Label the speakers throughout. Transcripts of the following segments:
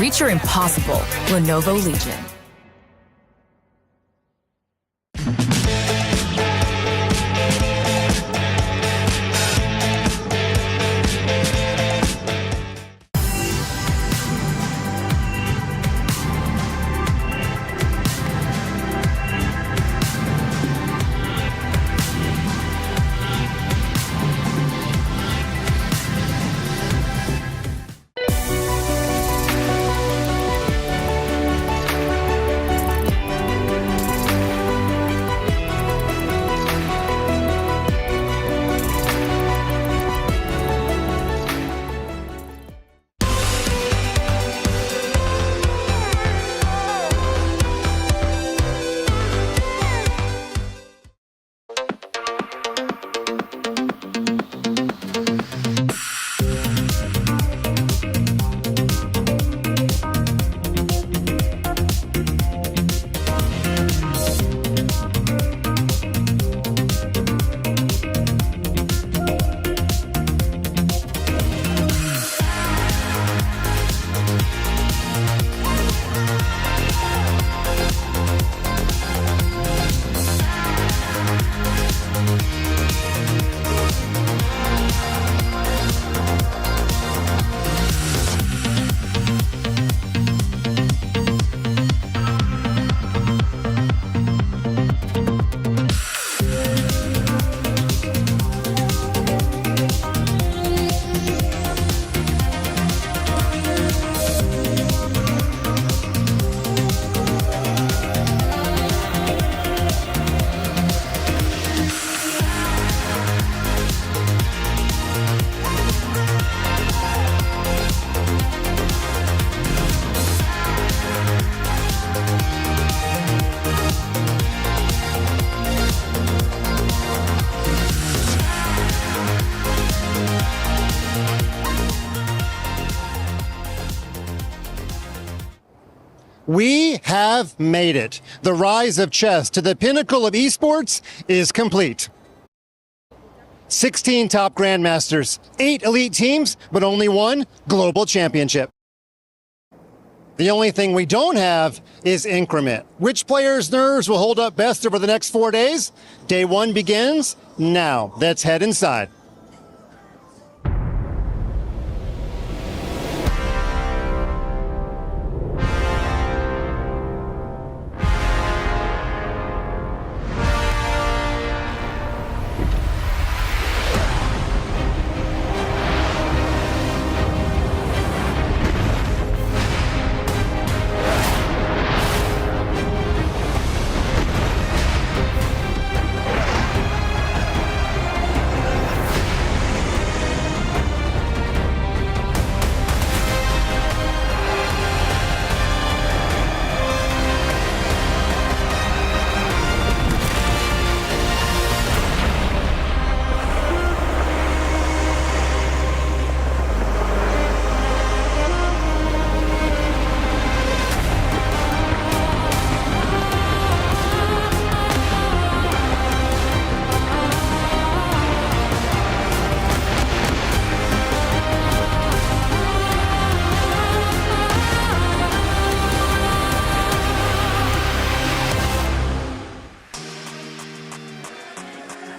Speaker 1: Reach your impossible. Lenovo Legion.
Speaker 2: We have made it. The rise of chess to the pinnacle of esports is complete. 16 top grandmasters, 8 elite teams, but only 1 global championship. The only thing we don't have is increment. Which players' nerves will hold up best over the next 4 days? Day 1 begins now. Let's head inside.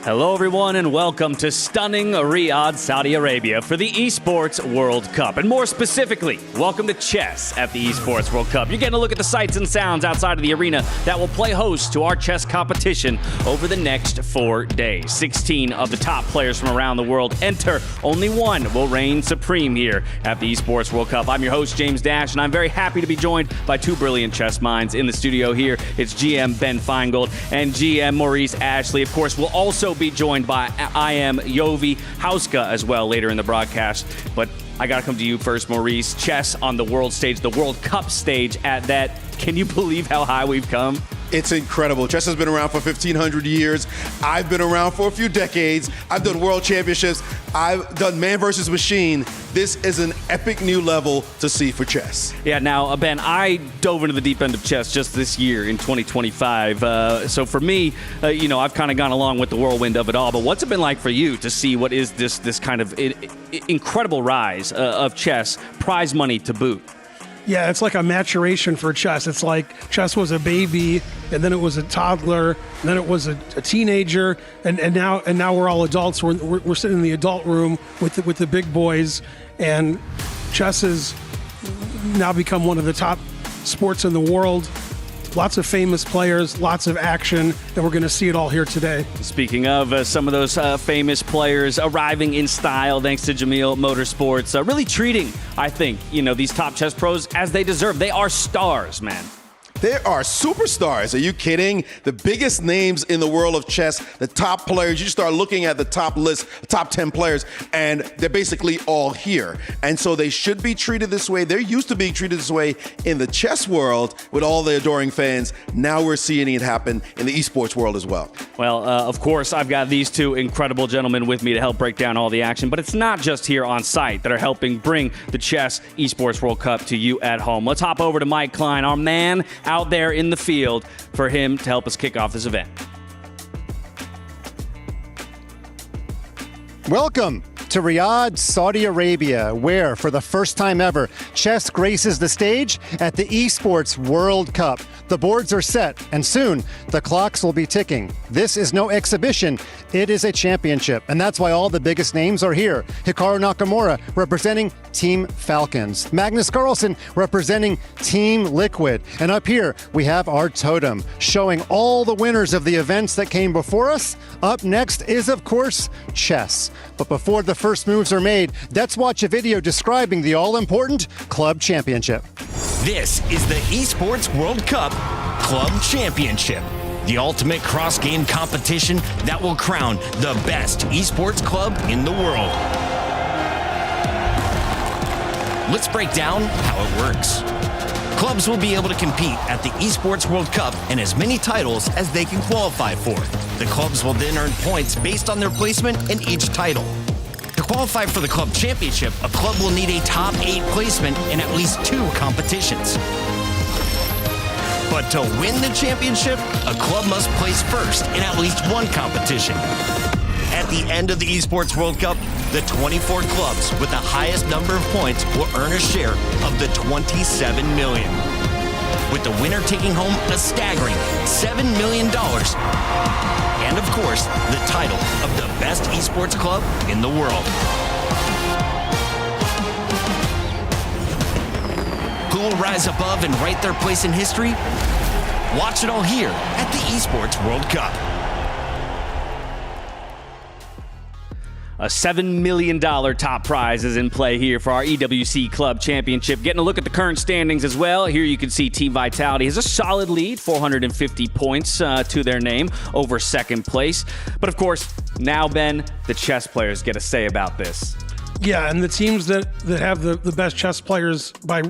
Speaker 3: Hello, everyone, and welcome to stunning Riyadh, Saudi Arabia for the Esports World Cup. And more specifically, welcome to chess at the Esports World Cup. You're getting a look at the sights and sounds outside of the arena that will play host to our chess competition over the next 4 days. 16 of the top players from around the world enter. Only 1 will reign supreme here at the Esports World Cup. I'm your host, James Dash, and I'm very happy to be joined by 2 brilliant chess minds in the studio here. It's GM Ben Feingold and GM Maurice Ashley. Of course, we'll also be joined by IM Yovi Hauska as well later in the broadcast. But I got to come to you first, Maurice. Chess on the world stage, the World Cup stage at that. Can you believe how high we've come?
Speaker 4: It's incredible. Chess has been around for 1,500 years. I've been around for a few decades. I've done world championships. I've done man versus machine. This is an epic new level to see for chess.
Speaker 3: Yeah, now, Ben, I dove into the deep end of chess just this year in 2025. So for me, I've kind of gone along with the whirlwind of it all. But what's it been like for you to see what is this kind of incredible rise of chess, prize money to boot?
Speaker 5: Yeah, it's like a maturation for chess. It's like chess was a baby, and then it was a toddler, and then it was a teenager, and now we're all adults. We're sitting in the adult room with the big boys, and chess has now become one of the top sports in the world. Lots of famous players, lots of action, and we're going to see it all here today.
Speaker 3: Speaking of some of those famous players arriving in style thanks to Jamil Motorsports, really treating, I think, these top chess pros as they deserve. They are stars, man.
Speaker 4: They are superstars. Are you kidding? The biggest names in the world of chess, the top players, you start looking at the top list, the top 10 players, and they're basically all here. And so they should be treated this way. They're used to being treated this way in the chess world with all the adoring fans. Now we're seeing it happen in the esports world as well.
Speaker 3: Well, of course, I've got these 2 incredible gentlemen with me to help break down all the action, but it's not just here on site that are helping bring the Chess Esports World Cup to you at home. Let's hop over to Mike Klein, our man out there in the field, for him to help us kick off this event.
Speaker 2: Welcome to Riyadh, Saudi Arabia, where, for the first time ever, chess graces the stage at the Esports World Cup. The boards are set, and soon the clocks will be ticking. This is no exhibition, it is a championship, and that's why all the biggest names are here. Hikaru Nakamura representing Team Falcons, Magnus Carlsen representing Team Liquid, and up here we have our totem showing all the winners of the events that came before us. Up next is, of course, chess. But before the first moves are made, let's watch a video describing the all-important Club Championship.
Speaker 6: This is the Esports World Cup Club Championship, the ultimate cross-game competition that will crown the best esports club in the world. Let's break down how it works. Clubs will be able to compete at the Esports World Cup and as many titles as they can qualify for. The clubs will then earn points based on their placement in each title. To qualify for the Club Championship, a club will need a top 8 placement in at least 2 competitions. But to win the championship, a club must place first in at least one competition. At the end of the Esports World Cup, the 24 clubs with the highest number of points will earn a share of the $27 million, with the winner taking home a staggering $7 million. And of course, the title of the best esports club in the world. Who will rise above and write their place in history? Watch it all here at the Esports World Cup.
Speaker 3: A $7 million top prize is in play here for our EWC Club Championship. Getting a look at the current standings as well. Here you can see Team Vitality has a solid lead, 450 points to their name over second place. But of course, now, Ben, the chess players get a say about this.
Speaker 5: Yeah, and the teams that have the best chess players by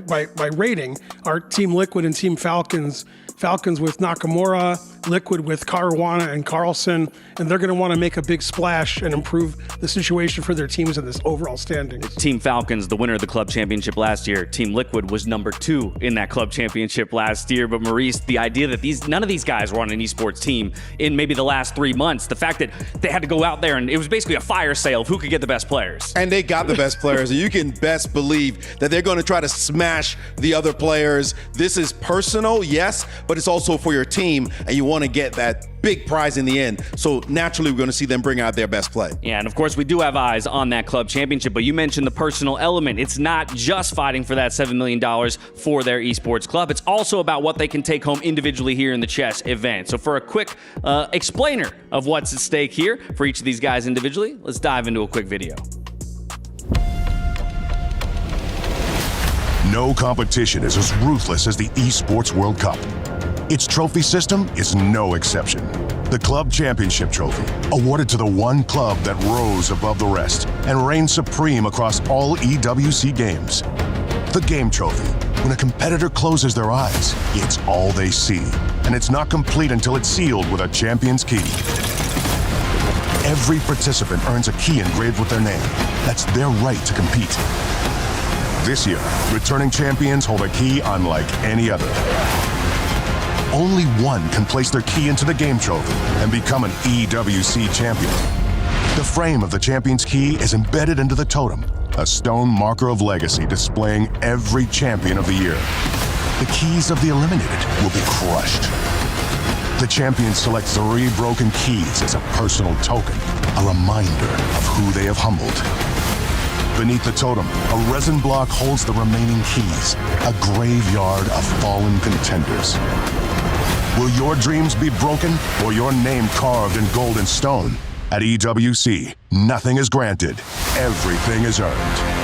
Speaker 5: rating are Team Liquid and Team Falcons. Falcons with Nakamura, Liquid with Caruana and Carlson, and they're going to want to make a big splash and improve the situation for their teams in this overall standings.
Speaker 3: Team Falcons, the winner of the club championship last year. Team Liquid was number 2 in that club championship last year. But Maurice, the idea that none of these guys were on an esports team in maybe the last 3 months, the fact that they had to go out there and it was basically a fire sale of who could get the best players.
Speaker 4: And they got the best players, and you can best believe that they're going to try to smash the other players. This is personal, yes, but it's also for your team, and you want to get that big prize in the end. So naturally, we're going to see them bring out their best play.
Speaker 3: Yeah, and of course, we do have eyes on that club championship, but you mentioned the personal element. It's not just fighting for that $7 million for their esports club. It's also about what they can take home individually here in the chess event. So for a quick explainer of what's at stake here for each of these guys individually, let's dive into a quick video.
Speaker 7: No competition is as ruthless as the Esports World Cup. Its trophy system is no exception. The Club Championship Trophy, awarded to the one club that rose above the rest and reigned supreme across all EWC games. The Game Trophy, when a competitor closes their eyes, it's all they see, and it's not complete until it's sealed with a champion's key. Every participant earns a key engraved with their name. That's their right to compete. This year, returning champions hold a key unlike any other. Only one can place their key into the Game Trophy and become an EWC champion. The frame of the champion's key is embedded into the totem, a stone marker of legacy displaying every champion of the year. The keys of the eliminated will be crushed. The champions select 3 broken keys as a personal token, a reminder of who they have humbled. Beneath the totem, a resin block holds the remaining keys, a graveyard of fallen contenders. Will your dreams be broken or your name carved in gold and stone? At EWC, nothing is granted, everything is earned.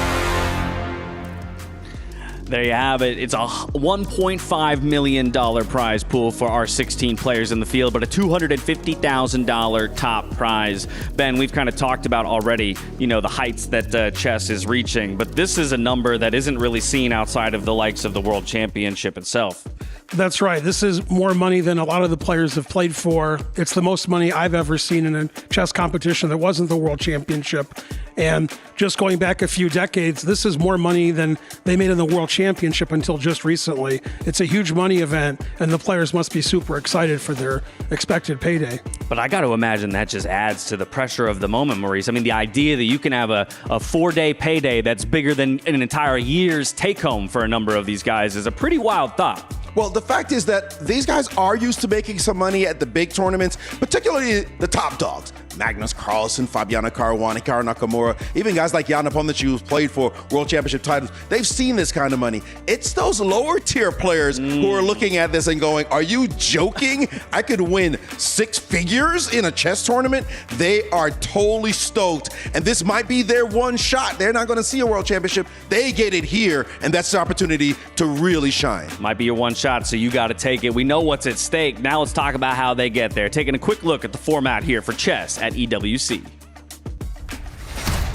Speaker 3: There you have it. It's a $1.5 million prize pool for our 16 players in the field, but a $250,000 top prize. Ben, we've kind of talked about already, the heights that chess is reaching, but this is a number that isn't really seen outside of the likes of the World Championship itself.
Speaker 5: That's right. This is more money than a lot of the players have played for. It's the most money I've ever seen in a chess competition that wasn't the World Championship. And just going back a few decades, this is more money than they made in the World Championship until just recently. It's a huge money event, and the players must be super excited for their expected payday.
Speaker 3: But I got to imagine that just adds to the pressure of the moment, Maurice. I mean, the idea that you can have a 4-day payday that's bigger than an entire year's take-home for a number of these guys is a pretty wild thought.
Speaker 4: Well, the fact is that these guys are used to making some money at the big tournaments, particularly the top dogs. Magnus Carlsen, Fabiano Caruana, Hikaru Nakamura, even guys like Jan Nepomniachtchi who's played for World Championship titles, they've seen this kind of money. It's those lower tier players who are looking at this and going, are you joking? I could win 6 figures in a chess tournament? They are totally stoked, and this might be their one shot. They're not going to see a World Championship. They get it here, and that's the opportunity to really shine.
Speaker 3: Might be your one shot, so you got to take it. We know what's at stake. Now let's talk about how they get there. Taking a quick look at the format here for chess at EWC.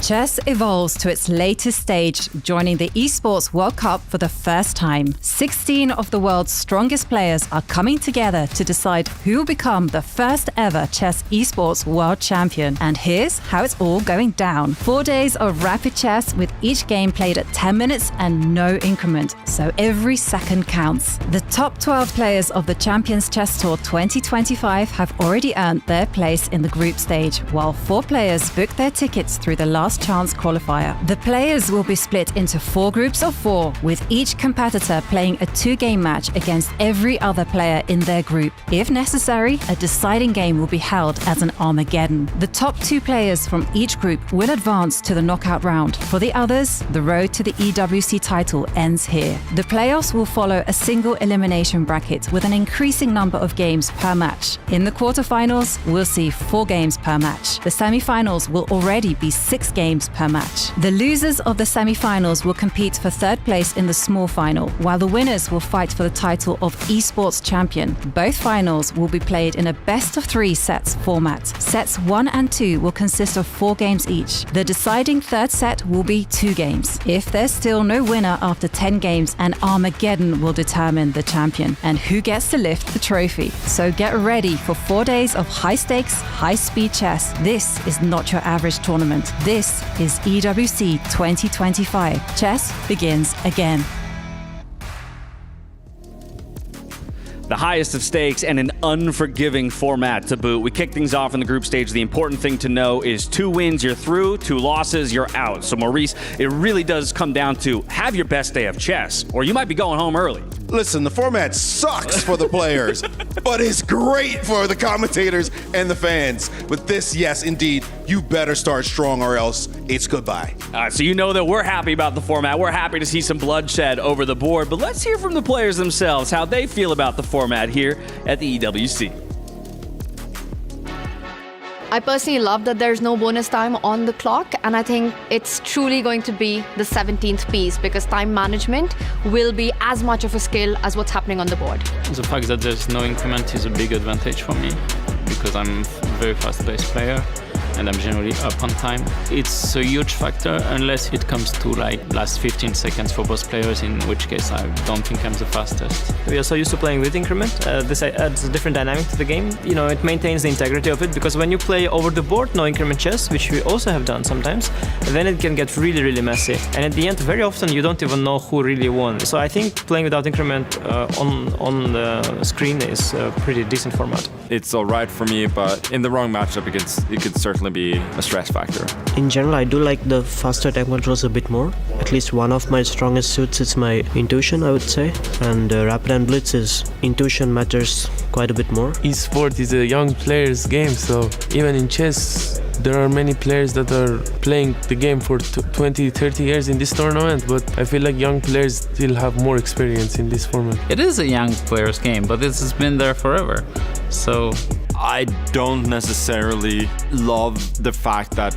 Speaker 1: Chess evolves to its latest stage, joining the Esports World Cup for the first time. 16 of the world's strongest players are coming together to decide who will become the first ever chess esports world champion. And here's how it's all going down. 4 days of rapid chess with each game played at 10 minutes and no increment, so every second counts. The top 12 players of the Champions Chess Tour 2025 have already earned their place in the group stage, while 4 players booked their tickets through the last chance qualifier. The players will be split into 4 groups of 4, with each competitor playing a 2-game match against every other player in their group. If necessary, a deciding game will be held as an Armageddon. The top 2 players from each group will advance to the knockout round. For the others, the road to the EWC title ends here. The playoffs will follow a single elimination bracket with an increasing number of games per match. In the quarterfinals, we'll see 4 games per match. The semi-finals will already be 6 games per match. The losers of the semi-finals will compete for 3rd place in the small final, while the winners will fight for the title of Esports Champion. Both finals will be played in a best-of-3 sets format. Sets 1 and 2 will consist of 4 games each. The deciding 3rd set will be 2 games. If there's still no winner after 10 games, an Armageddon will determine the champion and who gets to lift the trophy. So get ready for 4 days of high-stakes, high-speed chess. This is not your average tournament. This is EWC 2025. Chess begins again.
Speaker 3: The highest of stakes and an unforgiving format to boot. We kick things off in the group stage. The important thing to know is 2 wins, you're through. 2 losses, you're out. So Maurice, it really does come down to have your best day of chess, or you might be going home early.
Speaker 4: Listen, the format sucks for the players, but it's great for the commentators and the fans. With this, yes, indeed, you better start strong or else it's goodbye.
Speaker 3: So you know that we're happy about the format. We're happy to see some bloodshed over the board, but let's hear from the players themselves, how they feel about the format here at the EWC.
Speaker 8: I personally love that there's no bonus time on the clock, and I think it's truly going to be the 17th piece because time management will be as much of a skill as what's happening on the board.
Speaker 9: The fact that there's no increment is a big advantage for me because I'm a very fast-paced player and I'm generally up on time. It's a huge factor unless it comes to like last 15 seconds for both players, in which case I don't think I'm the fastest.
Speaker 10: We are so used to playing with increment. This adds a different dynamic to the game. You know, it maintains the integrity of it because when you play over the board, no increment chess, which we also have done sometimes, then it can get really, really messy. And at the end, very often you don't even know who really won. So I think playing without increment on the screen is a pretty decent format.
Speaker 11: It's all right for me, but in the wrong matchup, it could certainly be a stress factor.
Speaker 12: In general, I do like the faster time controls a bit more. At least one of my strongest suits is my intuition, I would say. And rapid and blitz is intuition matters quite a bit more.
Speaker 13: Esport is a young player's game, so even in chess, there are many players that are playing the game for 20, 30 years in this tournament, but I feel like young players still have more experience in this format.
Speaker 9: It is a young player's game, but this has been there forever. So
Speaker 11: I don't necessarily love the fact that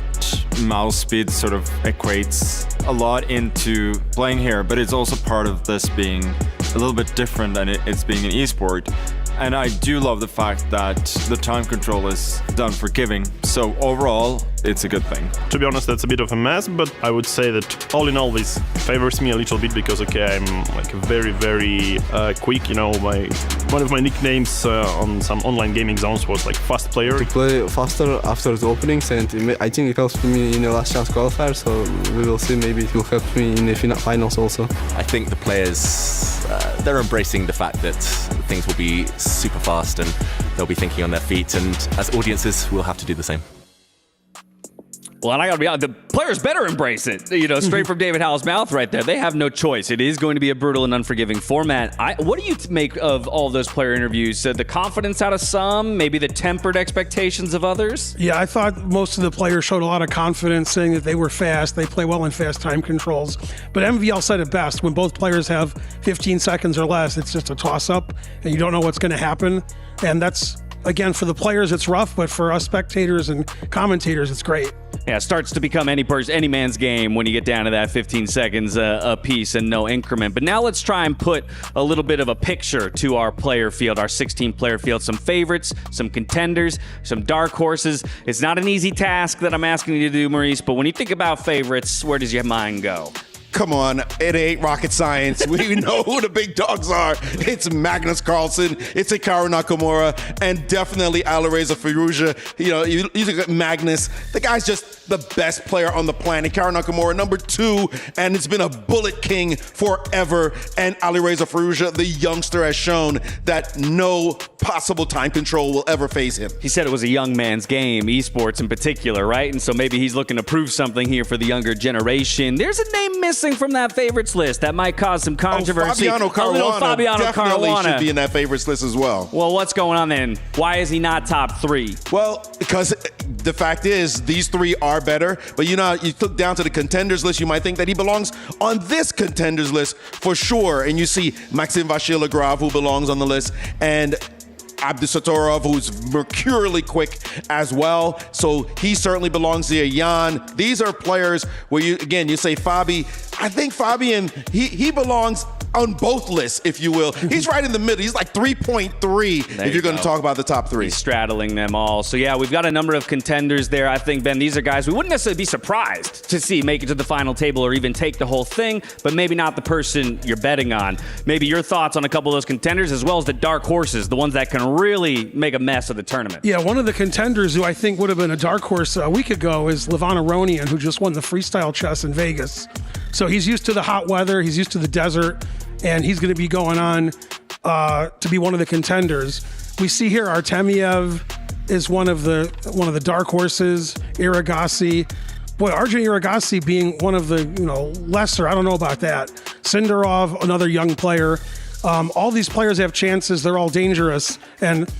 Speaker 11: mouse speed sort of equates a lot into playing here, but it's also part of this being a little bit different than it's being an esport. And I do love the fact that the time control is done forgiving. So overall, it's a good thing.
Speaker 14: To be honest, that's a bit of a mess, but I would say that all in all, this favors me a little bit because, okay, I'm like very, very quick. You know, one of my nicknames on some online gaming zones was like fast player.
Speaker 15: To play faster after the openings, and I think it helps me in the last chance qualifier, so we will see. Maybe it will help me in the finals also.
Speaker 16: I think the players, they're embracing the fact that things will be super fast and they'll be thinking on their feet, and as audiences, we'll have to do the same.
Speaker 3: Well, and I gotta be honest, the players better embrace it. You know, straight from David Howell's mouth right there. They have no choice. It is going to be a brutal and unforgiving format. What do you make of all those player interviews? The confidence out of some, maybe the tempered expectations of others?
Speaker 5: Yeah, I thought most of the players showed a lot of confidence, saying that they were fast. They play well in fast time controls. But MVL said it best. When both players have 15 seconds or less, it's just a toss-up, and you don't know what's going to happen. And that's again, for the players, it's rough, but for us spectators and commentators, it's great.
Speaker 3: Yeah, it starts to become any man's game when you get down to that 15 seconds a piece and no increment. But now let's try and put a little bit of a picture to our player field, our 16-player field. Some favorites, some contenders, some dark horses. It's not an easy task that I'm asking you to do, Maurice, but when you think about favorites, where does your mind go?
Speaker 4: Come on, it ain't rocket science. We know who the big dogs are. It's Magnus Carlsen, it's Hikaru Nakamura, and definitely Alireza Firouzja. You know, you look at Magnus, the guy's just the best player on the planet. Hikaru Nakamura, number 2, and it's been a bullet king forever. And Alireza Firouzja, the youngster, has shown that no possible time control will ever phase him.
Speaker 3: He said it was a young man's game, esports in particular, right? And so maybe he's looking to prove something here for the younger generation. There's a name missing from that favorites list that might cause some controversy.
Speaker 4: Fabiano Caruana definitely should be in that favorites list as well.
Speaker 3: Well, what's going on then? Why is he not top 3?
Speaker 4: Well, because the fact is these 3 are better, but you look down to the contenders list, you might think that he belongs on this contenders list for sure. And you see Maxim Vachilagrov, who belongs on the list, and Abdusatorov, who's mercurially quick as well. So he certainly belongs here. Jan, these are players where you say Fabi. I think Fabian, he belongs on both lists, if you will. He's right in the middle. He's like 3.3 if you're going to talk about the top 3.
Speaker 3: He's straddling them all. So yeah, we've got a number of contenders there. I think, Ben, these are guys we wouldn't necessarily be surprised to see make it to the final table or even take the whole thing, but maybe not the person you're betting on. Maybe your thoughts on a couple of those contenders as well as the dark horses, the ones that can really make a mess of the tournament.
Speaker 5: Yeah, one of the contenders who I think would have been a dark horse a week ago is Levan Aronian, who just won the freestyle chess in Vegas. So he's used to the hot weather, he's used to the desert, and he's going to be going on to be one of the contenders. We see here Artemiev is one of the dark horses. Iragasi, boy, Arjun Iragasi being one of the lesser. I don't know about that. Sindarov, another young player. All these players have chances. They're all dangerous, and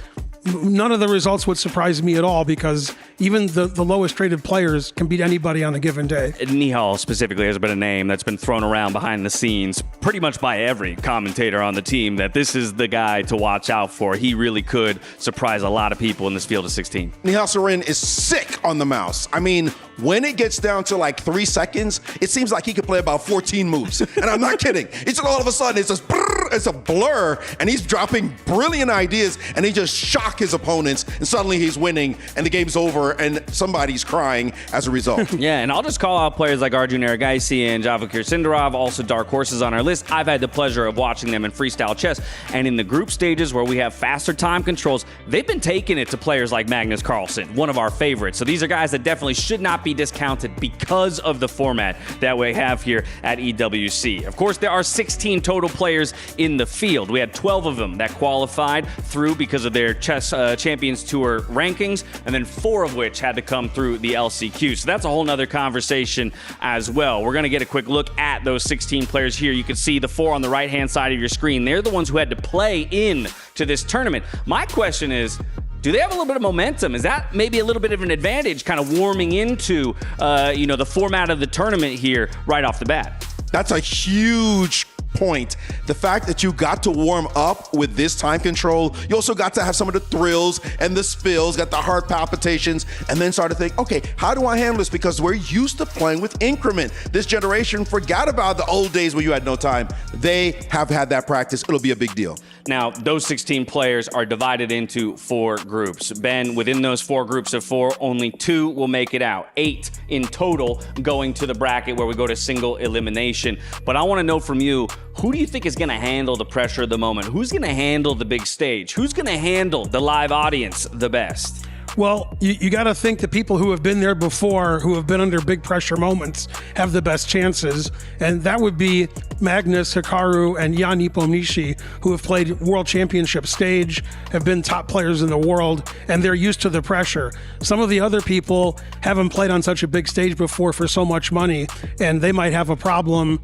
Speaker 5: none of the results would surprise me at all because even the lowest rated players can beat anybody on a given day.
Speaker 3: Nihal specifically has been a name that's been thrown around behind the scenes pretty much by every commentator on the team that this is the guy to watch out for. He really could surprise a lot of people in this field of 16.
Speaker 4: Nihal Sarin is sick on the mouse. I mean, when it gets down to like 3 seconds, it seems like he could play about 14 moves. And I'm not kidding. It's just all of a sudden, it's a blur, and he's dropping brilliant ideas, and he just shock his opponents, and suddenly he's winning, and the game's over, and somebody's crying as a result.
Speaker 3: Yeah, and I'll just call out players like Arjun Aragaisi and Javakir Sindarov, also dark horses on our list. I've had the pleasure of watching them in freestyle chess, and in the group stages where we have faster time controls, they've been taking it to players like Magnus Carlsen, one of our favorites. So these are guys that definitely should not be discounted because of the format that we have here at EWC. Of course, there are 16 total players in the field. We had 12 of them that qualified through because of their chess Champions Tour rankings, and then 4 of which had to come through the LCQ. So that's a whole nother conversation as well. We're going to get a quick look at those 16 players here. You can see the 4 on the right-hand side of your screen. They're the ones who had to play in to this tournament. My question is, do they have a little bit of momentum? Is that maybe a little bit of an advantage kind of warming into the format of the tournament here right off the bat?
Speaker 4: That's a huge point. The fact that you got to warm up with this time control, you also got to have some of the thrills and the spills, got the heart palpitations, and then started to think, okay, how do I handle this? Because we're used to playing with increment. This generation forgot about the old days where you had no time. They have had that practice. It'll be a big deal.
Speaker 3: Now, those 16 players are divided into 4 groups. Ben, within those 4 groups of 4, only 2 will make it out. 8 in total going to the bracket where we go to single elimination. But I want to know from you, who do you think is going to handle the pressure of the moment? Who's going to handle the big stage? Who's going to handle the live audience the best?
Speaker 5: Well, you got to think the people who have been there before, who have been under big pressure moments, have the best chances. And that would be Magnus, Hikaru, and Jan Nepomniachtchi, who have played World Championship stage, have been top players in the world, and they're used to the pressure. Some of the other people haven't played on such a big stage before for so much money, and they might have a problem,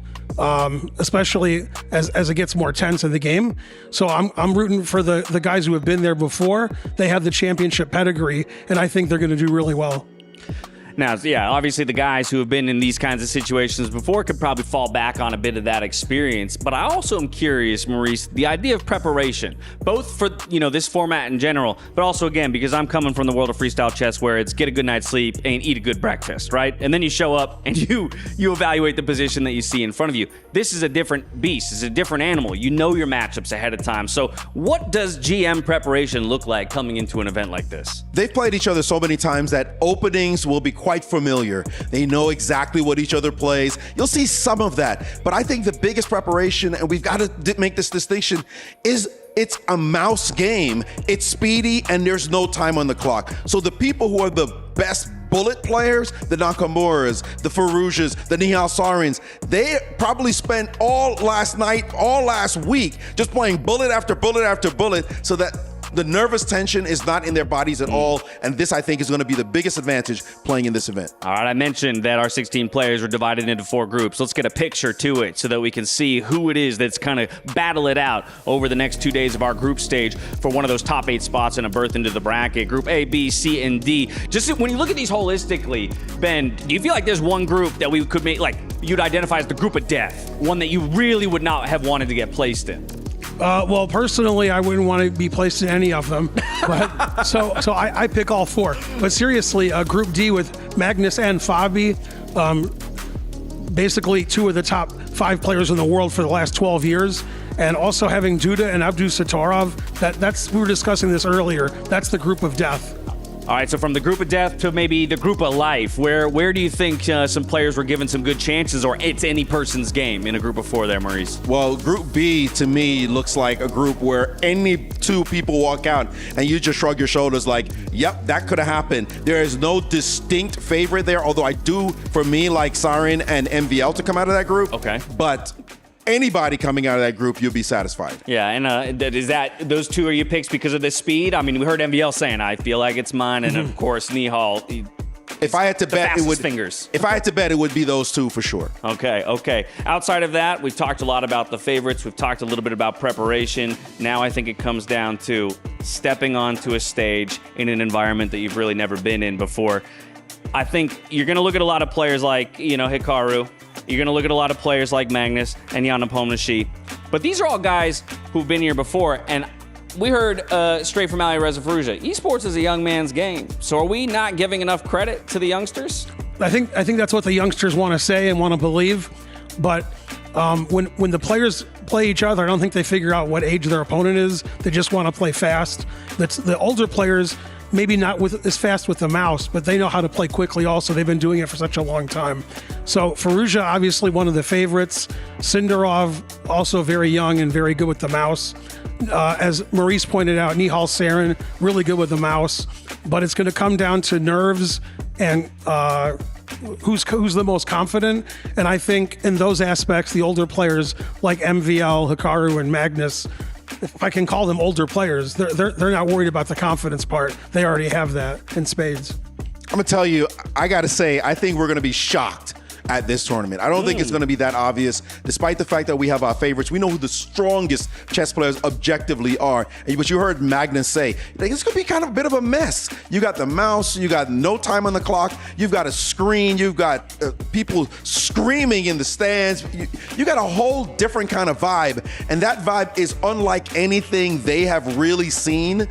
Speaker 5: especially as it gets more tense in the game. So I'm rooting for the guys who have been there before. They have the championship pedigree, and I think they're going to do really well.
Speaker 3: Now, yeah, obviously the guys who have been in these kinds of situations before could probably fall back on a bit of that experience. But I also am curious, Maurice, the idea of preparation, both for, this format in general, but also, again, because I'm coming from the world of freestyle chess where it's get a good night's sleep and eat a good breakfast, right? And then you show up and you evaluate the position that you see in front of you. This is a different beast. It's a different animal. You know your matchups ahead of time. So what does GM preparation look like coming into an event like this?
Speaker 4: They've played each other so many times that openings will be quite familiar. They know exactly what each other plays. You'll see some of that. But I think the biggest preparation, and we've got to make this distinction, is it's a mouse game. It's speedy, and there's no time on the clock. So the people who are the best bullet players, the Nakamuras, the Faroujas, the Nihal Sarins, they probably spent all last night, all last week, just playing bullet after bullet after bullet, so that the nervous tension is not in their bodies at all, and this, I think, is going to be the biggest advantage playing in this event.
Speaker 3: All right, I mentioned that our 16 players were divided into 4 groups. Let's get a picture to it so that we can see who it is that's kind of battle it out over the next 2 days of our group stage for one of those top 8 spots and a berth into the bracket. Group A, B, C, and D. Just when you look at these holistically, Ben, do you feel like there's one group that we could make, like, you'd identify as the group of death, one that you really would not have wanted to get placed in?
Speaker 5: Well, personally, I wouldn't want to be placed in any of them. But so I pick all 4. But seriously, Group D with Magnus and Fabi, basically 2 of the top 5 players in the world for the last 12 years. And also having Duda and Abdus Satarov, that's we were discussing this earlier. That's the group of death.
Speaker 3: All right, so from the group of death to maybe the group of life, where do you think some players were given some good chances, or it's any person's game in a group of 4 there, Maurice?
Speaker 4: Well, Group B, to me, looks like a group where any 2 people walk out and you just shrug your shoulders like, yep, that could have happened. There is no distinct favorite there, although I do, for me, like Sarin and MVL to come out of that group.
Speaker 3: Okay.
Speaker 4: But anybody coming out of that group, you'll be satisfied.
Speaker 3: Yeah, and is that those 2 are your picks because of the speed? I mean, we heard MVL saying, I feel like it's mine, and of course, Nihal.
Speaker 4: If I had to bet, it would
Speaker 3: fingers.
Speaker 4: If I had to bet, it would be those 2 for sure.
Speaker 3: Okay. Outside of that, we've talked a lot about the favorites. We've talked a little bit about preparation. Now I think it comes down to stepping onto a stage in an environment that you've really never been in before. I think you're going to look at a lot of players like, Hikaru. You're going to look at a lot of players like Magnus and Jan Nepomniachtchi. But these are all guys who've been here before. And we heard straight from Alireza Firouzja, esports is a young man's game. So are we not giving enough credit to the youngsters?
Speaker 5: I think that's what the youngsters want to say and want to believe. But when the players play each other, I don't think they figure out what age their opponent is. They just want to play fast. That's the older players, maybe not as fast with the mouse, but they know how to play quickly also. They've been doing it for such a long time. So Firouzja, obviously one of the favorites. Sindarov, also very young and very good with the mouse. As Maurice pointed out, Nihal Sarin, really good with the mouse. But it's going to come down to nerves and who's the most confident. And I think in those aspects, the older players like MVL, Hikaru, and Magnus, if I can call them older players, they're not worried about the confidence part. They already have that in spades.
Speaker 4: I'm going to tell you, I got to say, I think we're going to be shocked at this tournament. I don't think it's going to be that obvious, despite the fact that we have our favorites. We know who the strongest chess players objectively are. But you heard Magnus say, it's going to be kind of a bit of a mess. You got the mouse, you got no time on the clock, you've got a screen, you've got people screaming in the stands. You got a whole different kind of vibe, and that vibe is unlike anything they have really seen.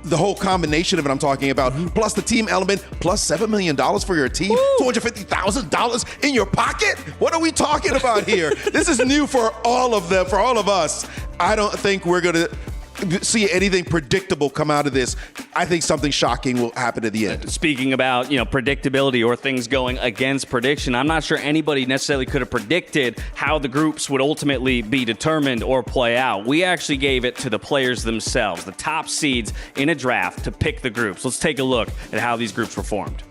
Speaker 4: The whole combination of it I'm talking about, plus the team element, plus $7 million for your team, $250,000 in your pocket? What are we talking about here? This is new for all of them, for all of us. I don't think we're going to see anything predictable come out of this. I think something shocking will happen at the end.
Speaker 3: Speaking about, predictability or things going against prediction, I'm not sure anybody necessarily could have predicted how the groups would ultimately be determined or play out. We actually gave it to the players themselves, the top seeds in a draft, to pick the groups. Let's take a look at how these groups were formed.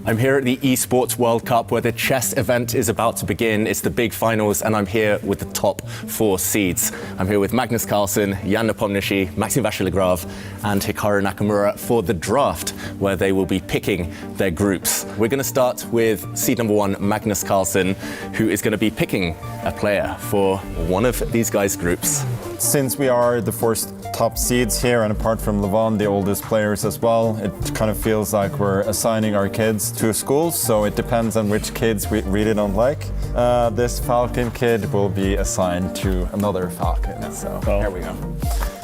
Speaker 16: I'm here at the Esports World Cup where the chess event is about to begin. It's the big finals, and I'm here with the top 4 seeds. I'm here with Magnus Carlsen, Jan Nepomniachtchi, Maxime Vachier-Lagrave, and Hikaru Nakamura for the draft, where they will be picking their groups. We're going to start with seed number 1, Magnus Carlsen, who is going to be picking a player for one of these guys' groups.
Speaker 11: since we are the first top seeds here, and apart from Levon, the oldest players as well, it kind of feels like we're assigning our kids to schools, so it depends on which kids we really don't like. This Falcon kid will be assigned to another Falcon, so here we go.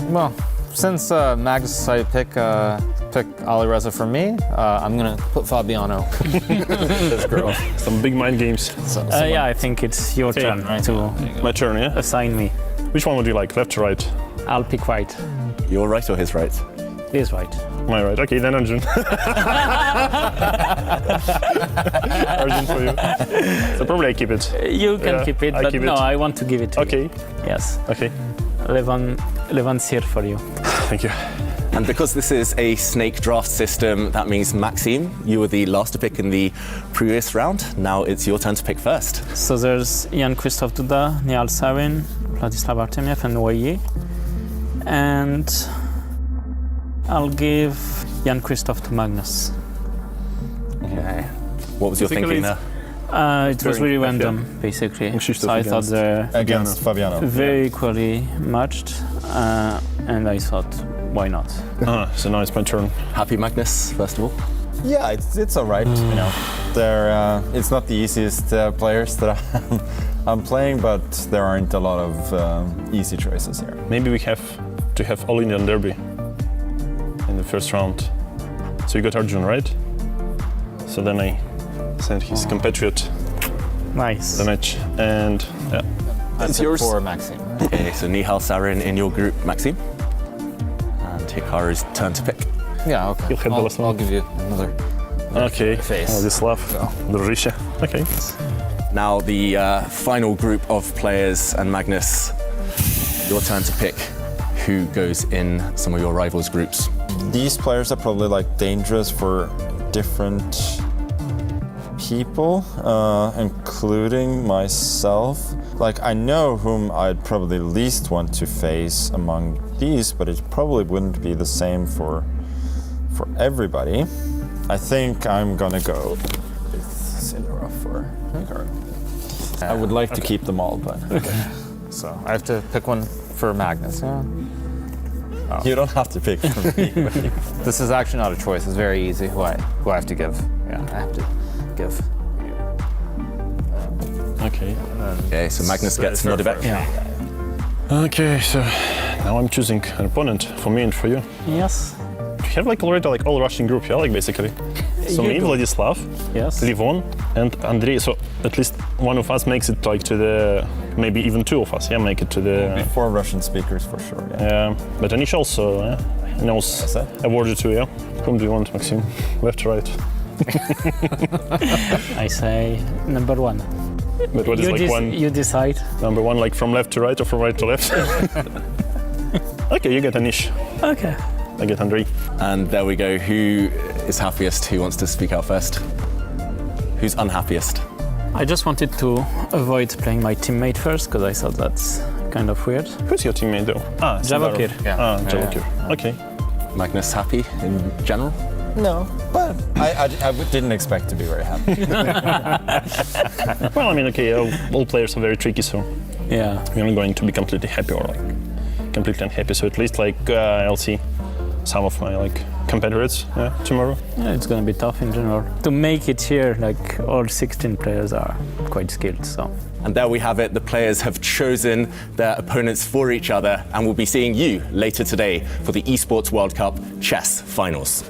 Speaker 17: Well, since Magnus decided to pick Alireza for me, I'm gonna put Fabiano. This girl.
Speaker 14: Some big mind games.
Speaker 9: Yeah, I think it's your turn to
Speaker 14: My turn, yeah?
Speaker 9: assign me.
Speaker 14: Which one would you like, left or right?
Speaker 9: I'll pick right.
Speaker 16: Your right or his right?
Speaker 9: His right.
Speaker 14: My right. Okay, then Arjun. Arjun for you. So probably I keep it.
Speaker 9: You can keep it, but no, I want to give it to you.
Speaker 14: Okay.
Speaker 9: Yes.
Speaker 14: Okay.
Speaker 9: Levan's here for you.
Speaker 14: Thank you.
Speaker 16: And because this is a snake draft system, that means Maxime, you were the last to pick in the previous round. Now it's your turn to pick first.
Speaker 9: So there's Jan-Krzysztof Duda, Nihal Sarin, Vladislav Artemiev, and Wei. And I'll give Jan-Krzysztof to Magnus.
Speaker 16: Okay. What was your thinking there?
Speaker 9: It was really random, basically. So I thought they're
Speaker 11: against Fabiano.
Speaker 9: very equally matched, and I thought, why not?
Speaker 14: So now it's my turn.
Speaker 16: Happy, Magnus, first of all?
Speaker 11: Yeah, it's all right. You know, they're it's not the easiest players that I'm playing, but there aren't a lot of easy choices here.
Speaker 14: Maybe we have to have All Indian Derby in the first round. So you got Arjun, right? So then I sent his compatriot
Speaker 9: Nice.
Speaker 14: the match, and yeah.
Speaker 17: It's yours. For Maxime.
Speaker 16: Okay, so Nihal Sarin in your group, Maxime. And Hikaru's turn to pick.
Speaker 17: Yeah, okay.
Speaker 14: You'll have the last one.
Speaker 17: I'll give you another
Speaker 14: Okay.
Speaker 17: face.
Speaker 14: Vladislav, Družiša. Okay.
Speaker 16: Now the final group of players, and Magnus, your turn to pick who goes in some of your rivals' groups.
Speaker 11: These players are probably like dangerous for different people, including myself. Like, I know whom I'd probably least want to face among these, but it probably wouldn't be the same for everybody. I think I'm gonna go with Sinora for Hikaru. I would like to keep them all, but
Speaker 17: Okay. So I have to pick one for Magnus, yeah? Oh.
Speaker 11: You don't have to pick for me.
Speaker 17: This is actually not a choice. It's very easy who I have to give. Yeah, I have to give.
Speaker 14: Okay.
Speaker 16: Okay, so Magnus gets Nodibek.
Speaker 9: Yeah.
Speaker 14: Okay, so now I'm choosing an opponent for me and for you.
Speaker 9: Yes.
Speaker 14: We have like already like all Russian group, yeah, like basically. So
Speaker 9: You
Speaker 14: me,
Speaker 9: do.
Speaker 14: Vladislav,
Speaker 9: Yes.
Speaker 14: Livon, and Andrei. So at least one of us makes it like to the, maybe even two of us, yeah, make it to the.
Speaker 11: 4 Russian speakers for sure. Yeah.
Speaker 14: But Anish also knows a word or two, yeah. Whom do you want, Maxime? Left or right?
Speaker 9: I say number one.
Speaker 14: But what is like one?
Speaker 9: You decide.
Speaker 14: Number one, like from left to right or from right to left? Okay, you get Anish.
Speaker 9: Okay.
Speaker 14: I get Andrei.
Speaker 16: And there we go. Who is happiest? Who wants to speak out first? Who's unhappiest?
Speaker 9: I just wanted to avoid playing my teammate first because I thought that's kind of weird.
Speaker 14: Who's your teammate though?
Speaker 9: Javokir.
Speaker 14: Yeah. Javokir. Okay.
Speaker 16: Magnus happy in general?
Speaker 11: No, but I didn't expect to be very happy.
Speaker 14: Well, I mean, okay, all players are very tricky, so
Speaker 9: Yeah.
Speaker 14: we're not going to be completely happy or like completely unhappy. So at least like I'll see some of my like competitors tomorrow.
Speaker 9: Yeah, it's gonna be tough in general. To make it here, like all 16 players are quite skilled, so.
Speaker 16: And there we have it. The players have chosen their opponents for each other, and we'll be seeing you later today for the Esports World Cup chess finals.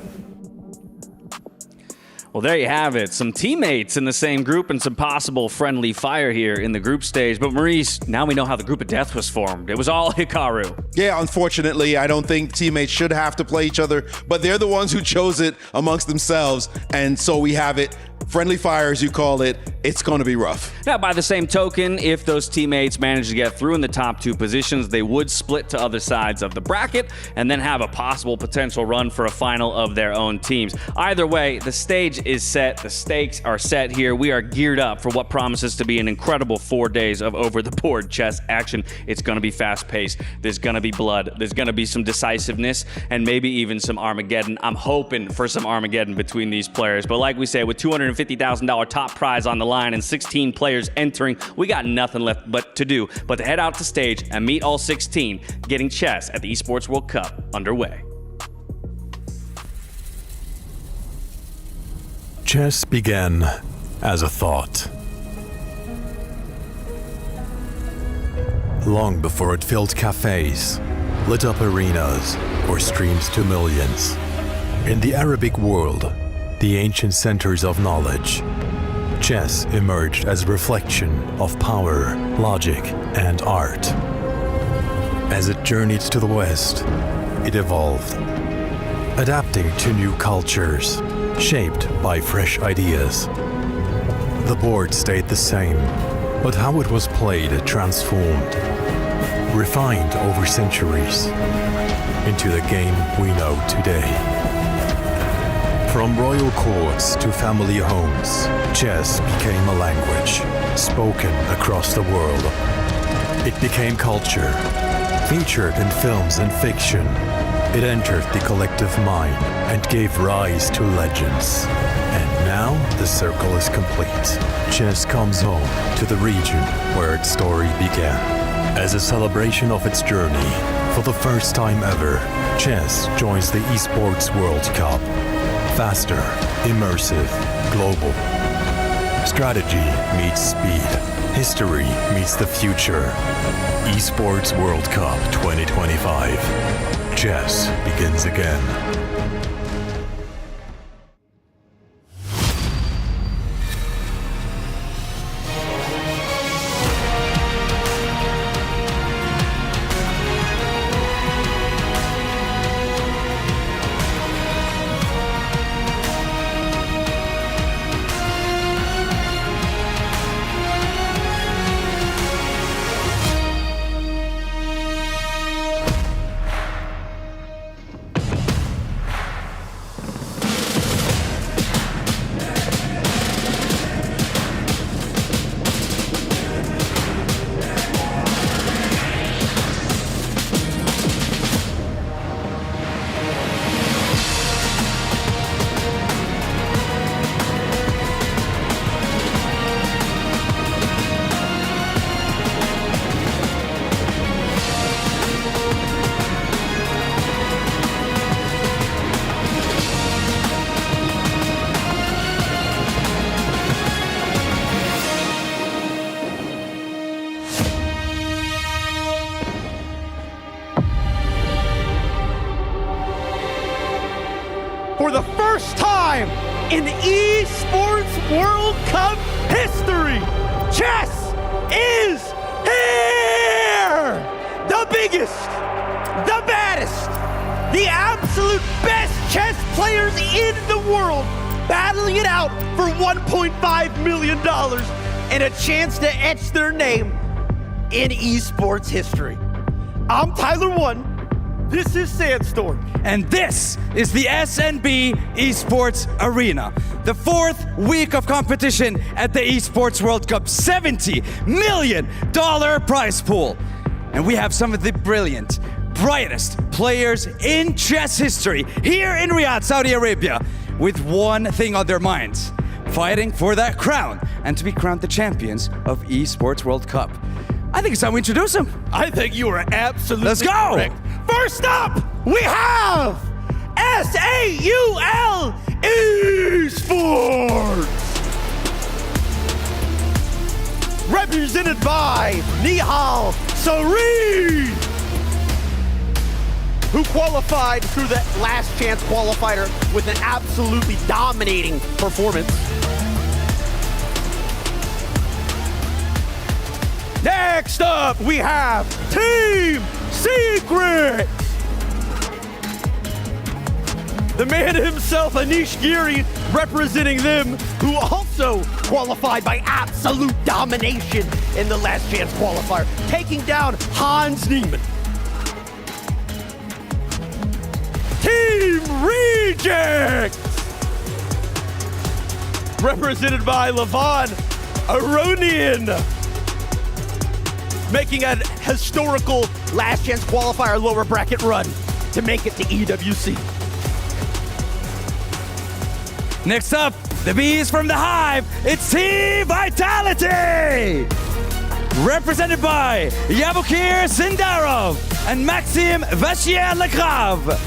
Speaker 3: Well, there you have it. Some teammates in the same group and some possible friendly fire here in the group stage. But Maurice, now we know how the group of death was formed. It was all Hikaru.
Speaker 4: Yeah, unfortunately, I don't think teammates should have to play each other, but they're the ones who chose it amongst themselves. And so we have it. Friendly fire, as you call it. It's going to be rough.
Speaker 3: Now, by the same token, if those teammates manage to get through in the top 2 positions, they would split to other sides of the bracket and then have a possible potential run for a final of their own teams. Either way, the stage is set. The stakes are set here. We are geared up for what promises to be an incredible 4 days of over-the-board chess action. It's going to be fast-paced. There's going to be blood. There's going to be some decisiveness and maybe even some Armageddon. I'm hoping for some Armageddon between these players. But like we say, with 250 $250,000 top prize on the line and 16 players entering. We got nothing left but to head out to stage and meet all 16, getting chess at the Esports World Cup underway.
Speaker 18: Chess began as a thought. Long before it filled cafes, lit up arenas, or streamed to millions. In the Arabic world, the ancient centers of knowledge, chess emerged as a reflection of power, logic, and art. As it journeyed to the West, it evolved, adapting to new cultures, shaped by fresh ideas. The board stayed the same, but how it was played transformed, refined over centuries, into the game we know today. From royal courts to family homes, chess became a language spoken across the world. It became culture, featured in films and fiction. It entered the collective mind and gave rise to legends. And now the circle is complete. Chess comes home to the region where its story began. As a celebration of its journey, for the first time ever, chess joins the Esports World Cup. Faster, immersive, global. Strategy meets speed. History meets the future. Esports World Cup 2025. Chess begins again.
Speaker 19: For the first time in Esports World Cup history, chess is here! The biggest, the baddest, the absolute best chess players in the world battling it out for $1.5 million and a chance to etch their name in esports history. I'm Tyler One. This is Sandstorm.
Speaker 20: And this is the SNB Esports Arena, the fourth week of competition at the Esports World Cup, $70 million prize pool. And we have some of the brilliant, brightest players in chess history here in Riyadh, Saudi Arabia, with one thing on their minds: fighting for that crown and to be crowned the champions of Esports World Cup. I think it's time we introduce them.
Speaker 19: I think you are absolutely
Speaker 20: Let's go!
Speaker 19: correct. First up, we have SAUL Esports! Represented by Nihal Sareen, who qualified through the last chance qualifier with an absolutely dominating performance. Next up, we have Team Secret. The man himself, Anish Giri, representing them, who also qualified by absolute domination in the last chance qualifier, taking down Hans Niemann. Team Reject, represented by Levon Aronian, making a historical last chance qualifier lower bracket run to make it to EWC.
Speaker 20: Next up, the bees from the hive, it's Team Vitality! Represented by Yabukir Sindarov and Maxim Vachier-Legrave.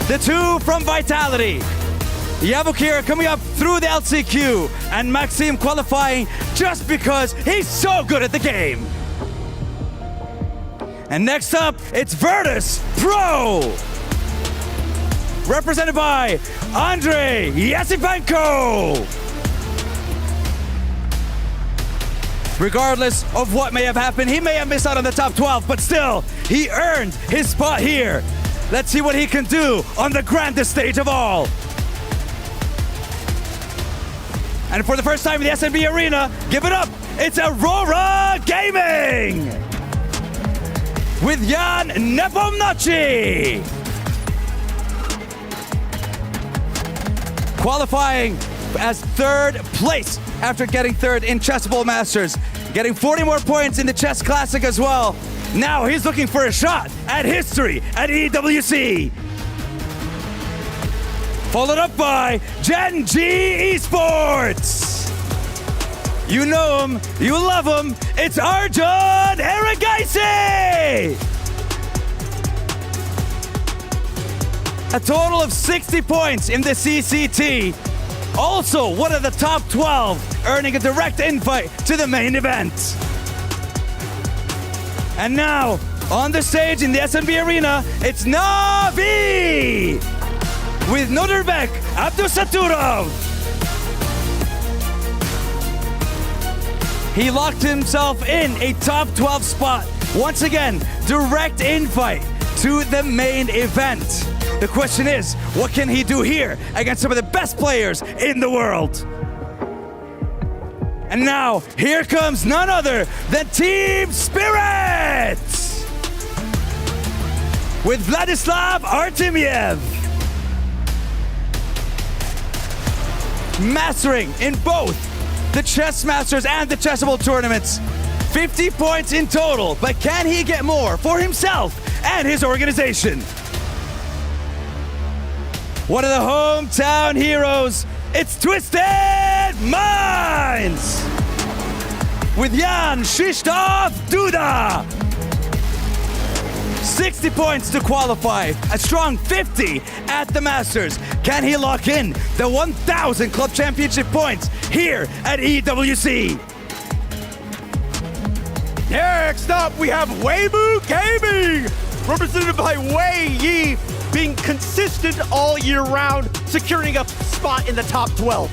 Speaker 20: The two from Vitality. Yabukir coming up through the LCQ and Maxim qualifying just because he's so good at the game. And next up, it's Virtus Pro. Represented by Andrei Yasipenko. Regardless of what may have happened, he may have missed out on the top 12, but still, he earned his spot here. Let's see what he can do on the grandest stage of all. And for the first time in the SNB Arena, give it up, it's Aurora Gaming! With Jan Nepomniachtchi! Qualifying as third place after getting third in Chessable Masters, getting 40 more points in the Chess Classic as well. Now he's looking for a shot at history at EWC. Followed up by Gen G Esports. You know him, you love him, it's Arjun Erigaisi! A total of 60 points in the CCT. Also one of the top 12, earning a direct invite to the main event. And now, on the stage in the SNB Arena, it's Navi! With Nurbek Abdusaturov. He locked himself in a top 12 spot. Once again, direct invite to the main event. The question is, what can he do here against some of the best players in the world? And now, here comes none other than Team Spirit! With Vladislav Artemiev. Mastering in both the Chess Masters and the Chessable tournaments. 50 points in total, but can he get more for himself and his organization? One of the hometown heroes, it's Twisted Minds! With Jan Krzysztof Duda! 60 points to qualify, a strong 50 at the Masters. Can he lock in the 1,000 Club Championship points here at EWC?
Speaker 19: Next up, we have Weibo Gaming, represented by Wei Yi, being consistent all year round, securing a spot in the top 12.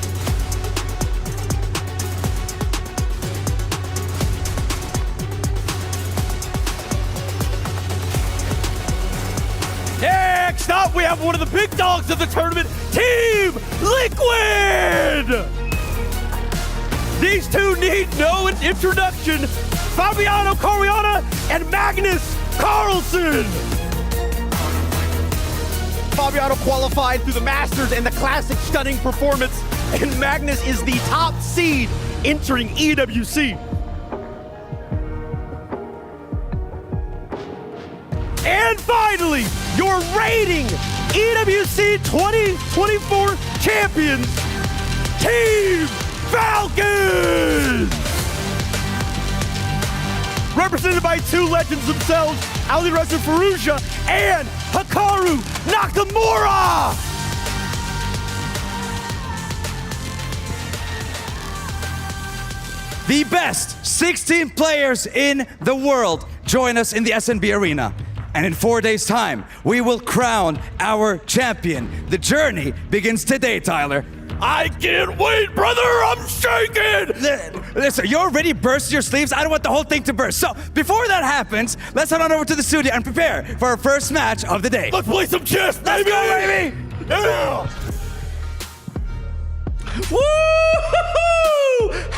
Speaker 19: Next up, we have one of the big dogs of the tournament, Team Liquid! These two need no introduction, Fabiano Caruana and Magnus Carlsen! Fabiano qualified through the Masters and the Classic stunning performance, and Magnus is the top seed entering EWC. And finally, your reigning EWC 2024 champions, Team Falcons! Represented by two legends themselves, Alireza Firouzja and Hikaru Nakamura!
Speaker 20: The best 16 players in the world join us in the SNB Arena. And in 4 days' time, we will crown our champion. The journey begins today, Tyler.
Speaker 19: I can't wait, brother! I'm shaking!
Speaker 20: Listen, you already burst your sleeves. I don't want the whole thing to burst. So, before that happens, let's head on over to the studio and prepare for our first match of the day.
Speaker 19: Let's play some chess, baby!
Speaker 20: Let's go, baby!
Speaker 19: Yeah! Woo!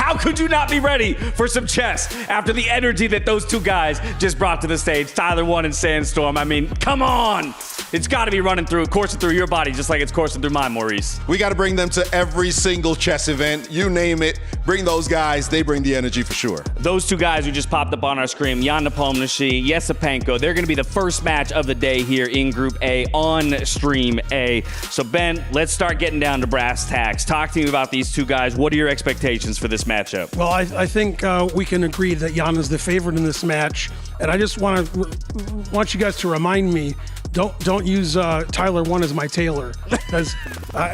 Speaker 3: How could you not be ready for some chess after the energy that those two guys just brought to the stage? Tyler 1 and Sandstorm. I mean, come on. It's got to be coursing through your body just like it's coursing through mine, Maurice.
Speaker 4: We got to bring them to every single chess event. You name it. Bring those guys. They bring the energy for sure.
Speaker 3: Those two guys who just popped up on our screen, Jan Nepomniachtchi, Yesepenko, they're going to be the first match of the day here in Group A on Stream A. So, Ben, let's start getting down to brass tacks. Talk to me about these two guys. What are your expectations for this matchup?
Speaker 5: Well, I think we can agree that Jan is the favorite in this match. And I just want you guys to remind me, don't use Tyler 1 as my tailor, because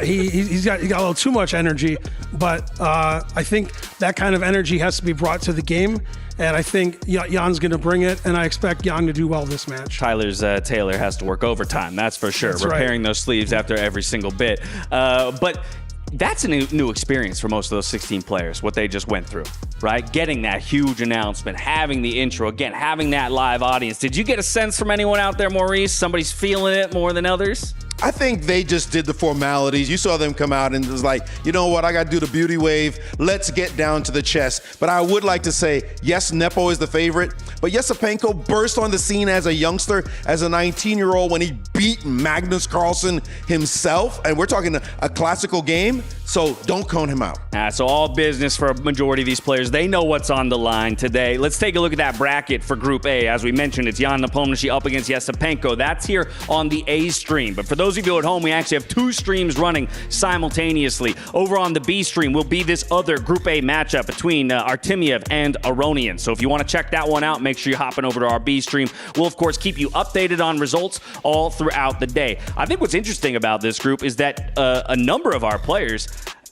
Speaker 5: he's got a little too much energy. But I think that kind of energy has to be brought to the game, and I think Jan's going to bring it, and I expect Jan to do well this match.
Speaker 3: Tyler's tailor has to work overtime, that's for sure.
Speaker 5: That's
Speaker 3: repairing those sleeves after every single bit. But that's a new experience for most of those 16 players, what they just went through, right? Getting that huge announcement, having the intro, again, having that live audience. Did you get a sense from anyone out there, Maurice? Somebody's feeling it more than others?
Speaker 4: I think they just did the formalities. You saw them come out and it was like, you know what, I got to do the beauty wave. Let's get down to the chess. But I would like to say, yes, Nepo is the favorite, but Yesepenko burst on the scene as a youngster, as a 19-year-old when he beat Magnus Carlsen himself. And we're talking a classical game, so don't count him out.
Speaker 3: So all business for a majority of these players. They know what's on the line today. Let's take a look at that bracket for Group A. As we mentioned, it's Jan Nepomniachtchi up against Yesepenko. That's here on the A stream. But for those of you at home, we actually have two streams running simultaneously. Over on the B stream will be this other Group A matchup between Artemiev and Aronian. So if you want to check that one out, make sure you're hopping over to our B stream. We'll, of course, keep you updated on results all throughout the day. I think what's interesting about this group is that a number of our players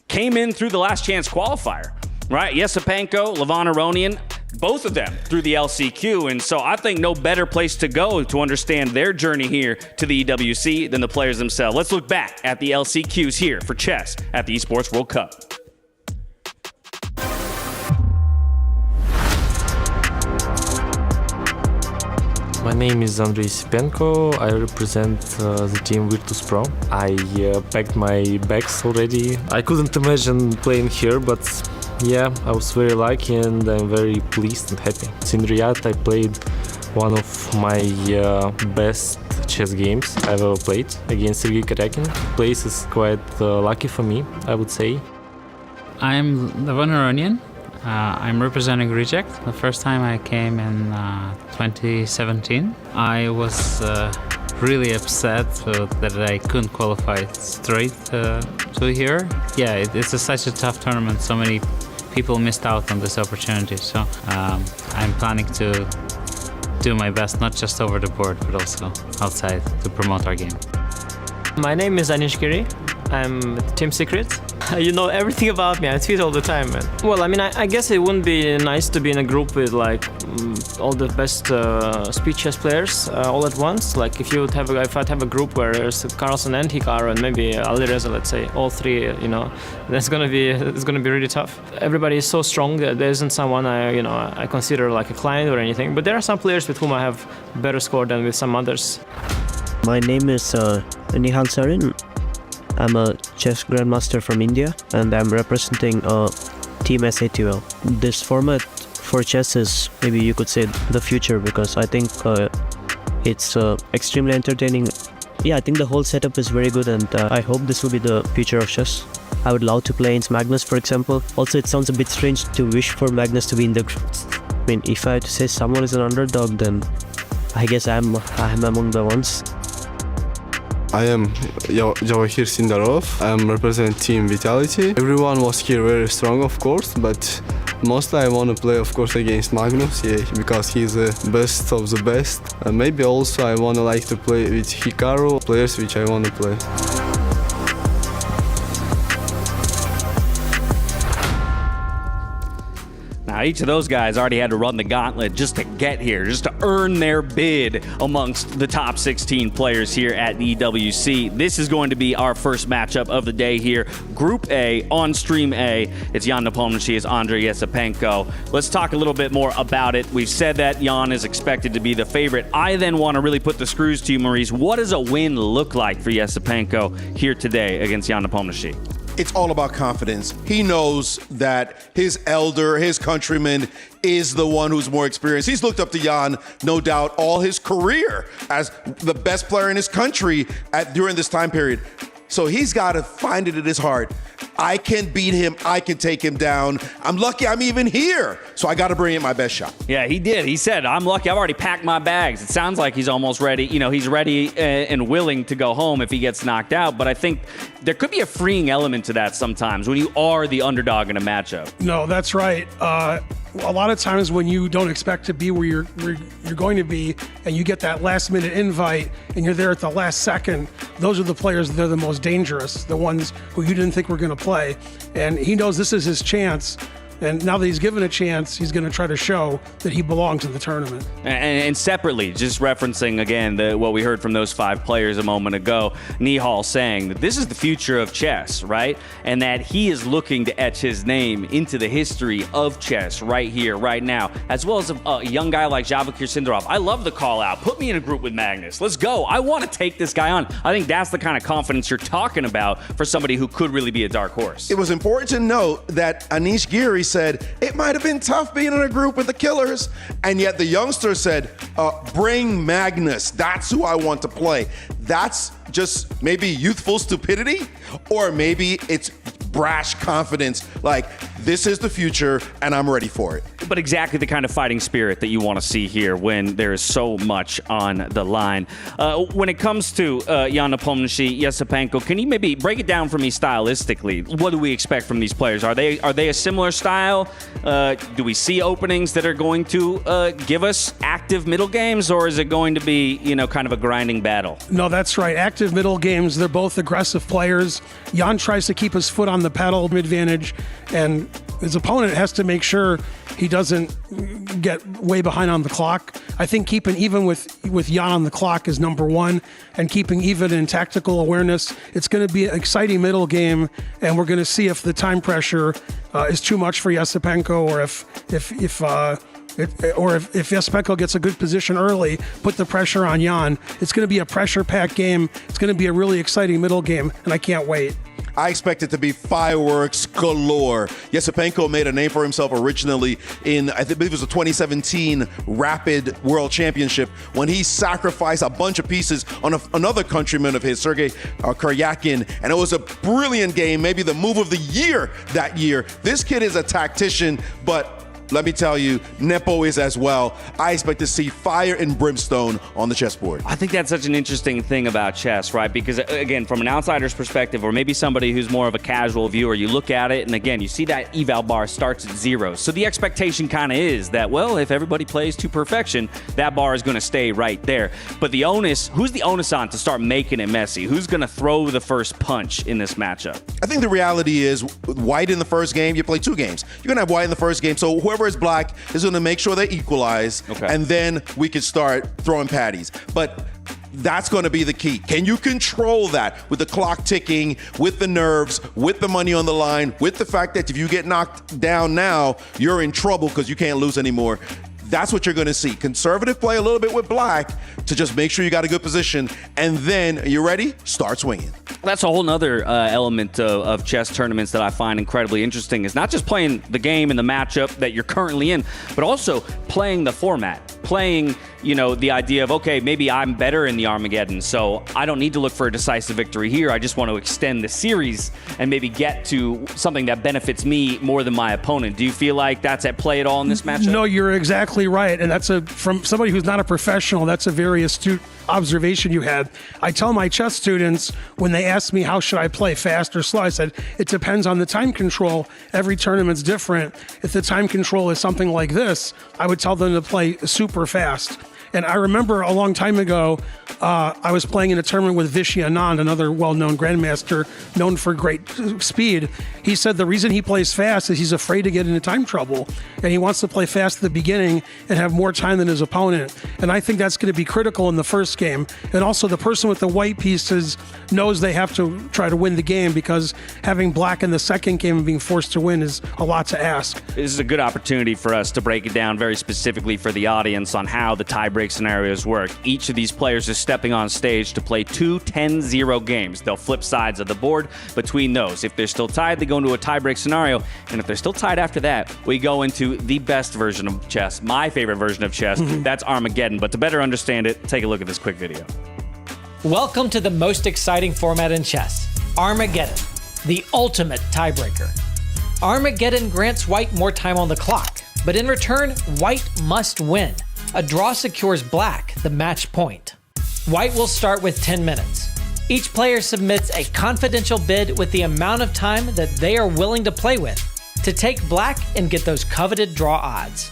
Speaker 3: came in through the last chance qualifier, right? Yesepenko, Levon Aronian, both of them through the LCQ. And so I think no better place to go to understand their journey here to the EWC than the players themselves. Let's look back at the LCQs here for chess at the Esports World Cup.
Speaker 21: My name is Andrei Sipenko. I represent the team Virtus Pro. I packed my bags already. I couldn't imagine playing here, but yeah, I was very lucky and I'm very pleased and happy. In Riyadh, I played one of my best chess games I've ever played against Sergei Karakin. The place is quite lucky for me, I would say.
Speaker 22: I'm Levon Aronian. I'm representing Reject. The first time I came in 2017. I was really upset that I couldn't qualify straight to here. Yeah, it's such a tough tournament. So many people missed out on this opportunity. So I'm planning to do my best, not just over the board, but also outside to promote our game.
Speaker 10: My name is Anish Giri. I'm Team Secret. You know everything about me. I tweet all the time, man. Well, I mean, I guess it wouldn't be nice to be in a group with like all the best speed chess players all at once. Like if I'd have a group where there's Carlsen and Hikaru and maybe Alireza, let's say, all three, you know, it's gonna be really tough. Everybody is so strong that there isn't someone I consider like a client or anything. But there are some players with whom I have better score than with some others.
Speaker 12: My name is Nihal Sarin. I'm a chess grandmaster from India and I'm representing Team SATL. This format for chess is, maybe you could say, the future, because I think it's extremely entertaining. Yeah, I think the whole setup is very good and I hope this will be the future of chess. I would love to play against Magnus, for example. Also, it sounds a bit strange to wish for Magnus to be in the group. I mean, if I had to say someone is an underdog, then I guess I'm among the ones.
Speaker 15: I am Jawahir Sindarov. I'm representing Team Vitality. Everyone was here very strong, of course, but mostly I want to play, of course, against Magnus, yeah, because he's the best of the best. Maybe also I want to play with Hikaru, players which I want to play.
Speaker 3: Now, each of those guys already had to run the gauntlet just to get here, just to earn their bid amongst the top 16 players here at the EWC. This is going to be our first matchup of the day here. Group A, on Stream A, it's Jan Nepomniachtchi, it's Andrei Yesepenko. Let's talk a little bit more about it. We've said that Jan is expected to be the favorite. I then want to really put the screws to you, Maurice. What does a win look like for Yesepenko here today against Jan Nepomniachtchi?
Speaker 4: it's all about confidence. He knows that his elder, his countryman, is the one who's more experienced. He's looked up to Jan, no doubt, all his career as the best player in his country during this time period. So he's got to find it in his heart. I can beat him. I can take him down. I'm lucky I'm even here. So I got to bring in my best shot.
Speaker 3: Yeah, he did. He said, I'm lucky. I've already packed my bags. It sounds like he's almost ready. You know, he's ready and willing to go home if he gets knocked out. But I think there could be a freeing element to that sometimes when you are the underdog in a matchup.
Speaker 5: No, that's right. A lot of times when you don't expect to be where you're going to be, and you get that last minute invite and you're there at the last second, those are the players that are the most dangerous, the ones who you didn't think were going to play. And he knows this is his chance. And now that he's given a chance, he's going to try to show that he belongs in the tournament.
Speaker 3: And separately, just referencing again what we heard from those 5 players a moment ago, Nihal saying that this is the future of chess, right? And that he is looking to etch his name into the history of chess right here, right now, as well as a young guy like Javakir Sindarov. I love the call out. Put me in a group with Magnus. Let's go. I want to take this guy on. I think that's the kind of confidence you're talking about for somebody who could really be a dark horse.
Speaker 4: It was important to note that Anish Giri said it might have been tough being in a group with the killers, and yet the youngster said, bring Magnus. That's who I want to play. That's just maybe youthful stupidity, or maybe it's brash confidence, like this is the future and I'm ready for it.
Speaker 3: But exactly the kind of fighting spirit that you want to see here when there is so much on the line. When it comes to Jan Nepomniachtchi, Yesipenko, can you maybe break it down for me stylistically? What do we expect from these players? Are they a similar style? Do we see openings that are going to give us active middle games, or is it going to be, kind of a grinding battle?
Speaker 5: No, that's right. Active middle games. They're both aggressive players. Jan tries to keep his foot on the pedal advantage, and his opponent has to make sure he doesn't get way behind on the clock. I think keeping even with Jan on the clock is number one, and keeping even in tactical awareness. It's going to be an exciting middle game, and we're going to see if the time pressure is too much for Yesipenko, or if Yesipenko gets a good position early, put the pressure on Jan. It's going to be a pressure-packed game. It's going to be a really exciting middle game, and I can't wait.
Speaker 4: I expect it to be fireworks galore. Yesipenko made a name for himself originally in, I believe it was the 2017 Rapid World Championship, when he sacrificed a bunch of pieces on another countryman of his, Sergei Karyakin, and it was a brilliant game, maybe the move of the year that year. This kid is a tactician, but let me tell you, Nepo is as well. I expect to see fire and brimstone on the chessboard.
Speaker 3: I think that's such an interesting thing about chess, right? Because, again, from an outsider's perspective, or maybe somebody who's more of a casual viewer, you look at it, and again, you see that eval bar starts at 0. So the expectation kind of is that, well, if everybody plays to perfection, that bar is going to stay right there. But the onus, who's the onus on to start making it messy? Who's going to throw the first punch in this matchup?
Speaker 4: I think the reality is, white in the first game, you play 2 games. You're going to have white in the first game, so whoever is black is going to make sure they equalize, and then we can start throwing patties. But that's going to be the key. Can you control that with the clock ticking, with the nerves, with the money on the line, with the fact that if you get knocked down now, you're in trouble because you can't lose anymore? That's what you're going to see. Conservative play a little bit with black to just make sure you got a good position, and then, are you ready? Start swinging.
Speaker 3: That's a whole nother element of chess tournaments that I find incredibly interesting, is not just playing the game and the matchup that you're currently in, but also playing the format, playing, the idea of, okay, maybe I'm better in the Armageddon, so I don't need to look for a decisive victory here. I just want to extend the series and maybe get to something that benefits me more than my opponent. Do you feel like that's at play at all in this matchup?
Speaker 5: No, you're exactly right, and that's from somebody who's not a professional, that's a very astute observation you had. I tell my chess students when they ask me how should I play, fast or slow, I said it depends on the time control. Every tournament's different. If the time control is something like this, I would tell them to play super fast. And I remember a long time ago, I was playing in a tournament with Vishy Anand, another well-known grandmaster known for great speed. He said the reason he plays fast is he's afraid to get into time trouble, and he wants to play fast at the beginning and have more time than his opponent. And I think that's going to be critical in the first game. And also the person with the white pieces knows they have to try to win the game, because having black in the second game and being forced to win is a lot to ask.
Speaker 3: This is a good opportunity for us to break it down very specifically for the audience on how the tiebreak tiebreak scenarios work. Each of these players is stepping on stage to play 2 10-0 games. They'll flip sides of the board between those. If they're still tied, they go into a tiebreak scenario. And if they're still tied after that, we go into the best version of chess, my favorite version of chess. That's Armageddon. But to better understand it, take a look at this quick video.
Speaker 2: Welcome to the most exciting format in chess, Armageddon, the ultimate tiebreaker. Armageddon grants White more time on the clock, but in return, White must win. A draw secures Black the match point. White will start with 10 minutes. Each player submits a confidential bid with the amount of time that they are willing to play with to take Black and get those coveted draw odds.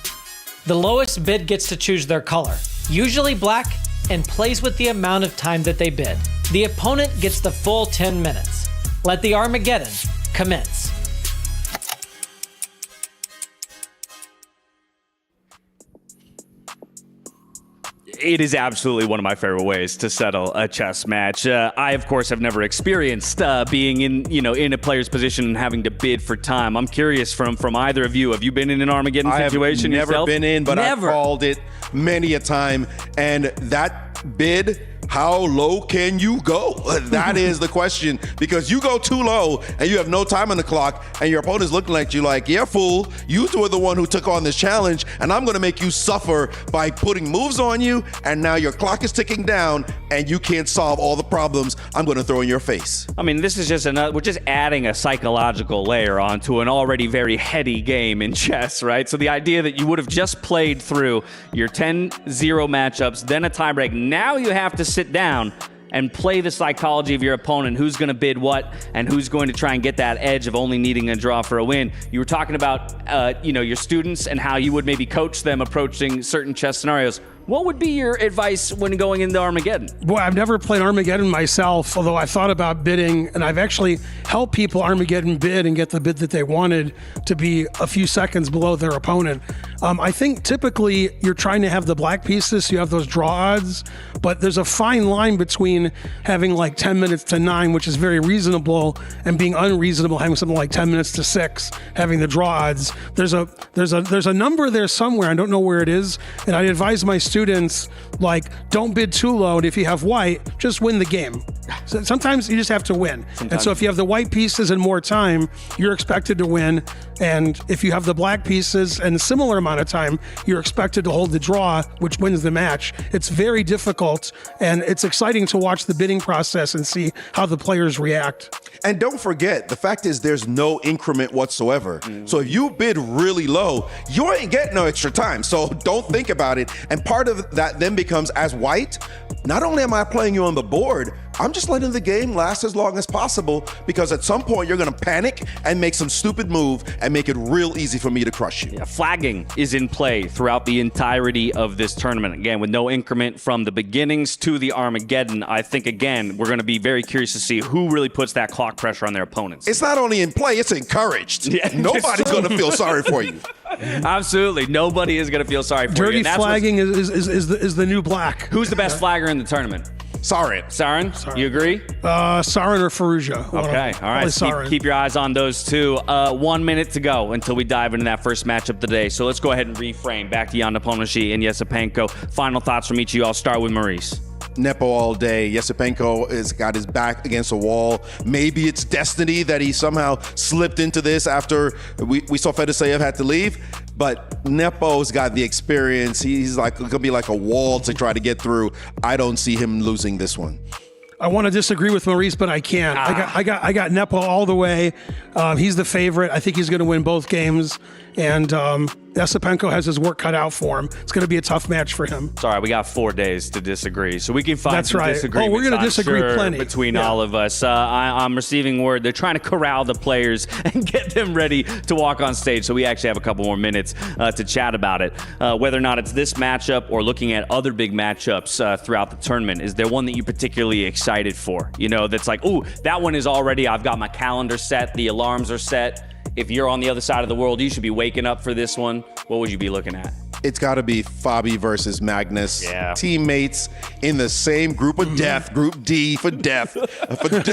Speaker 2: The lowest bid gets to choose their color, usually Black, and plays with the amount of time that they bid. The opponent gets the full 10 minutes. Let the Armageddon commence.
Speaker 3: It is absolutely one of my favorite ways to settle a chess match. I, of course, have never experienced being in a player's position and having to bid for time. I'm curious from either of you. Have you been in an Armageddon situation
Speaker 4: yourself?
Speaker 3: yourself?
Speaker 4: Never been in, but I've called it many a time. And that bid, how low can you go? That is the question, because you go too low and you have no time on the clock and your opponent's looking at you like, yeah, fool, you were the one who took on this challenge and I'm going to make you suffer by putting moves on you, and now your clock is ticking down and you can't solve all the problems I'm going to throw in your face.
Speaker 3: I mean, this is just we're just adding a psychological layer onto an already very heady game in chess, right? So the idea that you would have just played through your 10-0 matchups, then a tiebreak, now you have to sit down and play the psychology of your opponent, who's going to bid what and who's going to try and get that edge of only needing a draw for a win. You were talking about your students and how you would maybe coach them approaching certain chess scenarios. What would be your advice when going into Armageddon?
Speaker 5: Boy, I've never played Armageddon myself, although I thought about bidding, and I've actually helped people Armageddon bid and get the bid that they wanted to be a few seconds below their opponent. I think typically you're trying to have the black pieces, so you have those draw odds, but there's a fine line between having like 10 minutes to 9, which is very reasonable, and being unreasonable, having something like 10 minutes to 6, having the draw odds. There's a number there somewhere, I don't know where it is, and I advise my students, like, don't bid too low, and if you have white, just win the game. So sometimes you just have to win. And so if you have the white pieces and more time, you're expected to win. And if you have the black pieces and a similar amount of time, you're expected to hold the draw, which wins the match. It's very difficult, and it's exciting to watch the bidding process and see how the players react.
Speaker 4: And don't forget, the fact is there's no increment whatsoever. So if you bid really low, you ain't getting no extra time. So don't think about it. And part of that then becomes, as white, not only am I playing you on the board, I'm just letting the game last as long as possible, because at some point you're going to panic and make some stupid move and make it real easy for me to crush you.
Speaker 3: Yeah, flagging is in play throughout the entirety of this tournament. Again, with no increment from the beginnings to the Armageddon. I think, again, we're going to be very curious to see who really puts that clock pressure on their opponents.
Speaker 4: It's not only in play, it's encouraged. Yeah, nobody's going to feel sorry for you.
Speaker 3: Absolutely. Nobody is going to feel sorry for
Speaker 5: Dirty
Speaker 3: you.
Speaker 5: Dirty flagging is the new black.
Speaker 3: Who's the best flagger in the tournament?
Speaker 4: Sarin.
Speaker 3: Sarin? You agree?
Speaker 5: Sarin or Faruja.
Speaker 3: Okay, all right. Keep your eyes on those two. 1 minute to go until we dive into that first matchup of the day. So let's go ahead and reframe. Back to Jan Nepomniachtchi and Yesipenko. Final thoughts from each of you. I'll start with Maurice.
Speaker 4: Nepo all day. Yesipenko has got his back against a wall. Maybe it's destiny that he somehow slipped into this after we saw Fedoseev had to leave. But Nepo's got the experience. He's like going to be like a wall to try to get through. I don't see him losing this one.
Speaker 5: I want to disagree with Maurice, but I can't. I got Nepo all the way. He's the favorite. I think he's going to win both games. And Yesipenko has his work cut out for him. It's going to be a tough match for him.
Speaker 3: Sorry, we got 4 days to disagree, so we can find
Speaker 5: That's
Speaker 3: some
Speaker 5: right.
Speaker 3: disagreements.
Speaker 5: Oh, we're going to disagree plenty
Speaker 3: between all of us. I'm receiving word they're trying to corral the players and get them ready to walk on stage. So we actually have a couple more minutes to chat about it. Whether or not it's this matchup or looking at other big matchups throughout the tournament, is there one that you're particularly excited for? You know, that's like, ooh, that one is already. I've got my calendar set. The alarms are set. If you're on the other side of the world, you should be waking up for this one. What would you be looking at?
Speaker 4: it's got to be Fabi versus Magnus.
Speaker 3: Yeah.
Speaker 4: Teammates in the same group of death, Group D for death,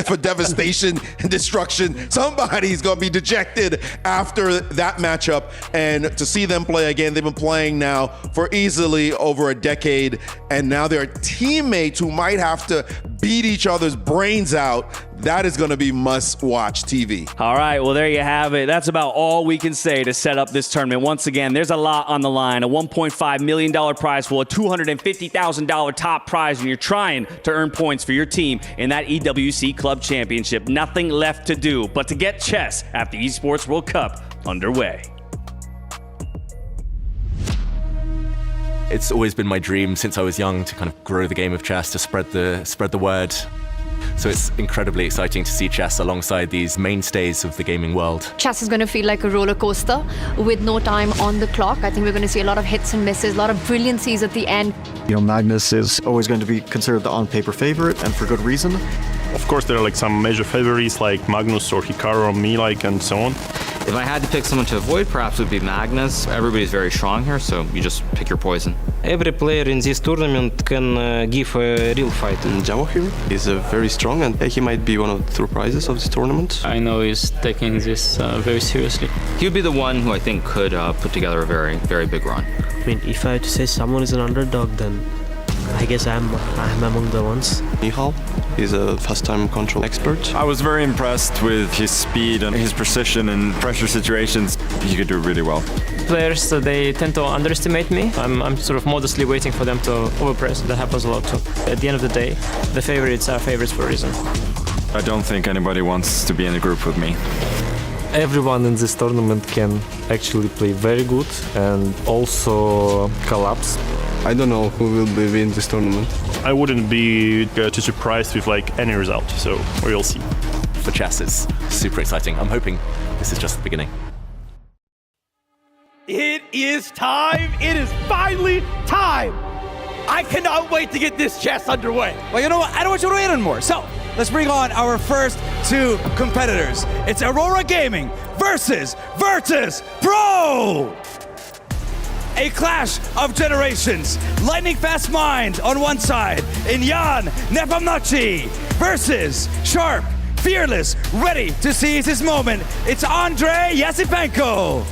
Speaker 4: for devastation and destruction. Somebody's going to be dejected after that matchup. And to see them play again, they've been playing now for easily over a decade. And now they're teammates who might have to beat each other's brains out. That is going to be must-watch TV.
Speaker 3: All right, well, there you have it. That's about all we can say to set up this tournament. Once again, there's a lot on the line. A $1.5 million prize pool, a $250,000 top prize, and you're trying to earn points for your team in that EWC Club Championship. Nothing left to do but to get chess at the Esports World Cup underway.
Speaker 16: It's always been my dream since I was young to kind of grow the game of chess, to spread the word. So it's incredibly exciting to see chess alongside these mainstays of the gaming world.
Speaker 8: Chess is going to feel like a roller coaster with no time on the clock. I think we're going to see a lot of hits and misses, a lot of brilliancies at the end.
Speaker 6: Magnus is always going to be considered the on-paper favorite, and for good reason.
Speaker 14: Of course, there are like some major favorites like Magnus or Hikaru or me, and so on.
Speaker 7: If I had to pick someone to avoid, perhaps it would be Magnus. Everybody's very strong here, so you just pick your poison.
Speaker 10: Every player in this tournament can give a real fight.
Speaker 15: Jawahir is very strong, and he might be one of the surprises of this tournament.
Speaker 21: I know he's taking this very seriously.
Speaker 7: He would be the one who I think could put together a very, very big run.
Speaker 12: I mean, if I had to say someone is an underdog, then I guess I'm among the ones.
Speaker 15: Nihal is a fast-time control expert.
Speaker 11: I was very impressed with his speed and his precision in pressure situations. He could do really well.
Speaker 10: Players, they tend to underestimate me. I'm sort of modestly waiting for them to overpress. That happens a lot too. At the end of the day, the favorites are favorites for a reason.
Speaker 11: I don't think anybody wants to be in a group with me.
Speaker 21: Everyone in this tournament can actually play very good and also collapse.
Speaker 15: I don't know who will win this tournament.
Speaker 14: I wouldn't be too surprised with any result, so we'll see.
Speaker 16: For chess, it's super exciting. I'm hoping this is just the beginning.
Speaker 19: It is time. It is finally time. I cannot wait to get this chess underway.
Speaker 20: Well, you know what? I don't want you to wait anymore. So let's bring on our first two competitors. It's Aurora Gaming versus Virtus Pro. A clash of generations. Lightning fast mind on one side, and Jan Nepomniachtchi versus Sharp, fearless, ready to seize his moment. It's Andrei Yasipenko.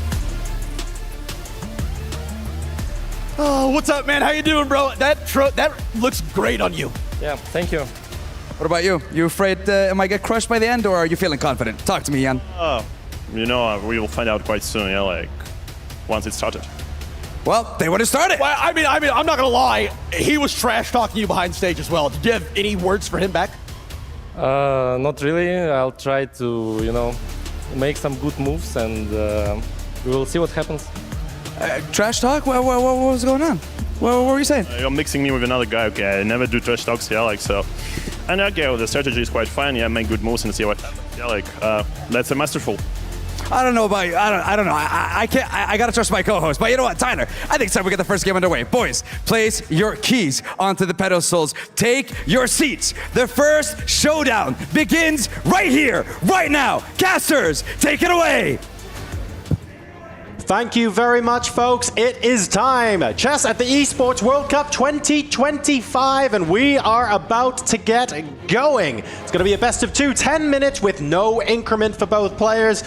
Speaker 19: Oh, what's up, man? How you doing, bro? That looks great on you.
Speaker 10: Yeah, thank you.
Speaker 20: What about you? You afraid I might get crushed by the end, or are you feeling confident? Talk to me, Jan.
Speaker 14: We will find out quite soon, once it's started.
Speaker 20: Well, they want to start it.
Speaker 19: Well, I mean, I'm not gonna lie. He was trash talking you behind stage as well. Did you have any words for him back?
Speaker 21: Not really. I'll try to, make some good moves, and we will see what happens.
Speaker 20: Trash talk? What was going on? What were you saying?
Speaker 14: You're mixing me with another guy. Okay, I never do trash talks. So. And the strategy is quite fine. Make good moves and see what happens. That's a masterful.
Speaker 20: I don't know about you. I don't know. I can't. I gotta trust my co-host. But you know what, Tyler? I think it's time we get the first game underway. Boys, place your keys onto the pedestals. Take your seats. The first showdown begins right here, right now. Casters, take it away.
Speaker 23: Thank you very much, folks. It is time. Chess at the Esports World Cup 2025, and we are about to get going. It's going to be a best of 2, 10 minutes with no increment for both players.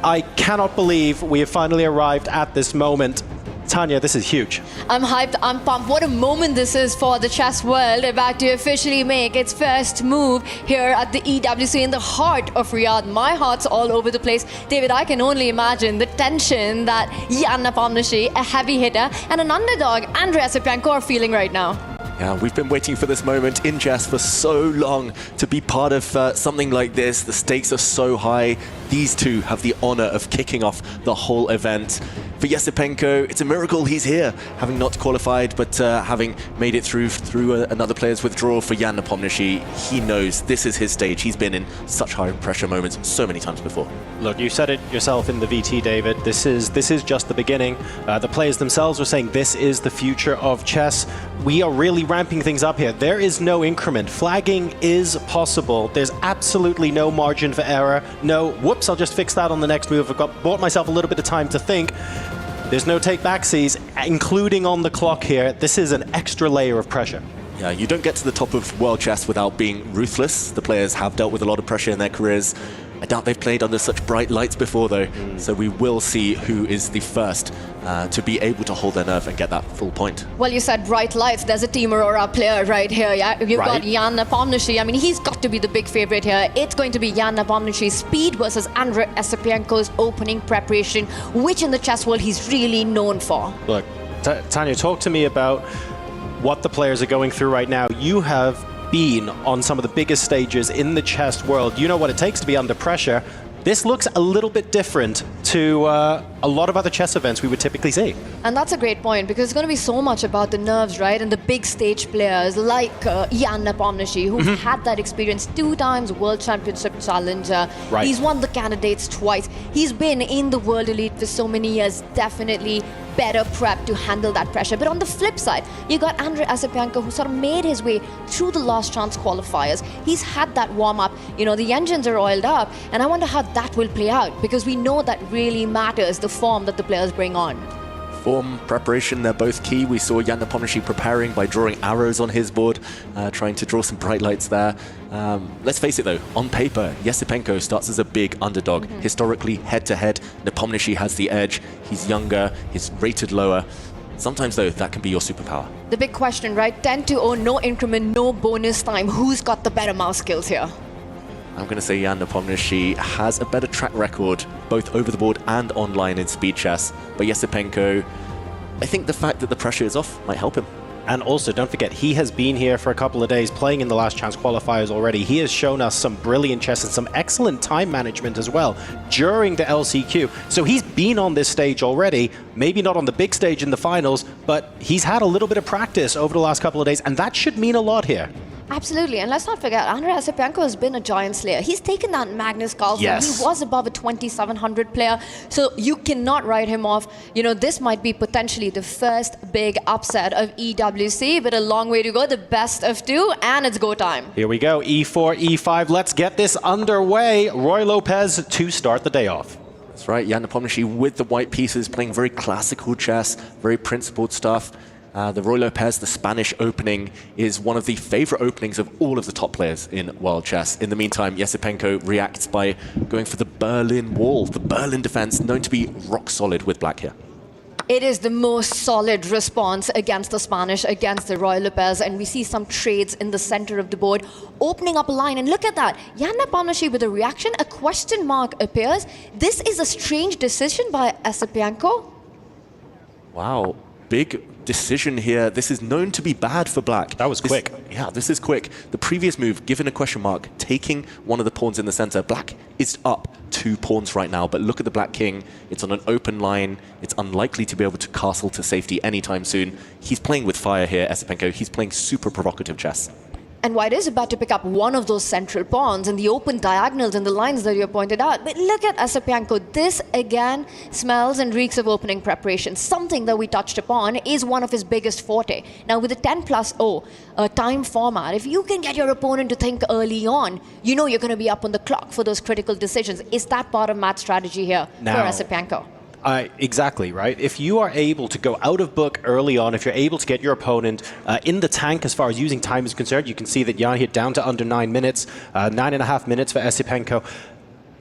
Speaker 23: I cannot believe we have finally arrived at this moment. Tanya, this is huge.
Speaker 8: I'm hyped, I'm pumped. What a moment this is for the chess world, about to officially make its first move here at the EWC in the heart of Riyadh. My heart's all over the place. David, I can only imagine the tension that Jan Nepomniachtchi, a heavy hitter, and an underdog, Andrei Yasipenko, are feeling right now.
Speaker 16: Yeah, we've been waiting for this moment in chess for so long to be part of something like this. The stakes are so high. These two have the honor of kicking off the whole event. For Yasipenko, it's a miracle he's here, having not qualified, but having made it through another player's withdrawal. For Jan Nepomniachtchi, he knows this is his stage. He's been in such high pressure moments so many times before.
Speaker 23: Look, you said it yourself in the VT, David. This is just the beginning. The players themselves are saying this is the future of chess. We are really ramping things up here. There is no increment. Flagging is possible. There's absolutely no margin for error. No, whoops, I'll just fix that on the next move. I've bought myself a little bit of time to think. There's no take-backsies, including on the clock here. This is an extra layer of pressure.
Speaker 16: Yeah, you don't get to the top of World Chess without being ruthless. The players have dealt with a lot of pressure in their careers. I doubt they've played under such bright lights before, though, so we will see who is the first to be able to hold their nerve and get that full point.
Speaker 8: Well, you said bright lights. There's a Team Aurora player right here. Yeah, you've got Jan Nepomniachtchi. I mean, he's got to be the big favorite here. It's going to be Jan Nepomniachtchi's speed versus Andrei Esipenko's opening preparation, which in the chess world he's really known for.
Speaker 23: Look, Tanya, talk to me about what the players are going through right now. You have been on some of the biggest stages in the chess world. You know what it takes to be under pressure. This looks a little bit different to a lot of other chess events we would typically see.
Speaker 8: And that's a great point, because it's going to be so much about the nerves, right? And the big stage players like Jan Nepomniachtchi, who's had that experience 2 times, World Championship challenger.
Speaker 23: Right.
Speaker 8: He's won the candidates twice. He's been in the world elite for so many years, definitely better prepped to handle that pressure. But on the flip side, you got Andrei Esipenko, who sort of made his way through the last chance qualifiers. He's had that warm-up. You know, the engines are oiled up, and I wonder how that will play out, because we know that really matters, the form that the players bring on.
Speaker 16: Form, preparation, they're both key. We saw Jan Nepomniachtchi preparing by drawing arrows on his board, trying to draw some bright lights there. Let's face it though, on paper, Esipenko starts as a big underdog. Historically, head-to-head, Nepomniachtchi has the edge. He's younger, he's rated lower. Sometimes though, that can be your superpower.
Speaker 8: The big question, right? 10-0, no increment, no bonus time. Who's got the better mouse skills here?
Speaker 16: I'm going to say Jan Nepomniachtchi has a better track record, both over the board and online in speed chess. But Esipenko, I think the fact that the pressure is off might help him.
Speaker 23: And also, don't forget, he has been here for a couple of days playing in the last chance qualifiers already. He has shown us some brilliant chess and some excellent time management as well during the LCQ. So he's been on this stage already, maybe not on the big stage in the finals, but he's had a little bit of practice over the last couple of days, and that should mean a lot here.
Speaker 8: Absolutely, and let's not forget, Andrei Esipenko has been a giant slayer. He's taken down Magnus Carlsen.
Speaker 23: Yes.
Speaker 8: He was above a 2,700 player, so you cannot write him off. You know, this might be potentially the first big upset of EWC, but a long way to go, the best of 2, and it's go time.
Speaker 23: Here we go, E4, E5, let's get this underway. Roy Lopez to start the day off.
Speaker 16: That's right, Jan Nepomniachtchi with the white pieces, playing very classical chess, very principled stuff. The Roy Lopez, the Spanish opening, is one of the favorite openings of all of the top players in world chess. In the meantime, Esipenko reacts by going for the Berlin Wall, the Berlin defense, known to be rock solid with black here.
Speaker 8: It is the most solid response against the Spanish, against the Roy Lopez, and we see some trades in the center of the board, opening up a line. And look at that, Jan Nepomniachtchi with a reaction, a question mark appears. This is a strange decision by Esipenko.
Speaker 16: Wow, big decision here. This is known to be bad for black.
Speaker 23: That was quick.
Speaker 16: Yeah, this is quick. The previous move, given a question mark, taking one of the pawns in the center. Black is up 2 pawns right now, but look at the black king. It's on an open line. It's unlikely to be able to castle to safety anytime soon. He's playing with fire here, Esipenko. He's playing super provocative chess.
Speaker 8: And White is about to pick up one of those central pawns and the open diagonals and the lines that you pointed out. But look at Esipenko. This, again, smells and reeks of opening preparation. Something that we touched upon is one of his biggest forte. Now, with the 10+0 time format, if you can get your opponent to think early on, you know you're going to be up on the clock for those critical decisions. Is that part of Matt's strategy here for Esipenko?
Speaker 23: Exactly, right? If you are able to go out of book early on, if you're able to get your opponent in the tank as far as using time is concerned, you can see that Jan hit down to under 9 minutes, 9.5 minutes for Esipenko.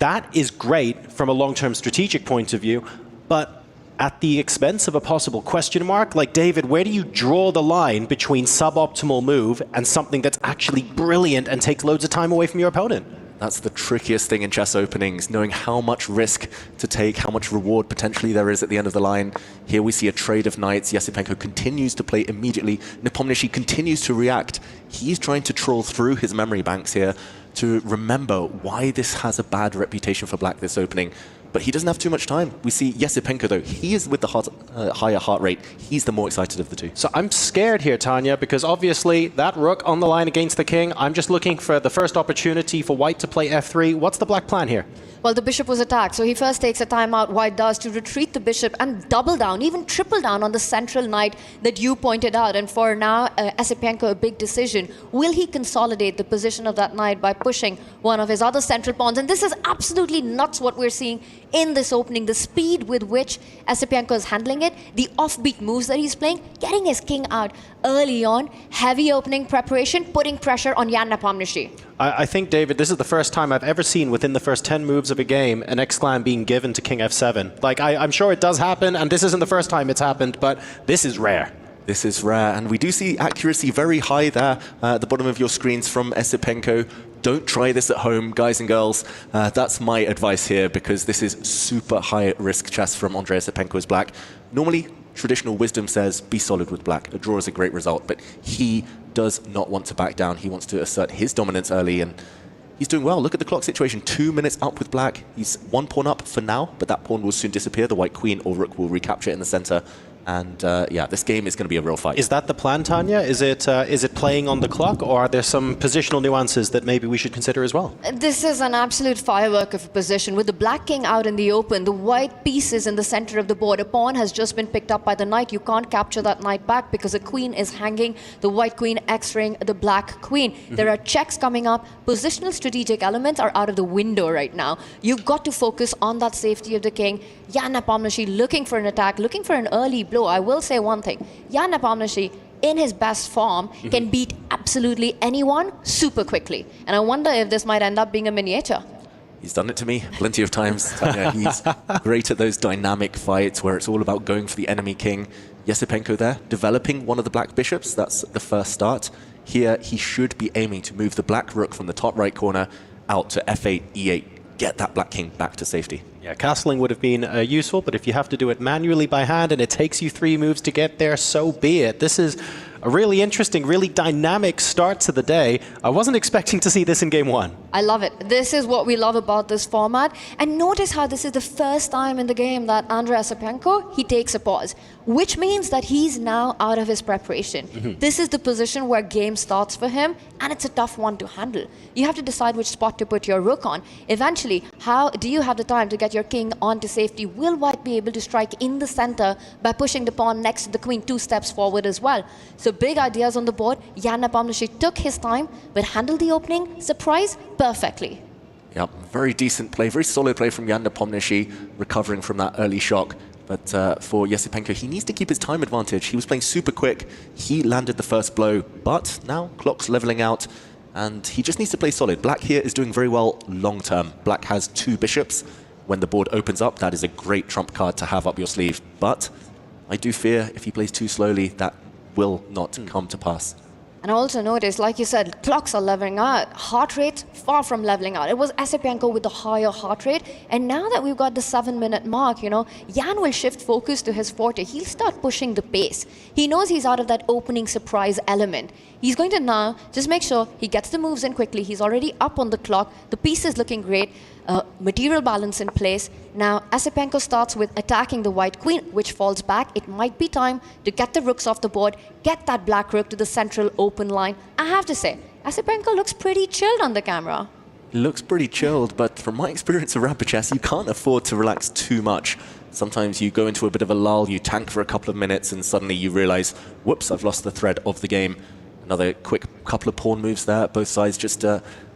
Speaker 23: That is great from a long-term strategic point of view, but at the expense of a possible question mark, like David, where do you draw the line between suboptimal move and something that's actually brilliant and takes loads of time away from your opponent?
Speaker 16: That's the trickiest thing in chess openings, knowing how much risk to take, how much reward potentially there is at the end of the line. Here we see a trade of knights. Esipenko continues to play immediately. Nepomniachtchi continues to react. He's trying to troll through his memory banks here to remember why this has a bad reputation for black, this opening. But he doesn't have too much time. We see Esipenko, though. He is with the higher heart rate. He's the more excited of the two.
Speaker 23: So I'm scared here, Tanya, because obviously that rook on the line against the king, I'm just looking for the first opportunity for White to play f3. What's the black plan here?
Speaker 8: Well, the bishop was attacked, so he first takes a timeout. White does to retreat the bishop and double down, even triple down on the central knight that you pointed out. And for now, Esipenko, a big decision. Will he consolidate the position of that knight by pushing one of his other central pawns? And this is absolutely nuts what we're seeing in this opening, the speed with which Esipenko is handling it, the offbeat moves that he's playing, getting his king out early on, heavy opening preparation, putting pressure on Jan Nepomniachtchi.
Speaker 23: I think, David, this is the first time I've ever seen within the first 10 moves of a game an exclam being given to King F7. Like, I'm sure it does happen, and this isn't the first time it's happened, but this is rare.
Speaker 16: This is rare, and we do see accuracy very high there at the bottom of your screens from Esipenko. Don't try this at home, guys and girls. That's my advice here, because this is super high risk chess from Andrei Esipenko's black. Normally, traditional wisdom says be solid with black. A draw is a great result, but he does not want to back down. He wants to assert his dominance early, and he's doing well. Look at the clock situation. 2 minutes up with black. He's 1 pawn up for now, but that pawn will soon disappear. The white queen or rook will recapture it in the center. And yeah, this game is going to be a real fight.
Speaker 23: Is that the plan, Tanya? Is it playing on the clock, or are there some positional nuances that maybe we should consider as well?
Speaker 8: This is an absolute firework of a position. With the black king out in the open, the white piece is in the center of the board. A pawn has just been picked up by the knight. You can't capture that knight back because the queen is hanging. The white queen X-raying the black queen. There are checks coming up. Positional strategic elements are out of the window right now. You've got to focus on that safety of the king. Jan Nepomniachtchi looking for an attack, looking for an early blow. I will say one thing. Jan Nepomniachtchi, in his best form, can beat absolutely anyone super quickly. And I wonder if this might end up being a miniature.
Speaker 16: He's done it to me plenty of times. He's great at those dynamic fights where it's all about going for the enemy king. Esipenko there, developing one of the black bishops. That's the first start. Here, he should be aiming to move the black rook from the top right corner out to f8, e8. Get that black king back to safety.
Speaker 23: Yeah, castling would have been useful, but if you have to do it manually by hand and it takes you 3 moves to get there, so be it. This is a really interesting, really dynamic start to the day. I wasn't expecting to see this in game 1.
Speaker 8: I love it. This is what we love about this format. And notice how this is the first time in the game that Andrei Esipenko, he takes a pause, which means that he's now out of his preparation. This is the position where game starts for him, and it's a tough one to handle. You have to decide which spot to put your rook on. Eventually, how do you have the time to get your king onto safety? Will white be able to strike in the center by pushing the pawn next to the queen 2 steps forward as well? So big ideas on the board. Jan Nepomniachtchi took his time, but handled the opening, surprise, perfectly.
Speaker 16: Yep, very decent play, very solid play from Jan Nepomniachtchi, recovering from that early shock. But for Esipenko, he needs to keep his time advantage. He was playing super quick. He landed the first blow, but now clock's leveling out, and he just needs to play solid. Black here is doing very well long term. Black has 2 bishops. When the board opens up, that is a great trump card to have up your sleeve. But I do fear if he plays too slowly, that will not come to pass.
Speaker 8: And I also noticed, like you said, clocks are leveling out. Heart rate, far from leveling out. It was Esipenko with the higher heart rate. And now that we've got the 7-minute mark, you know, Jan will shift focus to his forte. He'll start pushing the pace. He knows he's out of that opening surprise element. He's going to now just make sure he gets the moves in quickly. He's already up on the clock. The piece is looking great. Material balance in place. Now, Esipenko starts with attacking the white queen, which falls back. It might be time to get the rooks off the board, get that black rook to the central open line. I have to say, Esipenko looks pretty chilled on the camera.
Speaker 16: He looks pretty chilled, but from my experience of rapid chess, you can't afford to relax too much. Sometimes you go into a bit of a lull, you tank for a couple of minutes, and suddenly you realize, whoops, I've lost the thread of the game. Another quick couple of pawn moves there, both sides just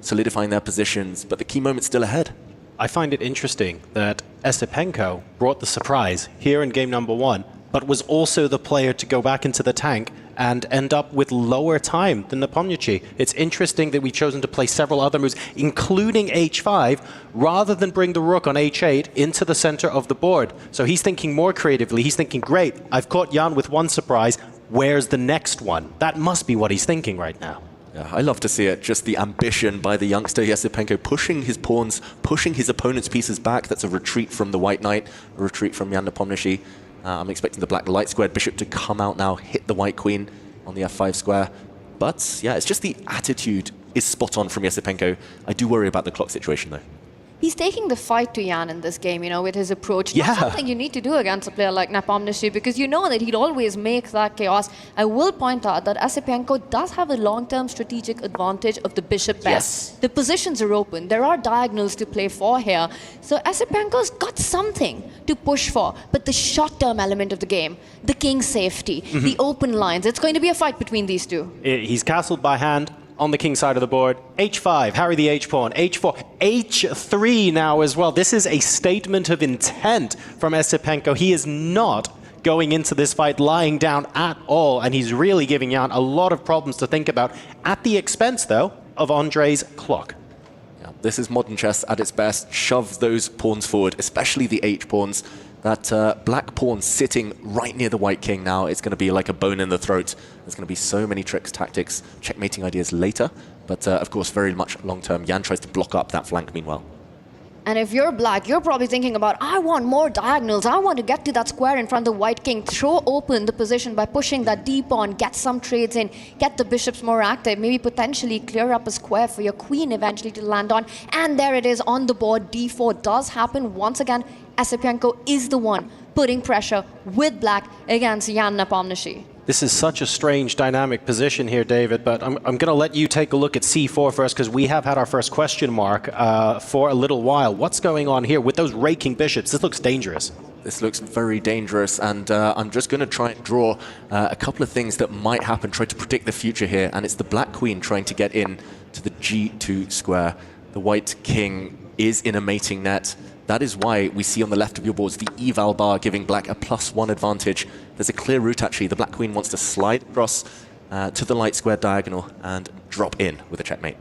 Speaker 16: solidifying their positions, but the key moment's still ahead.
Speaker 23: I find it interesting that Esipenko brought the surprise here in game number 1, but was also the player to go back into the tank and end up with lower time than Nepomniachtchi. It's interesting that we've chosen to play several other moves, including h5, rather than bring the rook on h8 into the center of the board. So he's thinking more creatively. He's thinking, great, I've caught Jan with one surprise. Where's the next one? That must be what he's thinking right now.
Speaker 16: Yeah, I love to see it. Just the ambition by the youngster Esipenko, pushing his pawns, pushing his opponent's pieces back. That's a retreat from the white knight, a retreat from Jan Nepomniachtchi. I'm expecting the black light squared bishop to come out now, hit the white queen on the f5 square. But yeah, it's just the attitude is spot on from Esipenko. I do worry about the clock situation though.
Speaker 8: He's taking the fight to Jan in this game, you know, with his approach. Not something you need to do against a player like Nepomniachtchi, because you know that he'll always make that chaos. I will point out that Esipenko does have a long-term strategic advantage of the bishop pair.
Speaker 16: Yes.
Speaker 8: The positions are open. There are diagonals to play for here. So Esipenko's got something to push for. But the short-term element of the game, the king's safety, the open lines, it's going to be a fight between these two.
Speaker 23: He's castled by hand. on the king side of the board. H5, Harry the H-pawn. H4, H3 now as well. This is a statement of intent from Esipenko. He is not going into this fight lying down at all, and he's really giving Jan a lot of problems to think about, at the expense, though, of Andrei's clock.
Speaker 16: Yeah, this is modern chess at its best. Shove those pawns forward, especially the H-pawns. That black pawn sitting right near the white king now, it's going to be like a bone in the throat. There's going to be so many tricks, tactics, checkmating ideas later. But of course, very much long-term. Jan tries to block up that flank meanwhile.
Speaker 8: And if you're black, you're probably thinking about, I want more diagonals. I want to get to that square in front of the white king, throw open the position by pushing that d-pawn, get some trades in, get the bishops more active, maybe potentially clear up a square for your queen eventually to land on. And there it is on the board. d4 does happen. Once again, Esipenko is the one putting pressure with black against Jan Nepomniachtchi.
Speaker 23: This is such a strange dynamic position here, David, but I'm going to let you take a look at c4 first, because we have had our first question mark for a little while. What's going on here with those raking bishops? This looks dangerous.
Speaker 16: This looks very dangerous, and I'm just going to try and draw a couple of things that might happen, try to predict the future here, and it's the black queen trying to get in to the g2 square. The white king is in a mating net. That is why we see on the left of your boards the eval bar giving black a +1 advantage. There's a clear route actually. The black queen wants to slide across to the light square diagonal and drop in with a checkmate.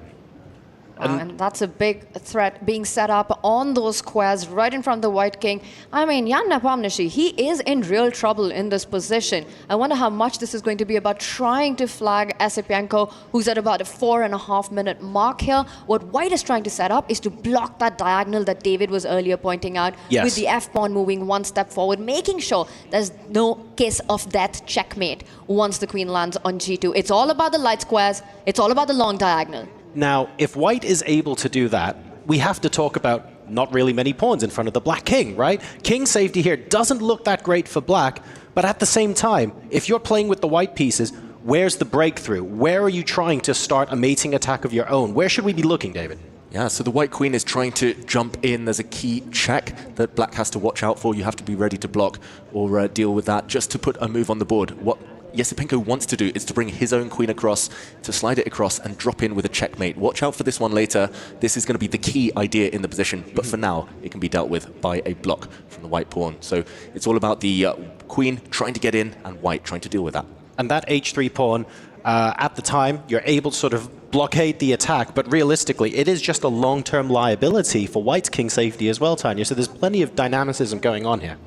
Speaker 8: And that's a big threat being set up on those squares right in front of the white king. I mean, Jan Nepomniachtchi, he is in real trouble in this position. I wonder how much this is going to be about trying to flag Esipenko, who's at about a 4.5-minute mark here. What white is trying to set up is to block that diagonal that David was earlier pointing out, with the f-pawn moving one step forward, making sure there's no kiss of death checkmate once the queen lands on g2. It's all about the light squares. It's all about the long diagonal.
Speaker 23: Now, if white is able to do that, we have to talk about not really many pawns in front of the black king, right? King safety here doesn't look that great for black, but at the same time, if you're playing with the white pieces, where's the breakthrough? Where are you trying to start a mating attack of your own? Where should we be looking, David?
Speaker 16: Yeah, so the white queen is trying to jump in. There's a key check that black has to watch out for. You have to be ready to block or deal with that just to put a move on the board. What Esipenko wants to do is to bring his own queen across, to slide it across and drop in with a checkmate. Watch out for this one later. This is going to be the key idea in the position, but for now, it can be dealt with by a block from the white pawn. So it's all about the queen trying to get in and white trying to deal with that.
Speaker 23: And that h3 pawn, at the time, you're able to sort of blockade the attack, but realistically, it is just a long-term liability for white's king safety as well, Tanya. So there's plenty of dynamicism going on here.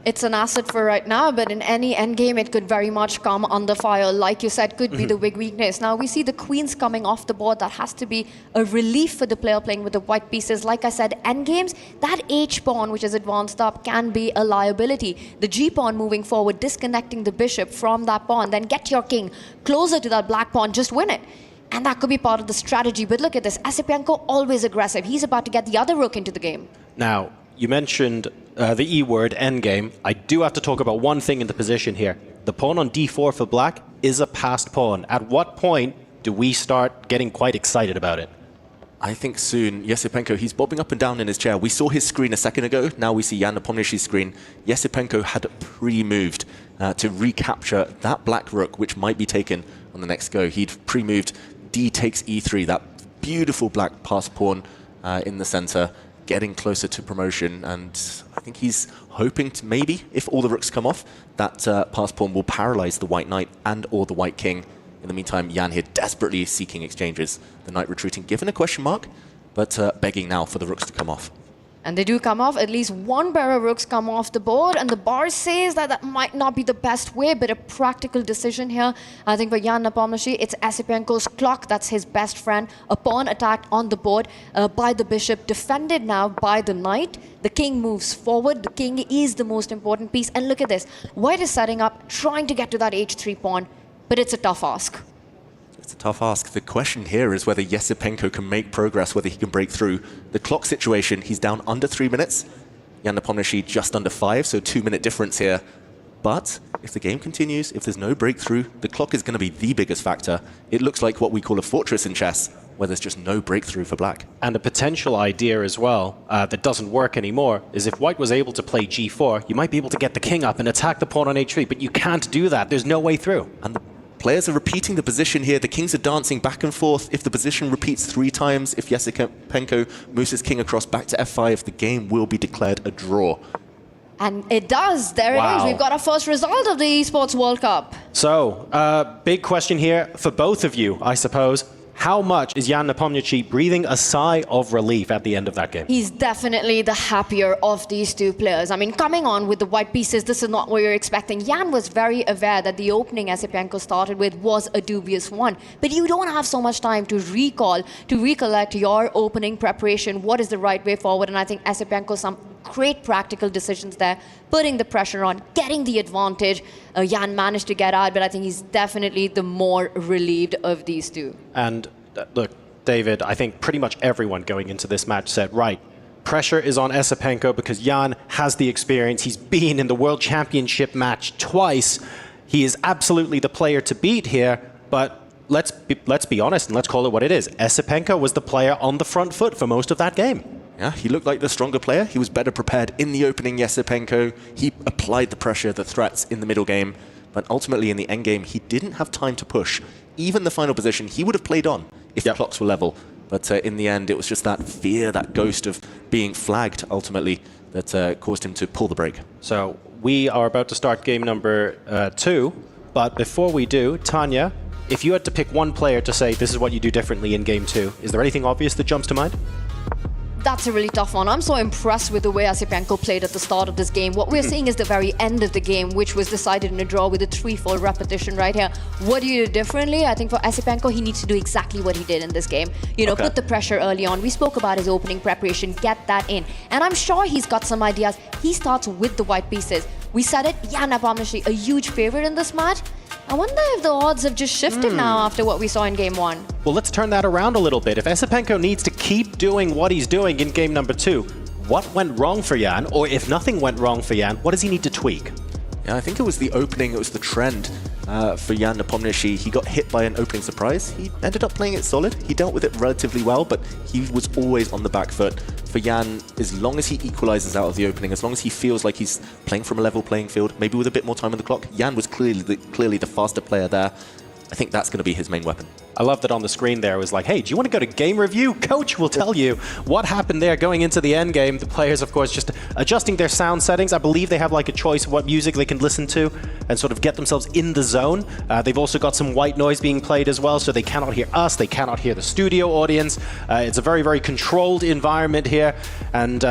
Speaker 8: It's an asset for right now, but in any endgame, it could very much come under fire. Like you said, could be the big weakness. Now, we see the queens coming off the board. That has to be a relief for the player playing with the white pieces. Like I said, endgames, that h-pawn, which is advanced up, can be a liability. The g-pawn moving forward, disconnecting the bishop from that pawn, then get your king closer to that black pawn, just win it. And that could be part of the strategy. But look at this, Esipenko always aggressive. He's about to get the other rook into the game.
Speaker 23: Now, you mentioned the E word, endgame. I do have to talk about one thing in the position here. The pawn on d4 for black is a passed pawn. At what point do we start getting quite excited about it?
Speaker 16: I think soon. Esipenko, he's bobbing up and down in his chair. We saw his screen a second ago. Now we see Jan Nepomniachtchi's screen. Esipenko had pre-moved to recapture that black rook, which might be taken on the next go. He'd pre-moved d takes e3, that beautiful black passed pawn in the center, getting closer to promotion, and I think he's hoping to maybe, if all the rooks come off, that passed pawn will paralyze the white knight and or the white king. In the meantime, Jan here desperately seeking exchanges. The knight retreating, given a question mark, but begging now for the rooks to come off.
Speaker 8: And they do come off. At least one pair of rooks come off the board, and the bar says that that might not be the best way, but a practical decision here. I think for Jan Nepomniachtchi, it's Esipenko's clock that's his best friend. A pawn attacked on the board by the bishop, defended now by the knight. The king moves forward. The king is the most important piece. And look at this. White is setting up, trying to get to that h3 pawn, but it's a tough ask.
Speaker 16: It's a tough ask. The question here is whether Esipenko can make progress, whether he can break through. The clock situation, he's down under 3 minutes. Jan Nepomniachtchi just under 5, so 2-minute difference here. But if the game continues, if there's no breakthrough, the clock is going to be the biggest factor. It looks like what we call a fortress in chess, where there's just no breakthrough for black.
Speaker 23: And a potential idea as well that doesn't work anymore is if white was able to play g4, you might be able to get the king up and attack the pawn on h3, but you can't do that. There's no way through.
Speaker 16: And the Players are repeating the position here. The kings are dancing back and forth. If the position repeats 3 times, if Yasipenko moves his king across back to f5, the game will be declared a draw.
Speaker 8: And it does. There it is. We've got our first result of the Esports World Cup.
Speaker 23: So, big question here for both of you, I suppose. How much is Jan Nepomniachtchi breathing a sigh of relief at the end of that game?
Speaker 8: He's definitely the happier of these two players. I mean, coming on with the white pieces, this is not what you're expecting. Jan was very aware that the opening Yasipenko started with was a dubious one. But you don't have so much time to recollect your opening preparation. What is the right way forward? And I think Yasipenko, some great practical decisions there, putting the pressure on, getting the advantage. Jan managed to get out, but I think he's definitely the more relieved of these two.
Speaker 23: And look, David, I think pretty much everyone going into this match said, right, pressure is on Yasipenko because Jan has the experience. He's been in the World Championship match twice. He is absolutely the player to beat here, but let's be honest and let's call it what it is. Yasipenko was the player on the front foot for most of that game.
Speaker 16: Yeah, he looked like the stronger player. He was better prepared in the opening Yasipenko. He applied the pressure, the threats in the middle game. But ultimately in the end game, he didn't have time to push. Even the final position, he would have played on if the clocks were level. But in the end, it was just that fear, that ghost of being flagged ultimately that caused him to pull the break.
Speaker 23: So we are about to start game number 2. But before we do, Tanya, if you had to pick one player to say this is what you do differently in game 2, is there anything obvious that jumps to mind?
Speaker 8: That's a really tough one. I'm so impressed with the way Yasipenko played at the start of this game. What we're seeing is the very end of the game, which was decided in a draw with a 3-4 repetition right here. What do you do differently? I think for Yasipenko, he needs to do exactly what he did in this game. You know, put the pressure early on. We spoke about his opening preparation, get that in. And I'm sure he's got some ideas. He starts with the white pieces. We said it, Jan Nepomniachtchi, a huge favorite in this match. I wonder if the odds have just shifted now after what we saw in game 1.
Speaker 23: Well, let's turn that around a little bit. If Yasipenko needs to keep doing what he's doing in game number 2, what went wrong for Jan? Or if nothing went wrong for Jan, what does he need to tweak?
Speaker 16: Yeah, I think it was the opening, it was the trend for Jan Nepomniachtchi. He got hit by an opening surprise. He ended up playing it solid. He dealt with it relatively well, but he was always on the back foot. For Jan, as long as he equalizes out of the opening, as long as he feels like he's playing from a level playing field, maybe with a bit more time on the clock, Jan was clearly the faster player there. I think that's going to be his main weapon.
Speaker 23: I love that on the screen there it was like, hey, do you want to go to game review? Coach will tell you what happened there going into the end game. The players, of course, just adjusting their sound settings. I believe they have like a choice of what music they can listen to and sort of get themselves in the zone. They've also got some white noise being played as well, so they cannot hear us, they cannot hear the studio audience. It's a very, very controlled environment here. And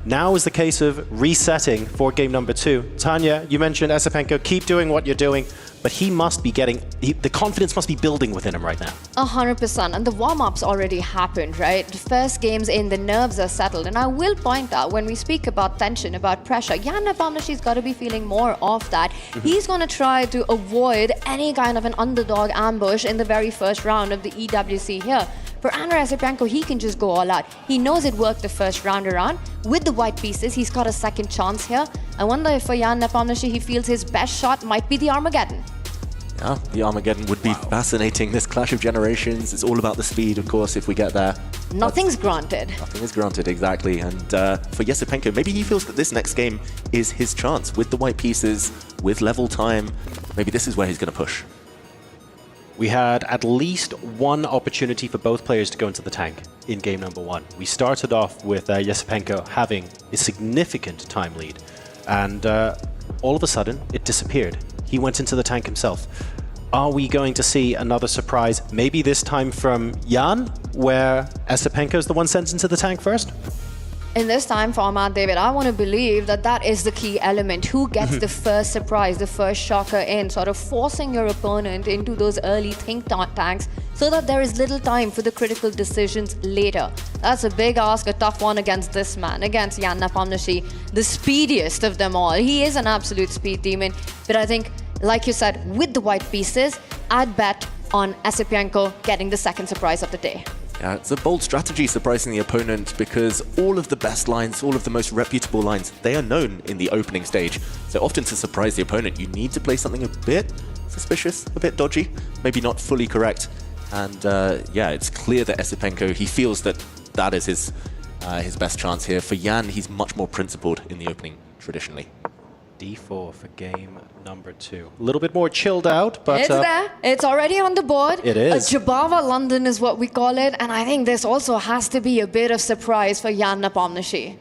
Speaker 23: now is the case of resetting for game number 2. Tanya, you mentioned Yasipenko, keep doing what you're doing, but he must be getting, the confidence must be building within him right now.
Speaker 8: 100%. And the warm-ups already happened, right? The first games in, the nerves are settled. And I will point out, when we speak about tension, about pressure, Jan Nepomniachtchi's got to be feeling more of that. He's going to try to avoid any kind of an underdog ambush in the very first round of the EWC here. For Andrei Yasipenko, he can just go all out. He knows it worked the first round around. With the white pieces, he's got a second chance here. I wonder if for Jan Nepomniachtchi, he feels his best shot might be the Armageddon.
Speaker 16: Yeah, the Armageddon would be fascinating. This clash of generations, it's all about the speed, of course, if we get there.
Speaker 8: Nothing's granted.
Speaker 16: Nothing is granted, exactly. And for Yasipenko, maybe he feels that this next game is his chance. With the white pieces, with level time, maybe this is where he's going to push.
Speaker 23: We had at least one opportunity for both players to go into the tank in game number 1. We started off with Yasipenko having a significant time lead, and all of a sudden it disappeared. He went into the tank himself. Are we going to see another surprise, maybe this time from Jan, where Yasipenko is the one sent into the tank first?
Speaker 8: In this time format, David, I want to believe that that is the key element. Who gets the first surprise, the first shocker in, sort of forcing your opponent into those early think tanks so that there is little time for the critical decisions later. That's a big ask, a tough one against this man, against Jan Nepomniachtchi, the speediest of them all. He is an absolute speed demon, but I think, like you said, with the white pieces, I'd bet on Yasipenko getting the second surprise of the day.
Speaker 16: Yeah, it's a bold strategy surprising the opponent because all of the best lines, all of the most reputable lines, they are known in the opening stage. So often to surprise the opponent, you need to play something a bit suspicious, a bit dodgy, maybe not fully correct. And yeah, it's clear that Yasipenko, he feels that that is his best chance here. For Jan, he's much more principled in the opening, traditionally.
Speaker 23: d4 for game number 2. A little bit more chilled out, but...
Speaker 8: It's there. It's already on the board.
Speaker 23: It is.
Speaker 8: A Jabava London is what we call it. And I think this also has to be a bit of surprise for Jan Nepomniachtchi.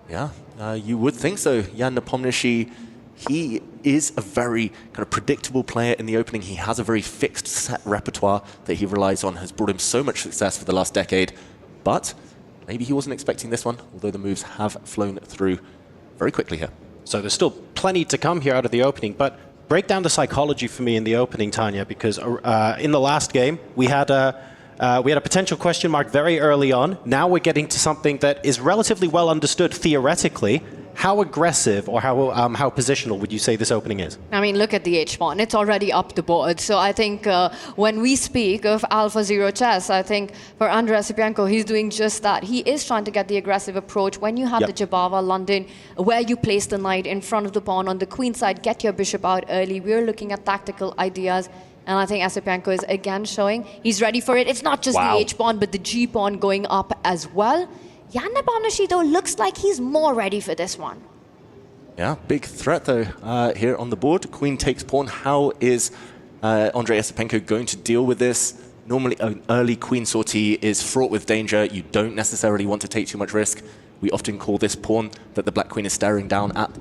Speaker 16: Yeah, you would think so. Jan Nepomniachtchi, he is a very kind of predictable player in the opening. He has a very fixed set repertoire that he relies on, has brought him so much success for the last decade. But maybe he wasn't expecting this one, although the moves have flown through very quickly here.
Speaker 23: So there's still plenty to come here out of the opening, but break down the psychology for me in the opening, Tanya, because in the last game, we had a potential question mark very early on. Now we're getting to something that is relatively well understood theoretically. How aggressive or how positional would you say this opening is?
Speaker 8: I mean, look at the H-pawn. It's already up the board. So I think when we speak of Alpha Zero chess, I think for Andrei Esipenko, he's doing just that. He is trying to get the aggressive approach. When you have the Jabava London, where you place the knight in front of the pawn on the queen side, get your bishop out early. We're looking at tactical ideas. And I think Esipenko is again showing he's ready for it. It's not just the H-pawn, but the G-pawn going up as well. Jan Nepomniachtchi, though, looks like he's more ready for this one.
Speaker 16: Yeah, big threat, though, here on the board. Queen takes pawn. How is Andrei Esipenko going to deal with this? Normally, an early queen sortie is fraught with danger. You don't necessarily want to take too much risk. We often call this pawn that the black queen is staring down at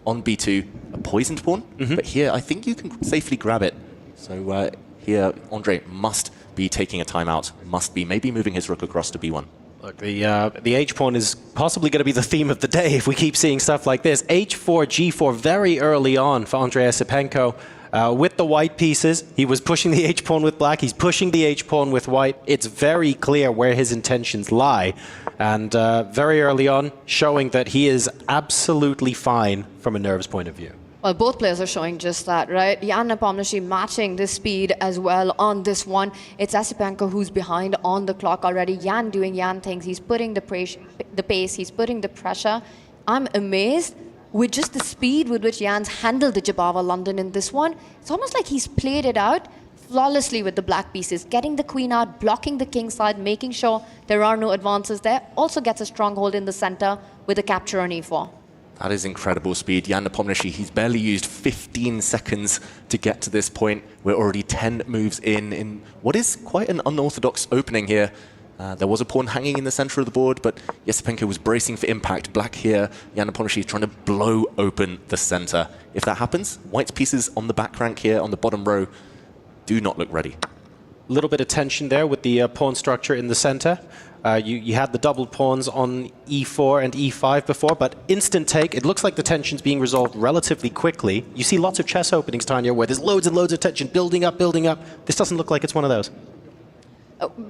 Speaker 16: on b2 a poisoned pawn. But here, I think you can safely grab it. So here, Andrei must be taking a timeout, must be maybe moving his rook across to b1.
Speaker 23: Look, the H-pawn is possibly going to be the theme of the day if we keep seeing stuff like this. H4, G4 very early on for Andrei Esipenko. With the white pieces, he was pushing the H-pawn with black. He's pushing the H-pawn with white. It's very clear where his intentions lie. And very early on, showing that he is absolutely fine from a nerves point of view.
Speaker 8: Well, both players are showing just that, right? Jan Nepomniachtchi matching the speed as well on this one. It's Esipenko who's behind on the clock already. Jan doing Jan things. He's putting the pace, he's putting the pressure. I'm amazed with just the speed with which Jan's handled the Jabava London in this one. It's almost like he's played it out flawlessly with the black pieces, getting the queen out, blocking the king side, making sure there are no advances there. Also gets a stronghold in the center with a capture on e4.
Speaker 16: That is incredible speed. Jan Nepomniachtchi, he's barely used 15 seconds to get to this point. We're already 10 moves in what is quite an unorthodox opening here. There was a pawn hanging in the center of the board, but Esipenko was bracing for impact. Black here, Jan Nepomniachtchi is trying to blow open the center. If that happens, white's pieces on the back rank here, on the bottom row, do not look ready.
Speaker 23: A little bit of tension there with the pawn structure in the center. You had the doubled pawns on e4 and e5 before, but instant take. It looks like the tension's being resolved relatively quickly. You see lots of chess openings, Tanya, where there's loads and loads of tension building up, building up. This doesn't look like it's one of those.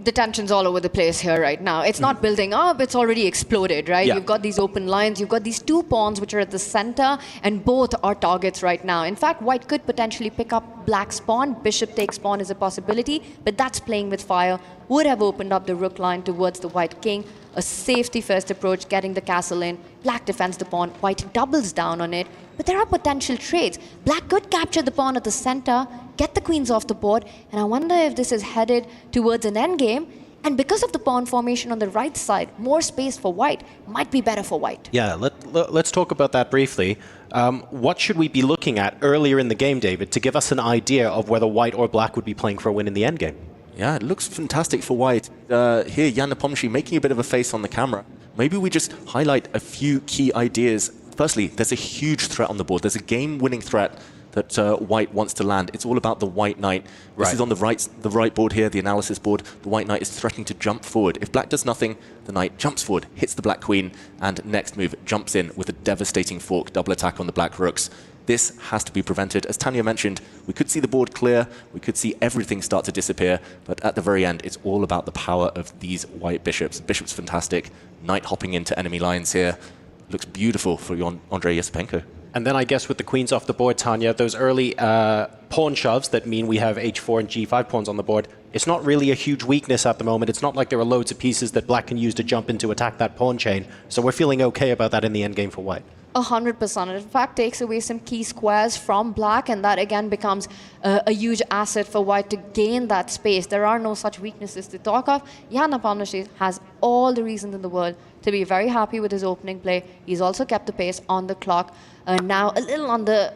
Speaker 8: The tension's all over the place here right now. It's not building up, it's already exploded, right?
Speaker 23: Yeah.
Speaker 8: You've got these open lines, you've got these two pawns which are at the center, and both are targets right now. In fact, white could potentially pick up black's pawn. Bishop takes pawn is a possibility, but that's playing with fire. Would have opened up the rook line towards the white king. A safety first approach, getting the castle in. Black defends the pawn, white doubles down on it. But there are potential trades. Black could capture the pawn at the center, get the queens off the board, and I wonder if this is headed towards an endgame. And because of the pawn formation on the right side, more space for white might be better for white.
Speaker 23: Yeah, let's talk about that briefly. What should we be looking at earlier in the game, David, to give us an idea of whether white or black would be playing for a win in the endgame?
Speaker 16: Yeah, it looks fantastic for white. Here, Jan Nepomniachtchi making a bit of a face on the camera. Maybe we just highlight a few key ideas. Firstly, there's a huge threat on the board. There's a game-winning threat that white wants to land. It's all about the white knight. This is on the right board here, the analysis board. The white knight is threatening to jump forward. If black does nothing, the knight jumps forward, hits the black queen, and next move jumps in with a devastating fork, double attack on the black rooks. This has to be prevented. As Tanya mentioned, we could see the board clear, we could see everything start to disappear, but at the very end, it's all about the power of these white bishops. Bishop's fantastic. Knight hopping into enemy lines here. Looks beautiful for Andrei Esipenko.
Speaker 23: And then I guess with the queens off the board, Tanya, those early pawn shoves that mean we have h4 and g5 pawns on the board, it's not really a huge weakness at the moment. It's not like there are loads of pieces that black can use to jump in to attack that pawn chain. So we're feeling okay about that in the endgame for white.
Speaker 8: 100%. It in fact takes away some key squares from black, and that again becomes a huge asset for white to gain that space. There are no such weaknesses to talk of. Jan Nepomniachtchi has all the reasons in the world to be very happy with his opening play. He's also kept the pace on the clock. Now a little under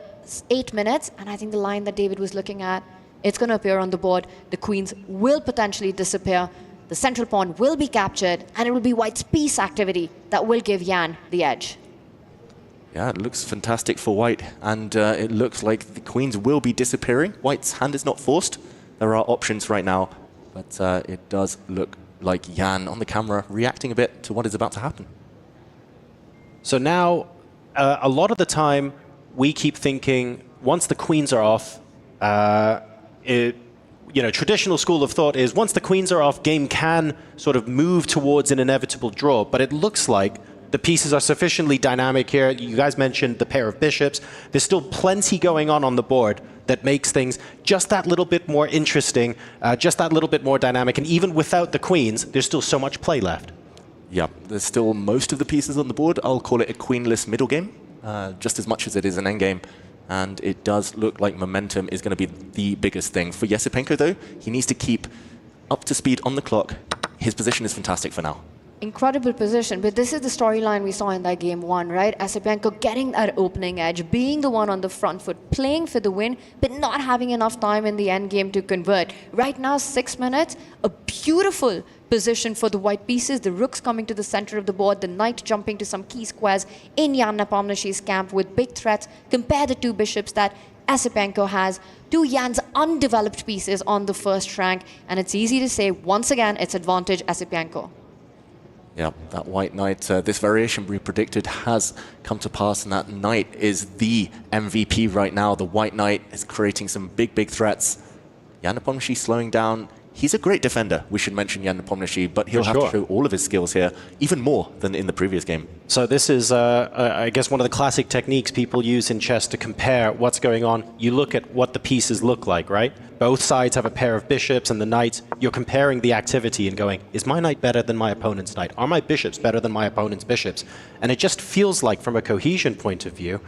Speaker 8: 8 minutes, and I think the line that David was looking at, it's going to appear on the board. The queens will potentially disappear. The central pawn will be captured, and it will be white's piece activity that will give Jan the edge.
Speaker 16: Yeah, it looks fantastic for white, and it looks like the queens will be disappearing. White's hand is not forced. There are options right now, but it does look like Jan on the camera reacting a bit to what is about to happen.
Speaker 23: So now, a lot of the time, we keep thinking, once the queens are off, traditional school of thought is once the queens are off, game can sort of move towards an inevitable draw. But it looks like the pieces are sufficiently dynamic here. You guys mentioned the pair of bishops. There's still plenty going on the board that makes things just that little bit more interesting, just that little bit more dynamic. And even without the queens, there's still so much play left.
Speaker 16: Yeah, there's still most of the pieces on the board. I'll call it a queenless middle game, just as much as it is an endgame. And it does look like momentum is going to be the biggest thing. For Yesipenko, though, he needs to keep up to speed on the clock. His position is fantastic for now.
Speaker 8: Incredible position, but this is the storyline we saw in that game one, right? Yesipenko getting that opening edge, being the one on the front foot, playing for the win, but not having enough time in the end game to convert. Right now, 6 minutes, a beautiful position for the white pieces. The rook's coming to the center of the board, the knight jumping to some key squares in Jan Nepomniachtchi's camp with big threats. Compare the two bishops that Yesipenko has to Jan's undeveloped pieces on the first rank, and it's easy to say, once again, it's advantage Yesipenko.
Speaker 16: Yeah, that white knight, this variation we predicted has come to pass, and that knight is the MVP right now. The white knight is creating some big, big threats. Jan Nepomniachtchi slowing down. He's a great defender, we should mention Jan Nepomniachtchi, but he'll have to show all of his skills here, even more than in the previous game.
Speaker 23: So this is, I guess, one of the classic techniques people use in chess to compare what's going on. You look at what the pieces look like, right? Both sides have a pair of bishops and the knights. You're comparing the activity and going, is my knight better than my opponent's knight? Are my bishops better than my opponent's bishops? And it just feels like, from a cohesion point of view,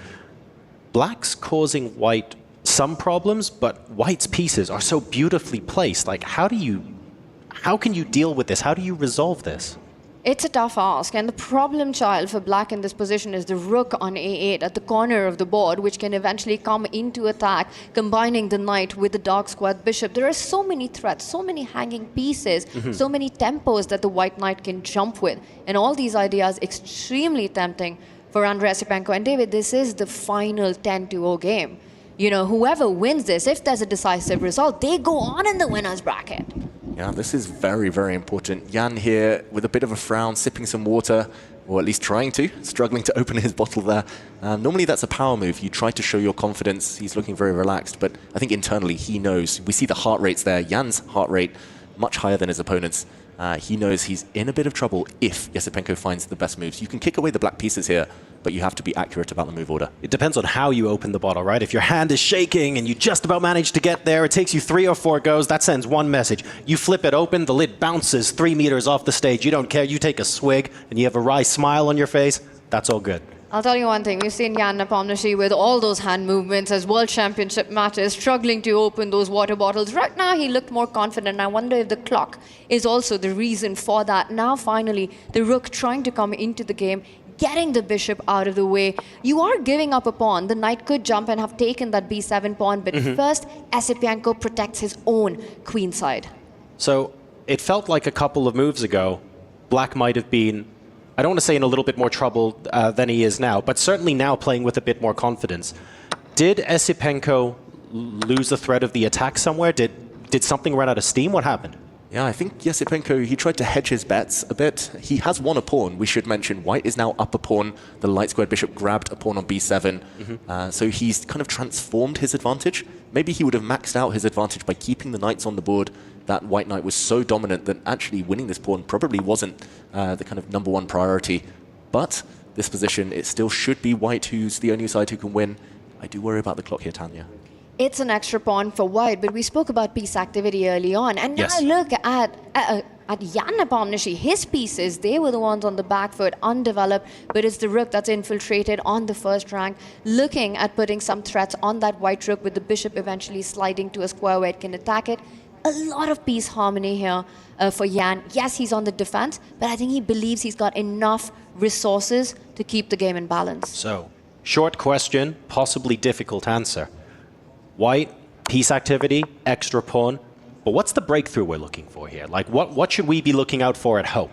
Speaker 23: black's causing white some problems, but white's pieces are so beautifully placed. Like, how can you deal with this? How do you resolve this?
Speaker 8: It's a tough ask, and the problem child for black in this position is the rook on a8 at the corner of the board, which can eventually come into attack, combining the knight with the dark squared bishop. There are so many threats, so many hanging pieces, so many tempos that the white knight can jump with, and all these ideas extremely tempting for Andrei Yesipenko. And David, this is the final 10-0 game. You know, whoever wins this, if there's a decisive result, they go on in the winner's bracket.
Speaker 16: Yeah, this is very, very important. Jan here with a bit of a frown, sipping some water, or at least trying to, struggling to open his bottle there. Normally that's a power move. You try to show your confidence. He's looking very relaxed, but I think internally he knows. We see the heart rates there. Jan's heart rate much higher than his opponent's. He knows he's in a bit of trouble if Yesipenko finds the best moves. You can kick away the black pieces here, but you have to be accurate about the move order.
Speaker 23: It depends on how you open the bottle, right? If your hand is shaking and you just about manage to get there, it takes you 3 or 4 goes, that sends one message. You flip it open, the lid bounces 3 meters off the stage. You don't care, you take a swig, and you have a wry smile on your face. That's all good.
Speaker 8: I'll tell you one thing, we've seen Jan Nepomniachtchi with all those hand movements as World Championship matches, struggling to open those water bottles. Right now, he looked more confident. I wonder if the clock is also the reason for that. Now, finally, the rook trying to come into the game, getting the bishop out of the way. You are giving up a pawn. The knight could jump and have taken that b7 pawn, but first, Yesipenko protects his own queen side.
Speaker 23: So, it felt like a couple of moves ago, black might have been, I don't want to say in a little bit more trouble than he is now, but certainly now playing with a bit more confidence. Did Yesipenko lose the thread of the attack somewhere? Did something run out of steam? What happened?
Speaker 16: Yeah, I think Yesipenko, he tried to hedge his bets a bit. He has won a pawn, we should mention. White is now up a pawn. The light squared bishop grabbed a pawn on b7. So he's kind of transformed his advantage. Maybe he would have maxed out his advantage by keeping the knights on the board. That white knight was so dominant that actually winning this pawn probably wasn't the kind of #1 priority. But this position, it still should be white who's the only side who can win. I do worry about the clock here, Tanya.
Speaker 8: It's an extra pawn for white, but we spoke about piece activity early on. And now look at at Jan Nepomniachtchi, his pieces, they were the ones on the back foot, undeveloped, but it's the rook that's infiltrated on the first rank, looking at putting some threats on that white rook with the bishop eventually sliding to a square where it can attack it. A lot of piece harmony here for Jan. Yes, he's on the defense, but I think he believes he's got enough resources to keep the game in balance.
Speaker 23: So, short question, possibly difficult answer. White, piece activity, extra pawn. But what's the breakthrough we're looking for here? Like, what should we be looking out for at home?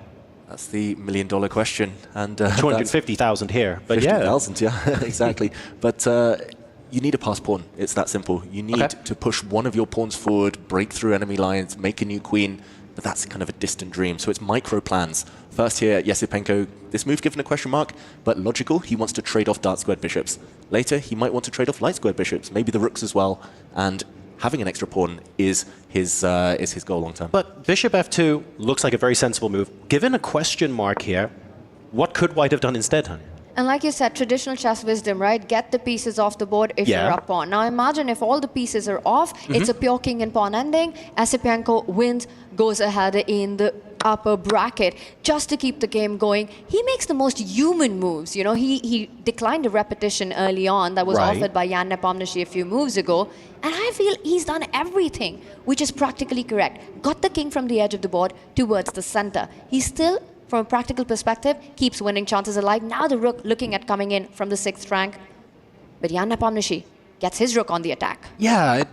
Speaker 1: That's the million-dollar question. And
Speaker 23: 250,000 here. But
Speaker 1: 50,000, yeah, exactly. But you need a pass pawn. It's that simple. You need to push one of your pawns forward, break through enemy lines, make a new queen. But that's kind of a distant dream. So it's micro plans. First here, Yesipenko, this move given a question mark, but logical. He wants to trade off dark squared bishops. Later, he might want to trade off light squared bishops, maybe the rooks as well. And having an extra pawn is his goal long term.
Speaker 23: But bishop f2 looks like a very sensible move. Given a question mark here, what could white have done instead, honey?
Speaker 8: And like you said, traditional chess wisdom, right? Get the pieces off the board if you're up pawn. Now imagine if all the pieces are off, it's a pure king and pawn ending. Yesipenko wins, goes ahead in the upper bracket just to keep the game going. He makes the most human moves. You know, he declined a repetition early on that was offered by Jan Nepomniachtchi a few moves ago. And I feel he's done everything, which is practically correct. Got the king from the edge of the board towards the center. He's still, from a practical perspective, keeps winning chances alive. Now the rook looking at coming in from the 6th rank. But Jan Nepomniachtchi gets his rook on the attack.
Speaker 23: Yeah,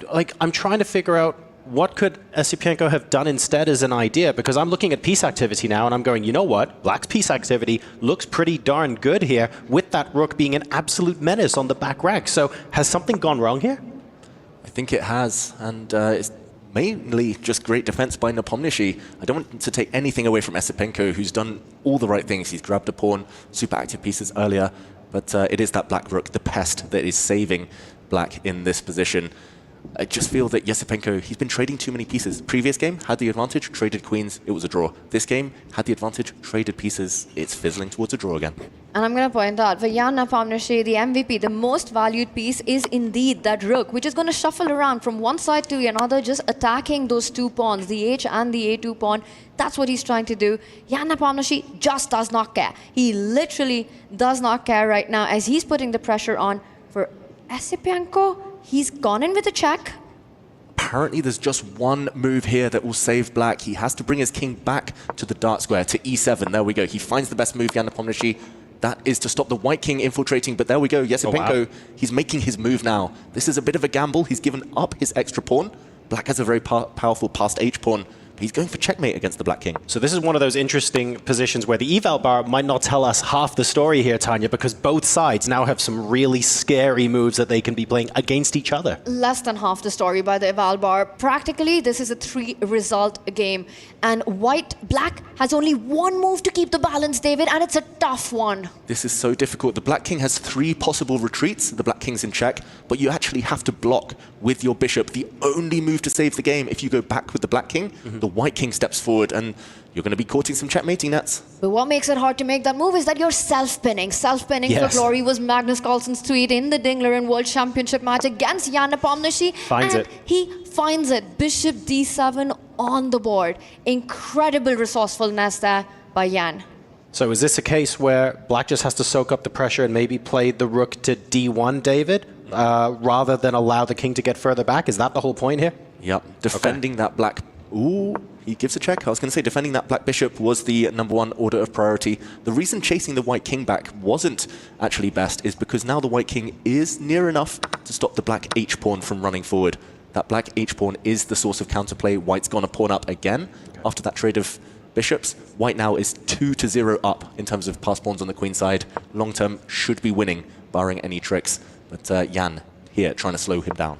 Speaker 23: I'm trying to figure out what could Yesipenko have done instead as an idea, because I'm looking at piece activity now and I'm going, you know what? Black's piece activity looks pretty darn good here with that rook being an absolute menace on the back rank. So has something gone wrong here?
Speaker 1: I think it has, and it's mainly just great defense by Nepomniachtchi. I don't want to take anything away from Yesipenko, who's done all the right things. He's grabbed a pawn, super active pieces earlier, but it is that black rook, the pest, that is saving black in this position. I just feel that Yesipenko, he's been trading too many pieces. Previous game, had the advantage, traded queens, it was a draw. This game, had the advantage, traded pieces, it's fizzling towards a draw again.
Speaker 8: And I'm going to point out, for Jan Nepomniachtchi, the MVP, the most valued piece is indeed that rook, which is going to shuffle around from one side to another, just attacking those two pawns, the H and the A2 pawn. That's what he's trying to do. Jan Nepomniachtchi just does not care. He literally does not care right now as he's putting the pressure on for Yesipenko. He's gone in with a check.
Speaker 1: Apparently there's just one move here that will save black. He has to bring his king back to the dark square, to e7. There we go. He finds the best move, Jan Nepomniachtchi. That is to stop the white king infiltrating, but there we go. Yesipenko, he's making his move now. This is a bit of a gamble. He's given up his extra pawn. Black has a very powerful passed H pawn. He's going for checkmate against the black king.
Speaker 23: So this is one of those interesting positions where the eval bar might not tell us half the story here, Tanya, because both sides now have some really scary moves that they can be playing against each other.
Speaker 8: Less than half the story by the eval bar. Practically, this is a 3-result game. And black has only one move to keep the balance, David, and it's a tough one.
Speaker 1: This is so difficult. The black king has 3 possible retreats. The black king's in check, but you actually have to block with your bishop. The only move to save the game, if you go back with the black king, the white king steps forward and you're going to be courting some checkmating nets.
Speaker 8: But what makes it hard to make that move is that you're self-pinning. Self-pinning for glory was Magnus Carlsen's tweet in the Dingleren World Championship match against Jan Nepomniachtchi. He finds it. Bishop d7 on the board. Incredible resourcefulness there by Jan.
Speaker 23: So is this a case where black just has to soak up the pressure and maybe play the rook to d1, David, rather than allow the king to get further back? Is that the whole point here?
Speaker 1: Yep, defending that black... Ooh, he gives a check. I was going to say defending that black bishop was the #1 order of priority. The reason chasing the white king back wasn't actually best is because now the white king is near enough to stop the black h-pawn from running forward. That black h-pawn is the source of counterplay. White's gone a pawn up again after that trade of bishops. White now is 2-0 up in terms of pass pawns on the queen side. Long term should be winning, barring any tricks. But Jan here trying to slow him down.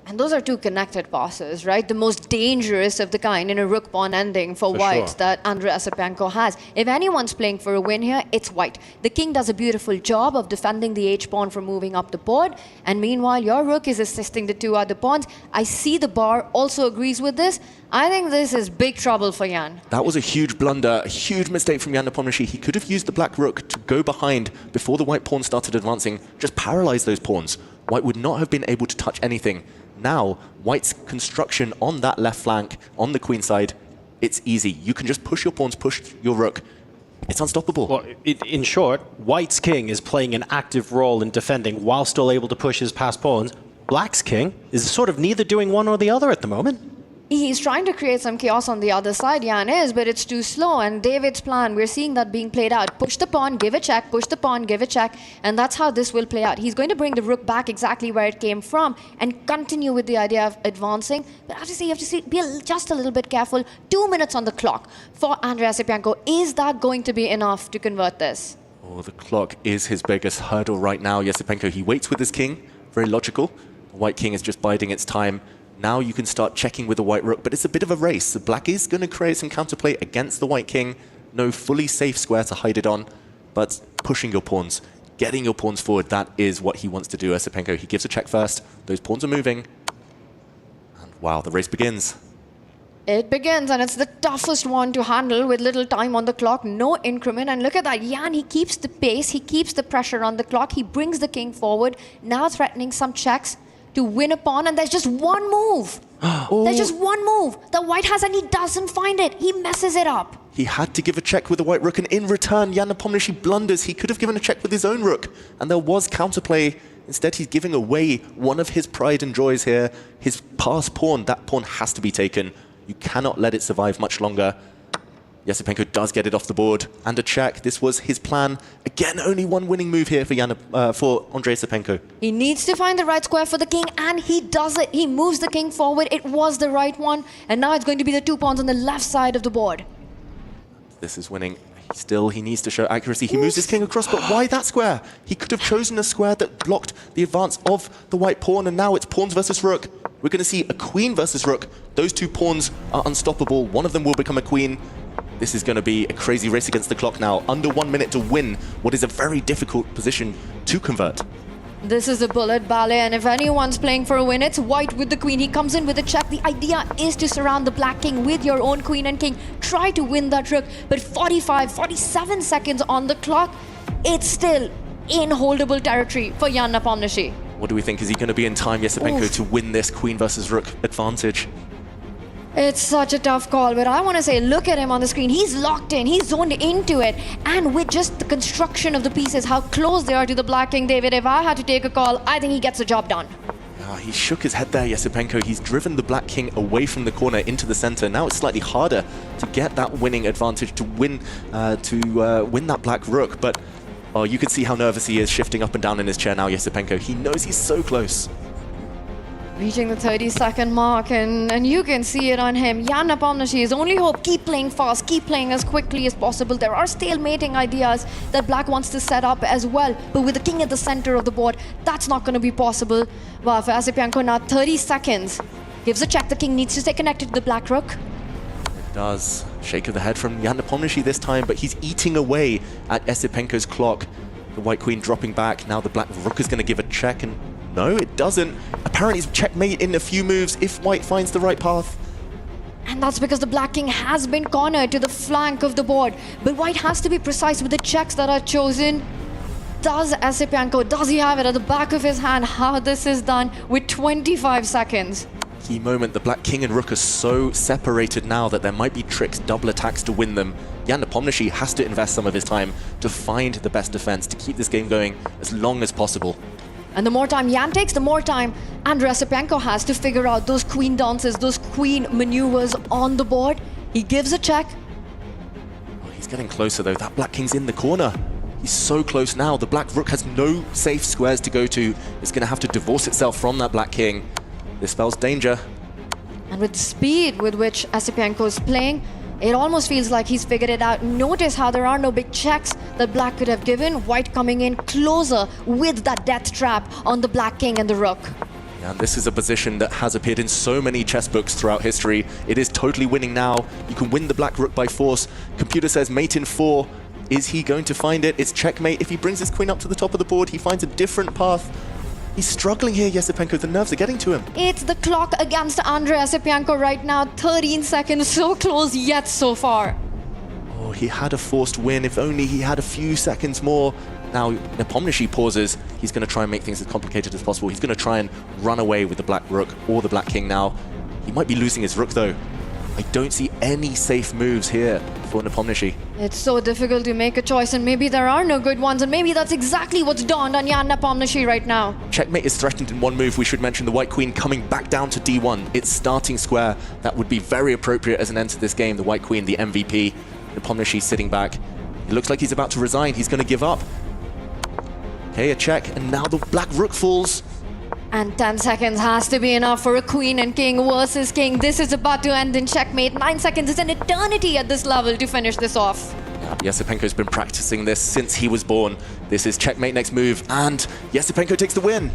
Speaker 8: And those are two connected passes, right? The most dangerous of the kind in a rook pawn ending for white that Andrei Yesipenko has. If anyone's playing for a win here, it's white. The king does a beautiful job of defending the h-pawn from moving up the board. And meanwhile, your rook is assisting the 2 other pawns. I see the bar also agrees with this. I think this is big trouble for Jan.
Speaker 1: That was a huge blunder, a huge mistake from Jan Nepomniachtchi. He could have used the black rook to go behind before the white pawn started advancing, just paralyze those pawns. White would not have been able to touch anything. Now, white's construction on that left flank, on the queen side, it's easy. You can just push your pawns, push your rook. It's unstoppable.
Speaker 23: Well, in short, White's king is playing an active role in defending while still able to push his passed pawns. Black's king is sort of neither doing one or the other at the moment.
Speaker 8: He's trying to create some chaos on the other side, Jan is, but it's too slow. And David's plan, we're seeing that being played out. Push the pawn, give a check, push the pawn, give a check. And that's how this will play out. He's going to bring the rook back exactly where it came from and continue with the idea of advancing. But obviously, you have to be just a little bit careful. 2 minutes on the clock for Andrei Asipenko. Is that going to be enough to convert this?
Speaker 1: Oh, the clock is his biggest hurdle right now. Yesipenko, he waits with his king. Very logical. The white king is just biding its time. Now you can start checking with the white rook, but it's a bit of a race. The black is going to create some counterplay against the white king. No fully safe square to hide it on, but pushing your pawns, getting your pawns forward, that is what he wants to do, Asipenko. He gives a check first. Those pawns are moving. And wow, the race begins.
Speaker 8: It begins, and it's the toughest one to handle with little time on the clock, no increment. And look at that, Jan, he keeps the pace, he keeps the pressure on the clock, he brings the king forward, now threatening some checks to win a pawn, and there's just one move. There's just one move that White has, and he doesn't find it. He messes it up.
Speaker 1: He had to give a check with the white rook, and in return, Jan Nepomniachtchi blunders. He could have given a check with his own rook, and there was counterplay. Instead, he's giving away one of his pride and joys here. His passed pawn, that pawn has to be taken. You cannot let it survive much longer. Yesipenko does get it off the board, and a check. This was his plan. Again, only one winning move here for Andrei Yesipenko.
Speaker 8: He needs to find the right square for the king, and he does it. He moves the king forward. It was the right one, and now it's going to be the 2 pawns on the left side of the board.
Speaker 1: This is winning. Still, he needs to show accuracy. He moves his king across, but why that square? He could have chosen a square that blocked the advance of the white pawn, and now it's pawns versus rook. We're going to see a queen versus rook. Those 2 pawns are unstoppable. One of them will become a queen. This is going to be a crazy race against the clock now. Under 1 minute to win what is a very difficult position to convert.
Speaker 8: This is a bullet ballet, and if anyone's playing for a win, it's White with the queen. He comes in with a check. The idea is to surround the black king with your own queen and king. Try to win that rook, but 47 seconds on the clock. It's still inholdable territory for Jan Nepomniachtchi.
Speaker 1: What do we think? Is he going to be in time, Yesipenko, to win this queen versus rook advantage?
Speaker 8: It's such a tough call, but I want to say, look at him on the screen. He's locked in, he's zoned into it. And with just the construction of the pieces, how close they are to the black king, David, if I had to take a call, I think he gets the job done.
Speaker 1: He shook his head there, Yesipenko. He's driven the black king away from the corner into the center. Now it's slightly harder to get that winning advantage, to win that black rook. But you can see how nervous he is, shifting up and down in his chair now, Yesipenko. He knows he's so close.
Speaker 8: Reaching the 30-second mark, and you can see it on him. Jan Nepomniachtchi, his only hope, keep playing fast, keep playing as quickly as possible. There are stalemating ideas that Black wants to set up as well, but with the king at the center of the board, that's not going to be possible. Well, for Asipenko now, 30 seconds. Gives a check, the king needs to stay connected to the black rook.
Speaker 1: It does. Shake of the head from Jan Nepomniachtchi this time, but he's eating away at Asipenko's clock. The white queen dropping back. Now the black rook is going to give a check, and no, it doesn't. Apparently it's checkmate in a few moves if White finds the right path.
Speaker 8: And that's because the black king has been cornered to the flank of the board. But White has to be precise with the checks that are chosen. Does Asipenko, does he have it at the back of his hand how this is done with 25 seconds?
Speaker 1: Key moment, the black king and rook are so separated now that there might be tricks, double attacks to win them. Jan Nepomniachtchi has to invest some of his time to find the best defense, to keep this game going as long as possible.
Speaker 8: And the more time Jan takes, the more time Andrei Asipenko has to figure out those queen dances, those queen maneuvers on the board. He gives a check.
Speaker 1: Oh, he's getting closer though. That black king's in the corner. He's so close now. The black rook has no safe squares to go to. It's going to have to divorce itself from that black king. This spells danger.
Speaker 8: And with the speed with which Asipenko is playing, it almost feels like he's figured it out. Notice how there are no big checks that Black could have given. White coming in closer with that death trap on the black king and the rook.
Speaker 1: Yeah, and this is a position that has appeared in so many chess books throughout history. It is totally winning now. You can win the black rook by force. Computer says mate in 4. Is he going to find it? It's checkmate. If he brings his queen up to the top of the board, he finds a different path. He's struggling here, Yesipenko. The nerves are getting to him.
Speaker 8: It's the clock against Andrei Asipenko right now. 13 seconds, so close yet so far.
Speaker 1: Oh, he had a forced win. If only he had a few seconds more. Now, Nepomniachtchi pauses. He's going to try and make things as complicated as possible. He's going to try and run away with the black rook or the black king now. He might be losing his rook, though. I don't see any safe moves here for Nepomniachtchi.
Speaker 8: It's so difficult to make a choice, and maybe there are no good ones, and maybe that's exactly what's dawned on Jan Nepomniachtchi right now.
Speaker 1: Checkmate is threatened in one move. We should mention the White Queen coming back down to D1. It's starting square. That would be very appropriate as an end to this game. The White Queen, the MVP. Nepomniachtchi sitting back. It looks like he's about to resign. He's going to give up. Okay, a check, and now the black rook falls.
Speaker 8: And 10 seconds has to be enough for a queen and king versus king. This is about to end in checkmate. 9 seconds is an eternity at this level to finish this off.
Speaker 1: Yesipenko's been practicing this since he was born. This is checkmate next move, and Yesipenko takes the win.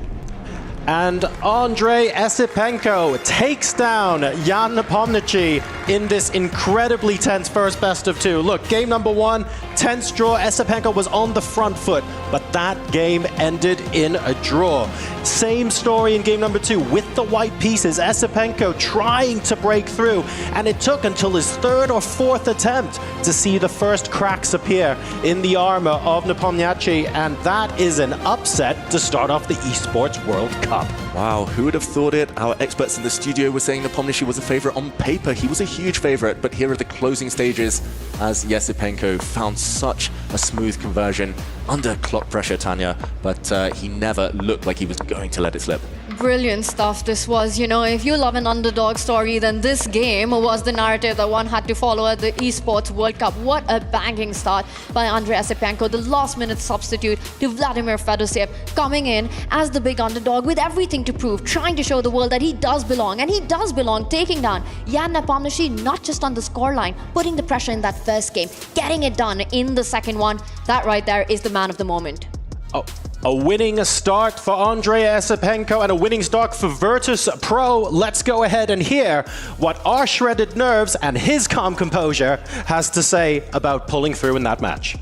Speaker 23: And Andrei Esipenko takes down Jan Nepomniachtchi in this incredibly tense first best of 2. Look, game number 1, tense draw. Esipenko was on the front foot, but that game ended in a draw. Same story in game number 2 with the white pieces. Esipenko trying to break through, and it took until his 3rd or 4th attempt to see the first cracks appear in the armor of Nepomniachtchi, and that is an upset to start off the Esports World Cup.
Speaker 1: Wow, who would have thought it? Our experts in the studio were saying Nepomniachtchi was a favorite on paper. He was a huge favorite, but here are the closing stages as Yesipenko found such a smooth conversion under clock pressure, Tanya, but he never looked like he was going to let it slip.
Speaker 8: Brilliant stuff this was. You know, if you love an underdog story, then this game was the narrative that one had to follow at the Esports World Cup. What a banging start by Andrei Esipenko, the last-minute substitute to Vladimir Fedoseev, coming in as the big underdog with everything to prove, trying to show the world that he does belong, and he does belong, taking down Jan Nepomniachtchi not just on the scoreline, putting the pressure in that first game, getting it done in the second one. That right there is the man of the moment.
Speaker 23: Oh. A winning start for Andrei Esipenko and a winning start for Virtus Pro. Let's go ahead and hear what our shredded nerves and his calm composure has to say about pulling through in that match.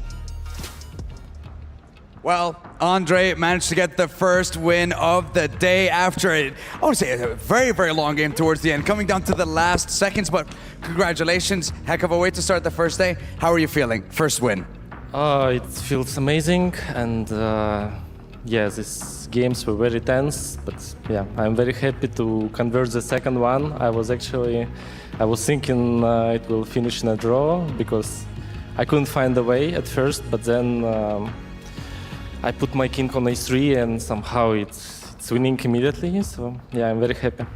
Speaker 20: Well, Andrei managed to get the first win of the day after I want to say a very, very long game towards the end, coming down to the last seconds, but congratulations. Heck of a way to start the first day. How are you feeling? First win.
Speaker 21: It feels amazing, and yeah, these games were very tense, but yeah, I'm very happy to convert the second one. I was thinking it will finish in a draw because I couldn't find a way at first, but then I put my king on a3 and somehow it's winning immediately, so yeah, I'm very happy.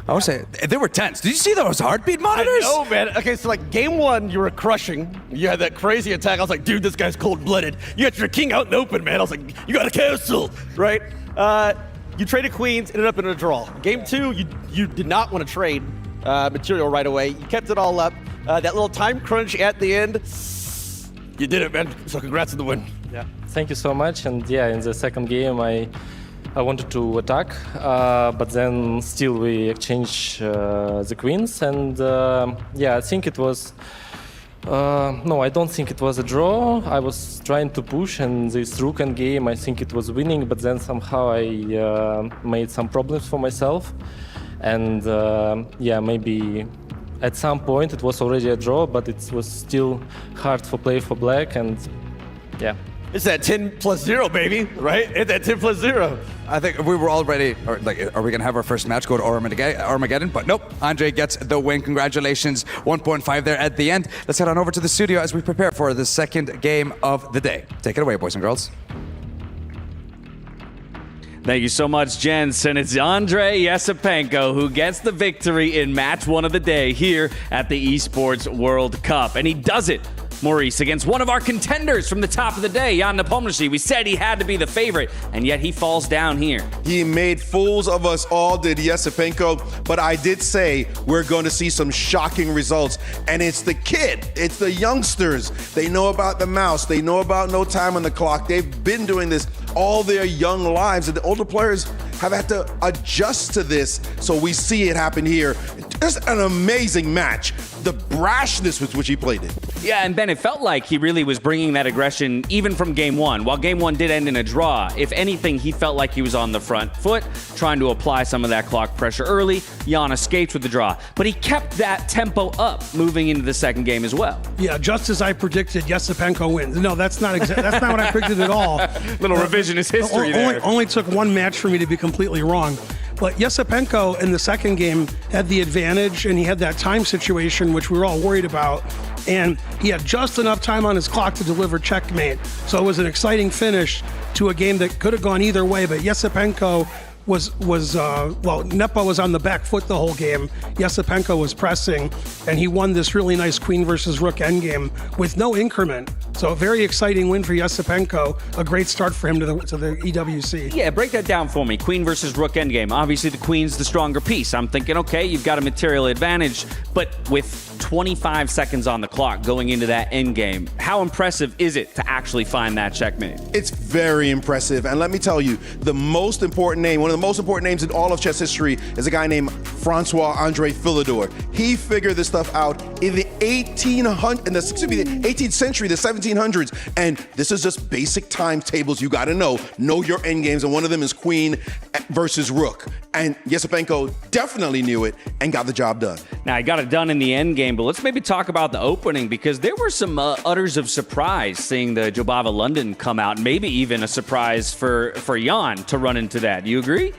Speaker 20: I would say they were tense. Did you see those heartbeat monitors?
Speaker 9: I know, man. Okay, so like game 1, you were crushing. You had that crazy attack. I was like, dude, this guy's cold-blooded. You had your king out in the open, man. I was like, you got to cancel, right? You traded queens, ended up in a draw. Game 2, you did not want to trade material right away. You kept it all up. That little time crunch at the end, you did it, man. So congrats on the win.
Speaker 21: Yeah, thank you so much. And yeah, in the second game, I wanted to attack, but then still we exchanged the queens, and yeah, I think it was no, I don't think it was a draw. I was trying to push, and this rook and game, I think it was winning, but then somehow I made some problems for myself, and yeah, maybe at some point it was already a draw, but it was still hard for play for black, and yeah.
Speaker 9: It's that 10+0, baby, right? It's that 10+0.
Speaker 20: I think we were all ready. Are we going to have our first match go to Armageddon? But nope, Andrei gets the win. Congratulations. 1.5 there at the end. Let's head on over to the studio as we prepare for the second game of the day. Take it away, boys and girls.
Speaker 3: Thank you so much, gents. And it's Andrei Esipenko who gets the victory in match 1 of the day here at the Esports World Cup. And he does it, Maurice, against one of our contenders from the top of the day, Jan Nepomniachtchi. We said he had to be the favorite, and yet he falls down here.
Speaker 4: He made fools of us all, did Yesipenko, but I did say we're going to see some shocking results, and it's the kid, it's the youngsters. They know about the mouse, they know about no time on the clock. They've been doing this all their young lives, and the older players have had to adjust to this, so we see it happen here. Just an amazing match. The brashness with which he played it.
Speaker 3: Yeah, and Ben, it felt like he really was bringing that aggression even from game 1. While game 1 did end in a draw, if anything, he felt like he was on the front foot, trying to apply some of that clock pressure early. Jan escaped with the draw, but he kept that tempo up moving into the second game as well.
Speaker 5: Yeah, just as I predicted, Yesipenko wins. No, that's not that's not what I predicted at all.
Speaker 3: Little revisionist history there.
Speaker 5: Only took one match for me to be completely wrong. But Yesipenko in the second game had the advantage, and he had that time situation, which we were all worried about. And he had just enough time on his clock to deliver checkmate. So it was an exciting finish to a game that could have gone either way. But Yesipenko Nepo was on the back foot the whole game. Yesipenko was pressing, and he won this really nice queen versus rook endgame with no increment. So a very exciting win for Yesipenko. A great start for him to the EWC.
Speaker 3: Yeah, break that down for me. Queen versus rook endgame. Obviously, the queen's the stronger piece. I'm thinking, okay, you've got a material advantage, but with 25 seconds on the clock going into that endgame, how impressive is it to actually find that checkmate?
Speaker 4: It's very impressive. And let me tell you, the most important name, one of the most important names in all of chess history is a guy named Francois-André Philidor. He figured this stuff out in the 18th century, the 1700s. And this is just basic timetables you got to know your endgames. And one of them is queen versus rook. And Yesipenko definitely knew it and got the job done.
Speaker 3: Now, he got it done in the endgame, but let's maybe talk about the opening, because there were some utters of surprise seeing the Jobava London come out. Maybe even a surprise for Jan to run into that. Do you agree?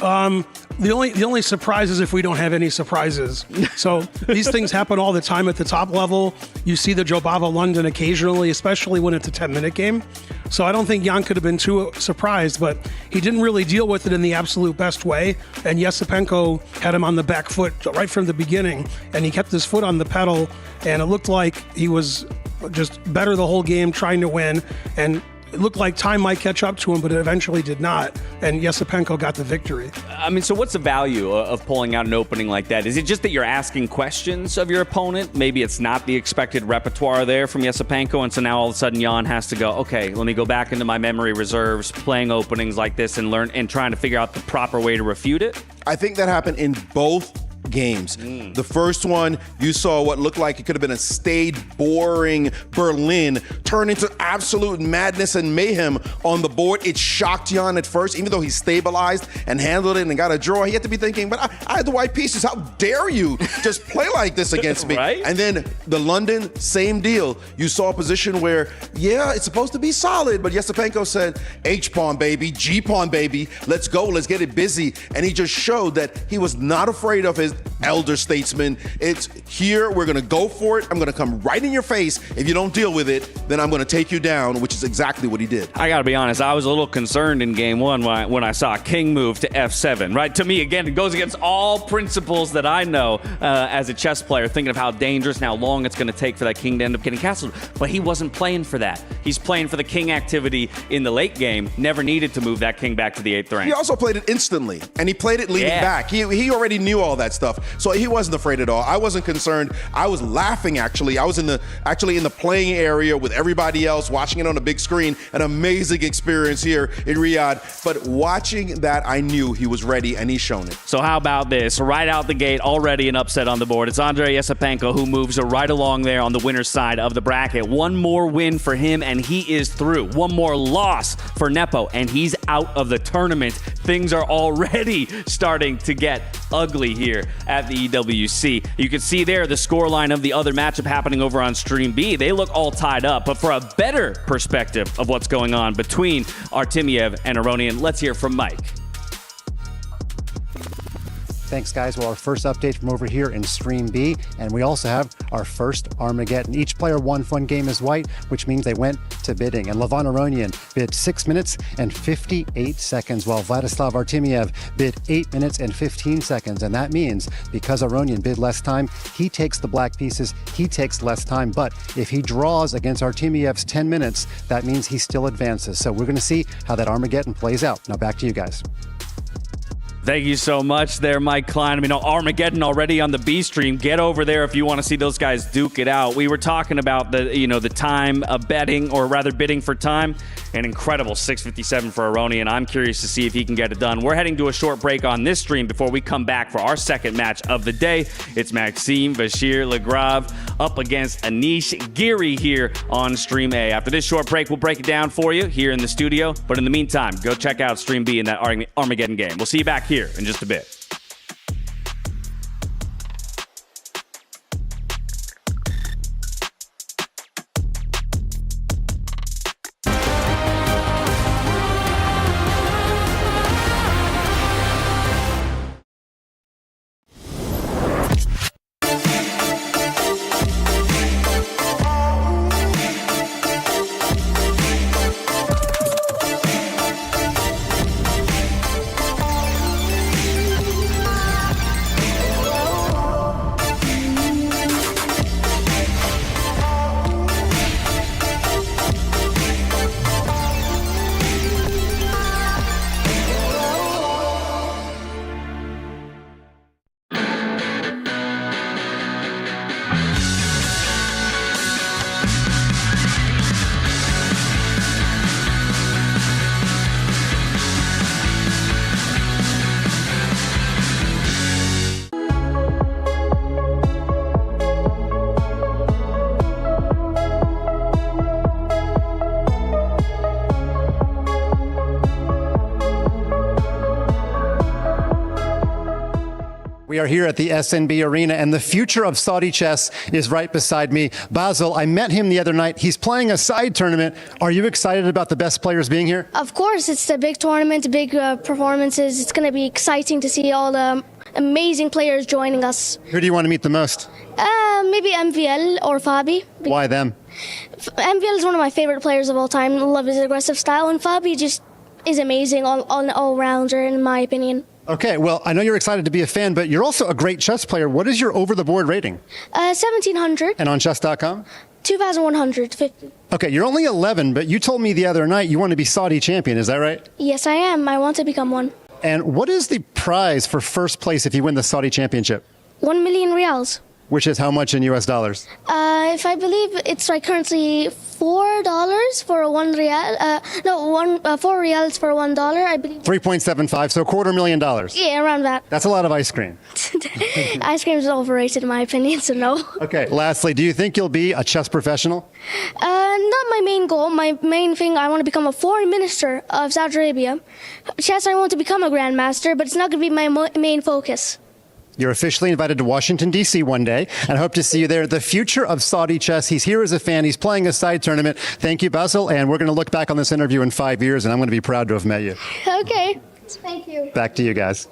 Speaker 5: The only surprise is if we don't have any surprises. So these things happen all the time at the top level. You see the Jobava London occasionally, especially when it's a 10-minute game. So I don't think Jan could have been too surprised, but he didn't really deal with it in the absolute best way. And Yesipenko had him on the back foot right from the beginning, and he kept his foot on the pedal, and it looked like he was just better the whole game, trying to win. And it looked like time might catch up to him, but it eventually did not. And Yesipenko got the victory.
Speaker 3: I mean, so what's the value of pulling out an opening like that? Is it just that you're asking questions of your opponent? Maybe it's not the expected repertoire there from Yesipenko, and so now all of a sudden Jan has to go, okay, let me go back into my memory reserves, playing openings like this and learn and trying to figure out the proper way to refute it?
Speaker 4: I think that happened in both games. The first one, you saw what looked like it could have been a staid, boring Berlin turn into absolute madness and mayhem on the board. It shocked Jan at first, even though he stabilized and handled it and got a draw. He had to be thinking, but I had the white pieces. How dare you just play like this against me?
Speaker 3: Right?
Speaker 4: And then the London, same deal. You saw a position where, yeah, it's supposed to be solid, but Yesipenko said, H-pawn, baby, G-pawn, baby, let's go, let's get it busy. And he just showed that he was not afraid of his elder statesman. It's here, we're gonna go for it. I'm gonna come right in your face. If you don't deal with it, then I'm gonna take you down, which is exactly what he did.
Speaker 3: I gotta be honest, I was a little concerned in game one when I saw king move to f7, right? To me, again, it goes against all principles that I know as a chess player, thinking of how dangerous and how long it's gonna take for that king to end up getting castled. But he wasn't playing for that. He's playing for the king activity in the late game, never needed to move that king back to the 8th rank.
Speaker 4: He also played it instantly, and he played it leading back. He already knew all that stuff, so he wasn't afraid at all. I wasn't concerned. I was laughing, actually. I was in the playing area with everybody else, watching it on a big screen. An amazing experience here in Riyadh. But watching that, I knew he was ready, and he's shown it.
Speaker 3: So how about this? Right out the gate, already an upset on the board. It's Andrei Yesipenko who moves right along there on the winner's side of the bracket. One more win for him, and he is through. One more loss for Nepo, and he's out of the tournament. Things are already starting to get ugly here at the EWC. You can see there the scoreline of the other matchup happening over on Stream B. They look all tied up, but for a better perspective of what's going on between Artemiev and Aronian, let's hear from Mike.
Speaker 13: Thanks, guys. Well, our first update from over here in Stream B, and we also have our first Armageddon. Each player won one game as white, which means they went to bidding. And Levon Aronian bid 6 minutes and 58 seconds, while Vladislav Artemiev bid 8 minutes and 15 seconds. And that means because Aronian bid less time, he takes the black pieces, he takes less time. But if he draws against Artemiev's 10 minutes, that means he still advances. So we're going to see how that Armageddon plays out. Now back to you guys.
Speaker 3: Thank you so much there, Mike Klein. I mean, Armageddon already on the B stream. Get over there if you want to see those guys duke it out. We were talking about the time of betting, or rather bidding for time. An incredible 6:57 for Aronian. I'm curious to see if he can get it done. We're heading to a short break on this stream before we come back for our second match of the day. It's Maxime Vachier-Lagrave up against Anish Giri here on Stream A. After this short break, we'll break it down for you here in the studio. But in the meantime, go check out Stream B in that Armageddon game. We'll see you back here in just a bit.
Speaker 13: We are here at the SNB Arena, and the future of Saudi chess is right beside me. Basil, I met him the other night. He's playing a side tournament. Are you excited about the best players being here?
Speaker 17: Of course, it's a big tournament, big performances. It's going to be exciting to see all the amazing players joining us.
Speaker 13: Who do you want to meet the most?
Speaker 17: Maybe MVL or Fabi.
Speaker 13: Why them?
Speaker 17: MVL is one of my favorite players of all time. I love his aggressive style, and Fabi just is amazing all-rounder, in my opinion.
Speaker 13: Okay, well, I know you're excited to be a fan, but you're also a great chess player. What is your over-the-board rating?
Speaker 17: 1700.
Speaker 13: And on chess.com?
Speaker 17: 2150.
Speaker 13: Okay, you're only 11, but you told me the other night you want to be Saudi champion. Is that right?
Speaker 17: Yes, I am. I want to become one.
Speaker 13: And what is the prize for first place if you win the Saudi championship?
Speaker 17: 1 million riyals.
Speaker 13: Which is how much in US dollars?
Speaker 17: If I believe it's like currently $4 for 1 riyal. 4 riyals for $1, I believe.
Speaker 13: 3.75, so $250,000.
Speaker 17: Yeah, around that.
Speaker 13: That's a lot of ice cream.
Speaker 17: Ice cream is overrated in my opinion, so no.
Speaker 13: Okay, lastly, do you think you'll be a chess professional?
Speaker 17: Not my main goal. My main thing, I want to become a foreign minister of Saudi Arabia. Chess, I want to become a grandmaster, but it's not going to be my main focus.
Speaker 13: You're officially invited to Washington, D.C. one day, and I hope to see you there. The future of Saudi chess. He's here as a fan. He's playing a side tournament. Thank you, Basil, and we're going to look back on this interview in 5 years, and I'm going to be proud to have met you.
Speaker 17: Okay. Thank you.
Speaker 13: Back to you guys.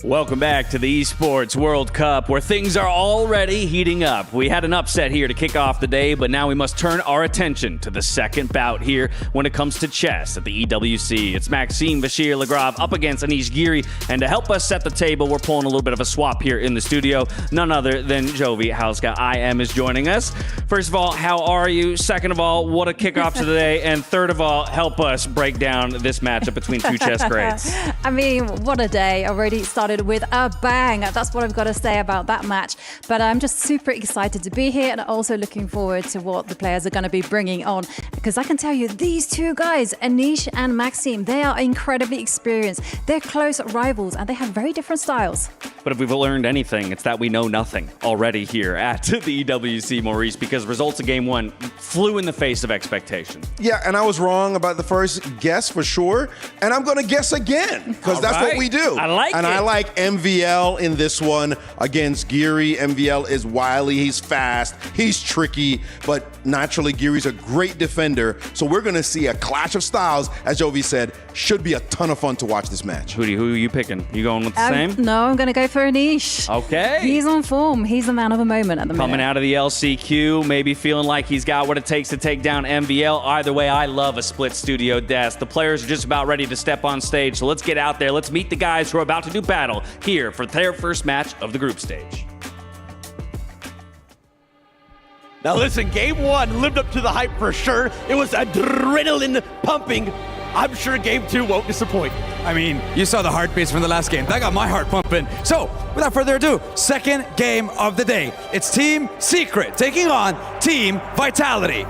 Speaker 3: Welcome back to the Esports World Cup, where things are already heating up. We had an upset here to kick off the day, but now we must turn our attention to the second bout here when it comes to chess at the EWC. It's Maxime Vachier-Lagrave up against Anish Giri, and to help us set the table, we're pulling a little bit of a swap here in the studio. None other than Jovi Hauska IM is joining us. First of all, how are you? Second of all, what a kickoff to the day. And third of all, help us break down this matchup between two chess greats.
Speaker 2: I mean, what a day. Already started with a bang. That's what I've got to say about that match. But I'm just super excited to be here and also looking forward to what the players are going to be bringing on. Because I can tell you, these two guys, Anish and Maxime, they are incredibly experienced. They're close rivals and they have very different styles.
Speaker 3: But if we've learned anything, it's that we know nothing already here at the EWC, Maurice, because results of game one flew in the face of expectation.
Speaker 4: Yeah, and I was wrong about the first guess for sure. And I'm going to guess again, because that's what we do.
Speaker 3: I like
Speaker 4: and
Speaker 3: it.
Speaker 4: I like MVL in this one against Giri. MVL is wily, he's fast, he's tricky, but naturally Giri's a great defender. So we're going to see a clash of styles, as Jovi said. Should be a ton of fun to watch this match.
Speaker 3: Who are you picking? You going with the same?
Speaker 2: No, I'm going to go for Anish.
Speaker 3: Okay.
Speaker 2: He's on form. He's the man of the moment at the
Speaker 3: Coming
Speaker 2: minute.
Speaker 3: out of the LCQ, maybe feeling like he's got what it takes to take down MVL. Either way, I love a split studio desk. The players are just about ready to step on stage, so let's get out there. Let's meet the guys who are about to do battle here for their first match of the group stage.
Speaker 19: Now listen, game one lived up to the hype for sure. It was adrenaline pumping. I'm sure game two won't disappoint.
Speaker 20: I mean, you saw the heartbeats from the last game. That got my heart pumping. So, without further ado, second game of the day. It's Team Secret taking on Team Vitality.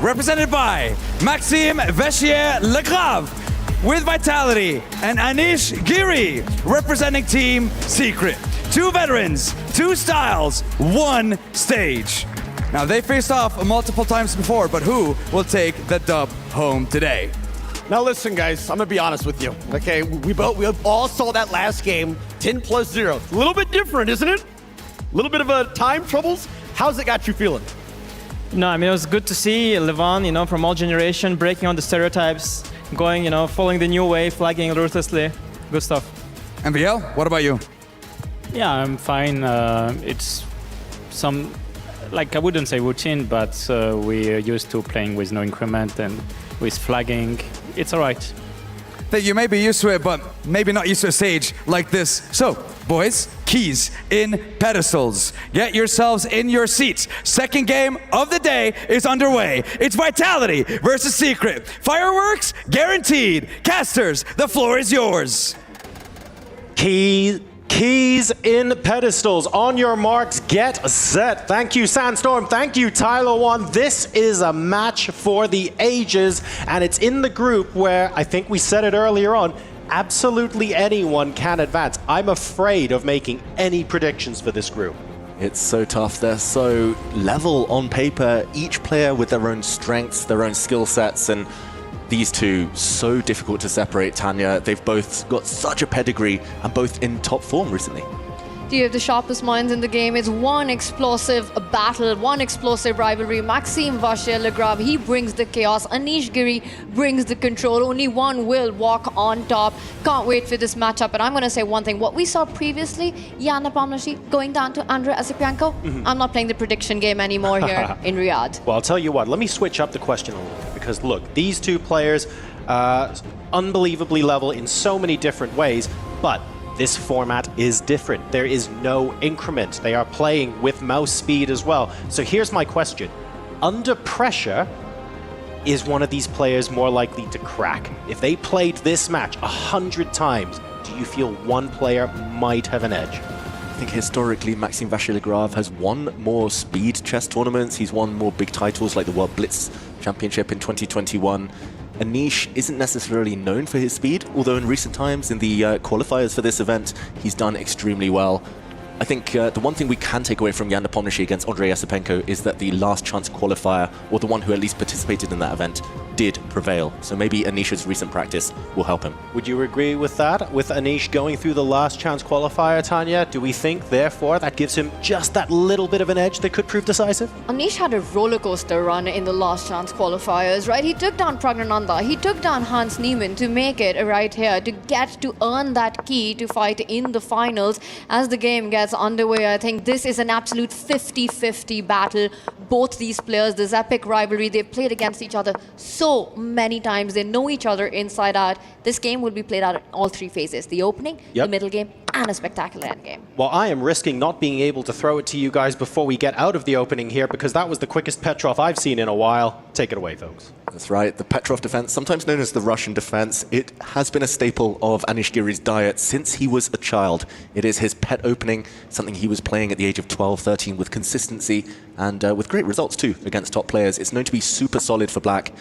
Speaker 20: Represented by Maxime Vachier-Lagrave with Vitality and Anish Giri representing Team Secret. Two veterans, two styles, one stage. Now, they faced off multiple times before, but who will take the dub home today?
Speaker 19: Now listen, guys, I'm gonna be honest with you. Okay, we all saw that last game, 10+0. A little bit different, isn't it? A little bit of a time troubles. How's it got you feeling?
Speaker 10: No, I mean, it was good to see Levon, from all generation, breaking on the stereotypes, going, following the new way, flagging ruthlessly. Good stuff.
Speaker 20: MVL, what about you?
Speaker 18: Yeah, I'm fine. It's some, I wouldn't say routine, but we're used to playing with no increment and with flagging. It's all right.
Speaker 20: That you may be used to it, but maybe not used to a stage like this. So, boys, keys in pedestals. Get yourselves in your seats. Second game of the day is underway. It's Vitality versus Secret. Fireworks guaranteed. Casters, the floor is yours.
Speaker 23: Keys in pedestals. On your marks, get set. Thank you, Sandstorm. Thank you, Tyler One. This is a match for the ages, and it's in the group where, I think we said it earlier on, absolutely anyone can advance. I'm afraid of making any predictions for this group.
Speaker 1: It's so tough. They're so level on paper, each player with their own strengths, their own skill sets, and these two, so difficult to separate, Tanya. They've both got such a pedigree and both in top form recently.
Speaker 8: You have the sharpest minds in the game. It's one explosive battle, one explosive rivalry. Maxime Vachier-Lagrave, he brings the chaos. Anish Giri brings the control. Only one will walk on top. Can't wait for this matchup. And I'm going to say one thing. What we saw previously, Jan Nepomniachtchi going down to Andrei Asipienko, I'm not playing the prediction game anymore here in Riyadh.
Speaker 23: Well, I'll tell you what, let me switch up the question a little bit, because look, these two players, unbelievably level in so many different ways, but this format is different. There is no increment. They are playing with mouse speed as well. So here's my question. Under pressure, is one of these players more likely to crack? If they played this match 100 times, do you feel one player might have an edge?
Speaker 1: I think historically, Maxime Vachier-Lagrave has won more speed chess tournaments. He's won more big titles like the World Blitz Championship in 2021. Anish isn't necessarily known for his speed, although in recent times in the qualifiers for this event, he's done extremely well. I think the one thing we can take away from Jan Nepomniachtchi against Andrei Asipienko is that the last chance qualifier, or the one who at least participated in that event, did prevail. So maybe Anisha's recent practice will help him.
Speaker 23: Would you agree with that? With Anish going through the last chance qualifier, Tanya, do we think, therefore, that gives him just that little bit of an edge that could prove decisive?
Speaker 8: Anish had a roller coaster run in the last chance qualifiers, right? He took down Pragnananda, he took down Hans Niemann to make it right here, to get to earn that key to fight in the finals. As the game gets underway, I think this is an absolute 50-50 battle. Both these players, this epic rivalry, they've played against each other so many times. They know each other inside out. This game will be played out in all three phases: the opening, the middle game, and a spectacular end game.
Speaker 23: Well, I am risking not being able to throw it to you guys before we get out of the opening here, because that was the quickest Petrov I've seen in a while. Take it away, folks.
Speaker 1: That's right. The Petrov defense, sometimes known as the Russian defense, it has been a staple of Anish Giri's diet since he was a child. It is his pet opening, something he was playing at the age of 12, 13 with consistency and with great results too against top players. It's known to be super solid for black.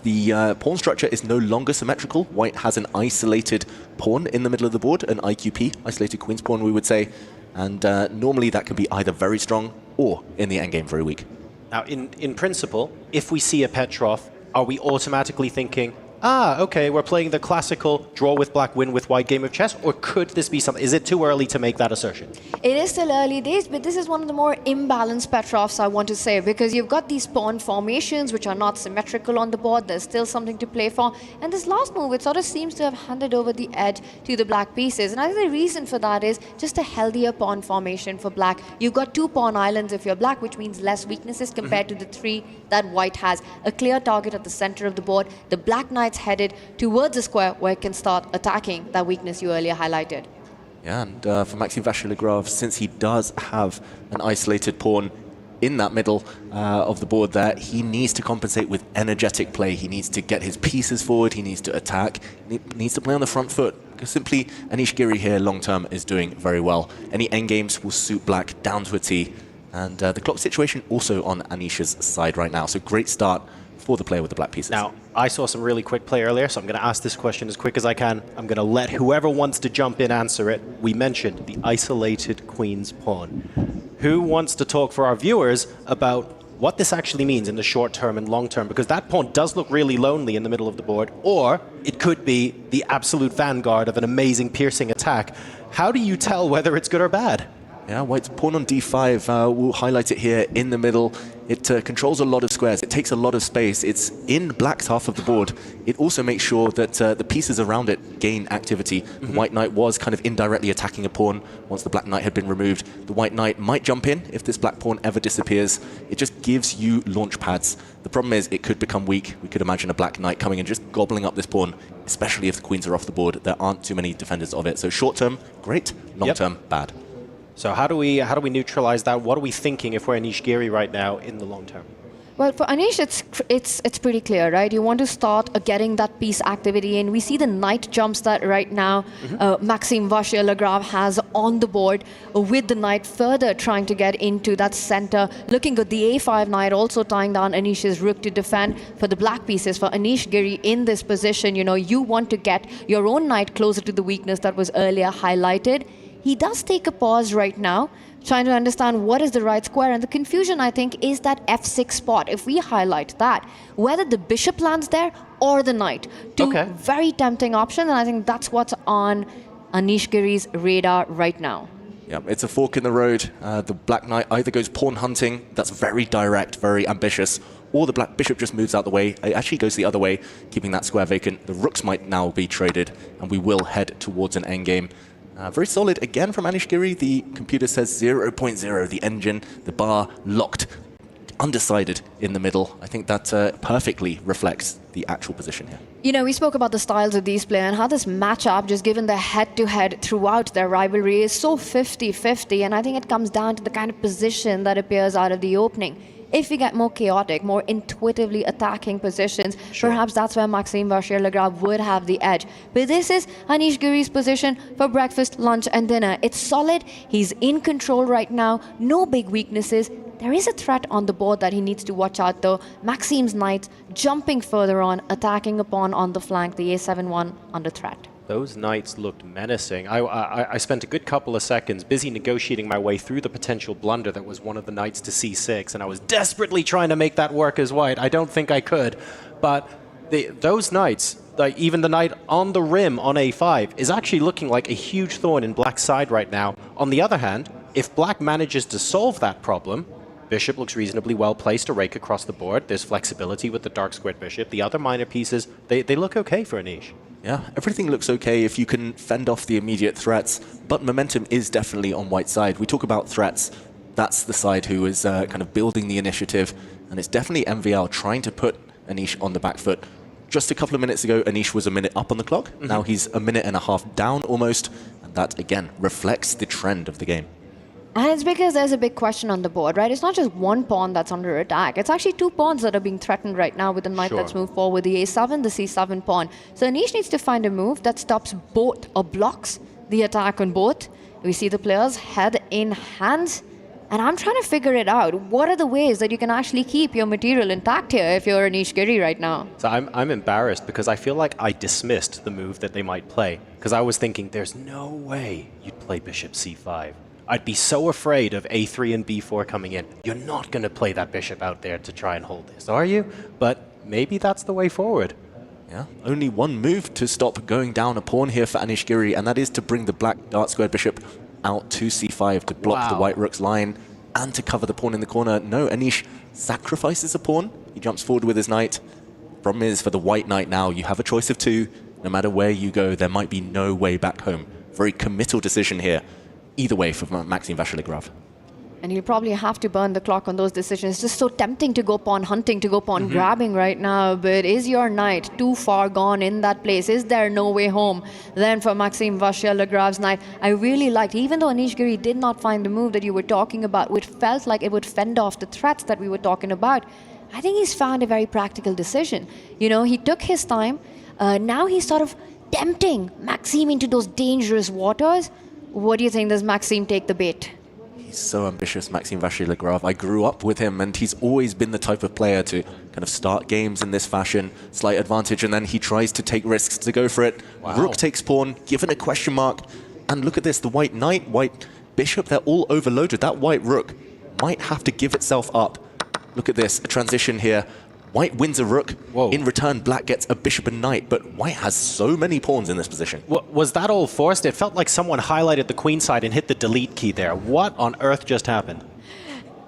Speaker 1: The pawn structure is no longer symmetrical. White has an isolated pawn in the middle of the board, an IQP, isolated queen's pawn, we would say. And normally that can be either very strong or, in the endgame, very weak.
Speaker 23: Now, in principle, if we see a Petrov, are we automatically thinking, okay, we're playing the classical draw with black, win with white game of chess? Or could this be something? Is it too early to make that assertion?
Speaker 8: It is still early days, but this is one of the more imbalanced Petrovs, I want to say, because you've got these pawn formations which are not symmetrical on the board. There's still something to play for. And this last move, it sort of seems to have handed over the edge to the black pieces. And I think the reason for that is just a healthier pawn formation for black. You've got 2 pawn islands if you're black, which means less weaknesses compared to the 3 that white has. A clear target at the center of the board. The black knight's headed towards a square where it can start attacking that weakness you earlier highlighted.
Speaker 1: Yeah, and for Maxime Vachier-Lagrave, since he does have an isolated pawn in that middle of the board there, he needs to compensate with energetic play. He needs to get his pieces forward, he needs to attack, he needs to play on the front foot. Because simply, Anish Giri here, long term, is doing very well. Any endgames will suit black down to a T. And the clock situation also on Anish's side right now. So great start for the player with the black pieces.
Speaker 23: Now, I saw some really quick play earlier, so I'm going to ask this question as quick as I can. I'm going to let whoever wants to jump in answer it. We mentioned the isolated queen's pawn. Who wants to talk for our viewers about what this actually means in the short term and long term? Because that pawn does look really lonely in the middle of the board, or it could be the absolute vanguard of an amazing piercing attack. How do you tell whether it's good or bad?
Speaker 1: Yeah, white's pawn on d5, we'll highlight it here in the middle. It controls a lot of squares, it takes a lot of space, it's in black's half of the board. It also makes sure that the pieces around it gain activity. The white knight was kind of indirectly attacking a pawn once the black knight had been removed. The white knight might jump in if this black pawn ever disappears. It just gives you launch pads. The problem is it could become weak. We could imagine a black knight coming and just gobbling up this pawn, especially if the queens are off the board. There aren't too many defenders of it. So short term, great. Long term, bad.
Speaker 23: So how do we neutralize that? What are we thinking if we're Anish Giri right now in the long term?
Speaker 8: Well, for Anish, it's pretty clear, right? You want to start getting that piece activity in. We see the knight jumps that right now Maxime Vachier-Lagrave has on the board with the knight further trying to get into that center. Looking good, the a5 knight also tying down Anish's rook to defend for the black pieces. For Anish Giri in this position, you know, you want to get your own knight closer to the weakness that was earlier highlighted. He does take a pause right now, trying to understand what is the right square. And the confusion, I think, is that f6 spot. If we highlight that, whether the bishop lands there or the knight. Two very tempting options, and I think that's what's on Anish Giri's radar right now.
Speaker 1: Yeah, it's a fork in the road. The black knight either goes pawn hunting, that's very direct, very ambitious, or the black bishop just moves out the way. It actually goes the other way, keeping that square vacant. The rooks might now be traded, and we will head towards an endgame. Very solid again from Anish Giri. The computer says 0.0, the engine, the bar locked, undecided in the middle. I think that perfectly reflects the actual position here.
Speaker 8: You know, we spoke about the styles of these players and how this matchup, just given the head-to-head throughout their rivalry, is so 50-50, and I think it comes down to the kind of position that appears out of the opening. If we get more chaotic, more intuitively attacking positions, perhaps that's where Maxime Vachier-Lagrave would have the edge. But this is Anish Giri's position for breakfast, lunch, and dinner. It's solid. He's in control right now. No big weaknesses. There is a threat on the board that he needs to watch out, though. Maxime's knight jumping further on, attacking a pawn on the flank, the a7-1 under threat.
Speaker 23: Those knights looked menacing. I spent a good couple of seconds busy negotiating my way through the potential blunder that was one of the knights to c6, and I was desperately trying to make that work as white. I don't think I could, but those knights, like even the knight on the rim on a5, is actually looking like a huge thorn in Black's side right now. On the other hand, if Black manages to solve that problem, Bishop looks reasonably well placed to rake across the board. There's flexibility with the dark squared bishop. The other minor pieces, they look okay for Anish.
Speaker 1: Yeah, everything looks okay if you can fend off the immediate threats, but momentum is definitely on White's side. We talk about threats, that's the side who is kind of building the initiative, and it's definitely MVL trying to put Anish on the back foot. Just a couple of minutes ago, Anish was a minute up on the clock. Now he's a minute and a half down almost, and that, again, reflects the trend of the game.
Speaker 8: And it's because there's a big question on the board, right? It's not just one pawn that's under attack. It's actually two pawns that are being threatened right now with the knight that's moved forward, the a7, the c7 pawn. So Anish needs to find a move that stops both or blocks the attack on both. We see the players head in hand. And I'm trying to figure it out. What are the ways that you can actually keep your material intact here if you're Anish Giri right now?
Speaker 23: So I'm embarrassed because I feel like I dismissed the move that they might play. Because I was thinking, there's no way you'd play bishop c5. I'd be so afraid of a3 and b4 coming in. You're not going to play that bishop out there to try and hold this, are you? But maybe that's the way forward.
Speaker 1: Yeah, only one move to stop going down a pawn here for Anish Giri, and that is to bring the black dark squared bishop out to c5 to block the white rook's line and to cover the pawn in the corner. No, Anish sacrifices a pawn. He jumps forward with his knight. Problem is, for the white knight now, you have a choice of two. No matter where you go, there might be no way back home. Very committal decision here. Either way for Maxime Vachier-Lagrave.
Speaker 8: And you probably have to burn the clock on those decisions. It's just so tempting to go pawn hunting, to go pawn grabbing right now. But is your knight too far gone in that place? Is there no way home? Then for Maxime Vachier-Lagrave's knight, I really liked, even though Anish Giri did not find the move that you were talking about, which felt like it would fend off the threats that we were talking about, I think he's found a very practical decision. You know, he took his time. Now he's sort of tempting Maxime into those dangerous waters. What do you think? Does Maxime take the bait?
Speaker 1: He's so ambitious, Maxime Vachier-Lagrave. I grew up with him, and he's always been the type of player to kind of start games in this fashion, slight advantage, and then he tries to take risks to go for it. Rook takes pawn, given a question mark. And look at this, the white knight, white bishop, they're all overloaded. That white rook might have to give itself up. Look at this, a transition here. White wins a rook. In return, black gets a bishop and knight, but white has so many pawns in this position.
Speaker 23: Was that all forced? It felt like someone highlighted the queen side and hit the delete key there. What on earth just happened?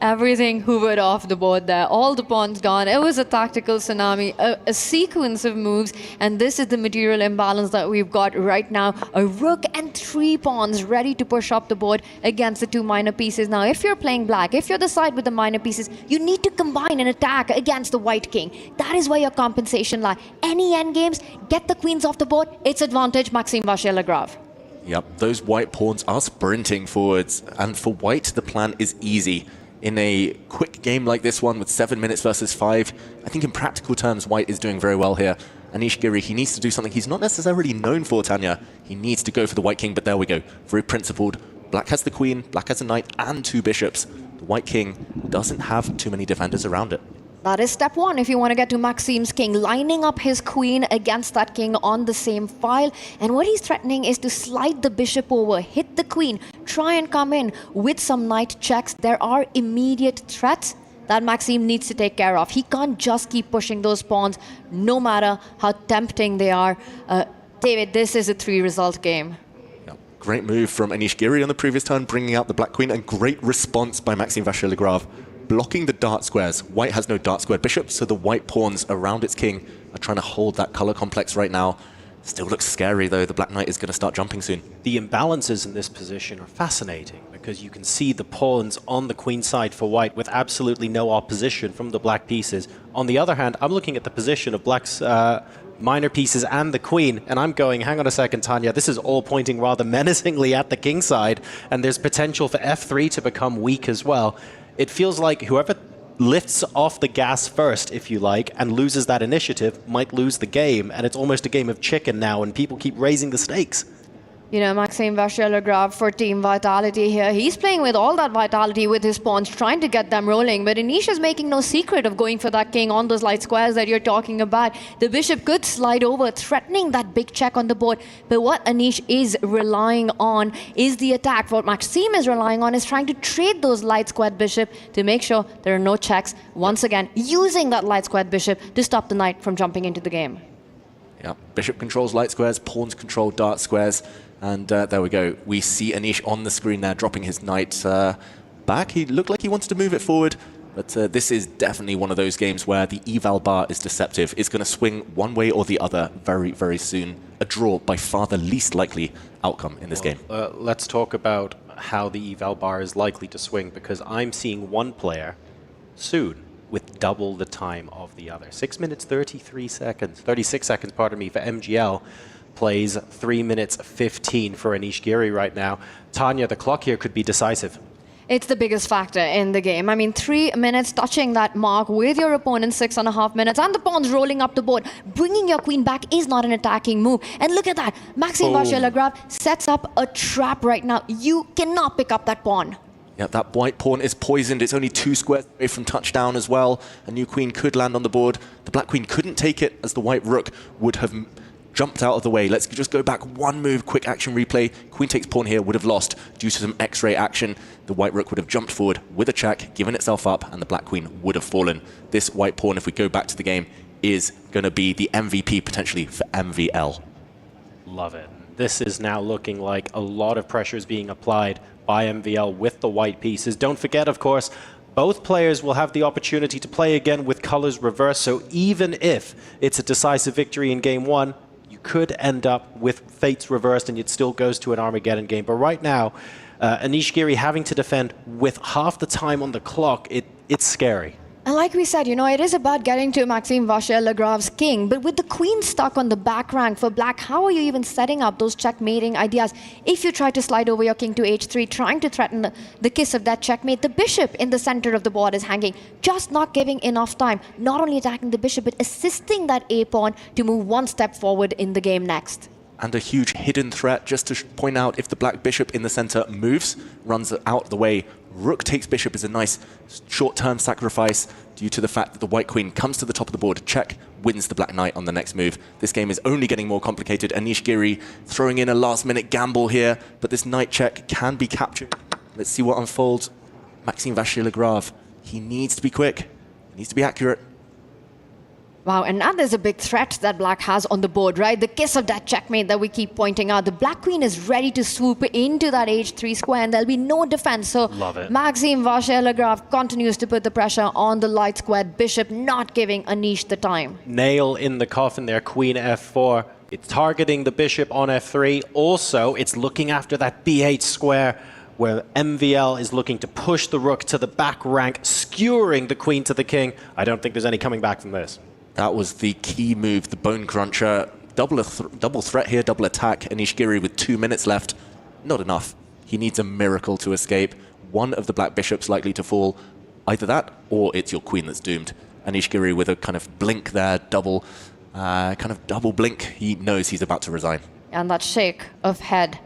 Speaker 8: Everything hoovered off the board there. All the pawns gone. It was a tactical tsunami, a sequence of moves, and this is the material imbalance that we've got right now. A rook and 3 pawns ready to push up the board against the 2 minor pieces. Now, if you're playing black, if you're the side with the minor pieces, you need to combine an attack against the white king. That is where your compensation lies. Any endgames, get the queens off the board, it's advantage Maxime Vachier-Lagrave.
Speaker 1: Yep, those white pawns are sprinting forwards, and for white, the plan is easy. In a quick game like this one with 7 minutes versus 5, I think in practical terms, white is doing very well here. Anish Giri, he needs to do something he's not necessarily known for, Tanya. He needs to go for the white king, but there we go. Very principled. Black has the queen, black has a knight, and 2 bishops. The white king doesn't have too many defenders around it.
Speaker 8: That is step 1 if you want to get to Maxime's king, lining up his queen against that king on the same file. And what he's threatening is to slide the bishop over, hit the queen, try and come in with some knight checks. There are immediate threats that Maxime needs to take care of. He can't just keep pushing those pawns, no matter how tempting they are. David, this is a 3-result game.
Speaker 1: Great move from Anish Giri on the previous turn, bringing out the black queen, and great response by Maxime Vachier-Lagrave. Blocking the dart squares. White has no dart square bishop, so the white pawns around its king are trying to hold that color complex right now. Still looks scary, though. The black knight is going to start jumping soon.
Speaker 23: The imbalances in this position are fascinating because you can see the pawns on the queen side for white with absolutely no opposition from the black pieces. On the other hand, I'm looking at the position of black's minor pieces and the queen, and I'm going, hang on a second, Tanya, this is all pointing rather menacingly at the king side, and there's potential for f3 to become weak as well. It feels like whoever lifts off the gas first, if you like, and loses that initiative might lose the game, and it's almost a game of chicken now, and people keep raising the stakes.
Speaker 8: You know, Maxime Vachier-Lagrave for Team Vitality here. He's playing with all that vitality with his pawns, trying to get them rolling. But Anish is making no secret of going for that king on those light squares that you're talking about. The bishop could slide over, threatening that big check on the board. But what Anish is relying on is the attack. What Maxime is relying on is trying to trade those light squared bishop to make sure there are no checks. Once again, using that light squared bishop to stop the knight from jumping into the game.
Speaker 1: Yeah, bishop controls light squares, pawns control dark squares. And there we go. We see Anish on the screen there, dropping his knight back. He looked like he wanted to move it forward, but this is definitely one of those games where the eval bar is deceptive. It's going to swing one way or the other very, very soon. A draw, by far the least likely outcome in this game.
Speaker 23: Let's talk about how the eval bar is likely to swing, because I'm seeing one player soon with double the time of the other. 6 minutes, 36 seconds, pardon me, for MGL. Plays 3 minutes 15 for Anish Giri right now. Tanya, the clock here could be decisive.
Speaker 8: It's the biggest factor in the game. I mean, 3 minutes touching that mark with your opponent 6.5 minutes, and the pawns rolling up the board. Bringing your queen back is not an attacking move. And look at that. Maxime Vachier-Lagrave sets up a trap right now. You cannot pick up that pawn.
Speaker 1: Yeah, that white pawn is poisoned. It's only 2 squares away from touchdown as well. A new queen could land on the board. The black queen couldn't take it, as the white rook would have jumped out of the way. Let's just go back one move, quick action replay. Queen takes pawn here, would have lost due to some X-ray action. The white rook would have jumped forward with a check, given itself up, and the black queen would have fallen. This white pawn, if we go back to the game, is going to be the MVP potentially for MVL.
Speaker 23: Love it. This is now looking like a lot of pressure is being applied by MVL with the white pieces. Don't forget, of course, both players will have the opportunity to play again with colors reversed, so even if it's a decisive victory in game 1, could end up with fates reversed and it still goes to an Armageddon game. But right now, Anish Giri having to defend with half the time on the clock, it's scary.
Speaker 8: And like we said, you know, it is about getting to Maxime Vachier-Lagrave's king, but with the queen stuck on the back rank for black, how are you even setting up those checkmating ideas? If you try to slide over your king to h3, trying to threaten the kiss of that checkmate, the bishop in the center of the board is hanging, just not giving enough time, not only attacking the bishop, but assisting that a-pawn to move one step forward in the game next.
Speaker 1: And a huge hidden threat, just to point out, if the black bishop in the center moves, runs out the way, rook takes bishop is a nice short-term sacrifice due to the fact that the white queen comes to the top of the board, check, wins the black knight on the next move. This game is only getting more complicated. Anish Giri throwing in a last-minute gamble here, but this knight check can be captured. Let's see what unfolds. Maxime Vachier-Lagrave, he needs to be quick, he needs to be accurate.
Speaker 8: Wow, and now there's a big threat that black has on the board, right? The kiss of that checkmate that we keep pointing out. The black queen is ready to swoop into that h3 square, and there'll be no defense. So Maxime Vachier-Lagrave continues to put the pressure on the light squared bishop, not giving Anish the time.
Speaker 23: Nail in the coffin there, queen f4. It's targeting the bishop on f3. Also, it's looking after that b8 square, where MVL is looking to push the rook to the back rank, skewering the queen to the king. I don't think there's any coming back from this.
Speaker 1: That was the key move, the bone cruncher. Double threat here, double attack. Anish Giri with 2 minutes left. Not enough. He needs a miracle to escape. One of the black bishops likely to fall. Either that, or it's your queen that's doomed. Anish Giri with a kind of blink there, double blink. He knows he's about to resign.
Speaker 8: And that shake of head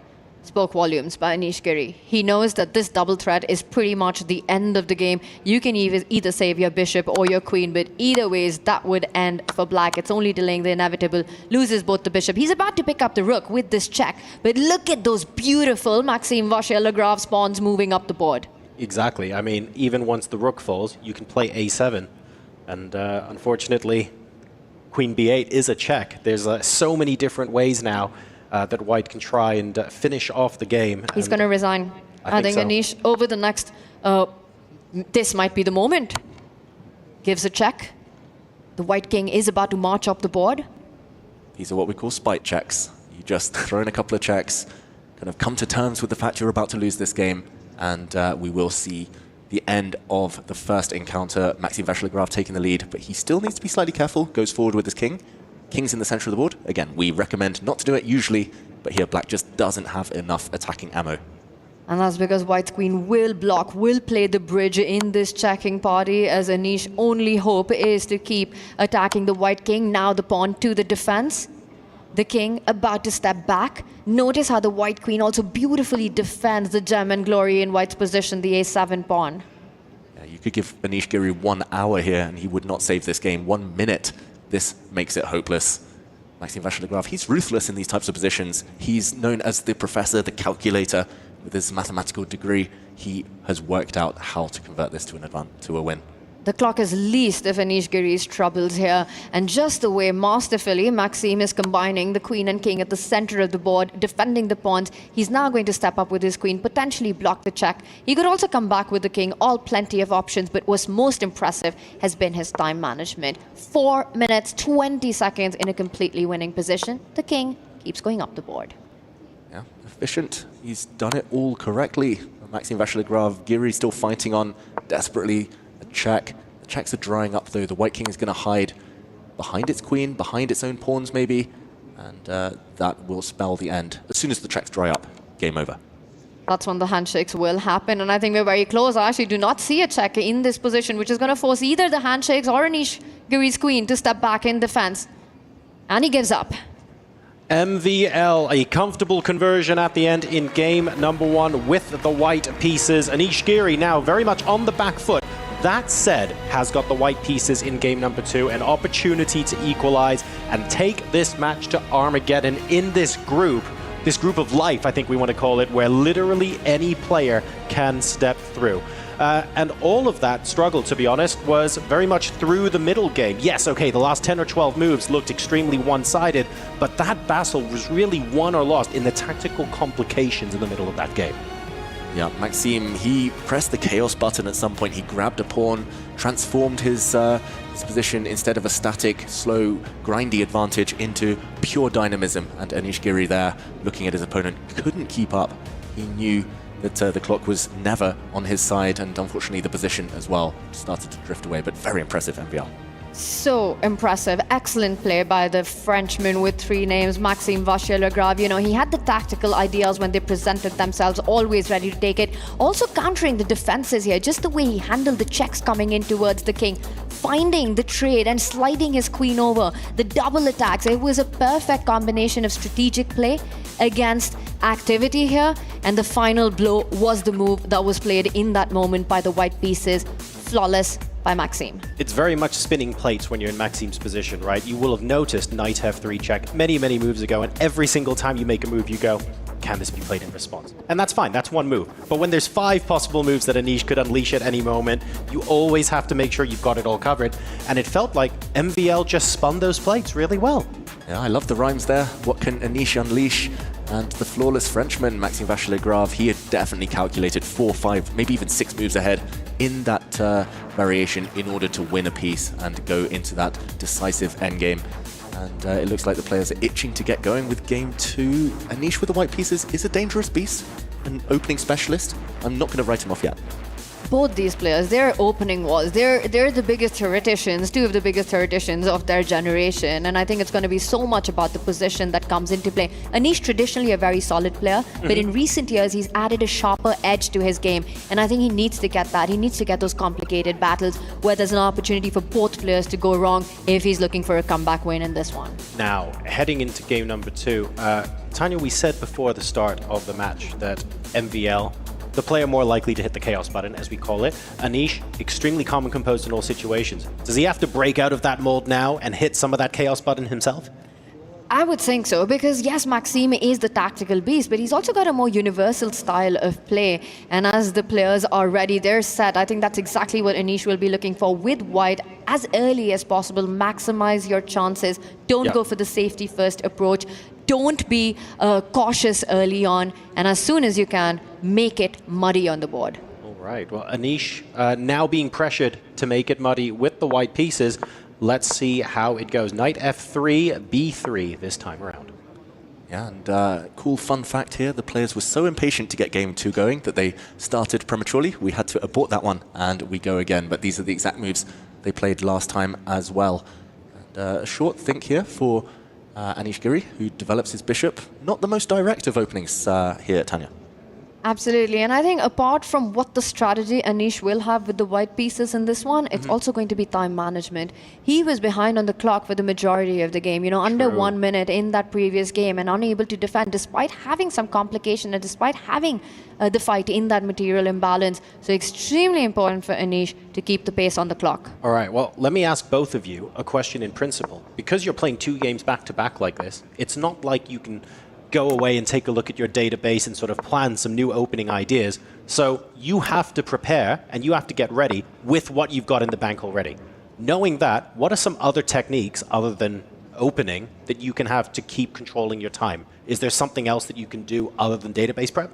Speaker 8: spoke volumes by Anish Giri. He knows that this double threat is pretty much the end of the game. You can either save your bishop or your queen, but either ways, that would end for black. It's only delaying the inevitable. Loses both the bishop. He's about to pick up the rook with this check, but look at those beautiful Maxime Vachier-Lagrave's pawns moving up the board.
Speaker 23: Exactly. I mean, even once the rook falls, you can play a7. And unfortunately, queen b8 is a check. There's so many different ways now that white can try and finish off the game.
Speaker 8: He's going to resign. I think so. Anish, over the next... this might be the moment. Gives a check. The white king is about to march up the board.
Speaker 1: These are what we call spite checks. You just throw in a couple of checks, kind of come to terms with the fact you're about to lose this game, and we will see the end of the first encounter. Maxime Vachier-Lagrave taking the lead, but he still needs to be slightly careful. Goes forward with his king. King's in the center of the board. Again, we recommend not to do it usually, but here black just doesn't have enough attacking ammo.
Speaker 8: And that's because white's queen will block, will play the bridge in this checking party, as Anish's only hope is to keep attacking the white king. Now the pawn to the defense. The king about to step back. Notice how the white queen also beautifully defends the German glory in white's position, the a7 pawn.
Speaker 1: Yeah, you could give Anish Giri 1 hour here and he would not save this game. 1 minute, this makes it hopeless. Maxime Vachier-Lagrave, he's ruthless in these types of positions. He's known as the professor, the calculator. With his mathematical degree, he has worked out how to convert this to a win.
Speaker 8: The clock is least of Anish Giri's troubles here. And just the way masterfully Maxime is combining the queen and king at the center of the board, defending the pawns, he's now going to step up with his queen, potentially block the check. He could also come back with the king, all plenty of options, but what's most impressive has been his time management. 4 minutes, 20 seconds in a completely winning position. The king keeps going up the board.
Speaker 1: Yeah, efficient. He's done it all correctly. Maxime Vachier-Lagrave, Giri still fighting on desperately. Check. The checks are drying up though. The white king is going to hide behind its queen, behind its own pawns maybe, and that will spell the end. As soon as the checks dry up, game over.
Speaker 8: That's when the handshakes will happen, and I think we're very close. I actually do not see a check in this position, which is going to force either the handshakes or Anish Giri's queen to step back in defense. And he gives up.
Speaker 23: MVL, a comfortable conversion at the end in game number 1 with the white pieces. Anish Giri now very much on the back foot. That said, has got the white pieces in game number 2, an opportunity to equalize and take this match to Armageddon in this group of life, I think we want to call it, where literally any player can step through. And all of that struggle, to be honest, was very much through the middle game. Yes, okay, the last 10 or 12 moves looked extremely one-sided, but that battle was really won or lost in the tactical complications in the middle of that game.
Speaker 1: Yeah, Maxime, he pressed the chaos button at some point. He grabbed a pawn, transformed his position instead of a static, slow, grindy advantage into pure dynamism. And Anish Giri there, looking at his opponent, couldn't keep up. He knew that the clock was never on his side, and unfortunately the position as well started to drift away, but very impressive MVL.
Speaker 8: So impressive. Excellent play by the Frenchman with 3 names, Maxime Vachier-Lagrave. You know, he had the tactical ideas when they presented themselves, always ready to take it. Also countering the defenses here, just the way he handled the checks coming in towards the king, finding the trade and sliding his queen over, the double attacks. It was a perfect combination of strategic play against activity here, and the final blow was the move that was played in that moment by the white pieces. Flawless by Maxime.
Speaker 23: It's very much spinning plates when you're in Maxime's position, right? You will have noticed knight f3 check many, many moves ago, and every single time you make a move, you go, can this be played in response? And that's fine, that's one move. But when there's 5 possible moves that Anish could unleash at any moment, you always have to make sure you've got it all covered. And it felt like MVL just spun those plates really well.
Speaker 1: Yeah, I love the rhymes there. What can Anish unleash? And the flawless Frenchman, Maxime Vachier-Lagrave, he had definitely calculated 4, 5, maybe even 6 moves ahead in that variation in order to win a piece and go into that decisive endgame. And it looks like the players are itching to get going with game 2. Anish with the white pieces is a dangerous beast, an opening specialist. I'm not going to write him off yet.
Speaker 8: Both these players, their opening walls, they're the biggest theoreticians, 2 of the biggest theoreticians of their generation. And I think it's going to be so much about the position that comes into play. Anish, traditionally a very solid player, but in recent years, he's added a sharper edge to his game. And I think he needs to get that. He needs to get those complicated battles where there's an opportunity for both players to go wrong if he's looking for a comeback win in this one.
Speaker 23: Now, heading into game number 2, Tanya, we said before the start of the match that MVL, the player more likely to hit the chaos button, as we call it. Anish, extremely calm and composed in all situations. Does he have to break out of that mold now and hit some of that chaos button himself?
Speaker 8: I would think so, because yes, Maxime is the tactical beast, but he's also got a more universal style of play. And as the players are ready, they're set. I think that's exactly what Anish will be looking for with white. As early as possible, maximize your chances. Don't go for the safety first approach. Don't be cautious early on. And as soon as you can, make it muddy on the board.
Speaker 23: All right. Well, Anish now being pressured to make it muddy with the white pieces. Let's see how it goes. Knight f3, b3 this time around.
Speaker 1: Yeah, and cool fun fact here, the players were so impatient to get game 2 going that they started prematurely. We had to abort that one and we go again, but these are the exact moves they played last time as well. And a short think here for Anish Giri, who develops his bishop. Not the most direct of openings here, Tanya.
Speaker 8: Absolutely, and I think apart from what the strategy Anish will have with the white pieces in this one, it's also going to be time management. He was behind on the clock for the majority of the game, under 1 minute in that previous game, and unable to defend despite having some complication and despite having the fight in that material imbalance. So extremely important for Anish to keep the pace on the clock.
Speaker 23: All right, well, let me ask both of you a question in principle. Because you're playing 2 games back-to-back like this, it's not like you can go away and take a look at your database and sort of plan some new opening ideas. So you have to prepare and you have to get ready with what you've got in the bank already. Knowing that, what are some other techniques other than opening that you can have to keep controlling your time? Is there something else that you can do other than database prep?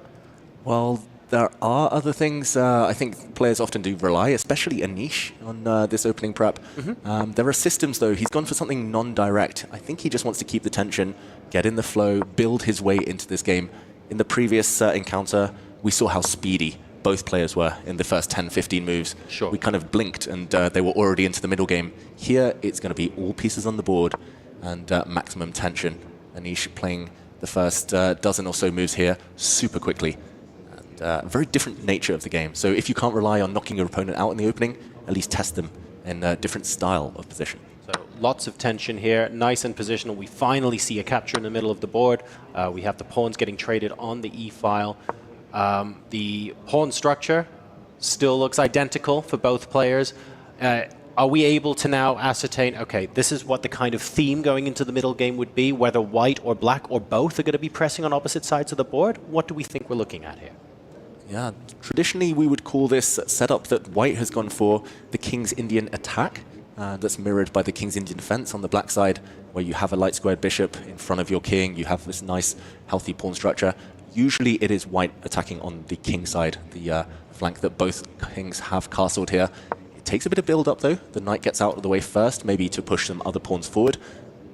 Speaker 1: Well, there are other things. I think players often do rely, especially Anish, on this opening prep. There are systems, though. He's gone for something non-direct. I think he just wants to keep the tension, get in the flow, build his way into this game. In the previous encounter, we saw how speedy both players were in the first 10, 15 moves.
Speaker 23: Sure.
Speaker 1: We kind of blinked, and they were already into the middle game. Here, it's going to be all pieces on the board and maximum tension. Anish playing the first dozen or so moves here super quickly. Very different nature of the game. So if you can't rely on knocking your opponent out in the opening, at least test them in a different style of position.
Speaker 23: So lots of tension here, nice and positional. We finally see a capture in the middle of the board. We have the pawns getting traded on the e-file. The pawn structure still looks identical for both players. Are we able to now ascertain, okay, this is what the kind of theme going into the middle game would be, whether white or black or both are going to be pressing on opposite sides of the board? What do we think we're looking at here?
Speaker 1: Yeah, traditionally we would call this setup that white has gone for the King's Indian attack. That's mirrored by the King's Indian defense on the black side, where you have a light squared bishop in front of your king. You have this nice, healthy pawn structure. Usually it is white attacking on the king side, the flank that both kings have castled here. It takes a bit of build-up, though. The knight gets out of the way first, maybe to push some other pawns forward.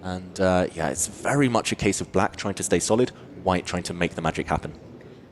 Speaker 1: And yeah, it's very much a case of black trying to stay solid, white trying to make the magic happen.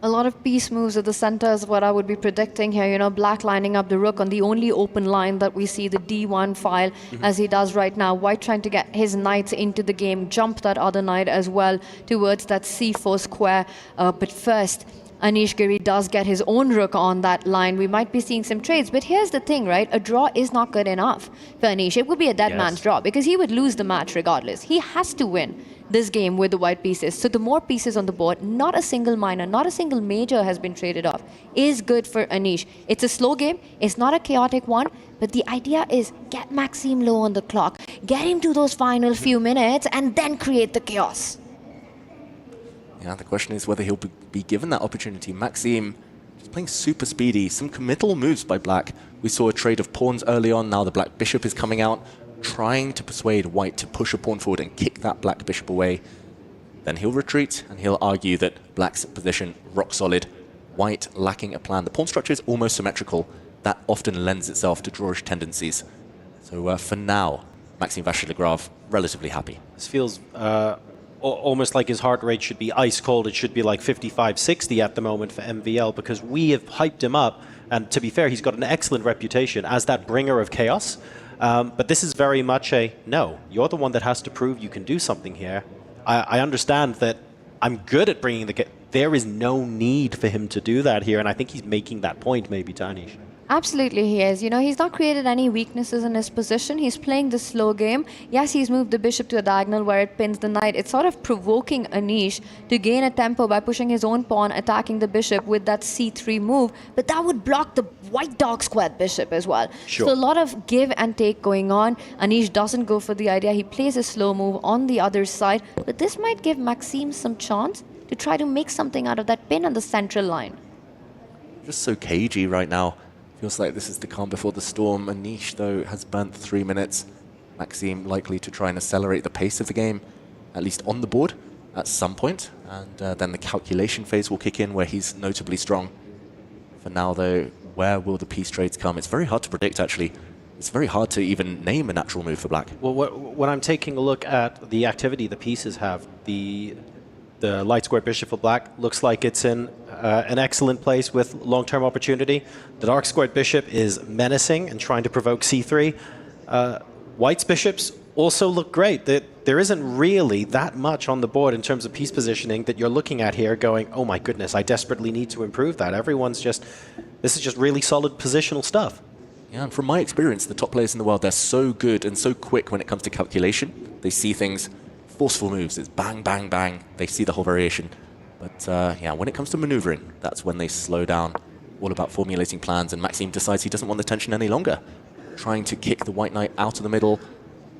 Speaker 8: A lot of piece moves at the center is what I would be predicting here. Black lining up the rook on the only open line that we see, the D1 file, as he does right now. White trying to get his knights into the game, jump that other knight as well towards that C4 square. But first, Anish Giri does get his own rook on that line. We might be seeing some trades, but here's the thing, right? A draw is not good enough for Anish. It would be a dead man's draw because he would lose the match regardless. He has to win this game with the white pieces. So the more pieces on the board, not a single minor, not a single major has been traded off, is good for Anish. It's a slow game. It's not a chaotic one. But the idea is get Maxime low on the clock, get him to those final few minutes, and then create the chaos.
Speaker 1: Yeah, the question is whether he'll be given that opportunity. Maxime just playing super speedy. Some committal moves by black. We saw a trade of pawns early on. Now the black bishop is coming out, trying to persuade white to push a pawn forward and kick that black bishop away. Then he'll retreat and he'll argue that black's position rock solid, white lacking a plan. The pawn structure is almost symmetrical. That often lends itself to drawish tendencies. So for now, Maxime Vachier-Lagrave relatively happy.
Speaker 23: This feels almost like his heart rate should be ice cold. It should be like 55, 60 at the moment for MVL because we have hyped him up. And to be fair, he's got an excellent reputation as that bringer of chaos. But this is very much a, no, you're the one that has to prove you can do something here. I understand that I'm good at bringing the... There is no need for him to do that here, and I think he's making that point maybe to Anish.
Speaker 8: Absolutely he is. He's not created any weaknesses in his position. He's playing the slow game. Yes, he's moved the bishop to a diagonal where it pins the knight. It's sort of provoking Anish to gain a tempo by pushing his own pawn, attacking the bishop with that c3 move. But that would block the white dog squared bishop as well.
Speaker 23: Sure.
Speaker 8: So a lot of give and take going on. Anish doesn't go for the idea. He plays a slow move on the other side. But this might give Maxime some chance to try to make something out of that pin on the central line.
Speaker 1: Just so cagey right now. Feels like this is the calm before the storm. Anish, though, has burnt 3 minutes. Maxime likely to try and accelerate the pace of the game, at least on the board, at some point. And then the calculation phase will kick in where he's notably strong. For now, though, where will the piece trades come? It's very hard to predict, actually. It's very hard to even name a natural move for black.
Speaker 23: Well, when I'm taking a look at the activity the pieces have, the light square bishop for black looks like it's in an excellent place with long-term opportunity. The dark squared bishop is menacing and trying to provoke c3. White's bishops also look great. There isn't really that much on the board in terms of piece positioning that you're looking at here going, oh my goodness, I desperately need to improve that. This is just really solid positional stuff.
Speaker 1: Yeah, and from my experience, the top players in the world, they're so good and so quick when it comes to calculation. They see things, forceful moves, it's bang, bang, bang. They see the whole variation. But yeah, when it comes to maneuvering, that's when they slow down. All about formulating plans, and Maxime decides he doesn't want the tension any longer. Trying to kick the white knight out of the middle,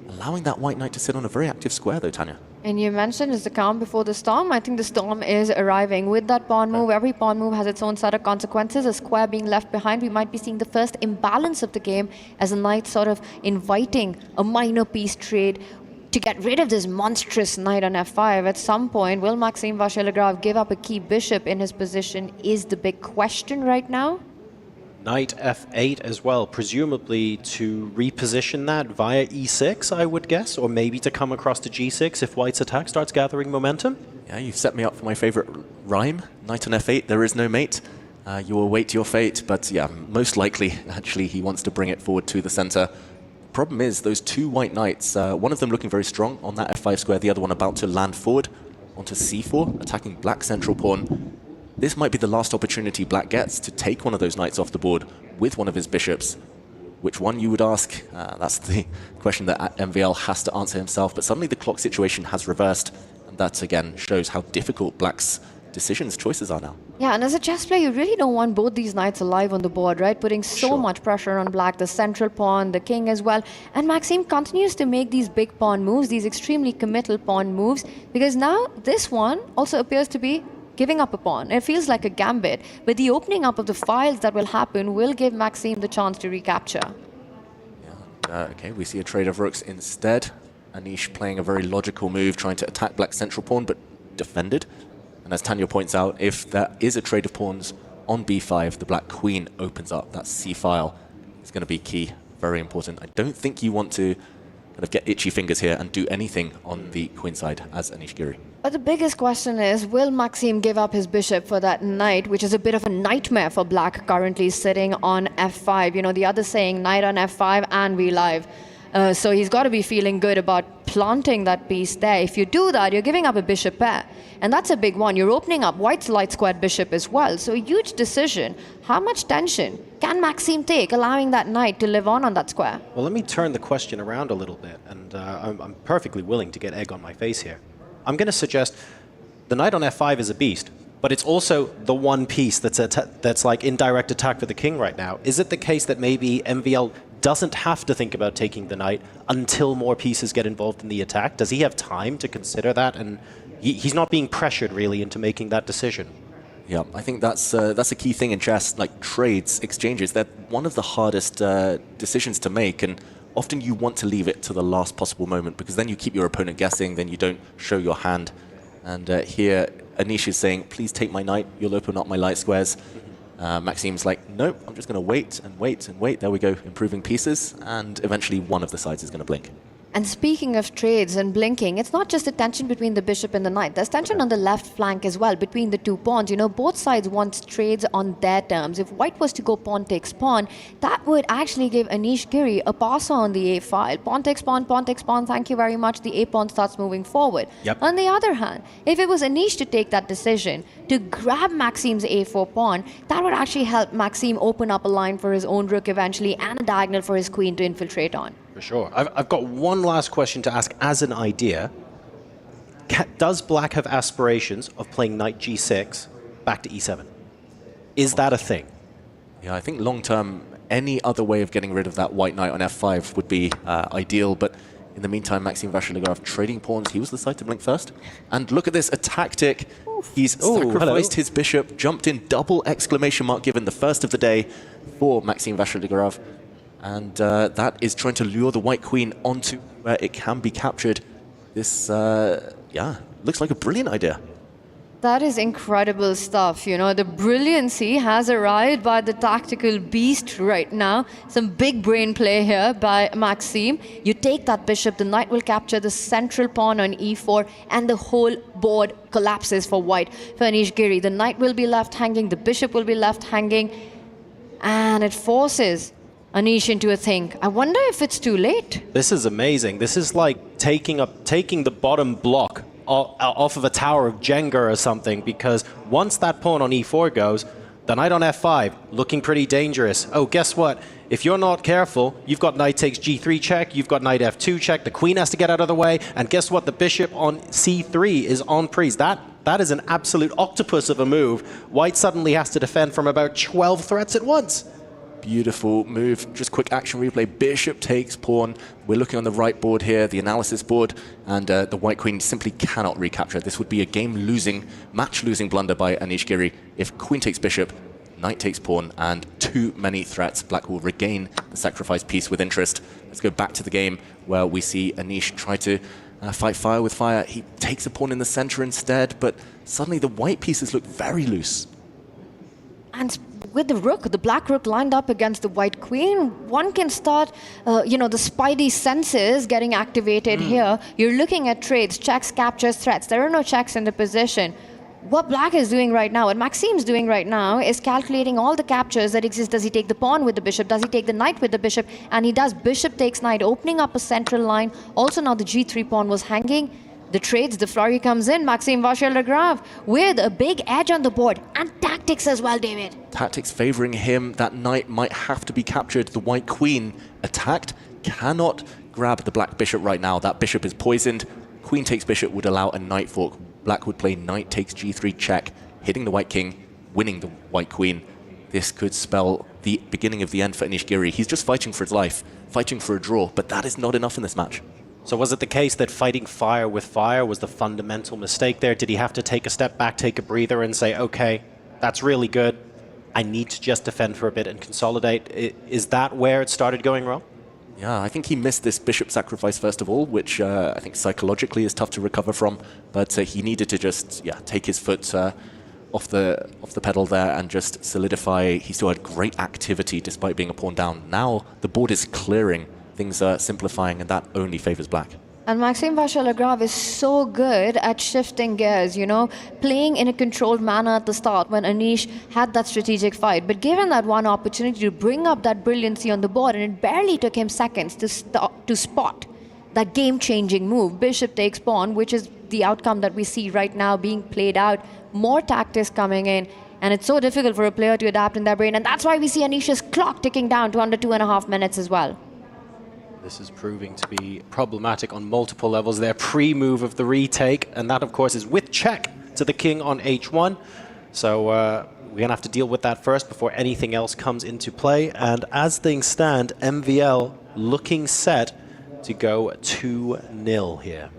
Speaker 1: allowing that white knight to sit on a very active square though, Tanya.
Speaker 8: And you mentioned it's the calm before the storm. I think the storm is arriving. With that pawn move, every pawn move has its own set of consequences. A square being left behind, we might be seeing the first imbalance of the game as a knight sort of inviting a minor piece trade to get rid of this monstrous knight on f5. At some point, will Maxime Vachier-Lagrave give up a key bishop in his position is the big question right now.
Speaker 23: Knight f8 as well, presumably to reposition that via e6, I would guess, or maybe to come across to g6 if white's attack starts gathering momentum.
Speaker 1: Yeah, you've set me up for my favorite rhyme. Knight on f8, there is no mate. You await your fate, but yeah, most likely, actually, he wants to bring it forward to the center. Problem is, those two white knights, one of them looking very strong on that f5 square, the other one about to land forward onto c4, attacking black central pawn. This might be the last opportunity black gets to take one of those knights off the board with one of his bishops. Which one, you would ask? That's the question that MVL has to answer himself. But suddenly the clock situation has reversed. And that, again, shows how difficult black's choices are now.
Speaker 8: Yeah, and as a chess player, you really don't want both these knights alive on the board, right? Putting so much pressure on black, the central pawn, the king as well. And Maxime continues to make these big pawn moves, these extremely committal pawn moves, because now this one also appears to be giving up a pawn. It feels like a gambit, but the opening up of the files that will happen will give Maxime the chance to recapture.
Speaker 1: Yeah, okay, we see a trade of rooks instead. Anish playing a very logical move, trying to attack black's central pawn, but defended. And as Tanya points out, if there is a trade of pawns on b5, the black queen opens up. That c file is going to be key, very important. I don't think you want to kind of get itchy fingers here and do anything on the queen side as Anish Giri.
Speaker 8: But the biggest question is, will Maxime give up his bishop for that knight, which is a bit of a nightmare for black currently sitting on f5. You know, the other saying, knight on f5 and we live. So he's got to be feeling good about planting that piece there. If you do that, you're giving up a bishop pair. And that's a big one. You're opening up white's light squared bishop as well. So a huge decision. How much tension can Maxime take, allowing that knight to live on that square?
Speaker 23: Well, let me turn the question around a little bit. And I'm perfectly willing to get egg on my face here. I'm going to suggest the knight on f5 is a beast, but it's also the one piece that's like indirect attack for the king right now. Is it the case that maybe MVL doesn't have to think about taking the knight until more pieces get involved in the attack? Does he have time to consider that? And he's not being pressured really into making that decision.
Speaker 1: Yeah, I think that's a key thing in chess. Like trades, exchanges, they're one of the hardest decisions to make, and often you want to leave it to the last possible moment because then you keep your opponent guessing, then you don't show your hand. And here, Anish is saying, please take my knight, you'll open up my light squares. Maxime's like, nope, I'm just going to wait and wait and wait. There we go, improving pieces, and eventually one of the sides is going to blink.
Speaker 8: And speaking of trades and blinking, it's not just the tension between the bishop and the knight. There's tension on the left flank as well between the two pawns. You know, both sides want trades on their terms. If white was to go pawn takes pawn, that would actually give Anish Giri a pass on the a file. Pawn takes pawn, thank you very much. The a pawn starts moving forward.
Speaker 23: Yep.
Speaker 8: On the other hand, if it was Anish to take that decision to grab Maxime's a4 pawn, that would actually help Maxime open up a line for his own rook eventually and a diagonal for his queen to infiltrate on.
Speaker 23: For sure. I've got one last question to ask as an idea. Does black have aspirations of playing knight g6 back to e7? Is that a thing?
Speaker 1: Yeah, I think long term, any other way of getting rid of that white knight on f5 would be ideal, but in the meantime, Maxime Vachier-Lagrave trading pawns. He was the side to blink first. And look at this, a tactic. He's sacrificed his bishop, jumped in, double exclamation mark given, the first of the day for Maxime Vachier-Lagrave. And that is trying to lure the white queen onto where it can be captured. This, yeah, looks like a brilliant idea.
Speaker 8: That is incredible stuff. You know, the brilliancy has arrived by the tactical beast right now. Some big brain play here by Maxime. You take that bishop, the knight will capture the central pawn on e4, and the whole board collapses for white. For Anish Giri, the knight will be left hanging, the bishop will be left hanging, and it forces Anish into a thing. I wonder if it's too late.
Speaker 23: This is amazing. This is like taking the bottom block off of a tower of Jenga or something, because once that pawn on e4 goes, the knight on f5, looking pretty dangerous. Oh, guess what? If you're not careful, you've got knight takes g3 check, you've got knight f2 check, the queen has to get out of the way, and guess what? The bishop on c3 is on prise. That is an absolute octopus of a move. White suddenly has to defend from about 12 threats at once.
Speaker 1: Beautiful move. Just quick action replay. Bishop takes pawn. We're looking on the right board here, the analysis board, and the white queen simply cannot recapture. This would be a game-losing, match-losing blunder by Anish Giri. If queen takes bishop, knight takes pawn, and too many threats. Black will regain the sacrifice piece with interest. Let's go back to the game where we see Anish try to fight fire with fire. He takes a pawn in the center instead, but suddenly the white pieces look very loose.
Speaker 8: And with the rook, the black rook lined up against the white queen, one can start, the spidey senses getting activated here. You're looking at trades, checks, captures, threats. There are no checks in the position. What black is doing right now, what Maxim's doing right now, is calculating all the captures that exist. Does he take the pawn with the bishop? Does he take the knight with the bishop? And he does. Bishop takes knight, opening up a central line. Also now the g3 pawn was hanging. The trades, the flurry comes in. Maxime Vachier-Lagrave with a big edge on the board. And tactics as well, David.
Speaker 1: Tactics favoring him. That knight might have to be captured. The white queen attacked. Cannot grab the black bishop right now. That bishop is poisoned. Queen takes bishop would allow a knight fork. Black would play knight takes g3 check, hitting the white king, winning the white queen. This could spell the beginning of the end for Anish Giri. He's just fighting for his life, fighting for a draw, but that is not enough in this match.
Speaker 23: So was it the case that fighting fire with fire was the fundamental mistake there? Did he have to take a step back, take a breather and say, okay, that's really good. I need to just defend for a bit and consolidate. Is that where it started going wrong?
Speaker 1: Yeah, I think he missed this bishop sacrifice first of all, which I think psychologically is tough to recover from. But he needed to just take his foot off the pedal there and just solidify. He still had great activity despite being a pawn down. Now the board is clearing, things are simplifying, and that only favors black.
Speaker 8: And Maxime Vachier-Lagrave is so good at shifting gears, playing in a controlled manner at the start when Anish had that strategic fight. But given that one opportunity to bring up that brilliancy on the board, and it barely took him seconds to spot that game-changing move. Bishop takes pawn, which is the outcome that we see right now being played out. More tactics coming in. And it's so difficult for a player to adapt in their brain. And that's why we see Anish's clock ticking down to under 2.5 minutes as well.
Speaker 23: This is proving to be problematic on multiple levels. Their pre-move of the retake, and that, of course, is with check to the king on h1. So we're going to have to deal with that first before anything else comes into play. And as things stand, MVL looking set to go 2-0 here.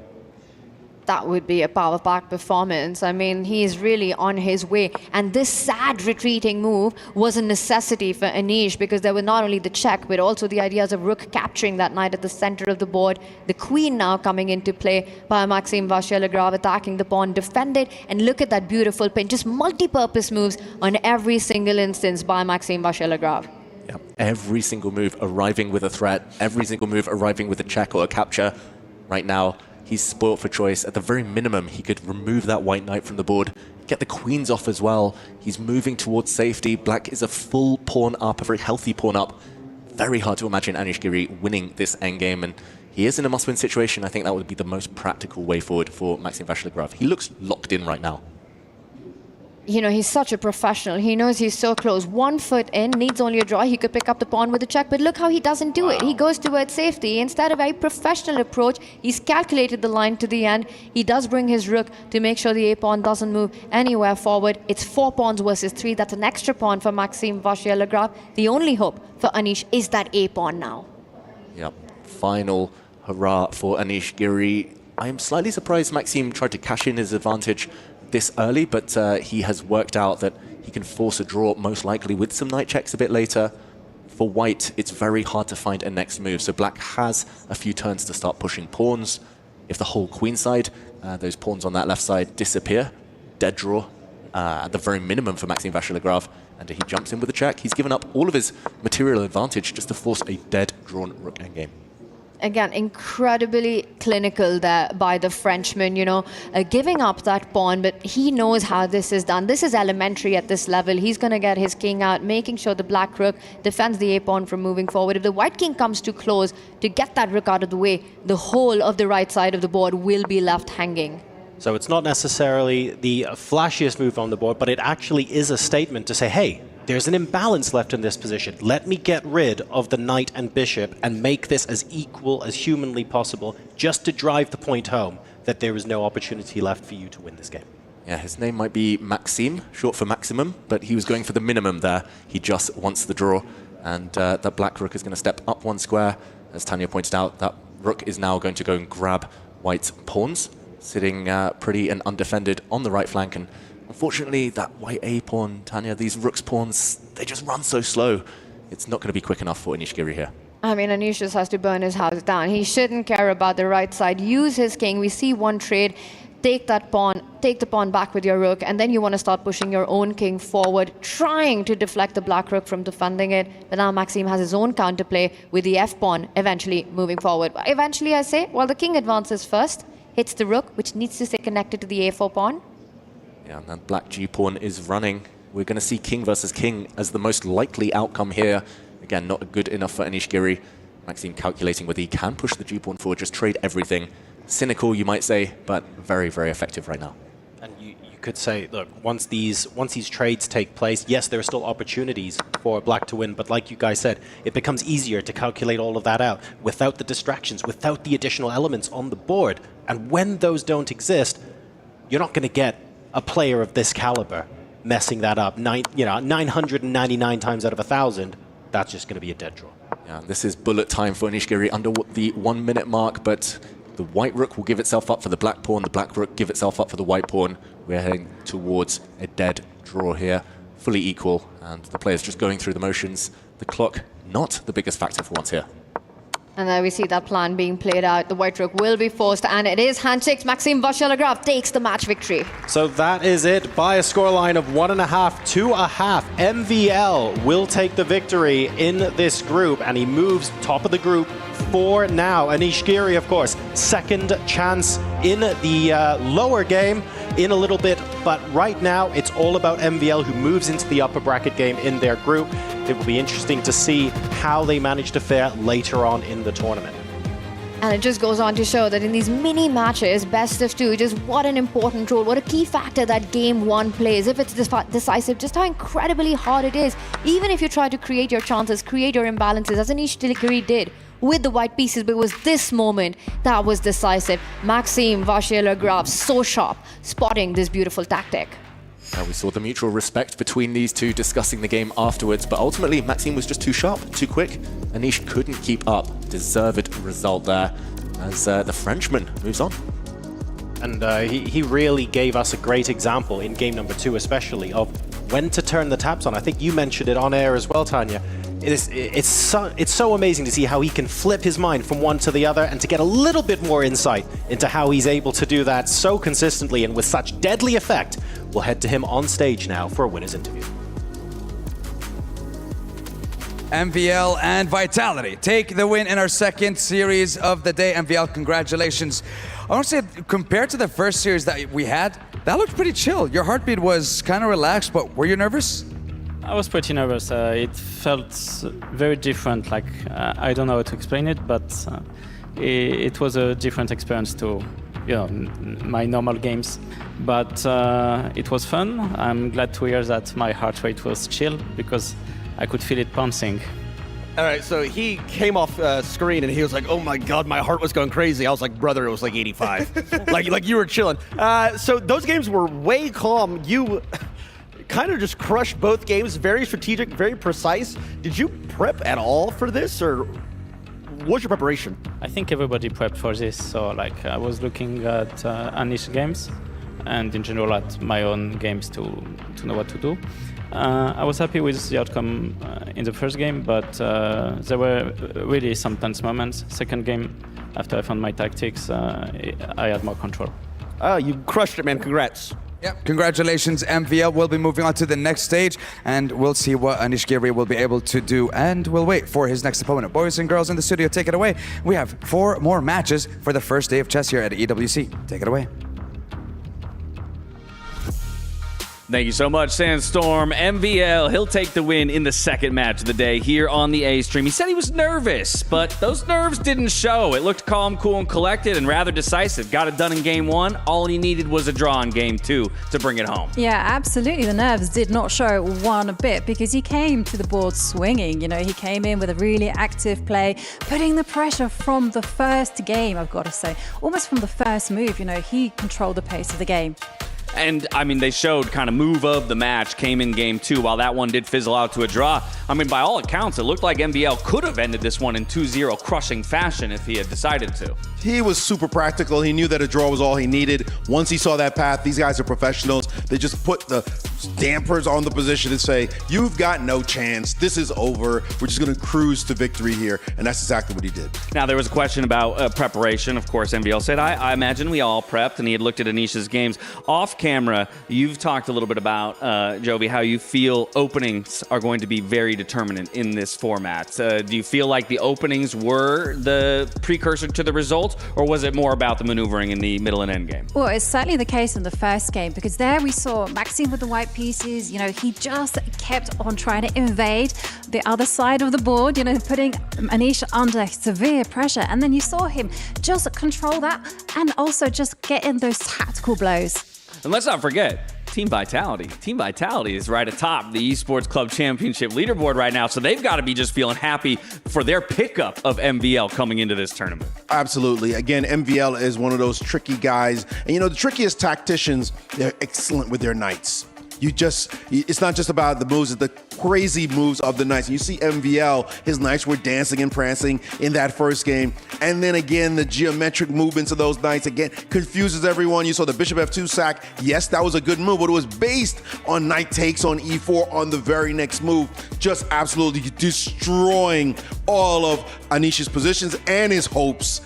Speaker 8: That would be a power pack performance. I mean, he's really on his way. And this sad retreating move was a necessity for Anish, because there were not only the check, but also the ideas of rook capturing that knight at the center of the board. The queen now coming into play by Maxime Vachier-Lagrave, attacking the pawn, defended. And look at that beautiful pin. Just multi-purpose moves on every single instance by Maxime Vachier-Lagrave.
Speaker 1: Yeah, every single move arriving with a threat, every single move arriving with a check or a capture. Right now, he's spoilt for choice. At the very minimum, he could remove that white knight from the board, get the queens off as well. He's moving towards safety. Black is a full pawn up, a very healthy pawn up. Very hard to imagine Anish Giri winning this endgame, and he is in a must-win situation. I think that would be the most practical way forward for Maxime Vachier-Lagrave. He looks locked in right now.
Speaker 8: He's such a professional. He knows he's so close. 1 foot in, needs only a draw. He could pick up the pawn with a check, but look how he doesn't do it. He goes towards safety. Instead of a very professional approach, he's calculated the line to the end. He does bring his rook to make sure the a-pawn doesn't move anywhere forward. It's 4 pawns versus 3. That's an extra pawn for Maxime Vachier-Lagrave. The only hope for Anish is that a-pawn now.
Speaker 1: Yep, final hurrah for Anish Giri. I am slightly surprised Maxime tried to cash in his advantage this early, but he has worked out that he can force a draw most likely with some knight checks a bit later. For white, it's very hard to find a next move, so black has a few turns to start pushing pawns. If the whole queen side, those pawns on that left side disappear, dead draw at the very minimum for Maxime Vachier-Lagrave, and he jumps in with a check. He's given up all of his material advantage just to force a dead drawn rook endgame.
Speaker 8: again, incredibly clinical there by the Frenchman, giving up that pawn, but he knows how this is done. This is elementary at this level. He's going to get his king out, making sure the black rook defends the a-pawn from moving forward. If the white king comes too close to get that rook out of the way, the whole of the right side of the board will be left hanging.
Speaker 23: So it's not necessarily the flashiest move on the board, but it actually is a statement to say, hey, there's an imbalance left in this position. Let me get rid of the knight and bishop and make this as equal as humanly possible, just to drive the point home that there is no opportunity left for you to win this game.
Speaker 1: Yeah, his name might be Maxime, short for maximum, but he was going for the minimum there. He just wants the draw, and that black rook is going to step up one square. As Tanya pointed out, that rook is now going to go and grab white's pawns, sitting pretty and undefended on the right flank. And unfortunately, that white a-pawn, Tanya, these rook's pawns, they just run so slow. It's not going to be quick enough for Nishikori here.
Speaker 8: I mean, Anish just has to burn his house down. He shouldn't care about the right side. Use his king. We see one trade. Take that pawn, take the pawn back with your rook, and then you want to start pushing your own king forward, trying to deflect the black rook from defending it. But now Maxime has his own counterplay with the f-pawn eventually moving forward. Eventually, I say, well, the king advances first, hits the rook, which needs to stay connected to the a4 pawn.
Speaker 1: Yeah, and that black g-pawn is running. We're going to see king versus king as the most likely outcome here. Again, not good enough for Nishikori. Maxime calculating whether he can push the g-pawn forward, just trade everything. Cynical, you might say, but very, very effective right now.
Speaker 23: And you could say, look, once these trades take place, yes, there are still opportunities for black to win, but like you guys said, it becomes easier to calculate all of that out without the distractions, without the additional elements on the board. And when those don't exist, you're not going to get a player of this caliber messing that up. 999 times out of 1,000, that's just going to be a dead draw.
Speaker 1: Yeah, this is bullet time for Nishikori under the 1 minute mark, but the white rook will give itself up for the black pawn. The black rook give itself up for the white pawn. We're heading towards a dead draw here, fully equal, and the players just going through the motions. The clock, not the biggest factor for once here.
Speaker 8: And there we see that plan being played out. The white rook will be forced, and it is handshakes. Maxime Vachier-Lagrave takes the match victory.
Speaker 23: So that is it. By a scoreline of 1.5 to 0.5, MVL will take the victory in this group, and he moves top of the group for now. Anish Giri, of course, second chance in the lower game in a little bit, but right now it's all about MVL, who moves into the upper bracket game in their group. It will be interesting to see how they manage to fare later on in the tournament.
Speaker 8: And it just goes on to show that in these mini matches, best of two, just what an important role, what a key factor that game one plays. If it's decisive, just how incredibly hard it is. Even if you try to create your chances, create your imbalances, as Anish Giri did with the white pieces, but it was this moment that was decisive. Maxime Vachier-Lagrave, so sharp, spotting this beautiful tactic.
Speaker 1: We saw the mutual respect between these two discussing the game afterwards, but ultimately Maxime was just too sharp, too quick. Anish couldn't keep up. Deserved result there as the Frenchman moves on.
Speaker 23: And he really gave us a great example in game number 2 especially of when to turn the taps on. I think you mentioned it on air as well, Tanya. It's so amazing to see how he can flip his mind from one to the other and to get a little bit more insight into how he's able to do that so consistently and with such deadly effect. We'll head to him on stage now for a winner's interview.
Speaker 20: MVL and Vitality take the win in our second series of the day. MVL, congratulations. I want to say, compared to the first series that we had, that looked pretty chill. Your heartbeat was kind of relaxed, but were you nervous?
Speaker 18: I was pretty nervous. It felt very different. Like I don't know how to explain it, but it was a different experience to my normal games. But it was fun. I'm glad to hear that my heart rate was chill because I could feel it bouncing.
Speaker 9: All right, so he came off screen and he was like, "Oh my God, my heart was going crazy." I was like, "Brother, it was like 85." like you were chilling. So those games were way calm. You kind of just crushed both games. Very strategic, very precise. Did you prep at all for this, or what's your preparation?
Speaker 18: I think everybody prepped for this. So like I was looking at Anish games and in general at my own games to know what to do. I was happy with the outcome in the first game, but there were really some tense moments. Second game, after I found my tactics, I had more control.
Speaker 9: Oh, you crushed it, man. Congrats.
Speaker 20: Yep. Congratulations, MVL. We'll be moving on to the next stage, and we'll see what Anish Giri will be able to do, and we'll wait for his next opponent. Boys and girls in the studio, take it away. We have 4 more matches for the first day of chess here at EWC. Take it away.
Speaker 3: Thank you so much, Sandstorm. MVL, he'll take the win in the second match of the day here on the A stream. He said he was nervous, but those nerves didn't show. It looked calm, cool, and collected and rather decisive. Got it done in game 1. All he needed was a draw in game 2 to bring it home.
Speaker 2: Yeah, absolutely. The nerves did not show one bit because he came to the board swinging. You know, he came in with a really active play, putting the pressure from the first game, I've got to say. Almost from the first move, you know, he controlled the pace of the game.
Speaker 3: And, I mean, they showed kind of move of the match, came in game 2, while that one did fizzle out to a draw. I mean, by all accounts, it looked like MVL could have ended this one in 2-0 crushing fashion if he had decided to.
Speaker 4: He was super practical. He knew that a draw was all he needed. Once he saw that path, these guys are professionals. They just put the dampers on the position and say, you've got no chance. This is over. We're just going to cruise to victory here. And that's exactly what he did.
Speaker 3: Now, there was a question about preparation. Of course, MVL said, I imagine we all prepped, and he had looked at Anish's games. Off camera, you've talked a little bit about, Jovi, how you feel openings are going to be very determinant in this format. Do you feel like the openings were the precursor to the result, or was it more about the maneuvering in the middle and end game?
Speaker 2: Well, it's certainly the case in the first game, because there we saw Maxime with the white pieces. You know, he just kept on trying to invade the other side of the board, you know, putting Anish under severe pressure. And then you saw him just control that and also just get in those tactical blows.
Speaker 3: And let's not forget, Team Vitality. Team Vitality is right atop the Esports Club Championship leaderboard right now, so they've got to be just feeling happy for their pickup of MVL coming into this tournament.
Speaker 4: Absolutely. Again, MVL is one of those tricky guys. And, you know, the trickiest tacticians, they're excellent with their knights. It's not just about the moves, it's the crazy moves of the knights. And you see MVL, his knights were dancing and prancing in that first game. And then again, the geometric movements of those knights, again, confuses everyone. You saw the Bishop F2 sack. Yes, that was a good move, but it was based on knight takes on E4 on the very next move, just absolutely destroying all of Anish's positions and his hopes.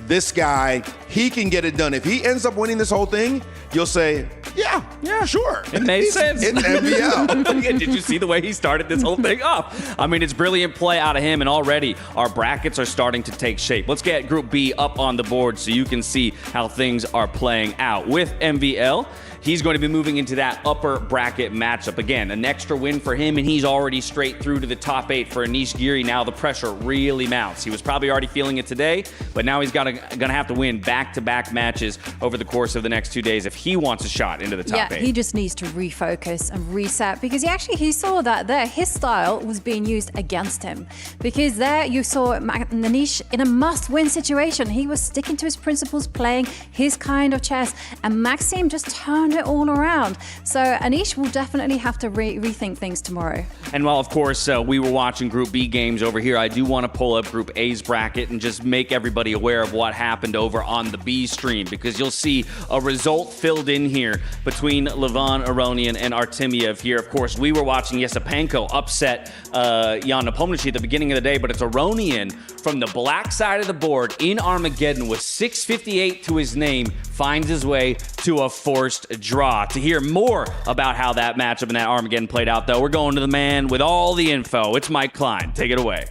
Speaker 4: This guy, he can get it done. If he ends up winning this whole thing, you'll say, yeah, sure.
Speaker 3: It made sense.
Speaker 4: It's MVL.
Speaker 3: Did you see the way he started this whole thing up? I mean, it's brilliant play out of him, and already our brackets are starting to take shape. Let's get Group B up on the board so you can see how things are playing out. With MVL, he's going to be moving into that upper bracket matchup. Again, an extra win for him, and he's already straight through to the top 8 for Anish Giri. Now the pressure really mounts. He was probably already feeling it today, but now he's gonna have to win back-to-back matches over the course of the next 2 days if he wants a shot into the top 8.
Speaker 2: He just needs to refocus and reset, because he saw that there his style was being used against him. Because there you saw Anish in a must-win situation. He was sticking to his principles, playing his kind of chess, and Maxime just turned it all around. So Anish will definitely have to rethink things tomorrow.
Speaker 3: And while, of course, we were watching Group B games over here, I do want to pull up Group A's bracket and just make everybody aware of what happened over on the B stream, because you'll see a result filled in here between Levon Aronian and Artemiev here. Of course, we were watching Yesepenko upset Jan Nepomniachtchi at the beginning of the day, but it's Aronian from the black side of the board in Armageddon with 658 to his name, finds his way to a forced draw. To hear more about how that matchup and that Armageddon played out, though, we're going to the man with all the info. It's Mike Klein. Take it away.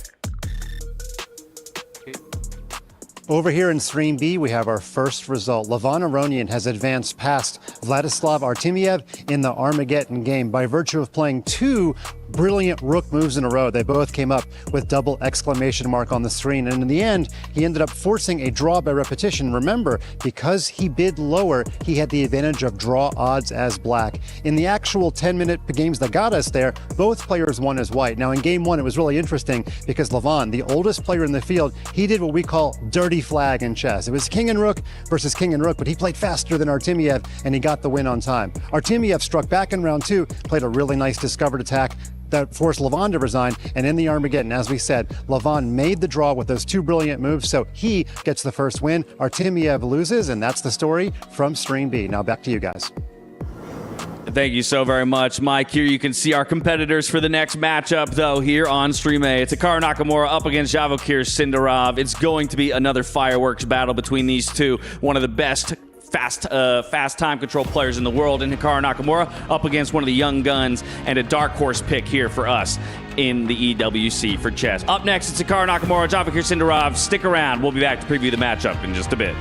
Speaker 13: Over here in Stream B, we have our first result. Levon Aronian has advanced past Vladislav Artemiev in the Armageddon game by virtue of playing 2 brilliant rook moves in a row. They both came up with double exclamation mark on the screen, and in the end, he ended up forcing a draw by repetition. Remember, because he bid lower, he had the advantage of draw odds as black. In the actual 10-minute games that got us there, both players won as white. Now, in game 1, it was really interesting because Levon, the oldest player in the field, he did what we call dirty flag in chess. It was king and rook versus king and rook, but he played faster than Artemiev, and he got the win on time. Artemiev struck back in round 2, played a really nice discovered attack that forced Levon to resign, and in the Armageddon, as we said, Levon made the draw with those 2 brilliant moves, so he gets the first win. Artemiev loses, and that's the story from Stream B. Now back to you guys.
Speaker 3: Thank you so very much, Mike. Here you can see our competitors for the next matchup, though, here on Stream A. It's Hikaru Nakamura up against Javokir Sindarov. It's going to be another fireworks battle between these two. One of the best fast time control players in the world, and Hikaru Nakamura up against one of the young guns and a dark horse pick here for us in the EWC for chess. Up next, it's Hikaru Nakamura, Javakir Sindarov. Stick around. We'll be back to preview the matchup in just a bit.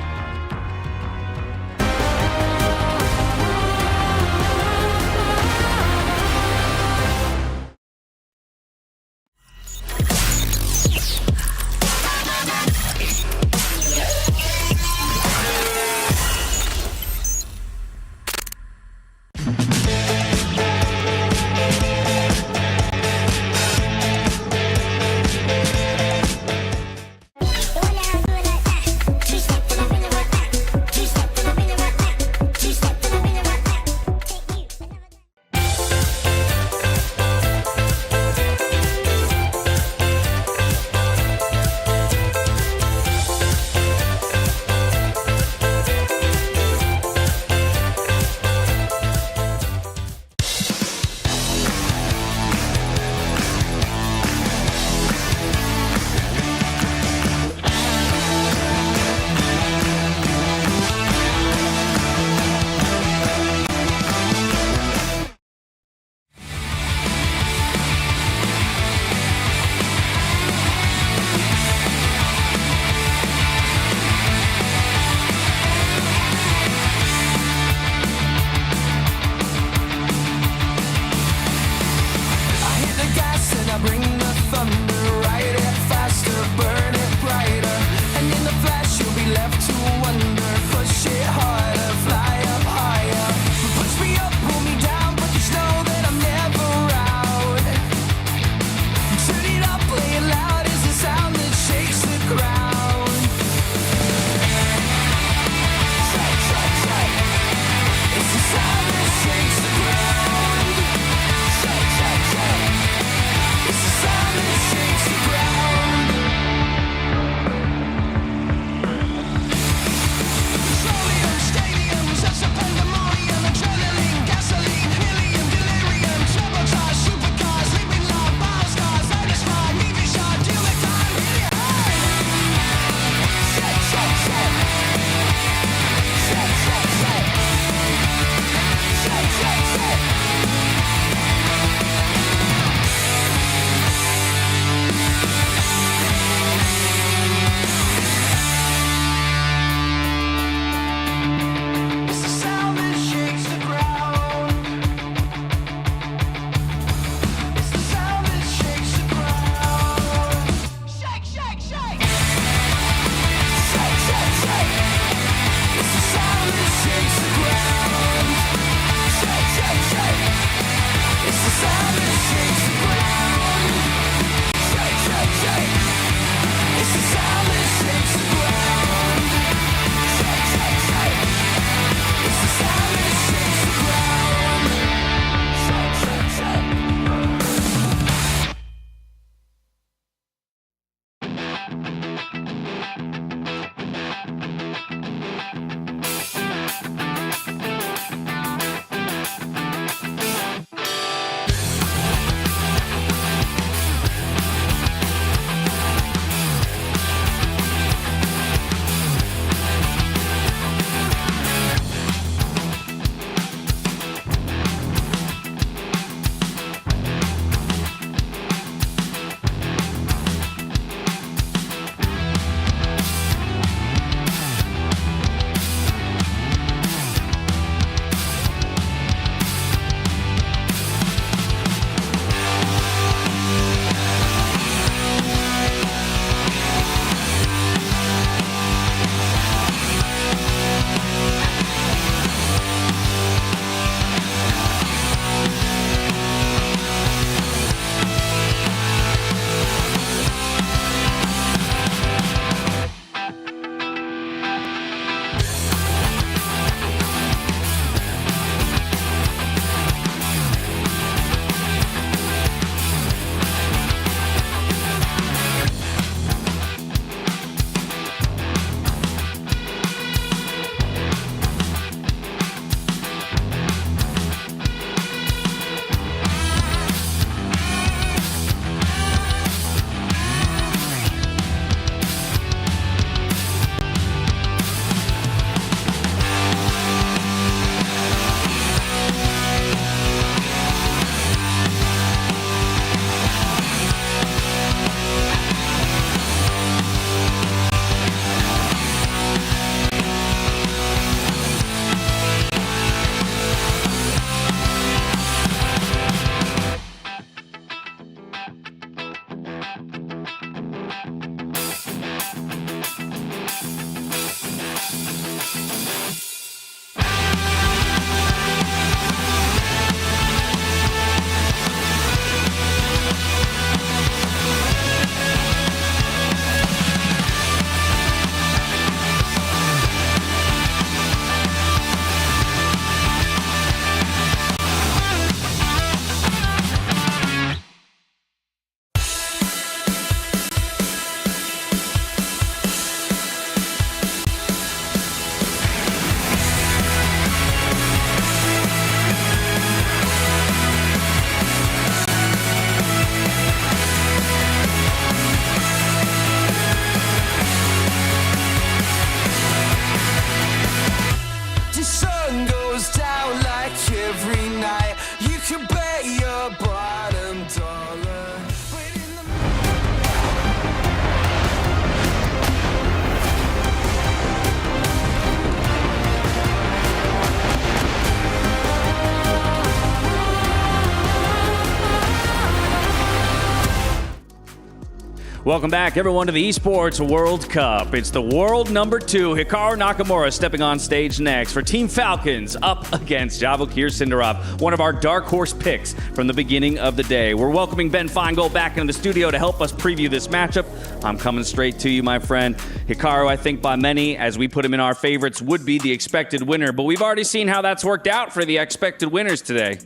Speaker 3: Welcome back, everyone, to the Esports World Cup. It's the world number 2, Hikaru Nakamura, stepping on stage next for Team Falcons up against Javokir Sindarov, one of our dark horse picks from the beginning of the day. We're welcoming Ben Feingold back into the studio to help us preview this matchup. I'm coming straight to you, my friend. Hikaru, I think by many, as we put him in our favorites, would be the expected winner, but we've already seen how that's worked out for the expected winners today.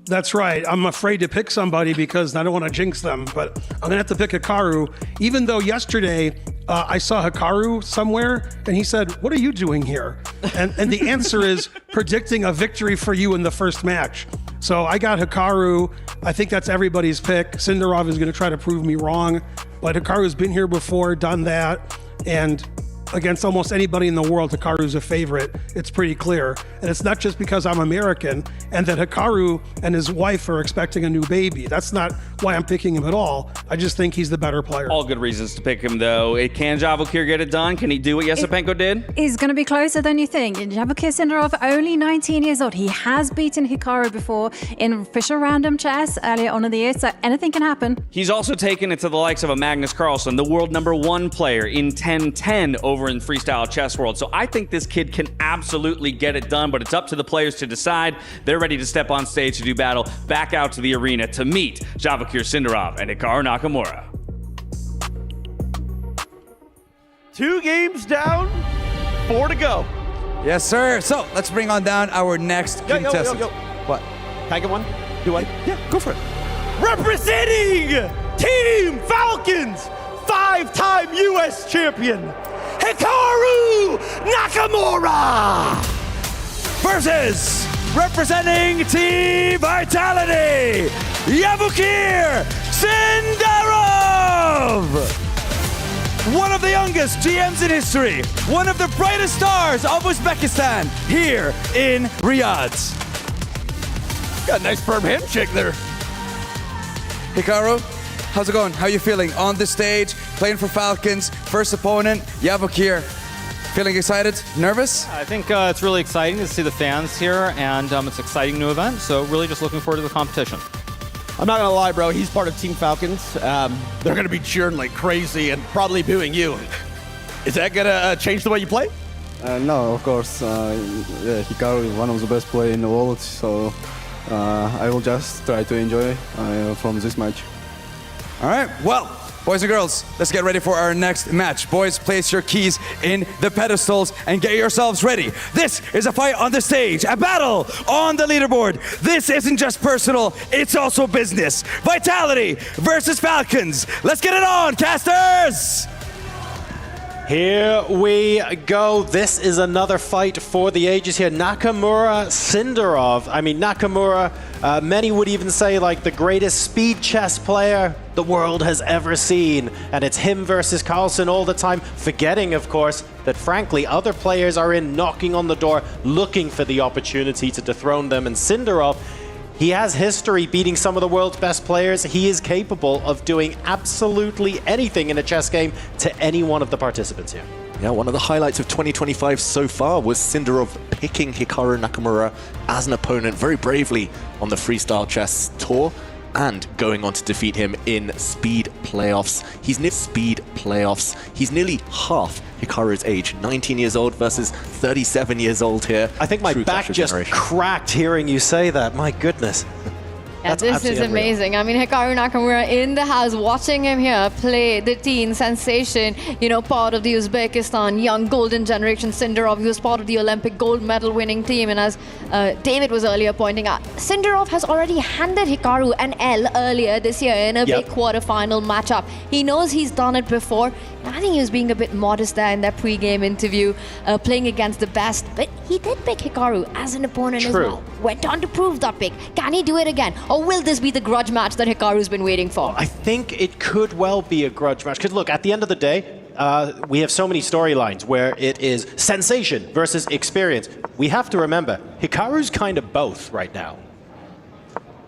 Speaker 5: That's right. I'm afraid to pick somebody because I don't want to jinx them, but I'm going to have to pick Hikaru, even though yesterday I saw Hikaru somewhere and he said, "What are you doing here?" And the answer is predicting a victory for you in the first match. So I got Hikaru. I think that's everybody's pick. Sindarov is going to try to prove me wrong, but Hikaru's been here before, done that, and against almost anybody in the world, Hikaru's a favorite. It's pretty clear. And it's not just because I'm American and that Hikaru and his wife are expecting a new baby. That's not why I'm picking him at all. I just think he's the better player.
Speaker 3: All good reasons to pick him, though. Can Javokir get it done? Can he do what Yesipenko did?
Speaker 2: He's going to be closer than you think. Javokir Sindarov, only 19 years old. He has beaten Hikaru before in official random chess earlier on in the year, so anything can happen.
Speaker 3: He's also taken it to the likes of a Magnus Carlsen, the world number 1 player in 10-10 over in freestyle chess world. So I think this kid can absolutely get it done, but it's up to the players to decide. They're ready to step on stage to do battle, back out to the arena to meet Javokir Sindarov and Hikaru Nakamura.
Speaker 19: 2 games down, 4 to go.
Speaker 20: Yes, sir. So let's bring on down our next contestant. What?
Speaker 19: Can I get one? Do one?
Speaker 20: Yeah, go for it.
Speaker 19: Representing Team Falcons, 5-time U.S. champion, Hikaru Nakamura
Speaker 20: versus representing Team Vitality, Javokir Sindarov. One of the youngest GMs in history, one of the brightest stars of Uzbekistan here in Riyadh.
Speaker 19: Got a nice firm handshake there.
Speaker 20: Hikaru, how's it going? How are you feeling on the stage, playing for Falcons, first opponent, Javokir? Feeling excited? Nervous?
Speaker 6: I think it's really exciting to see the fans here, and it's an exciting new event, so really just looking forward to the competition.
Speaker 19: I'm not going to lie, bro. He's part of Team Falcons. They're going to be cheering like crazy and probably booing you. Is that going to change the way you play?
Speaker 15: No, of course. Hikaru is one of the best players in the world, so I will just try to enjoy from this match.
Speaker 20: All right, well, boys and girls, let's get ready for our next match. Boys, place your keys in the pedestals and get yourselves ready. This is a fight on the stage, a battle on the leaderboard. This isn't just personal, it's also business. Vitality versus Falcons. Let's get it on, casters!
Speaker 23: Here we go. This is another fight for the ages here. Nakamura Sindarov. I mean, Nakamura, many would even say like the greatest speed chess player the world has ever seen. And it's him versus Carlsen all the time, forgetting, of course, that frankly, other players are in knocking on the door, looking for the opportunity to dethrone them. And Sindarov, he has history beating some of the world's best players. He is capable of doing absolutely anything in a chess game to any one of the participants here.
Speaker 1: Yeah, one of the highlights of 2025 so far was Sindarov picking Hikaru Nakamura as an opponent very bravely on the freestyle chess tour and going on to defeat him in speed playoffs. He's nearly half Hikaru's age, 19 years old versus 37 years old here.
Speaker 23: I think my back just cracked hearing you say that. My goodness.
Speaker 8: Yeah, this is amazing. I mean, Hikaru Nakamura in the house, watching him here play the teen sensation, you know, part of the Uzbekistan young golden generation. Sindarov, he was part of the Olympic gold medal winning team. And as David was earlier pointing out, Sindarov has already handed Hikaru an L earlier this year in a big quarterfinal matchup. He knows he's done it before. I think he was being a bit modest there in that pre-game interview, playing against the best. But he did pick Hikaru as an opponent as well. Went on to prove that pick. Can he do it again? Or will this be the grudge match that Hikaru's been waiting for?
Speaker 23: I think it could well be a grudge match. Because look, at the end of the day, we have so many storylines where it is sensation versus experience. We have to remember, Hikaru's kind of both right now.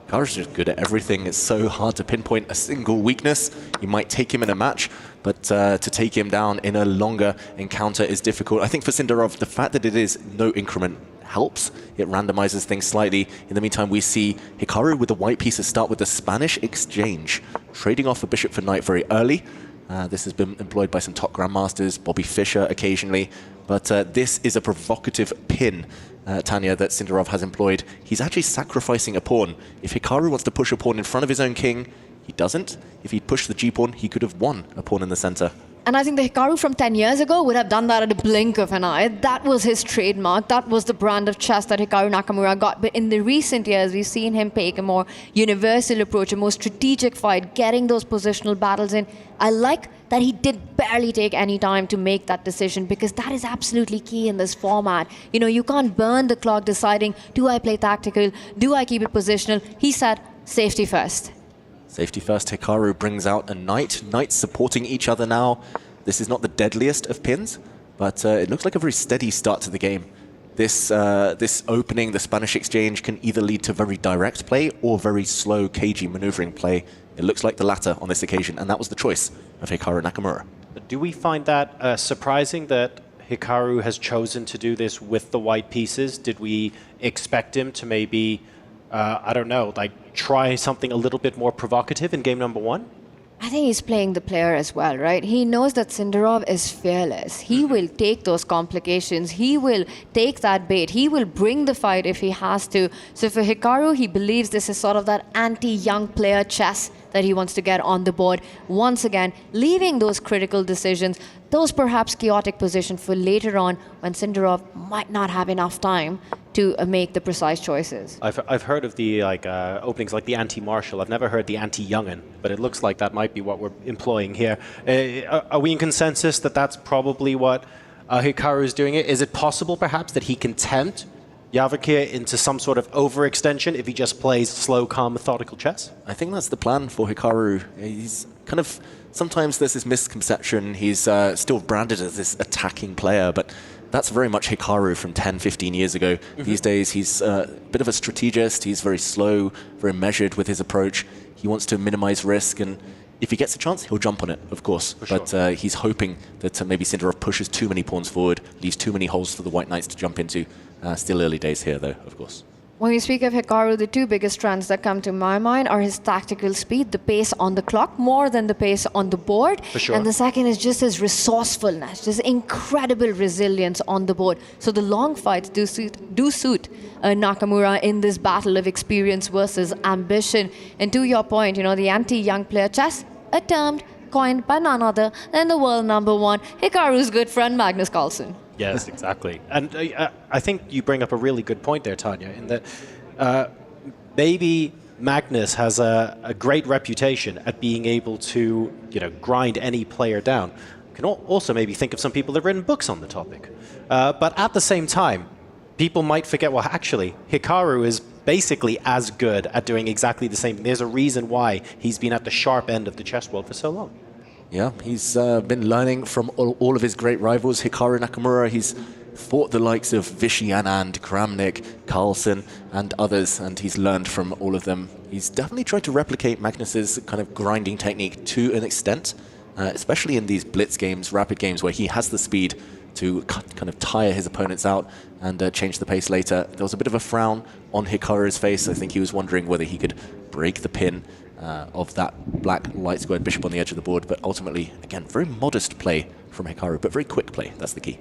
Speaker 1: Hikaru's just good at everything. It's so hard to pinpoint a single weakness. You might take him in a match, but to take him down in a longer encounter is difficult. I think for Sindarov, the fact that it is no increment helps. It randomizes things slightly. In the meantime, we see Hikaru with the white pieces start with the Spanish exchange trading off a bishop for knight very early. This has been employed by some top grandmasters, Bobby Fischer occasionally, but this is a provocative pin, Tanya, that Sindarov has employed. He's actually sacrificing a pawn. If Hikaru wants to push a pawn in front of his own king, he doesn't. If he'd pushed the g-pawn, he could have won a pawn in the center.
Speaker 8: And I think the Hikaru from 10 years ago would have done that at a blink of an eye. That was his trademark. That was the brand of chess that Hikaru Nakamura got. But in the recent years, we've seen him take a more universal approach, a more strategic fight, getting those positional battles in. I like that he did barely take any time to make that decision, because that is absolutely key in this format. You know, you can't burn the clock deciding, do I play tactical? Do I keep it positional? He said, safety first.
Speaker 1: Safety first, Hikaru brings out a knight. Knights supporting each other now. This is not the deadliest of pins, but it looks like a very steady start to the game. This opening, the Spanish exchange, can either lead to very direct play or very slow, cagey maneuvering play. It looks like the latter on this occasion, and that was the choice of Hikaru Nakamura.
Speaker 23: Do we find that surprising that Hikaru has chosen to do this with the white pieces? Did we expect him to maybe, I don't know, like try something a little bit more provocative in game number one?
Speaker 8: I think he's playing the player as well, right? He knows that Sindarov is fearless. He will take those complications. He will take that bait. He will bring the fight if he has to. So for Hikaru, he believes this is sort of that anti-young player chess that he wants to get on the board. Once again, leaving those critical decisions, those perhaps chaotic positions for later on when Sindarov might not have enough time to make the precise choices.
Speaker 23: I've heard of the openings like the anti-martial. I've never heard the anti-youngin, but it looks like that might be what we're employing here. Are we in consensus that that's probably what Hikaru is doing? Is it possible perhaps that he can tempt Javakir into some sort of overextension if he just plays slow, calm, methodical chess?
Speaker 1: I think that's the plan for Hikaru. He's kind of, sometimes there's this misconception he's still branded as this attacking player, but that's very much Hikaru from 10, 15 years ago. Mm-hmm. These days, he's a bit of a strategist. He's very slow, very measured with his approach. He wants to minimize risk, and if he gets a chance, he'll jump on it, of course. But he's hoping that maybe Sindarov pushes too many pawns forward, leaves too many holes for the white knights to jump into. Still early days here, though, of course.
Speaker 8: When we speak of Hikaru, the two biggest strengths that come to my mind are his tactical speed, the pace on the clock, more than the pace on the board.
Speaker 23: For sure.
Speaker 8: And the second is just his resourcefulness, just incredible resilience on the board. So the long fights do suit Nakamura in this battle of experience versus ambition. And to your point, you know, the anti-young player chess, a term coined by none other than the world #1, Hikaru's good friend Magnus Carlsen.
Speaker 23: Yes, exactly. And I think you bring up a really good point there, Tanya, in that maybe Magnus has a great reputation at being able to, you know, grind any player down. You can also maybe think of some people that have written books on the topic. But at the same time, people might forget, well, actually, Hikaru is basically as good at doing exactly the same thing. There's a reason why he's been at the sharp end of the chess world for so long.
Speaker 1: Yeah, he's been learning from all of his great rivals. Hikaru Nakamura, he's fought the likes of Vishy Anand, Kramnik, Carlsen, and others, and he's learned from all of them. He's definitely tried to replicate Magnus's kind of grinding technique to an extent, especially in these blitz games, rapid games, where he has the speed to kind of tire his opponents out and change the pace later. There was a bit of a frown on Hikaru's face. I think he was wondering whether he could break the pin of that black light squared bishop on the edge of the board, but ultimately, again, very modest play from Hikaru, but very quick play. That's the key.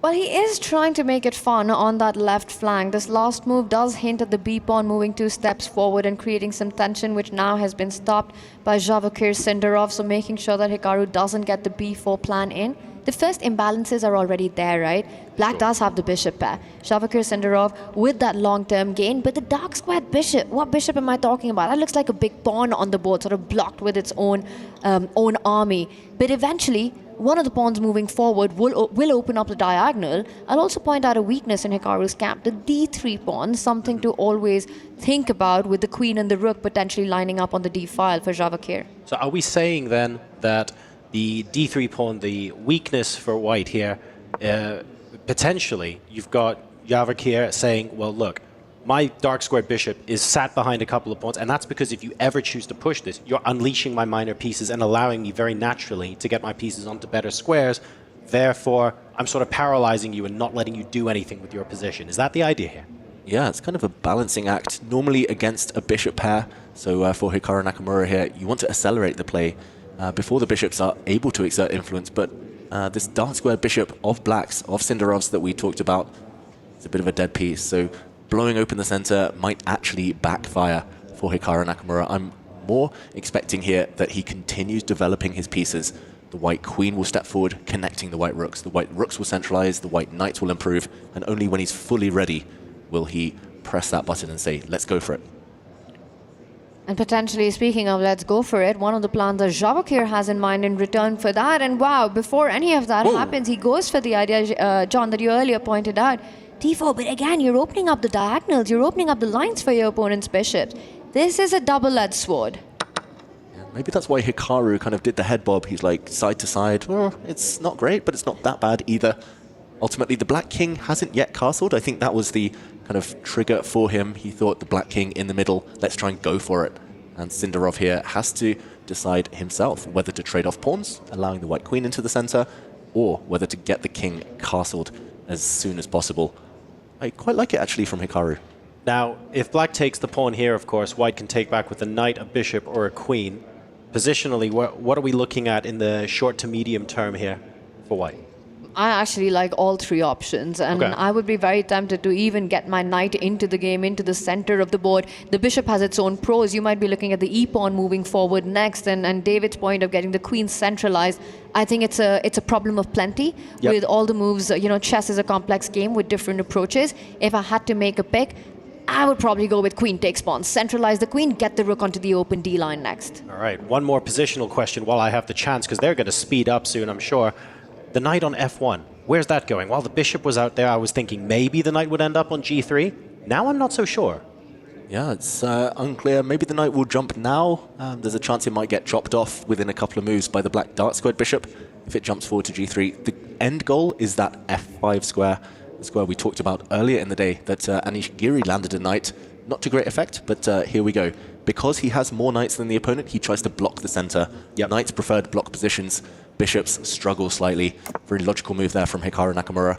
Speaker 8: Well, he is trying to make it fun on that left flank. This last move does hint at the b-pawn moving 2 steps forward and creating some tension, which now has been stopped by Javakir Sindarov, so making sure that Hikaru doesn't get the b4 plan in. The first imbalances are already there, right? Black does have the bishop pair. Javakir Sindarov with that long-term gain, but the dark squared bishop, what bishop am I talking about? That looks like a big pawn on the board, sort of blocked with its own army. But eventually, one of the pawns moving forward will open up the diagonal. I'll also point out a weakness in Hikaru's camp, the d3 pawn, something to always think about with the queen and the rook potentially lining up on the d file for Javakir.
Speaker 23: So are we saying then that the d3 pawn, the weakness for white here, potentially you've got Javakir saying, well, look, my dark squared bishop is sat behind a couple of pawns, and that's because if you ever choose to push this, you're unleashing my minor pieces and allowing me very naturally to get my pieces onto better squares. Therefore, I'm sort of paralyzing you and not letting you do anything with your position. Is that the idea here?
Speaker 1: Yeah, it's kind of a balancing act. Normally against a bishop pair, So for Hikaru Nakamura here, you want to accelerate the play before the bishops are able to exert influence, but this dark square bishop of blacks, of Sindarov's that we talked about, is a bit of a dead piece. So blowing open the center might actually backfire for Hikaru Nakamura. I'm more expecting here that he continues developing his pieces. The white queen will step forward, connecting the white rooks. The white rooks will centralize, the white knights will improve, and only when he's fully ready will he press that button and say, let's go for it.
Speaker 8: And potentially, speaking of let's go for it, one of the plans that Javakir has in mind in return for that. And wow, before any of that happens, he goes for the idea, John, that you earlier pointed out. D4, but again, you're opening up the diagonals, you're opening up the lines for your opponent's bishops. This is a double-edged sword.
Speaker 1: Maybe that's why Hikaru kind of did the head bob. He's like side to side. Well, it's not great, but it's not that bad either. Ultimately, the Black King hasn't yet castled. I think that was the kind of trigger for him. He thought the Black King in the middle, let's try and go for it. And Sindarov here has to decide himself whether to trade off pawns, allowing the White Queen into the center, or whether to get the King castled as soon as possible. I quite like it actually from Hikaru.
Speaker 23: Now, if Black takes the pawn here, of course, White can take back with a knight, a bishop, or a queen. Positionally, what are we looking at in the short to medium term here for White?
Speaker 8: I actually like all three options, and I would be very tempted to even get my knight into the game, into the center of the board. The bishop has its own pros. You might be looking at the e-pawn moving forward next, and David's point of getting the queen centralized. I think it's a problem of plenty with all the moves. You know, chess is a complex game with different approaches. If I had to make a pick, I would probably go with queen takes pawn. Centralize the queen, get the rook onto the open D line next.
Speaker 23: All right, one more positional question while I have the chance, because they're going to speed up soon, I'm sure. The knight on F1, where's that going? While the bishop was out there, I was thinking maybe the knight would end up on G3. Now I'm not so sure.
Speaker 1: Yeah, it's unclear. Maybe the knight will jump now. There's a chance it might get chopped off within a couple of moves by the black dark squared bishop if it jumps forward to G3. The end goal is that F5 square, the square we talked about earlier in the day that Anish Giri landed a knight. Not to great effect, but here we go. Because he has more knights than the opponent, he tries to block the center. Knights preferred block positions. Bishops struggle slightly. Very logical move there from Hikaru Nakamura.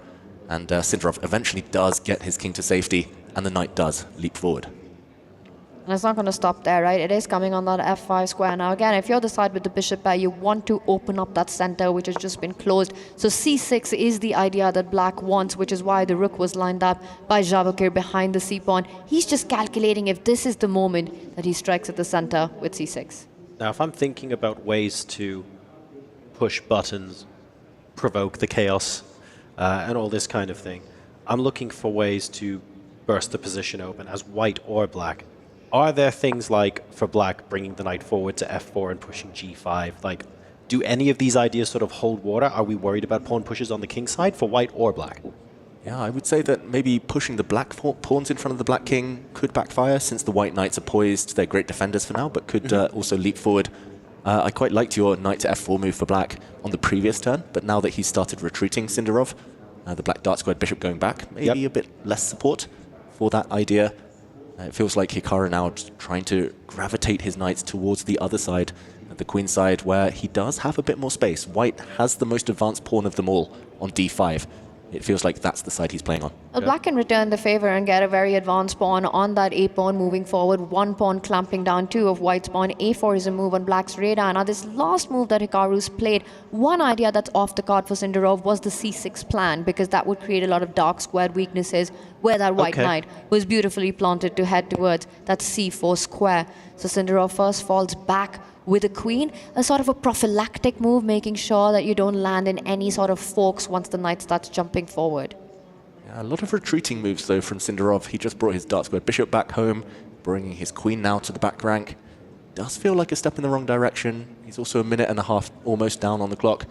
Speaker 1: And Sindarov eventually does get his king to safety, and the knight does leap forward.
Speaker 8: And it's not going to stop there, right? It is coming on that F5 square. Now, again, if you're the side with the bishop pair, you want to open up that center, which has just been closed. So C6 is the idea that black wants, which is why the rook was lined up by Javakir behind the c-pawn. He's just calculating if this is the moment that he strikes at the center with C6.
Speaker 23: Now, if I'm thinking about ways to push buttons, provoke the chaos, and all this kind of thing, I'm looking for ways to burst the position open as white or black. Are there things like, for black, bringing the knight forward to F4 and pushing G5? Like, do any of these ideas sort of hold water? Are we worried about pawn pushes on the king side for white or black?
Speaker 1: Yeah, I would say that maybe pushing the black pawns in front of the black king could backfire, since the white knights are poised. They're great defenders for now, but could also leap forward. I quite liked your knight to F4 move for black on the previous turn, but now that he's started retreating Sindarov, the black dark squared bishop going back, maybe a bit less support for that idea. It feels like Hikaru now trying to gravitate his knights towards the other side, the queen side, where he does have a bit more space. White has the most advanced pawn of them all on D5. It feels like that's the side he's playing on.
Speaker 8: Well, black can return the favor and get a very advanced pawn on that A-pawn moving forward. One pawn clamping down two of white's pawn. A4 is a move on black's radar. Now, this last move that Hikaru's played, one idea that's off the card for Sindarov was the C6 plan, because that would create a lot of dark squared weaknesses where that white knight was beautifully planted to head towards that C4 square. So Sindarov first falls back with a queen, a sort of a prophylactic move, making sure that you don't land in any sort of forks once the knight starts jumping forward.
Speaker 1: Yeah, a lot of retreating moves, though, from Sindarov. He just brought his dark squared bishop back home, bringing his queen now to the back rank. Does feel like a step in the wrong direction. He's also a minute and a half almost down on the clock.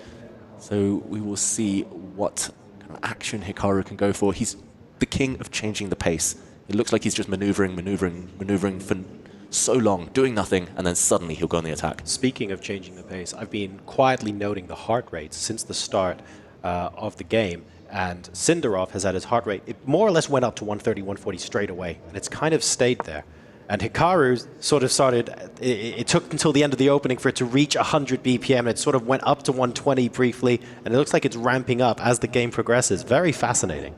Speaker 1: So we will see what kind of action Hikaru can go for. He's the king of changing the pace. It looks like he's just maneuvering for so long, doing nothing, and then suddenly he'll go on the attack.
Speaker 23: Speaking of changing the pace, I've been quietly noting the heart rates since the start of the game, and Sindarov has had his heart rate, it more or less went up to 130, 140 straight away, and it's kind of stayed there. And Hikaru sort of started, it took until the end of the opening for it to reach 100 BPM, and it sort of went up to 120 briefly, and it looks like it's ramping up as the game progresses. Very fascinating.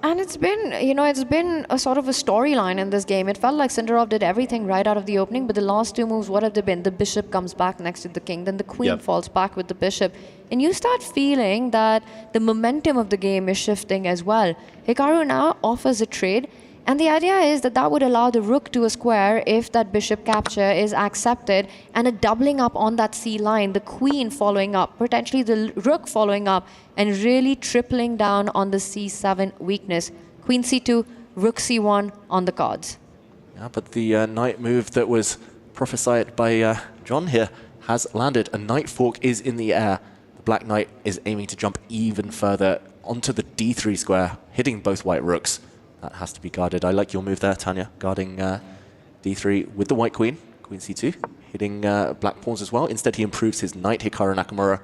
Speaker 8: And it's been a sort of a storyline in this game. It felt like Sindarov did everything right out of the opening, but the last two moves, what have they been? The bishop comes back next to the king, then the queen falls back with the bishop. And you start feeling that the momentum of the game is shifting as well. Hikaru now offers a trade, and the idea is that that would allow the rook to a square if that bishop capture is accepted, and a doubling up on that c line, the queen following up, potentially the rook following up, and really tripling down on the c7 weakness. Queen c2, rook c1 on the cards.
Speaker 1: Yeah, but the knight move that was prophesied by John here has landed. A knight fork is in the air. The black knight is aiming to jump even further onto the d3 square, hitting both white rooks. That has to be guarded. I like your move there, Tanya, guarding d3 with the white queen, queen c2, hitting black pawns as well. Instead, he improves his knight, Hikaru Nakamura.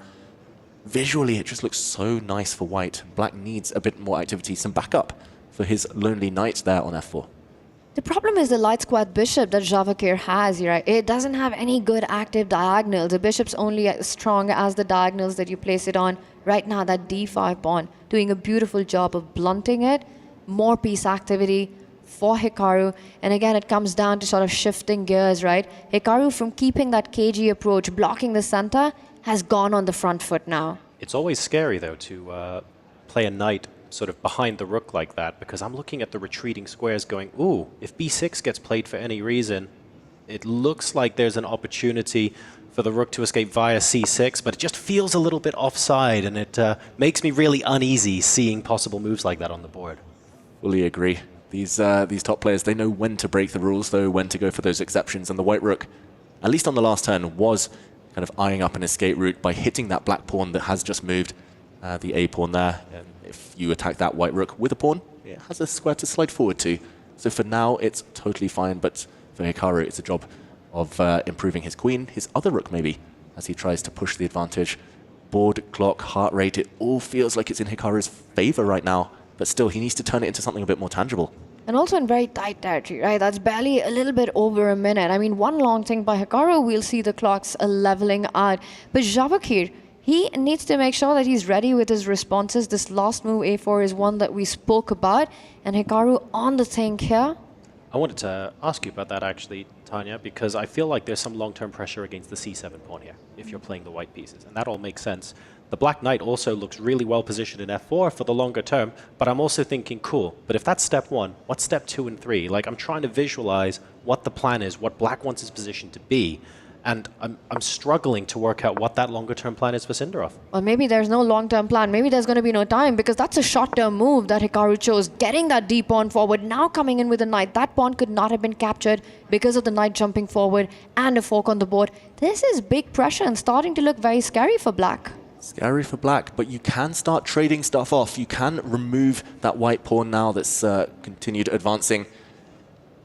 Speaker 1: Visually, it just looks so nice for white. Black needs a bit more activity, some backup for his lonely knight there on f4.
Speaker 8: The problem is the light squared bishop that Javakir has here. It doesn't have any good active diagonals. The bishop's only as strong as the diagonals that you place it on. Right now, that d5 pawn, doing a beautiful job of blunting it. More piece activity for Hikaru. And again, it comes down to sort of shifting gears, right? Hikaru, from keeping that cagey approach, blocking the center, has gone on the front foot now.
Speaker 7: It's always scary, though, to play a knight sort of behind the rook like that, because I'm looking at the retreating squares going, ooh, if b6 gets played for any reason, it looks like there's an opportunity for the rook to escape via c6, but it just feels a little bit offside, and it makes me really uneasy seeing possible moves like that on the board.
Speaker 1: Fully agree. These top players, they know when to break the rules, though, when to go for those exceptions, and the white rook, at least on the last turn, was kind of eyeing up an escape route by hitting that black pawn that has just moved, the a pawn there. And if you attack that white rook with a pawn, it has a square to slide forward to. So for now, it's totally fine, but for Hikaru, it's a job of improving his queen, his other rook maybe, as he tries to push the advantage. Board, clock, heart rate, it all feels like it's in Hikaru's favor right now, but still, he needs to turn it into something a bit more tangible.
Speaker 8: And also in very tight territory, right? That's barely a little bit over a minute. I mean, one long thing by Hikaru, we'll see the clocks leveling out. But Javakir, he needs to make sure that he's ready with his responses. This last move, a4, is one that we spoke about. And Hikaru on the think here.
Speaker 7: I wanted to ask you about that, actually, Tanya, because I feel like there's some long-term pressure against the c7 pawn here, if you're playing the white pieces. And that all makes sense. The black knight also looks really well positioned in f4 for the longer term, but I'm also thinking, cool, but if that's step 1, what's step 2 and 3? Like, I'm trying to visualize what the plan is, what black wants his position to be, and I'm struggling to work out what that longer term plan is for Sindarov.
Speaker 8: Or maybe there's no long-term plan. Maybe there's going to be no time, because that's a short-term move that Hikaru chose, getting that d pawn forward, now coming in with a knight. That pawn could not have been captured because of the knight jumping forward and a fork on the board. This is big pressure and starting to look very scary for black.
Speaker 1: Scary for black, but you can start trading stuff off. You can remove that white pawn now that's continued advancing.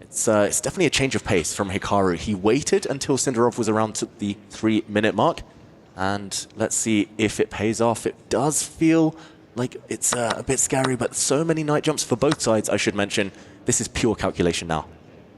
Speaker 1: It's definitely a change of pace from Hikaru. He waited until Sindarov was around to the 3-minute mark, and let's see if it pays off. It does feel like it's a bit scary, but so many knight jumps for both sides, I should mention. This is pure calculation now.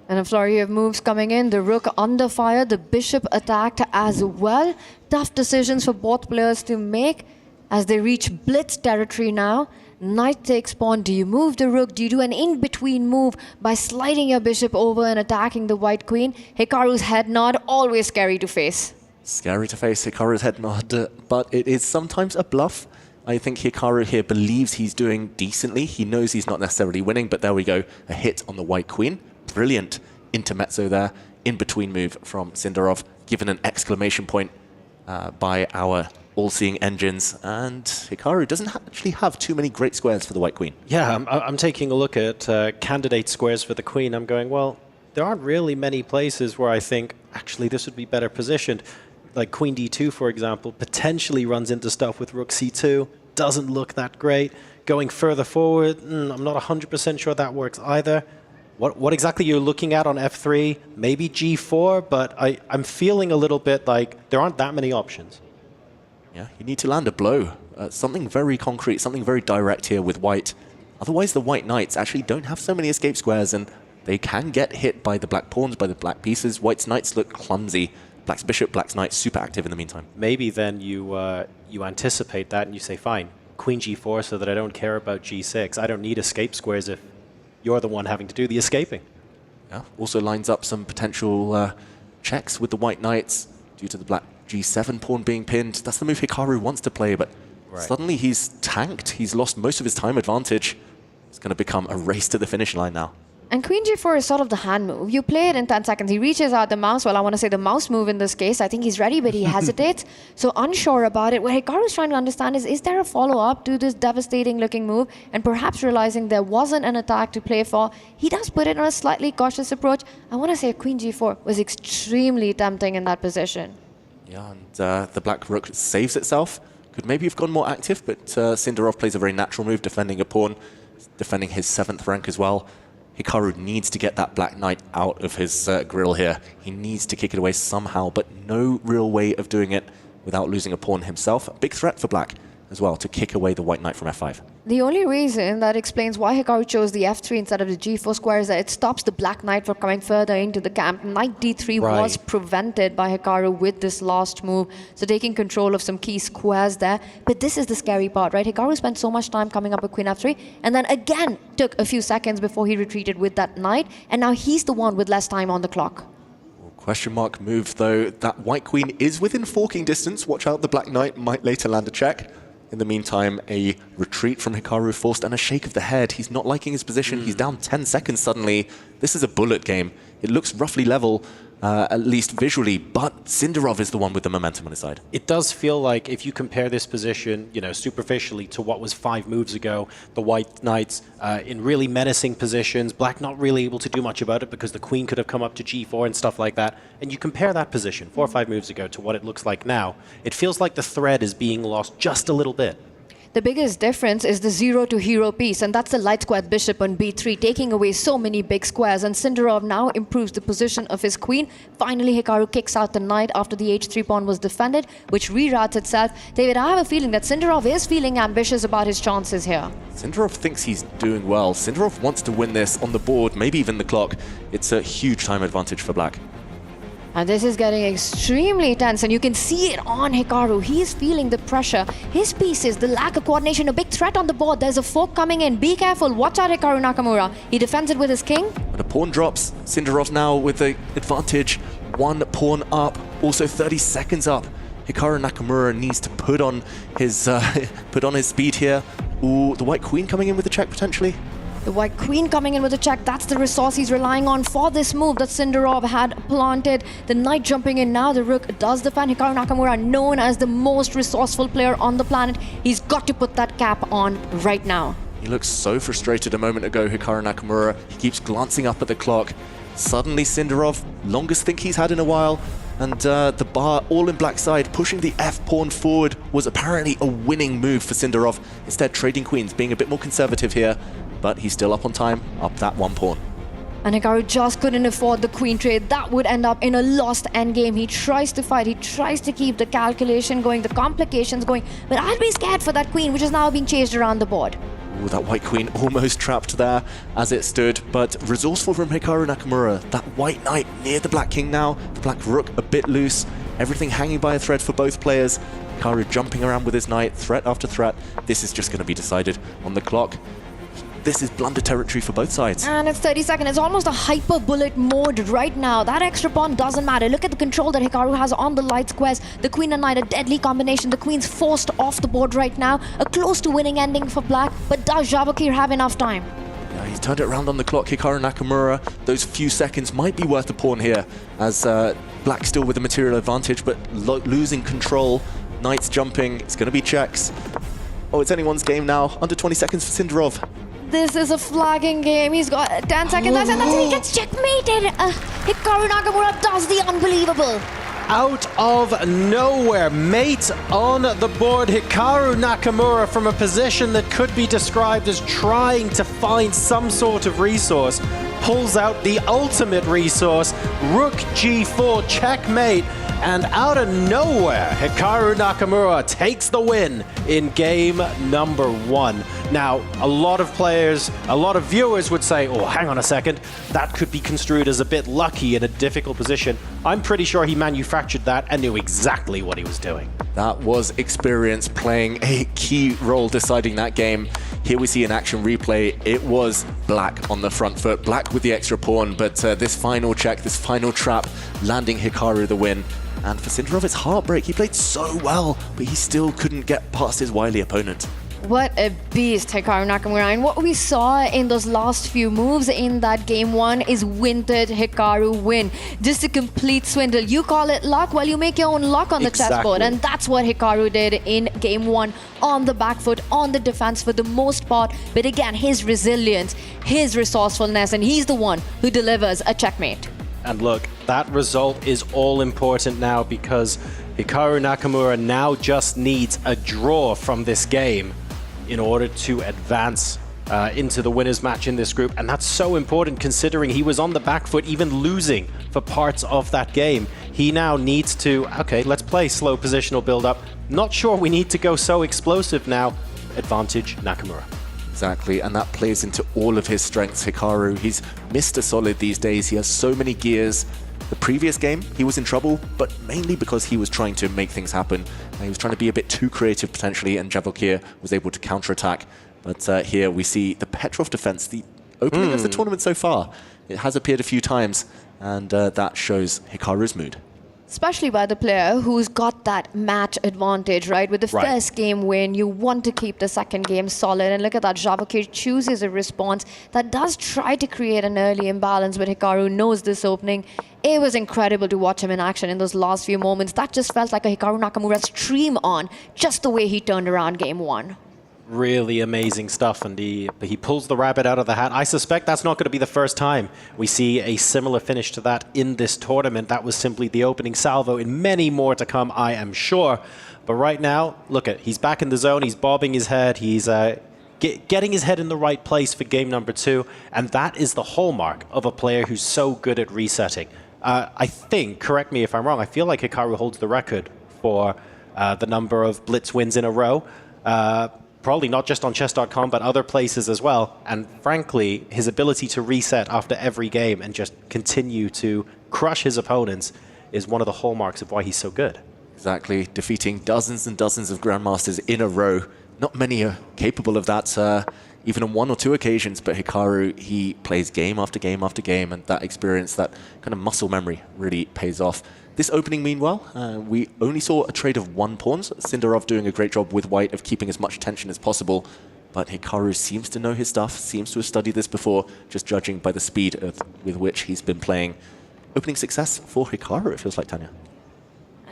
Speaker 8: And a flurry of moves coming in. The rook under fire, the bishop attacked as well. Tough decisions for both players to make as they reach blitz territory now. Knight takes pawn. Do you move the rook? Do you do an in-between move by sliding your bishop over and attacking the white queen? Hikaru's head nod, always scary to face.
Speaker 1: Scary to face, Hikaru's head nod, but it is sometimes a bluff. I think Hikaru here believes he's doing decently. He knows he's not necessarily winning, but there we go. A hit on the white queen. Brilliant intermezzo there, in-between move from Sindarov, given an exclamation point by our all-seeing engines, and Hikaru doesn't actually have too many great squares for the white queen.
Speaker 7: Yeah, I'm taking a look at candidate squares for the queen. I'm going, well, there aren't really many places where I think, actually, this would be better positioned. Like queen d2, for example, potentially runs into stuff with rook c2. Doesn't look that great. Going further forward, I'm not 100% sure that works either. What exactly you're looking at on f3, maybe g4, but I'm feeling a little bit like there aren't that many options.
Speaker 1: Yeah, you need to land a blow. Something very concrete, something very direct here with white. Otherwise, the white knights actually don't have so many escape squares, and they can get hit by the black pawns, by the black pieces. White's knights look clumsy. Black's bishop, black's knight, super active in the meantime.
Speaker 7: Maybe then you anticipate that and you say, fine, queen g4 so that I don't care about g6. I don't need escape squares if you're the one having to do the escaping.
Speaker 1: Yeah. Also lines up some potential checks with the white knights due to the black g7 pawn being pinned. That's the move Hikaru wants to play, but suddenly he's tanked. He's lost most of his time advantage. It's going to become a race to the finish line now.
Speaker 8: And queen g4 is sort of the hand move. You play it in 10 seconds. He reaches out the mouse. Well, I want to say the mouse move in this case. I think he's ready, but he hesitates. So unsure about it. What Hikaru's trying to understand is there a follow-up to this devastating-looking move? And perhaps realizing there wasn't an attack to play for, he does put it on a slightly cautious approach. I want to say queen g4 was extremely tempting in that position.
Speaker 1: Yeah, and the black rook saves itself. Could maybe have gone more active, but Sindarov plays a very natural move, defending a pawn, defending his 7th rank as well. Hikaru needs to get that black knight out of his grill here. He needs to kick it away somehow, but no real way of doing it without losing a pawn himself. A big threat for black as well to kick away the white knight from f5.
Speaker 8: The only reason that explains why Hikaru chose the f3 instead of the g4 square is that it stops the black knight from coming further into the camp. Knight d3 was prevented by Hikaru with this last move, so taking control of some key squares there. But this is the scary part, right? Hikaru spent so much time coming up with queen f3, and then again took a few seconds before he retreated with that knight, and now he's the one with less time on the clock.
Speaker 1: Question mark move, though. That white queen is within forking distance. Watch out, the black knight might later land a check. In the meantime, a retreat from Hikaru forced and a shake of the head. He's not liking his position. He's down 10 seconds suddenly. This is a bullet game. It looks roughly level, at least visually, but Sindarov is the one with the momentum on his side.
Speaker 7: It does feel like if you compare this position, you know, superficially to what was 5 moves ago, the white knights in really menacing positions, black not really able to do much about it because the queen could have come up to g4 and stuff like that. And you compare that position 4 or 5 moves ago to what it looks like now, it feels like the thread is being lost just a little bit.
Speaker 8: The biggest difference is the 0 to hero piece, and that's the light squared bishop on b3, taking away so many big squares, and Sindarov now improves the position of his queen. Finally, Hikaru kicks out the knight after the h3 pawn was defended, which reroutes itself. David, I have a feeling that Sindarov is feeling ambitious about his chances here.
Speaker 1: Sindarov thinks he's doing well. Sindarov wants to win this on the board, maybe even the clock. It's a huge time advantage for black.
Speaker 8: And this is getting extremely tense, and you can see it on Hikaru. He's feeling the pressure. His pieces, the lack of coordination, a big threat on the board. There's a fork coming in. Be careful. Watch out, Hikaru Nakamura. He defends it with his king.
Speaker 1: But a pawn drops. Sindarov now with the advantage. 1 pawn up, also 30 seconds up. Hikaru Nakamura needs to put on his speed here. Ooh, the white queen coming in with the check potentially.
Speaker 8: The white queen coming in with a check. That's the resource he's relying on for this move that Sindarov had planted. The knight jumping in now. The rook does defend. Hikaru Nakamura, known as the most resourceful player on the planet. He's got to put that cap on right now.
Speaker 1: He looks so frustrated a moment ago, Hikaru Nakamura. He keeps glancing up at the clock. Suddenly Sindarov, longest think he's had in a while. And the bar all in black side, pushing the f-pawn forward was apparently a winning move for Sindarov. Instead, trading queens, being a bit more conservative here. But he's still up on time, up that 1 pawn.
Speaker 8: And Hikaru just couldn't afford the queen trade. That would end up in a lost endgame. He tries to fight, he tries to keep the calculation going, the complications going, but I'd be scared for that queen, which is now being chased around the board.
Speaker 1: Ooh, that white queen almost trapped there as it stood, but resourceful from Hikaru Nakamura. That white knight near the black king now, the black rook a bit loose, everything hanging by a thread for both players. Hikaru jumping around with his knight, threat after threat. This is just going to be decided on the clock. This is blunder territory for both sides.
Speaker 8: And it's 30 seconds. It's almost a hyper bullet mode right now. That extra pawn doesn't matter. Look at the control that Hikaru has on the light squares. The queen and knight, a deadly combination. The queen's forced off the board right now. A close to winning ending for black. But does Jabakir have enough time?
Speaker 1: Yeah, he's turned it around on the clock. Hikaru Nakamura, those few seconds might be worth a pawn here, as black still with the material advantage, but losing control. Knight's jumping. It's going to be checks. Oh, it's anyone's game now. Under 20 seconds for Sindarov.
Speaker 8: This is a flagging game. He's got 10 seconds left, and that's it. He gets checkmated. Hikaru Nakamura does the unbelievable.
Speaker 23: Out of nowhere, mate on the board. Hikaru Nakamura, from a position that could be described as trying to find some sort of resource, pulls out the ultimate resource. Rook g4, checkmate. And out of nowhere, Hikaru Nakamura takes the win in game number 1. Now, a lot of players, a lot of viewers would say, oh, hang on a second, that could be construed as a bit lucky in a difficult position. I'm pretty sure he manufactured that and knew exactly what he was doing.
Speaker 1: That was experience playing a key role deciding that game. Here we see an action replay. It was black on the front foot, black with the extra pawn, but this final check, this final trap, landing Hikaru the win. And for Sindarov, it's heartbreak. He played so well, but he still couldn't get past his wily opponent.
Speaker 8: What a beast Hikaru Nakamura. And what we saw in those last few moves in that game one is wintered Hikaru win. Just a complete swindle. You call it luck, well, you make your own luck on the chessboard. And that's what Hikaru did in game one, on the back foot, on the defense for the most part. But again, his resilience, his resourcefulness, and he's the one who delivers a checkmate.
Speaker 23: And look, that result is all important now because Hikaru Nakamura now just needs a draw from this game in order to advance into the winners match in this group. And that's so important considering he was on the back foot, even losing for parts of that game. He now needs to, okay, let's play slow positional build-up. Not sure we need to go so explosive now. Advantage Nakamura.
Speaker 1: Exactly, and that plays into all of his strengths. Hikaru, he's Mr. Solid these days. He has so many gears. The previous game, he was in trouble, but mainly because he was trying to make things happen. He was trying to be a bit too creative potentially, and Javokir was able to counterattack. But here we see the Petrov defense, the opening of the tournament so far. It has appeared a few times, and that shows Hikaru's mood.
Speaker 8: Especially by the player who's got that match advantage, right? With the first game win, you want to keep the second game solid. And look at that, Javokir chooses a response that does try to create an early imbalance, but Hikaru knows this opening. It was incredible to watch him in action in those last few moments. That just felt like a Hikaru Nakamura stream on, just the way he turned around game one.
Speaker 23: Really amazing stuff, and he pulls the rabbit out of the hat. I suspect that's not going to be the first time we see a similar finish to that in this tournament. That was simply the opening salvo, and many more to come, I am sure. But right now, look at, he's back in the zone, he's bobbing his head, he's getting his head in the right place for game number 2, and that is the hallmark of a player who's so good at resetting. I think, correct me if I'm wrong, I feel like Hikaru holds the record for the number of Blitz wins in a row. Probably not just on chess.com, but other places as well. And frankly, his ability to reset after every game and just continue to crush his opponents is one of the hallmarks of why he's so good.
Speaker 1: Exactly, defeating dozens and dozens of Grandmasters in a row. Not many are capable of that, even on 1 or 2 occasions, but Hikaru, he plays game after game after game, and that experience, that kind of muscle memory really pays off. This opening, meanwhile, we only saw a trade of 1 pawn. Sindarov doing a great job with white of keeping as much tension as possible. But Hikaru seems to know his stuff, seems to have studied this before, just judging by the speed with which he's been playing. Opening success for Hikaru, it feels like, Tanya.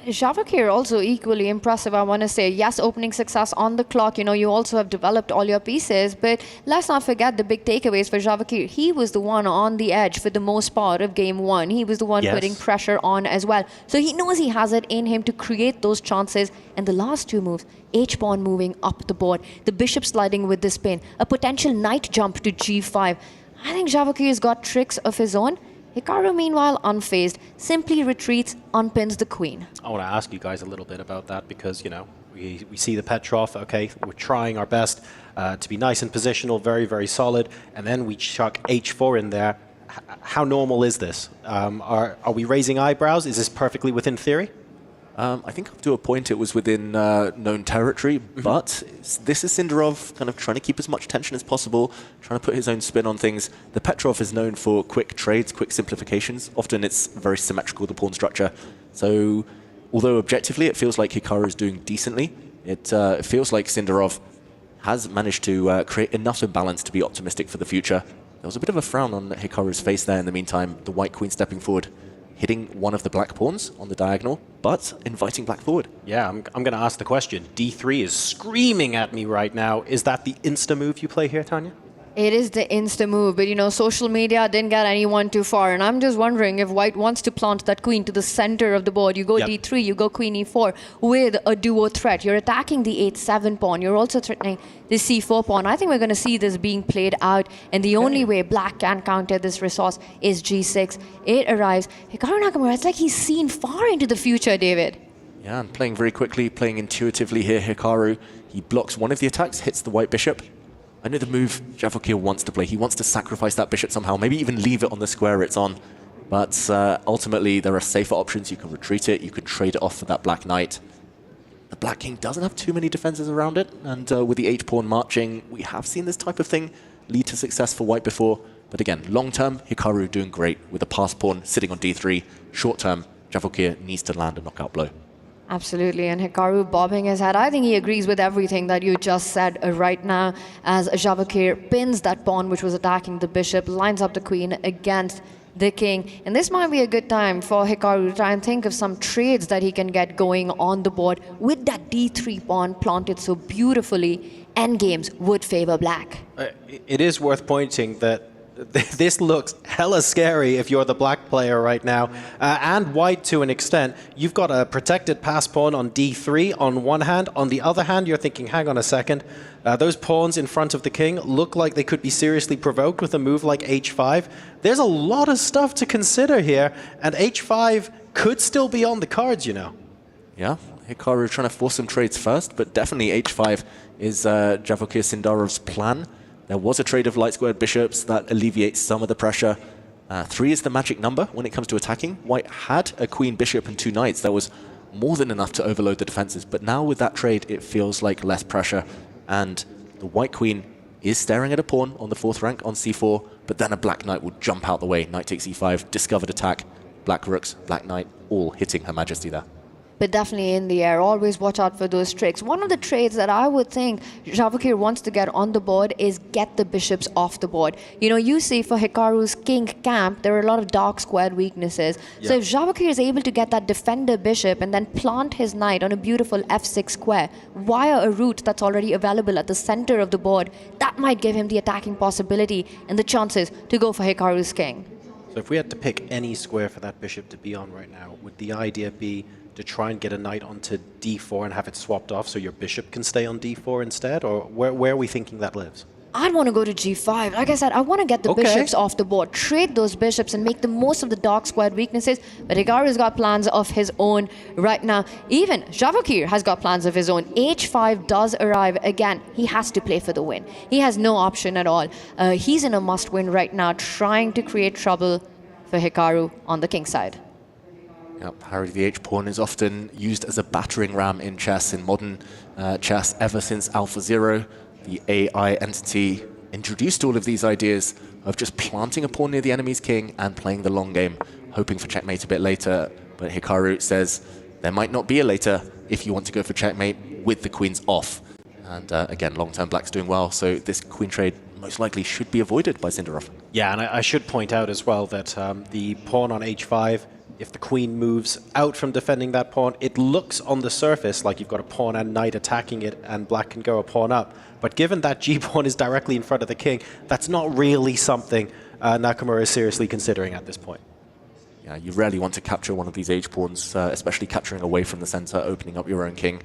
Speaker 8: Javokir also equally impressive, I want to say. Yes, opening success on the clock. You know, you also have developed all your pieces, but let's not forget the big takeaways for Javokir. He was the one on the edge for the most part of game one. He was the one putting pressure on as well. So he knows he has it in him to create those chances. And the last 2 moves, H-pawn moving up the board, the bishop sliding with the spin, a potential knight jump to G5. I think Javokir's got tricks of his own. Hikaru, meanwhile, unfazed, simply retreats, unpins the queen.
Speaker 23: I want to ask you guys a little bit about that because, you know, we see the Petrov, okay, we're trying our best to be nice and positional, very, very solid, and then we chuck H4 in there. How normal is this? Are we raising eyebrows? Is this perfectly within theory?
Speaker 1: I think up to a point it was within known territory, but this is Sindarov kind of trying to keep as much tension as possible, trying to put his own spin on things. The Petrov is known for quick trades, quick simplifications. Often it's very symmetrical, the pawn structure. So although objectively it feels like Hikaru is doing decently, it feels like Sindarov has managed to create enough imbalance to be optimistic for the future. There was a bit of a frown on Hikaru's face there in the meantime, the white queen stepping forward, hitting one of the black pawns on the diagonal, but inviting black forward.
Speaker 23: Yeah, I'm going to ask the question. D3 is screaming at me right now. Is that the insta move you play here, Tanya?
Speaker 8: It is the insta move, but you know, social media didn't get anyone too far. And I'm just wondering if white wants to plant that queen to the center of the board. You go D3, you go queen E4 with a duo threat. You're attacking the H7 pawn. You're also threatening the C4 pawn. I think we're going to see this being played out. And the only way black can counter this resource is G6. It arrives. Hikaru Nakamura, it's like he's seen far into the future, David.
Speaker 1: Yeah, and playing very quickly, playing intuitively here, Hikaru. He blocks one of the attacks, hits the white bishop. I know the move Javokir wants to play. He wants to sacrifice that bishop somehow, maybe even leave it on the square it's on. But ultimately, there are safer options. You can retreat it, you can trade it off for that black knight. The black king doesn't have too many defenses around it, and with the h-pawn marching, we have seen this type of thing lead to success for white before. But again, long-term, Hikaru doing great with the pass pawn sitting on d3. Short-term, Javokir needs to land a knockout blow.
Speaker 8: Absolutely, and Hikaru bobbing his head. I think he agrees with everything that you just said right now, as Javokir pins that pawn which was attacking the bishop, lines up the queen against the king. And this might be a good time for Hikaru to try and think of some trades that he can get going on the board with that d3 pawn planted so beautifully. Endgames would favor black.
Speaker 7: It is worth pointing that this looks hella scary if you're the black player right now, and white to an extent. You've got a protected pass pawn on d3 on one hand. On the other hand, you're thinking, hang on a second, those pawns in front of the king look like they could be seriously provoked with a move like h5. There's a lot of stuff to consider here, and h5 could still be on the cards, you know.
Speaker 1: Yeah, Hikaru trying to force some trades first, but definitely h5 is Javokir Sindarov's plan. There was a trade of light squared bishops that alleviates some of the pressure. 3 is the magic number when it comes to attacking. White had a queen, bishop, and 2 knights. That was more than enough to overload the defenses. But now with that trade, it feels like less pressure. And the white queen is staring at a pawn on the 4th rank on c4, but then a black knight will jump out the way. Knight takes e5, discovered attack, black rooks, black knight, all hitting Her Majesty there.
Speaker 8: But definitely in the air. Always watch out for those tricks. One of the trades that I would think Javokir wants to get on the board is get the bishops off the board. You know, you see for Hikaru's king camp, there are a lot of dark squared weaknesses. Yeah. So if Javokir is able to get that defender bishop and then plant his knight on a beautiful f6 square via a route that's already available at the center of the board, that might give him the attacking possibility and the chances to go for Hikaru's king.
Speaker 7: So if we had to pick any square for that bishop to be on right now, would the idea be to try and get a knight onto d4 and have it swapped off so your bishop can stay on d4 instead? Or where are we thinking that lives?
Speaker 8: I'd want to go to g5. Like I said, I want to get the bishops off the board, trade those bishops and make the most of the dark squared weaknesses. But Hikaru's got plans of his own right now. Even Javokir has got plans of his own. h5 does arrive again. He has to play for the win. He has no option at all. He's in a must-win right now, trying to create trouble for Hikaru on the king side.
Speaker 1: Yep, Harry the H-pawn is often used as a battering ram in chess, in modern chess, ever since AlphaZero. The AI entity introduced all of these ideas of just planting a pawn near the enemy's king and playing the long game, hoping for checkmate a bit later. But Hikaru says there might not be a later if you want to go for checkmate with the queens off. And again, long-term black's doing well, so this queen trade most likely should be avoided by Sindarov.
Speaker 7: Yeah, and I should point out as well that the pawn on h5, if the queen moves out from defending that pawn, it looks on the surface like you've got a pawn and knight attacking it and black can go a pawn up. But given that g-pawn is directly in front of the king, that's not really something Nakamura is seriously considering at this point.
Speaker 1: Yeah, you rarely want to capture one of these h-pawns, especially capturing away from the center, opening up your own king.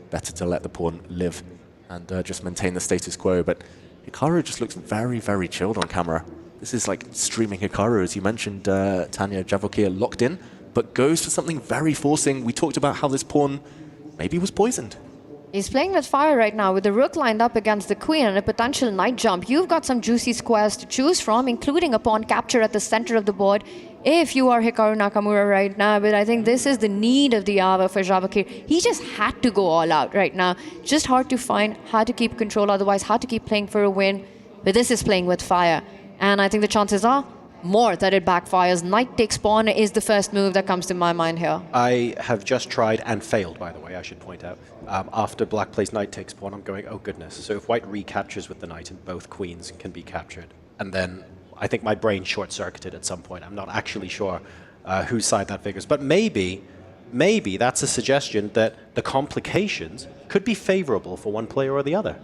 Speaker 1: Better to let the pawn live and just maintain the status quo. But Hikaru just looks very, very chilled on camera. This is like streaming Hikaru, as you mentioned, Tanya. Javokir locked in, but goes for something very forcing. We talked about how this pawn maybe was poisoned.
Speaker 8: He's playing with fire right now with the rook lined up against the queen and a potential knight jump. You've got some juicy squares to choose from, including a pawn capture at the center of the board if you are Hikaru Nakamura right now. But I think this is the need of the hour for Javokir. He just had to go all out right now. Just hard to find, hard to keep control, otherwise hard to keep playing for a win. But this is playing with fire. And I think the chances are more that it backfires. Knight takes pawn is the first move that comes to my mind here.
Speaker 7: I have just tried and failed, by the way, I should point out. After black plays knight takes pawn, I'm going, oh goodness. So if white recaptures with the knight and both queens can be captured, and then I think my brain short-circuited at some point. I'm not actually sure whose side that figures. But maybe that's a suggestion that the complications could be favorable for one player or the other.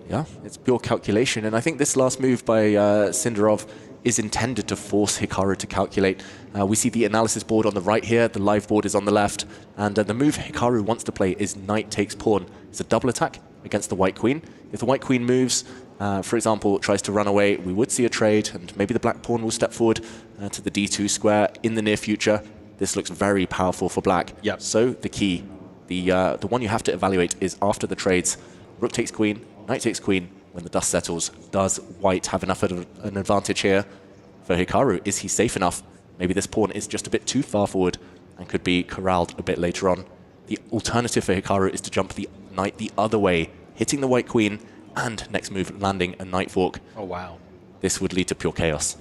Speaker 1: Yeah, it's pure calculation. And I think this last move by Sindarov is intended to force Hikaru to calculate. We see the analysis board on the right here, the live board is on the left, and the move Hikaru wants to play is knight takes pawn. It's a double attack against the white queen. If the white queen moves, for example, tries to run away, we would see a trade, and maybe the black pawn will step forward to the d2 square in the near future. This looks very powerful for black.
Speaker 7: Yep.
Speaker 1: So the key, the one you have to evaluate is after the trades. Rook takes queen, knight takes queen, when the dust settles, does white have enough of an advantage here for Hikaru? Is he safe enough? Maybe this pawn is just a bit too far forward and could be corralled a bit later on. The alternative for Hikaru is to jump the knight the other way, hitting the white queen, and next move landing a knight fork.
Speaker 7: Oh, wow.
Speaker 1: This would lead to pure chaos.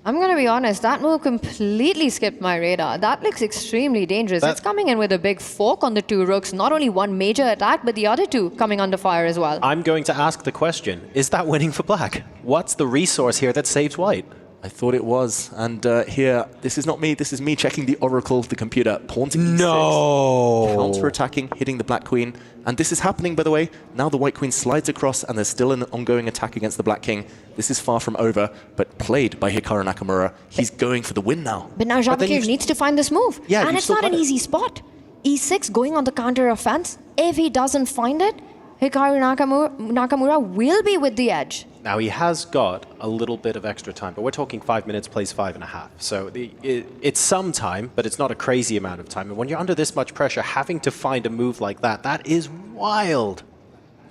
Speaker 8: I'm going to be honest, that move completely skipped my radar. That looks extremely dangerous. It's coming in with a big fork on the two rooks. Not only one major attack, but the other two coming under fire as well.
Speaker 7: I'm going to ask the question, is that winning for black? What's the resource here that saves white?
Speaker 1: I thought it was, and here, this is not me, this is me checking the oracle, the computer. Pawn to e6.
Speaker 7: No!
Speaker 1: Counter-attacking, hitting the black queen. And this is happening, by the way. Now the white queen slides across, and there's still an ongoing attack against the black king. This is far from over, but played by Hikaru Nakamura. He's going for the win now.
Speaker 8: But now Jabakir needs to find this move.
Speaker 1: Yeah,
Speaker 8: and it's not an easy spot. E6 going on the counter offense. If he doesn't find it, Hikaru Nakamura will be with the edge.
Speaker 7: Now, he has got a little bit of extra time, but we're talking 5 minutes plays 5.5. So it's some time, but it's not a crazy amount of time. And when you're under this much pressure, having to find a move like that, that is wild.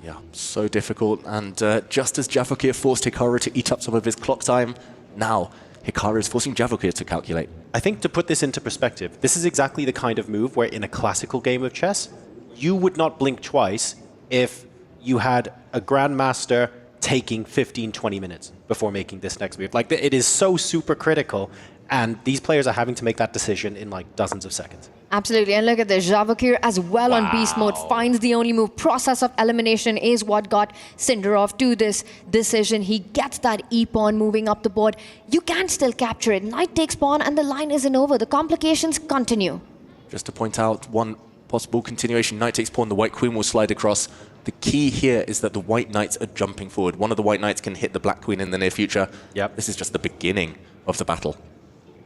Speaker 1: Yeah, so difficult. And just as Javokir forced Hikaru to eat up some of his clock time, now Hikaru is forcing Javokir to calculate.
Speaker 7: I think to put this into perspective, this is exactly the kind of move where in a classical game of chess, you would not blink twice if you had a grandmaster taking 15, 20 minutes before making this next move. Like, it is so super critical, and these players are having to make that decision in like dozens of seconds.
Speaker 8: Absolutely, and look at this. Javokir as well on beast mode finds the only move. Process of elimination is what got Sindarov to this decision. He gets that e-pawn moving up the board. You can still capture it. Knight takes pawn and the line isn't over. The complications continue.
Speaker 1: Just to point out one possible continuation, knight takes pawn, the white queen will slide across. The key here is that the white knights are jumping forward. One of the white knights can hit the black queen in the near future.
Speaker 7: Yep.
Speaker 1: This is just the beginning of the battle.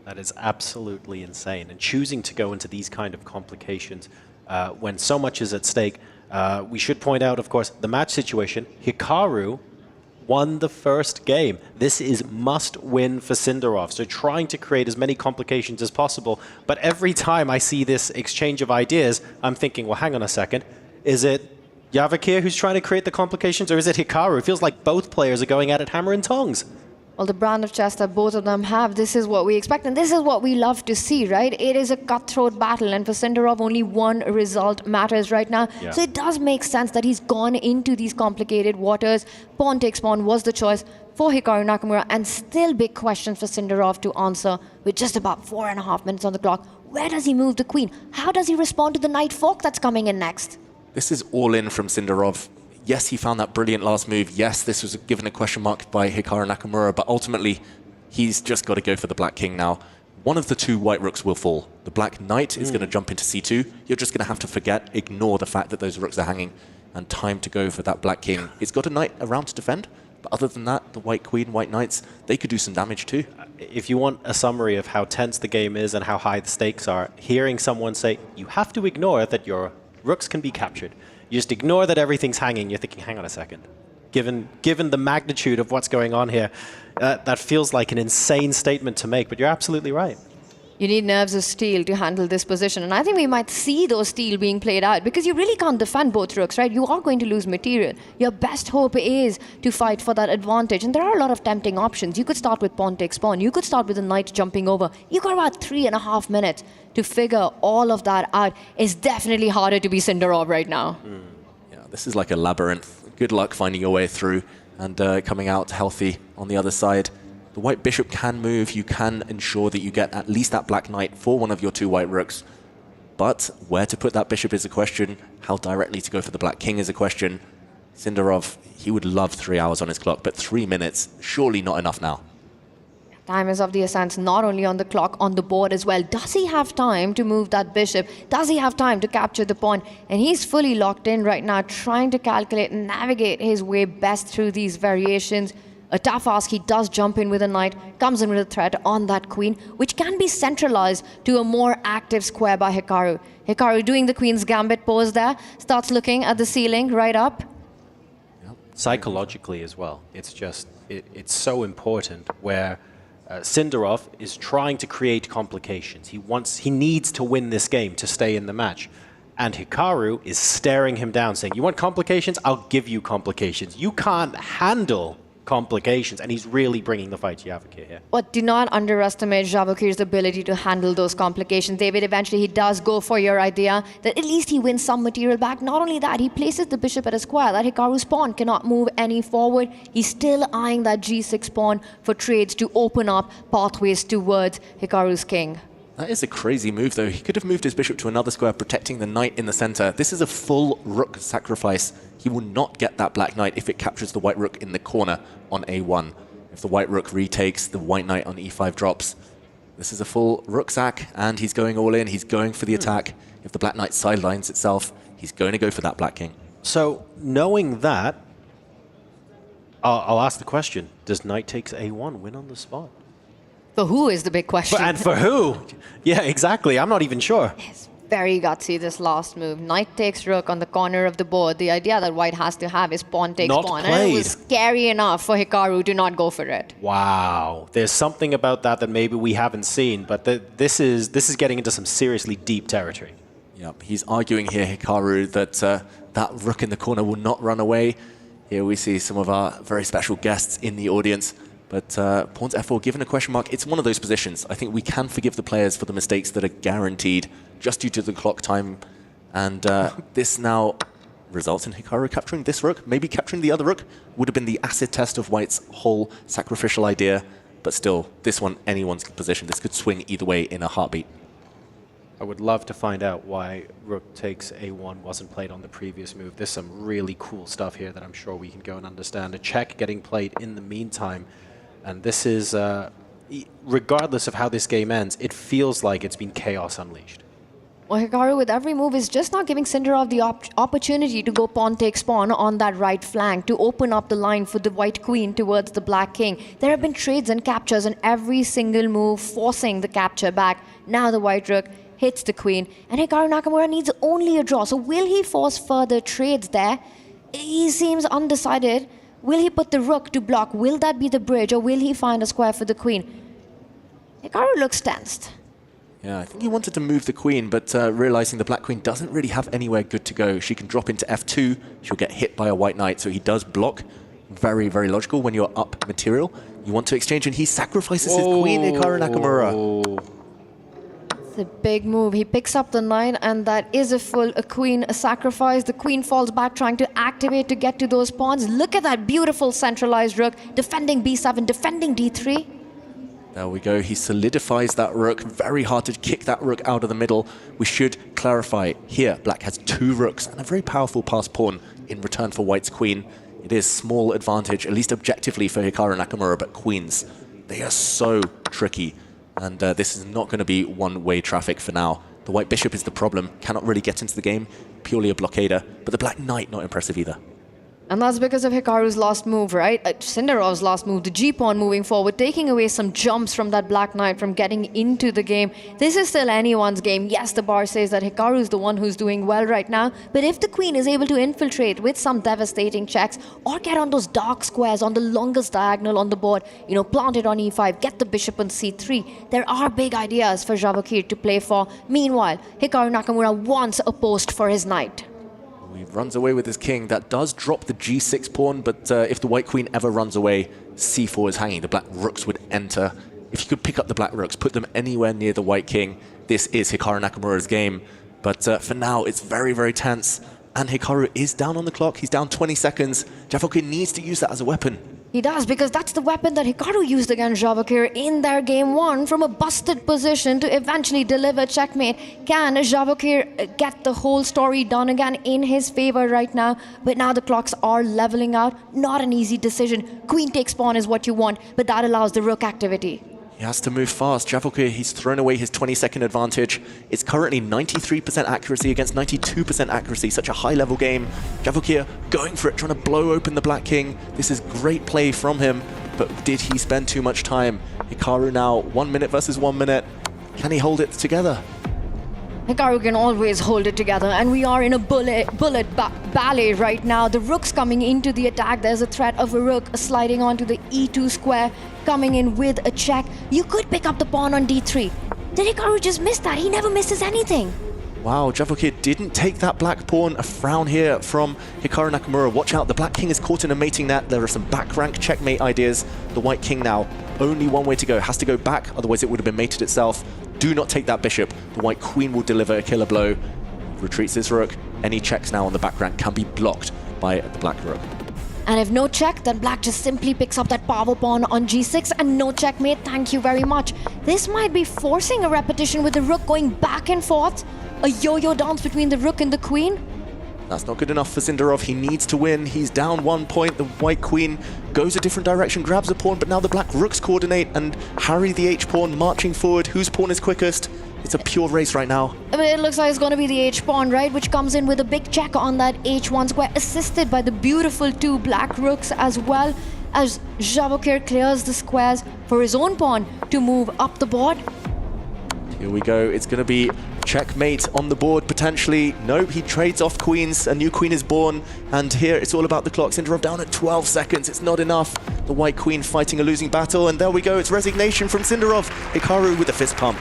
Speaker 7: That is absolutely insane. And choosing to go into these kind of complications when so much is at stake. We should point out, of course, the match situation. Hikaru won the first game. This is must-win for Sindarov. So trying to create as many complications as possible. But every time I see this exchange of ideas, I'm thinking, well, hang on a second. Is it Javokir who's trying to create the complications, or is it Hikaru? It feels like both players are going at it hammer and tongs.
Speaker 8: Well, the brand of chess that both of them have, this is what we expect, and this is what we love to see, right? It is a cutthroat battle, and for Sindarov, only one result matters right now.
Speaker 7: Yeah.
Speaker 8: So it does make sense that he's gone into these complicated waters. Pawn takes pawn was the choice for Hikaru Nakamura, and still big questions for Sindarov to answer with just about 4.5 minutes on the clock. Where does he move the queen? How does he respond to the knight fork that's coming in next?
Speaker 1: This is all in from Sindarov. Yes, he found that brilliant last move. Yes, this was given a question mark by Hikaru Nakamura, but ultimately, he's just got to go for the black king now. One of the two white rooks will fall. The black knight is going to jump into c2. You're just going to have to ignore the fact that those rooks are hanging, and time to go for that black king. It's got a knight around to defend, but other than that, the white queen, white knights, they could do some damage too.
Speaker 7: If you want a summary of how tense the game is and how high the stakes are, hearing someone say, you have to ignore that your rooks can be captured. You just ignore that everything's hanging. You're thinking, hang on a second. Given the magnitude of what's going on here, that feels like an insane statement to make, but you're absolutely right.
Speaker 8: You need nerves of steel to handle this position, and I think we might see those steel being played out because you really can't defend both rooks, right? You are going to lose material. Your best hope is to fight for that advantage, and there are a lot of tempting options. You could start with pawn takes pawn. You could start with a knight jumping over. You got about 3.5 minutes to figure all of that out. It's definitely harder to be Sindarov right now.
Speaker 1: Yeah, this is like a labyrinth. Good luck finding your way through and coming out healthy on the other side. The white bishop can move. You can ensure that you get at least that black knight for one of your two white rooks. But where to put that bishop is a question. How directly to go for the black king is a question. Sindarov, he would love 3 hours on his clock, but 3 minutes, surely not enough now.
Speaker 8: Time is of the essence, not only on the clock, on the board as well. Does he have time to move that bishop? Does he have time to capture the pawn? And he's fully locked in right now, trying to calculate and navigate his way best through these variations. A tough ask. He does jump in with a knight, comes in with a threat on that queen, which can be centralized to a more active square by Hikaru. Hikaru doing the queen's gambit pose there, starts looking at the ceiling right up.
Speaker 7: Psychologically as well, it's just, it's so important where Sindarov is trying to create complications. He needs to win this game to stay in the match.
Speaker 23: And Hikaru is staring him down, saying, you want complications? I'll give you complications. You can't handle complications. And he's really bringing the fight to Javakir here.
Speaker 8: But do not underestimate Javakir's ability to handle those complications. David, eventually he does go for your idea that at least he wins some material back. Not only that, he places the bishop at a square. That Hikaru's pawn cannot move any forward. He's still eyeing that g6 pawn for trades to open up pathways towards Hikaru's king.
Speaker 1: That is a crazy move, though. He could have moved his bishop to another square, protecting the knight in the center. This is a full rook sacrifice. He will not get that black knight if it captures the white rook in the corner on a1. If the white rook retakes, the white knight on e5 drops. This is a full rook sack, and he's going all in. He's going for the attack. If the black knight sidelines itself, he's going to go for that black king.
Speaker 23: So, knowing that, I'll ask the question. Does knight takes a1 win on the spot?
Speaker 8: For who is the big question?
Speaker 23: And for who? Yeah, exactly. I'm not even sure.
Speaker 8: It's very gutsy, this last move. Knight takes rook on the corner of the board. The idea that white has to have is pawn takes
Speaker 23: Not
Speaker 8: pawn.
Speaker 23: played.
Speaker 8: And it was scary enough for Hikaru to not go for it.
Speaker 23: Wow. There's something about that maybe we haven't seen, but this is getting into some seriously deep territory.
Speaker 1: Yep, he's arguing here, Hikaru, that that rook in the corner will not run away. Here we see some of our very special guests in the audience. But pawns f4, given a question mark, it's one of those positions. I think we can forgive the players for the mistakes that are guaranteed just due to the clock time. And this now results in Hikaru capturing this rook. Maybe capturing the other rook would have been the acid test of white's whole sacrificial idea. But still, this one, anyone's position. This could swing either way in a heartbeat.
Speaker 23: I would love to find out why rook takes a1 wasn't played on the previous move. There's some really cool stuff here that I'm sure we can go and understand. A check getting played in the meantime. And this is, regardless of how this game ends, it feels like it's been chaos unleashed.
Speaker 8: Well, Hikaru, with every move, is just not giving Sindarov the opportunity to go pawn takes pawn on that right flank, to open up the line for the white queen towards the black king. There have been trades and captures in every single move, forcing the capture back. Now the white rook hits the queen, and Hikaru Nakamura needs only a draw. So will he force further trades there? He seems undecided. Will he put the rook to block? Will that be the bridge, or will he find a square for the queen? Hikaru looks tensed.
Speaker 1: Yeah, I think he wanted to move the queen, but realizing the black queen doesn't really have anywhere good to go. She can drop into f2. She'll get hit by a white knight, so he does block. Very, very logical when you're up material. You want to exchange, and he sacrifices his queen, Hikaru Nakamura.
Speaker 8: It's a big move. He picks up the knight, and that is a queen, a sacrifice. The queen falls back, trying to activate to get to those pawns. Look at that beautiful centralized rook, defending b7, defending d3.
Speaker 1: There we go. He solidifies that rook. Very hard to kick that rook out of the middle. We should clarify here, black has two rooks and a very powerful passed pawn in return for white's queen. It is small advantage, at least objectively, for Hikaru Nakamura, but queens, they are so tricky. And this is not going to be one-way traffic for now. The white bishop is the problem. Cannot really get into the game. Purely a blockader. But the black knight, not impressive either.
Speaker 8: And that's because of Hikaru's last move, right? Sindarov's last move, the g-pawn moving forward, taking away some jumps from that black knight from getting into the game. This is still anyone's game. Yes, the bar says that Hikaru is the one who's doing well right now, but if the queen is able to infiltrate with some devastating checks or get on those dark squares on the longest diagonal on the board, you know, plant it on e5, get the bishop on c3, there are big ideas for Javakir to play for. Meanwhile, Hikaru Nakamura wants a post for his knight.
Speaker 1: He runs away with his king. That does drop the g6 pawn, but if the white queen ever runs away, c4 is hanging. The black rooks would enter. If you could pick up the black rooks, put them anywhere near the white king, this is Hikaru Nakamura's game. But for now, it's very, very tense. And Hikaru is down on the clock. He's down 20 seconds. Javakir needs to use that as a weapon.
Speaker 8: He does, because that's the weapon that Hikaru used against Javakir in their game one, from a busted position to eventually deliver checkmate. Can Javakir get the whole story done again in his favor right now? But now the clocks are leveling out. Not an easy decision. Queen takes pawn is what you want, but that allows the rook activity.
Speaker 1: He has to move fast. Javakir, he's thrown away his 20-second advantage. It's currently 93% accuracy against 92% accuracy. Such a high-level game. Javakir going for it, trying to blow open the black king. This is great play from him, but did he spend too much time? Hikaru now 1 minute versus 1 minute. Can he hold it together?
Speaker 8: Hikaru can always hold it together, and we are in a bullet ballet right now. The rook's coming into the attack. There's a threat of a rook sliding onto the e2 square, coming in with a check. You could pick up the pawn on d3. Did Hikaru just miss that? He never misses anything.
Speaker 1: Wow, Javokir didn't take that black pawn. A frown here from Hikaru Nakamura. Watch out, the black king is caught in a mating net. There are some back rank checkmate ideas. The white king now, only one way to go. Has to go back, otherwise it would have been mated itself. Do not take that bishop. The white queen will deliver a killer blow. Retreats this rook. Any checks now on the back rank can be blocked by the black rook.
Speaker 8: And if no check, then black just simply picks up that power pawn on g6 and no checkmate, thank you very much. This might be forcing a repetition with the rook going back and forth. A yo-yo dance between the rook and the queen.
Speaker 1: That's not good enough for Sindarov. He needs to win. He's down 1 point. The white queen goes a different direction, grabs a pawn, but now the black rooks coordinate and harry the h-pawn marching forward. Whose pawn is quickest? It's a pure race right now.
Speaker 8: I mean, it looks like it's going to be the h-pawn, right? Which comes in with a big check on that h1 square, assisted by the beautiful 2 black rooks as well, as Javokir clears the squares for his own pawn to move up the board.
Speaker 1: Here we go. It's going to be checkmate on the board, potentially. Nope, he trades off queens. A new queen is born. And here, it's all about the clock. Sindarov down at 12 seconds. It's not enough. The white queen fighting a losing battle. And there we go. It's resignation from Sindarov. Hikaru with a fist pump.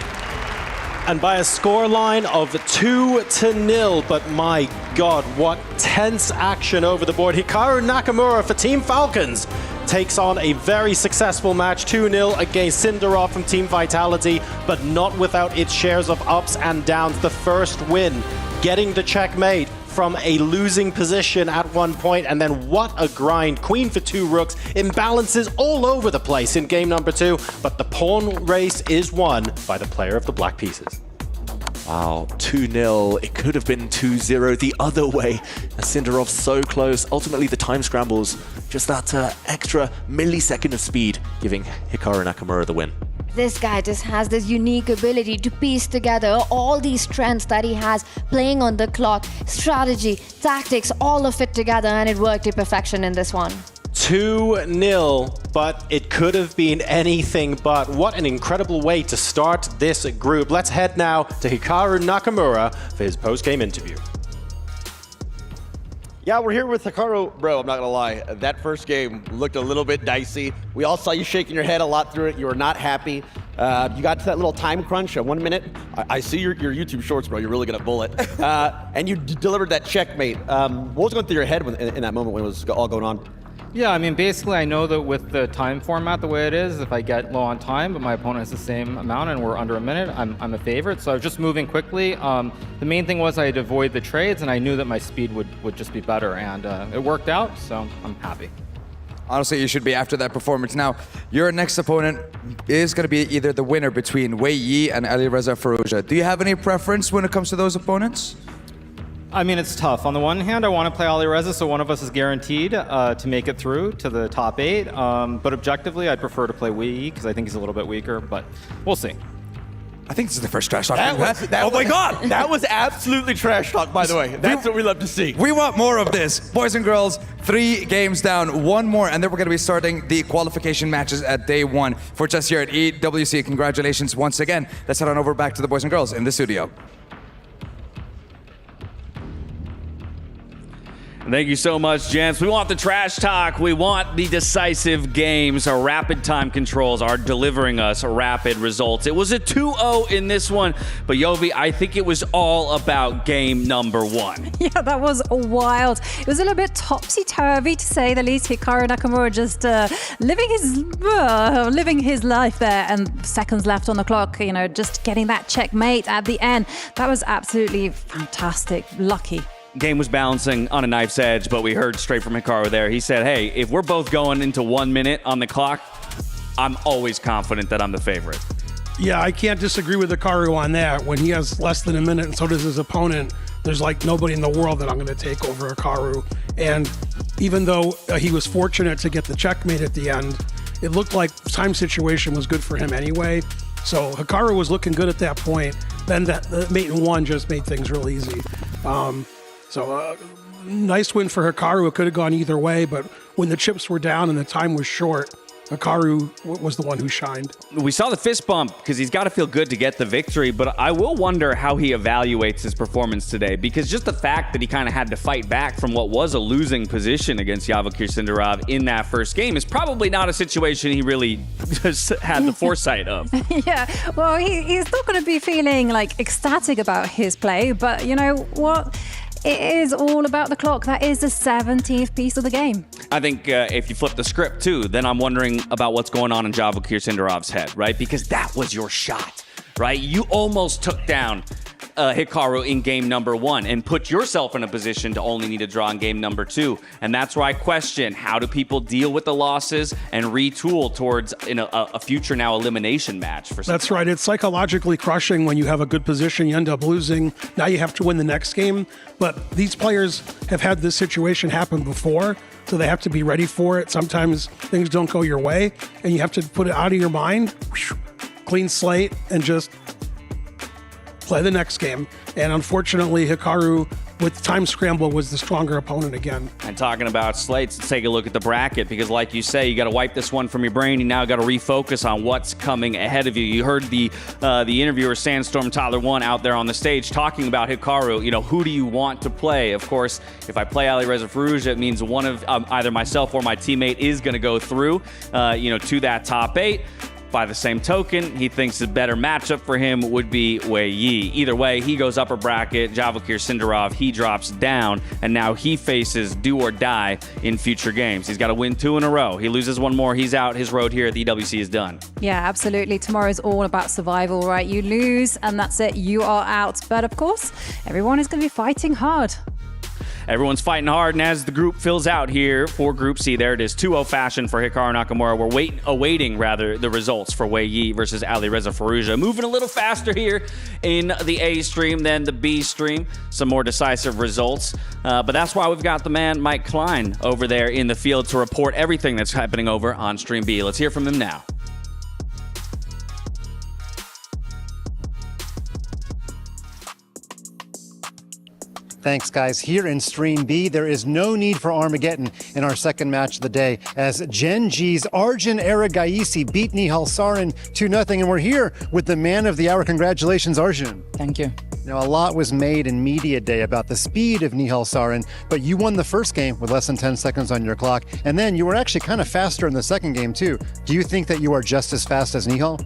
Speaker 23: And by a scoreline of 2-0, but my God, what tense action over the board. Hikaru Nakamura for Team Falcons takes on a very successful match, 2-0 against Sindarov from Team Vitality, but not without its shares of ups and downs. The first win, getting the checkmate from a losing position at 1 point, and then what a grind. Queen for 2 rooks, imbalances all over the place in game number 2, but the pawn race is won by the player of the black pieces.
Speaker 1: Wow, 2-0. It could have been 2-0 the other way. And Sindarov so close. Ultimately, the time scrambles. Just that extra millisecond of speed, giving Hikaru Nakamura the win.
Speaker 8: This guy just has this unique ability to piece together all these strengths that he has, playing on the clock, strategy, tactics, all of it together, and it worked to perfection in this one.
Speaker 23: 2-0, but it could have been anything but. What an incredible way to start this group. Let's head now to Hikaru Nakamura for his post-game interview.
Speaker 9: Yeah, we're here with Hikaru. Bro, I'm not gonna lie, that first game looked a little bit dicey. We all saw you shaking your head a lot through it. You were not happy. You got to that little time crunch at 1 minute. I see your YouTube shorts, bro. You're really good at bullet. And you delivered that checkmate. What was going through your head in that moment when it was all going on?
Speaker 6: Yeah, I mean, basically, I know that with the time format the way it is, if I get low on time, but my opponent has the same amount and we're under a minute, I'm a favorite. So I was just moving quickly. The main thing was I had to avoid the trades, and I knew that my speed would just be better, and it worked out, so I'm happy.
Speaker 20: Honestly, you should be after that performance. Now, your next opponent is going to be either the winner between Wei Yi and Alireza Firouzja. Do you have any preference when it comes to those opponents?
Speaker 6: I mean, it's tough. On the one hand, I want to play Alireza, so one of us is guaranteed to make it through to the top 8. But objectively, I'd prefer to play Wei Yi because I think he's a little bit weaker, but we'll see.
Speaker 20: I think this is the first trash talk.
Speaker 9: Oh my God, that was absolutely trash talk, by the way. That's what we love to see.
Speaker 20: We want more of this. Boys and girls, 3 games down, 1 more, and then we're going to be starting the qualification matches at day 1 for just here at EWC. Congratulations once again. Let's head on over back to the boys and girls in the studio.
Speaker 3: Thank you so much, gents. We want the trash talk. We want the decisive games. Our rapid time controls are delivering us rapid results. It was a 2-0 in this one, but Yovi, I think it was all about game number 1.
Speaker 2: Yeah, that was wild. It was a little bit topsy-turvy, to say the least. Hikaru Nakamura just living his life there, and seconds left on the clock, you know, just getting that checkmate at the end. That was absolutely fantastic. Lucky.
Speaker 3: Game was balancing on a knife's edge, but we heard straight from Hikaru there. He said, hey, if we're both going into 1 minute on the clock, I'm always confident that I'm the favorite.
Speaker 5: Yeah, I can't disagree with Hikaru on that. When he has less than a minute and so does his opponent, there's like nobody in the world that I'm going to take over Hikaru. And even though he was fortunate to get the checkmate at the end, it looked like time situation was good for him anyway. So Hikaru was looking good at that point. Then the mate in 1 just made things real easy. So nice win for Hikaru. It could have gone either way, but when the chips were down and the time was short, Hikaru was the one who shined.
Speaker 3: We saw the fist bump because he's got to feel good to get the victory, but I will wonder how he evaluates his performance today, because just the fact that he kind of had to fight back from what was a losing position against Yavakir Sindarov in that first game is probably not a situation he really just had the foresight of.
Speaker 2: Yeah, well, he's not going to be feeling like ecstatic about his play, but you know what? It is all about the clock. That is the 17th piece of the game.
Speaker 3: I think if you flip the script too, then I'm wondering about what's going on in Javakir Sindarov's head, right? Because that was your shot, right? You almost took down Hikaru in game number 1 and put yourself in a position to only need a draw in game number 2. And that's where I question, how do people deal with the losses and retool towards a future now elimination match?
Speaker 5: That's right. It's psychologically crushing when you have a good position, you end up losing. Now you have to win the next game. But these players have had this situation happen before, so they have to be ready for it. Sometimes things don't go your way, and you have to put it out of your mind, clean slate, and just play the next game. And unfortunately, Hikaru, with time scramble, was the stronger opponent again.
Speaker 3: And talking about slates, let's take a look at the bracket, because like you say, you got to wipe this one from your brain. You now got to refocus on what's coming ahead of you. You heard the interviewer Sandstorm Tyler 1 out there on the stage talking about Hikaru. You know, who do you want to play? Of course, if I play Ali Reza Farouja, it means one of either myself or my teammate is going to go through, to that top 8. By the same token, he thinks the better matchup for him would be Wei Yi. Either way, he goes upper bracket. Javakir Sindarov, he drops down, and now he faces do or die in future games. He's got to win 2 in a row. He loses one more, he's out. His road here at the EWC is done.
Speaker 2: Yeah, absolutely. Tomorrow is all about survival, right? You lose, and that's it. You are out. But of course, everyone is going to be fighting hard.
Speaker 3: Everyone's fighting hard, and as the group fills out here for Group C, there it is, 2-0 fashion for Hikaru Nakamura. We're awaiting the results for Wei Yi versus Ali Reza Farouja. Moving a little faster here in the A stream than the B stream. Some more decisive results. But that's why we've got the man, Mike Klein, over there in the field to report everything that's happening over on Stream B. Let's hear from him now.
Speaker 13: Thanks, guys. Here in Stream B, there is no need for Armageddon in our second match of the day, as Gen G's Arjun Erigaisi beat Nihal Sarin 2-0, and we're here with the man of the hour. Congratulations, Arjun.
Speaker 11: Thank you.
Speaker 13: Now, a lot was made in media day about the speed of Nihal Sarin, but you won the first game with less than 10 seconds on your clock, and then you were actually kind of faster in the second game, too. Do you think that you are just as fast as Nihal?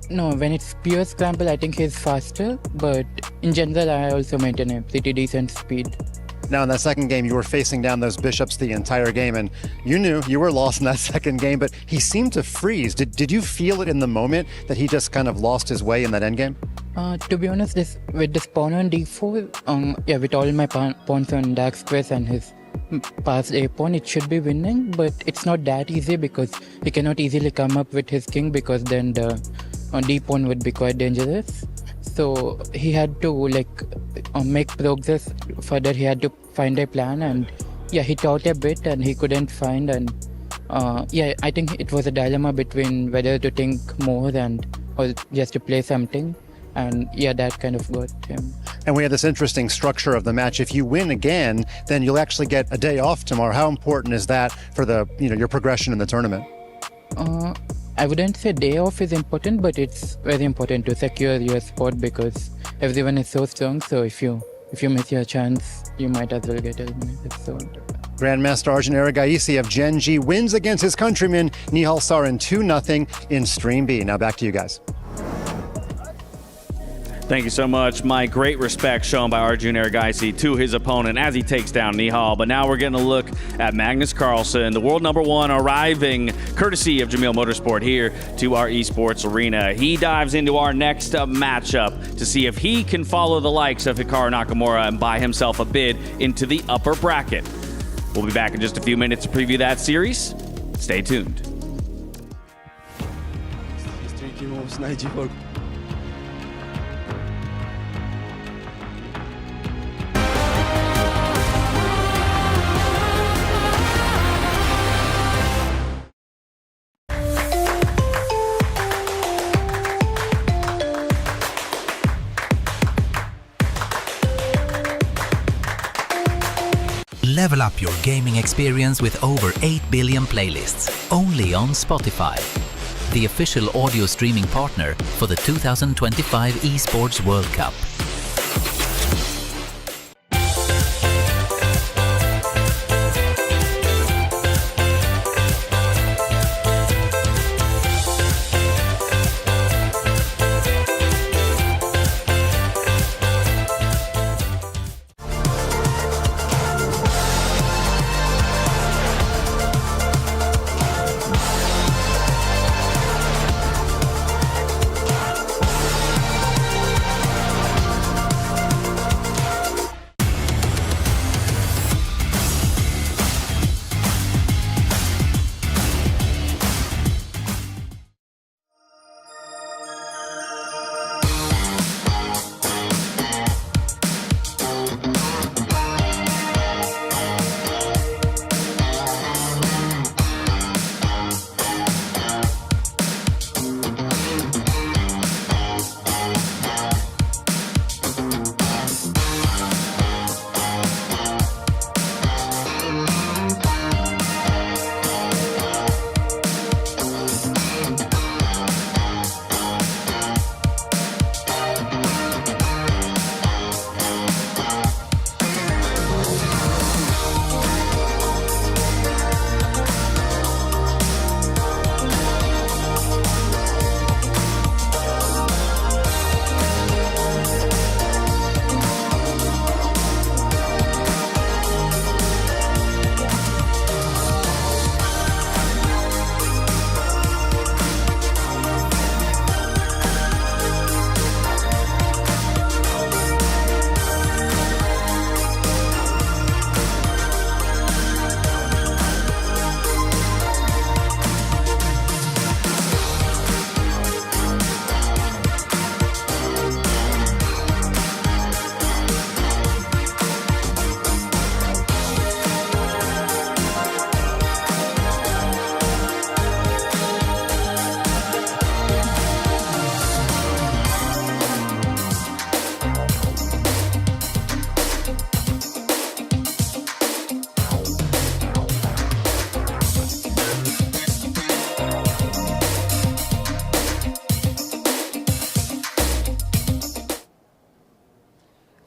Speaker 11: No, when it's pure scramble, I think he's faster, but in general, I also maintain a pretty decent speed.
Speaker 13: Now, in that second game, you were facing down those bishops the entire game, and you knew you were lost in that second game, but he seemed to freeze. Did you feel it in the moment that he just kind of lost his way in that endgame?
Speaker 11: To be honest, with this pawn on d4, with all my pawns on dark squares and his past a pawn, it should be winning, but it's not that easy because he cannot easily come up with his king, because then the d pawn would be quite dangerous. So he had to make progress further. He had to find a plan, and he thought a bit and he couldn't find, and I think it was a dilemma between whether to think more or just to play something. And that kind of got him.
Speaker 13: And we had this interesting structure of the match. If you win again, then you'll actually get a day off tomorrow. How important is that for your progression in the tournament?
Speaker 11: I wouldn't say day off is important, but it's very important to secure your spot because everyone is so strong. So if you miss your chance, you might as well get eliminated. So
Speaker 13: Grandmaster Arjun Erigaisi of Gen G wins against his countryman Nihal Sarin 2-0 in Stream B. Now back to you guys.
Speaker 3: Thank you so much, Mike. Great respect shown by Arjun Erigaisi to his opponent as he takes down Nihal. But now we're getting a look at Magnus Carlsen, the world #1, arriving courtesy of Jamil Motorsport here to our esports arena. He dives into our next matchup to see if he can follow the likes of Hikaru Nakamura and buy himself a bid into the upper bracket. We'll be back in just a few minutes to preview that series. Stay tuned.
Speaker 12: Level up your gaming experience with over 8 billion playlists, only on Spotify, the official audio streaming partner for the 2025 Esports World Cup.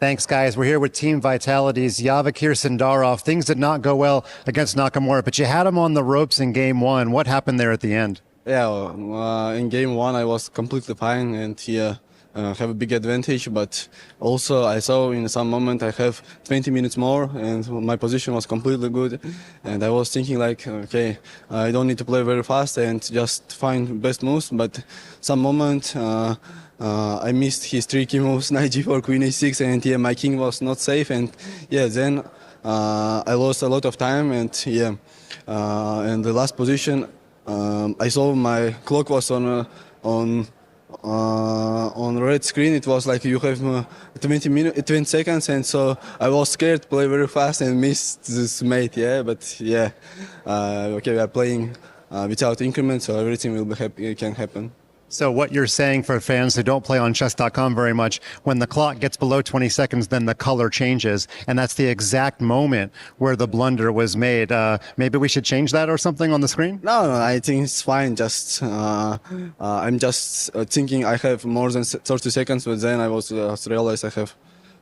Speaker 13: Thanks, guys. We're here with Team Vitality's Yavakir Sindarov. Things did not go well against Nakamura, but you had him on the ropes in game one. What happened there at the end?
Speaker 15: Yeah, in game one I was completely fine and have a big advantage, but also I saw in some moment I have 20 minutes more and my position was completely good, and I was thinking like, okay, I don't need to play very fast and just find best moves, but some moment I missed his three key moves, knight g4, queen a6, and my king was not safe, and then I lost a lot of time, and and the last position I saw my clock was on red screen. It was like you have 20 seconds, and so I was scared to play very fast and missed this mate. Okay, we are playing without increment, so everything will can happen.
Speaker 13: So what you're saying for fans who don't play on chess.com very much, when the clock gets below 20 seconds, then the color changes. And that's the exact moment where the blunder was made. Maybe we should change that or something on the screen?
Speaker 15: No, I think it's fine. Just I'm just thinking I have more than 30 seconds, but then I was realized I have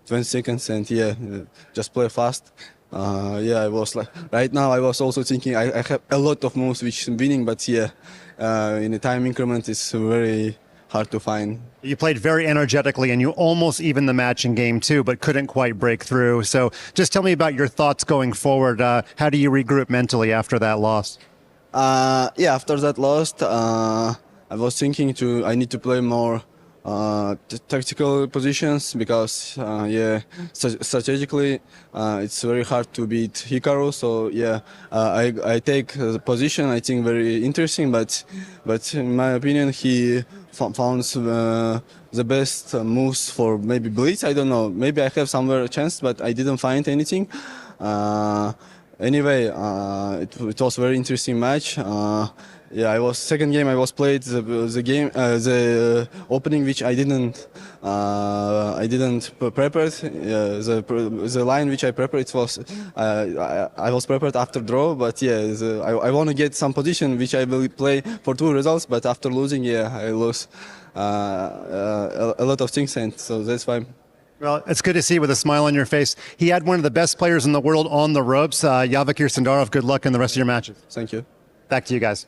Speaker 15: 20 seconds, and just play fast. I was like, right now I was also thinking I have a lot of moves which I'm winning, but in the time increment it's very hard to find.
Speaker 13: You played very energetically and you almost evened the match in game two, but couldn't quite break through. So just tell me about your thoughts going forward. How do you regroup mentally after that loss?
Speaker 15: After that loss, I was thinking I need to play more tactical positions because strategically it's very hard to beat Hikaru. So I take the position I think very interesting, but in my opinion he found the best moves for maybe blitz. I don't know, maybe I have somewhere a chance, but I didn't find anything. Anyway, it was a very interesting match. Yeah, second game I was played the opening which I didn't prepare. The line which I prepared it was I was prepared after draw, but yeah, I want to get some position which I will play for 2 results. But after losing, yeah, I lost a lot of things, and so that's fine.
Speaker 13: Well, it's good to see with a smile on your face. He had one of the best players in the world on the ropes. Yavakir Sindarov, good luck in the rest of your matches.
Speaker 15: Thank you.
Speaker 13: Back to you guys.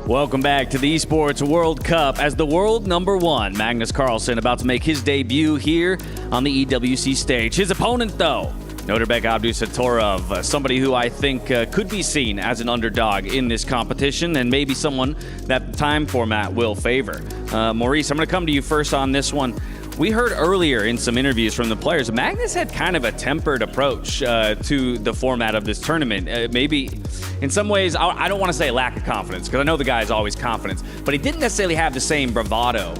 Speaker 3: Welcome back to the Esports World Cup as the world #1, Magnus Carlsen, about to make his debut here on the EWC stage. His opponent, though, Norbek Abdusatorov, somebody who I think could be seen as an underdog in this competition and maybe someone that the time format will favor. Maurice, I'm going to come to you first on this one. We heard earlier in some interviews from the players, Magnus had kind of a tempered approach to the format of this tournament. Maybe in some ways, I don't want to say lack of confidence, because I know the guy is always confident, but he didn't necessarily have the same bravado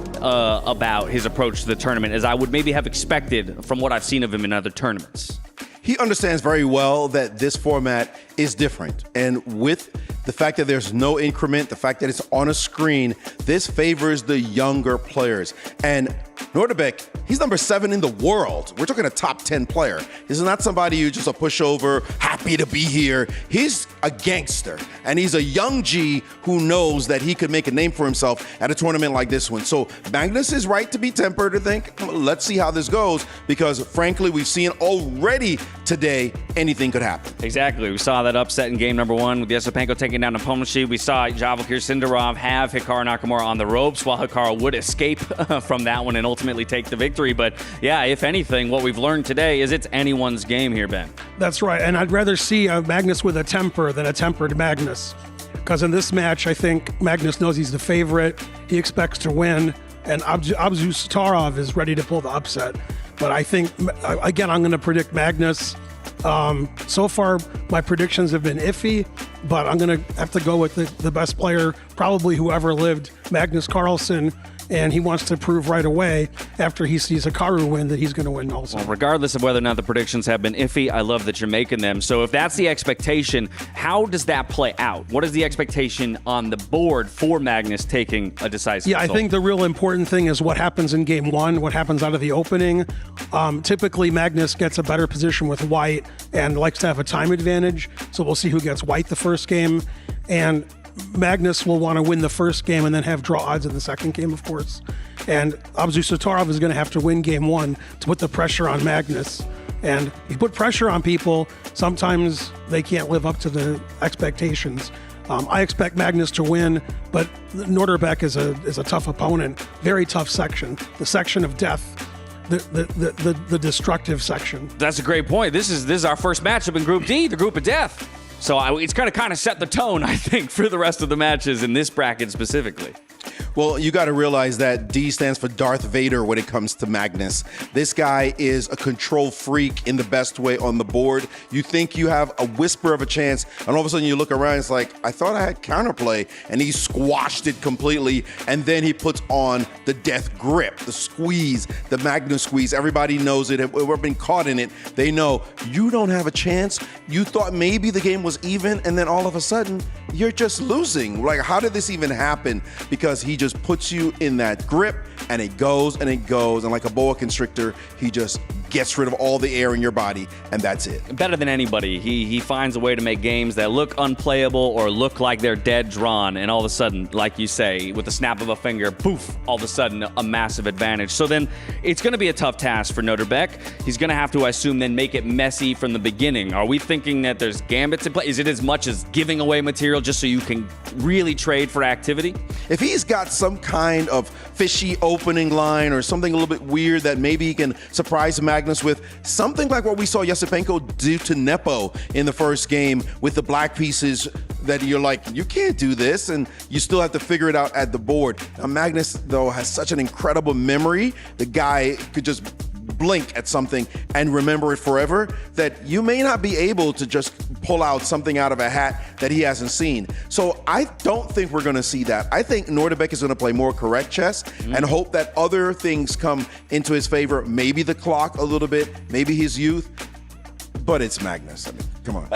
Speaker 3: about his approach to the tournament as I would maybe have expected from what I've seen of him in other tournaments.
Speaker 4: He understands very well that this format is different. And with the fact that there's no increment, the fact that it's on a screen, this favors the younger players. And Norbek, he's number 7 in the world. We're talking a top 10 player. This is not somebody who's just a pushover, happy to be here. He's a gangster, and he's a young G who knows that he could make a name for himself at a tournament like this one. So Magnus is right to be tempered, to think, let's see how this goes, because frankly, we've seen already today anything could happen.
Speaker 3: Exactly. We saw that upset in game #1 with Yesepenko taking down Nepomniachtchi. We saw Yavakir Sindarov have Hikaru Nakamura on the ropes, while Hikaru would escape from that one and ultimately take the victory. But yeah, if anything, what we've learned today is it's anyone's game here, Ben.
Speaker 5: That's right. And I'd rather see a Magnus with a temper than a tempered Magnus. Because in this match, I think Magnus knows he's the favorite. He expects to win. And Abdusatorov is ready to pull the upset. But I think, again, I'm going to predict Magnus. So far, my predictions have been iffy, but I'm going to have to go with the best player, probably who ever lived, Magnus Carlsen. And he wants to prove right away after he sees Hikaru win that he's going to win also.
Speaker 3: Well, regardless of whether or not the predictions have been iffy, I love that you're making them. So if that's the expectation, how does that play out? What is the expectation on the board for Magnus taking a decisive result?
Speaker 5: I think the real important thing is what happens in game 1, what happens out of the opening. Typically, Magnus gets a better position with white and likes to have a time advantage. So we'll see who gets white the first game. And Magnus will want to win the first game and then have draw odds in the second game, of course. And Abdusatorov is going to have to win game 1 to put the pressure on Magnus. And if you put pressure on people, sometimes they can't live up to the expectations. I expect Magnus to win, but Norbek is a tough opponent. Very tough section. The section of death. The destructive section.
Speaker 3: That's a great point. This is our first matchup in Group D, the Group of Death. So it's going to kind of set the tone, I think, for the rest of the matches in this bracket specifically.
Speaker 4: Well, you got to realize that D stands for Darth Vader when it comes to Magnus. This guy is a control freak in the best way on the board. You think you have a whisper of a chance, and all of a sudden you look around, it's like, I thought I had counterplay, and he squashed it completely, and then he puts on the death grip, the squeeze, the Magnus squeeze. Everybody knows it. We've been caught in it. They know you don't have a chance. You thought maybe the game was even, and then all of a sudden, you're just losing. Like, how did this even happen? Because he just puts you in that grip, and it goes, and like a boa constrictor, he just gets rid of all the air in your body, and that's it.
Speaker 3: Better than anybody. He finds a way to make games that look unplayable or look like they're dead drawn, and all of a sudden, like you say, with the snap of a finger, poof, all of a sudden a massive advantage. So then it's going to be a tough task for Noterbeck. He's going to have to, I assume, then make it messy from the beginning. Are we thinking that there's gambits in play? Is it as much as giving away material just so you can really trade for activity?
Speaker 4: If he's got some kind of fishy opening line or something a little bit weird that maybe he can surprise Magnus with, something like what we saw Yasipenko do to Nepo in the first game with the black pieces that you're like, you can't do this, and you still have to figure it out at the board. Now, Magnus, though, has such an incredible memory. The guy could just blink at something and remember it forever, that you may not be able to just pull out something out of a hat that he hasn't seen. So I don't think we're going to see that. I think Noterbeck is going to play more correct chess and hope that other things come into his favor. Maybe the clock a little bit, maybe his youth, but it's Magnus. I mean, come on.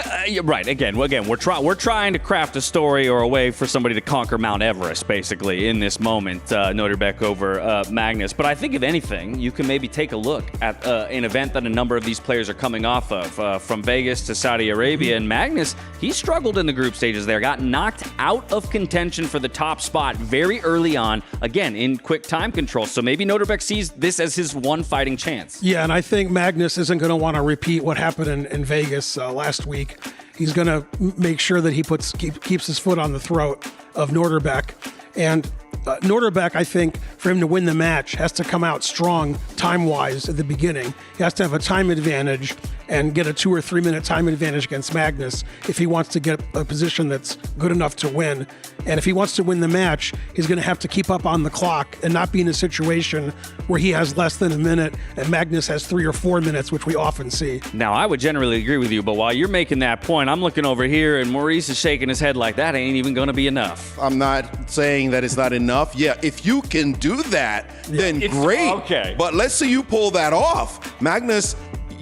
Speaker 3: Right. Again, we're trying to craft a story or a way for somebody to conquer Mount Everest, basically, in this moment. Noterbeck over Magnus. But I think, if anything, you can maybe take a look at an event that a number of these players are coming off of, from Vegas to Saudi Arabia. And Magnus, he struggled in the group stages there, got knocked out of contention for the top spot very early on, again, in quick time control. So maybe Noterbeck sees this as his one fighting chance.
Speaker 5: Yeah, and I think Magnus isn't going to want to repeat what happened in Vegas last week. He's going to make sure that he keeps his foot on the throat of Noterbeck. And Noterbeck, I think, for him to win the match, has to come out strong time-wise at the beginning. He has to have a time advantage and get a 2 or 3 minute time advantage against Magnus if he wants to get a position that's good enough to win. And if he wants to win the match, he's going to have to keep up on the clock and not be in a situation where he has less than a minute and Magnus has 3 or 4 minutes, which we often see.
Speaker 3: Now, I would generally agree with you, but while you're making that point, I'm looking over here and Maurice is shaking his head like that ain't even going to be enough.
Speaker 4: I'm not saying that it's not enough. Yeah, if you can do that, then great.
Speaker 3: Okay.
Speaker 4: But let's see you pull that off. Magnus,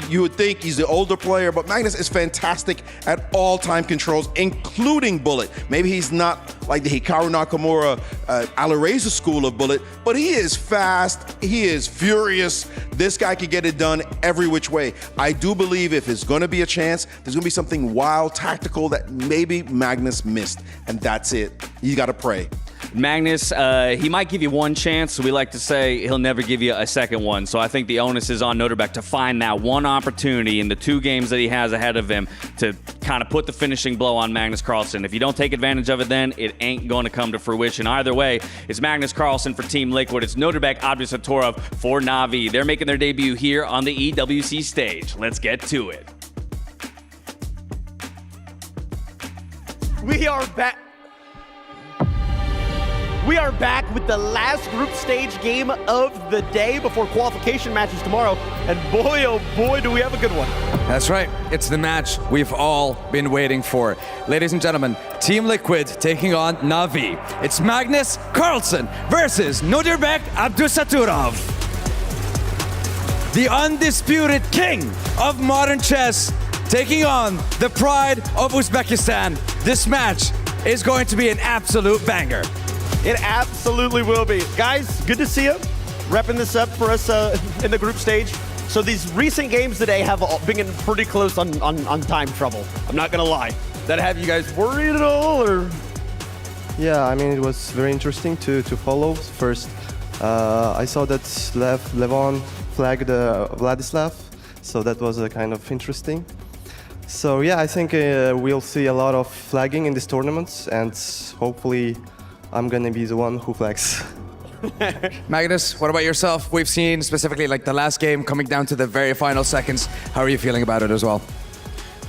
Speaker 4: you would think he's the older player, but Magnus is fantastic at all time controls, including bullet. Maybe he's not like the Hikaru Nakamura Alireza school of bullet, but he is fast, he is furious. This guy can get it done every which way. I do believe if it's going to be a chance, there's going to be something wild, tactical that maybe Magnus missed, and that's it. You got to pray.
Speaker 3: Magnus, he might give you one chance. So we like to say he'll never give you a second one. So I think the onus is on Noterbeck to find that one opportunity in the 2 games that he has ahead of him to kind of put the finishing blow on Magnus Carlsen. If you don't take advantage of it, then it ain't going to come to fruition. Either way, it's Magnus Carlsen for Team Liquid. It's Noterbeck Abdusatorov for Na'Vi. They're making their debut here on the EWC stage. Let's get to it.
Speaker 19: We are back. We are back with the last group stage game of the day before qualification matches tomorrow. And boy, oh boy, do we have a good one.
Speaker 20: That's right. It's the match we've all been waiting for. Ladies and gentlemen, Team Liquid taking on Na'Vi. It's Magnus Carlsen versus Noterbeck Abdusatorov. The undisputed king of modern chess taking on the pride of Uzbekistan. This match is going to be an absolute banger.
Speaker 19: It absolutely will be. Guys, good to see you. Repping this up for us in the group stage. So these recent games today have been pretty close on time trouble. I'm not gonna lie. That have you guys worried at all, or?
Speaker 14: Yeah, I mean, it was very interesting to follow. First, I saw that Levon flagged Vladislav, so that was kind of interesting. So yeah, I think we'll see a lot of flagging in these tournaments, and hopefully I'm gonna be the one who flags.
Speaker 20: Magnus, what about yourself? We've seen specifically like the last game coming down to the very final seconds. How are you feeling about it as well?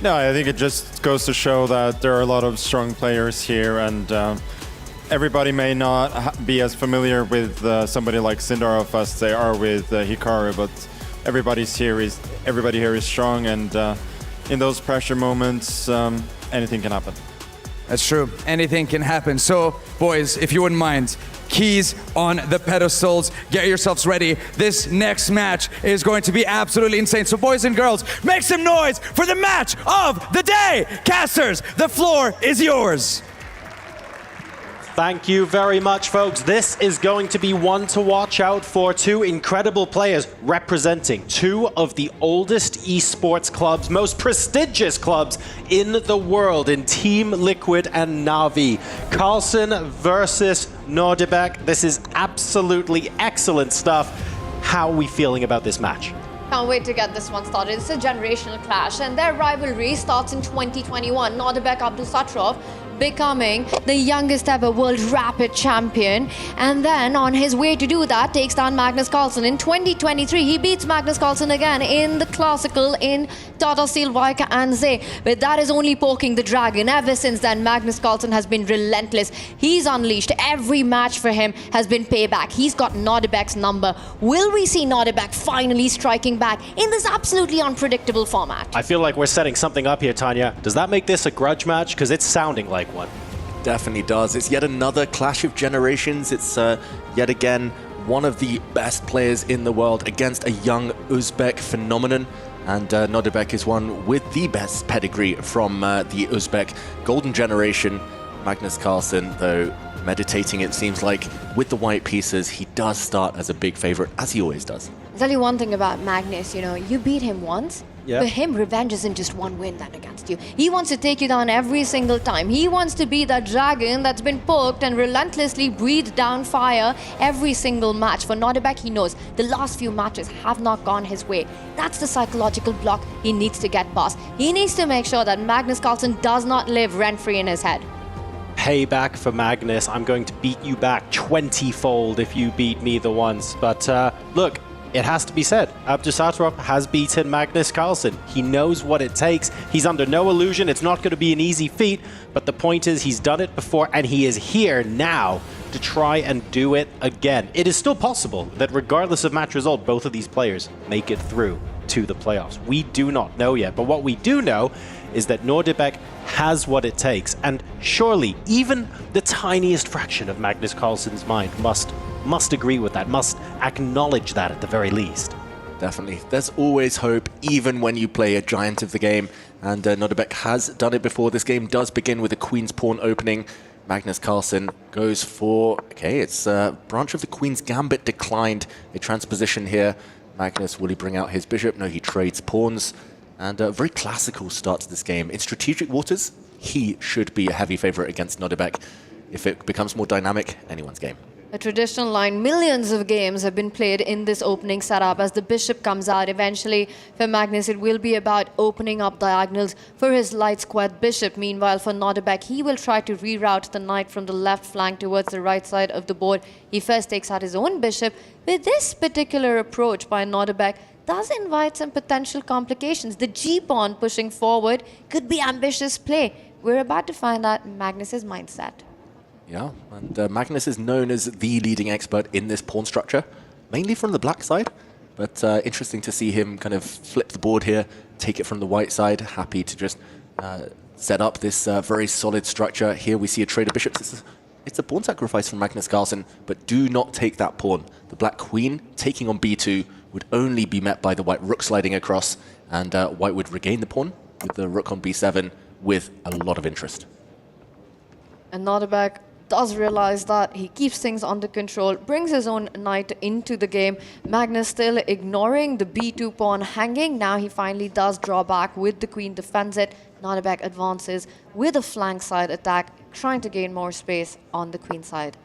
Speaker 16: No, I think it just goes to show that there are a lot of strong players here, and everybody may not be as familiar with somebody like Sindarov as they are with Hikaru, but everybody here is strong, and in those pressure moments, anything can happen.
Speaker 20: That's true. Anything can happen. So, boys, if you wouldn't mind, keys on the pedestals. Get yourselves ready. This next match is going to be absolutely insane. So, boys and girls, make some noise for the match of the day. Casters, the floor is yours.
Speaker 23: Thank you very much, folks. This is going to be one to watch out for. Two incredible players representing two of the oldest esports clubs, most prestigious clubs in the world in Team Liquid and Na'Vi. Carlsen versus Nordebek. This is absolutely excellent stuff. How are we feeling about this match?
Speaker 8: Can't wait to get this one started. It's a generational clash, and their rivalry starts in 2021. Nordebek Abdusatrov becoming the youngest ever world rapid champion, and then on his way to do that takes down Magnus Carlsen. In 2023 he beats Magnus Carlsen again in the classical in Tata Steel Vika and Zay, but that is only poking the dragon. Ever since then Magnus Carlsen has been relentless. He's unleashed. Every match for him has been payback. He's got Nordebek's number. Will we see Nordebek finally striking back in this absolutely unpredictable format?
Speaker 23: I feel like we're setting something up here, Tanya. Does that make this a grudge match? Because it's sounding like one.
Speaker 1: Definitely does. It's yet another clash of generations. It's yet again one of the best players in the world against a young Uzbek phenomenon. And Nordebek is one with the best pedigree from the Uzbek golden generation. Magnus Carlsen, though, meditating, it seems like, with the white pieces. He does start as a big favorite, as he always does.
Speaker 8: I'll tell you one thing about Magnus, you beat him once.
Speaker 23: Yep.
Speaker 8: For him, revenge isn't just one win then against you. He wants to take you down every single time. He wants to be that dragon that's been poked and relentlessly breathed down fire every single match. For Nordebek, he knows the last few matches have not gone his way. That's the psychological block he needs to get past. He needs to make sure that Magnus Carlsen does not live rent-free in his head.
Speaker 23: Payback for Magnus. I'm going to beat you back 20-fold if you beat me the once. But look, it has to be said, Abdusatrov has beaten Magnus Carlsen. He knows what it takes. He's under no illusion. It's not going to be an easy feat, but the point is he's done it before, and he is here now to try and do it again. It is still possible that regardless of match result, both of these players make it through to the playoffs. We do not know yet, but what we do know is that Nordebek has what it takes, and surely even the tiniest fraction of Magnus Carlsen's mind must agree with that, must acknowledge that at the very least.
Speaker 1: Definitely. There's always hope, even when you play a giant of the game, and Nordebek has done it before. This game does begin with a Queen's Pawn opening. Magnus Carlsen goes for, okay, it's branch of the Queen's Gambit declined. A transposition here. Magnus, will he bring out his bishop? No, he trades pawns. And a very classical start to this game. In strategic waters, he should be a heavy favorite against Nordebek. If it becomes more dynamic, anyone's game.
Speaker 8: A traditional line. Millions of games have been played in this opening setup. As the bishop comes out, eventually for Magnus it will be about opening up diagonals for his light squared bishop. Meanwhile for Nordebek, he will try to reroute the knight from the left flank towards the right side of the board. He first takes out his own bishop. With this particular approach by Nordebek does invite some potential complications. The g-pawn pushing forward could be ambitious play. We're about to find out Magnus's mindset.
Speaker 1: Yeah, and Magnus is known as the leading expert in this pawn structure, mainly from the black side, but interesting to see him kind of flip the board here, take it from the white side, happy to just set up this very solid structure. Here we see a trade of bishops. It's a pawn sacrifice from Magnus Carlsen, but do not take that pawn. The black queen taking on b2 would only be met by the white rook sliding across, and white would regain the pawn with the rook on b7 with a lot of interest.
Speaker 8: And Nordebek does realize that. He keeps things under control, brings his own knight into the game. Magnus still ignoring the b2 pawn hanging. Now he finally does draw back with the queen, defends it. Nordebek advances with a flank side attack, trying to gain more space on the queen side.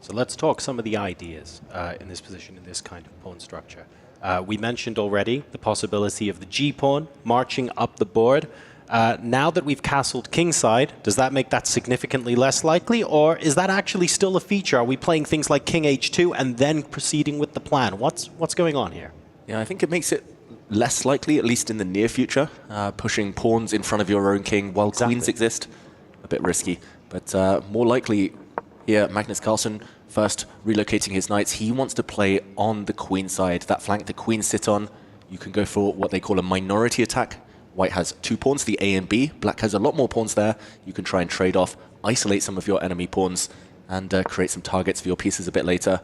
Speaker 23: So let's talk some of the ideas in this position, in this kind of pawn structure. We mentioned already the possibility of the g-pawn marching up the board. Now that we've castled kingside, does that make that significantly less likely, or is that actually still a feature? Are we playing things like king h2 and then proceeding with the plan? What's going on here?
Speaker 1: Yeah, I think it makes it less likely, at least in the near future, pushing pawns in front of your own king while queens exist. A bit risky, but more likely here, Magnus Carlsen first relocating his knights. He wants to play on the queen side. That flank the queens sit on, you can go for what they call a minority attack. White has 2 pawns, the A and B. Black has a lot more pawns there. You can try and trade off, isolate some of your enemy pawns, and create some targets for your pieces a bit later.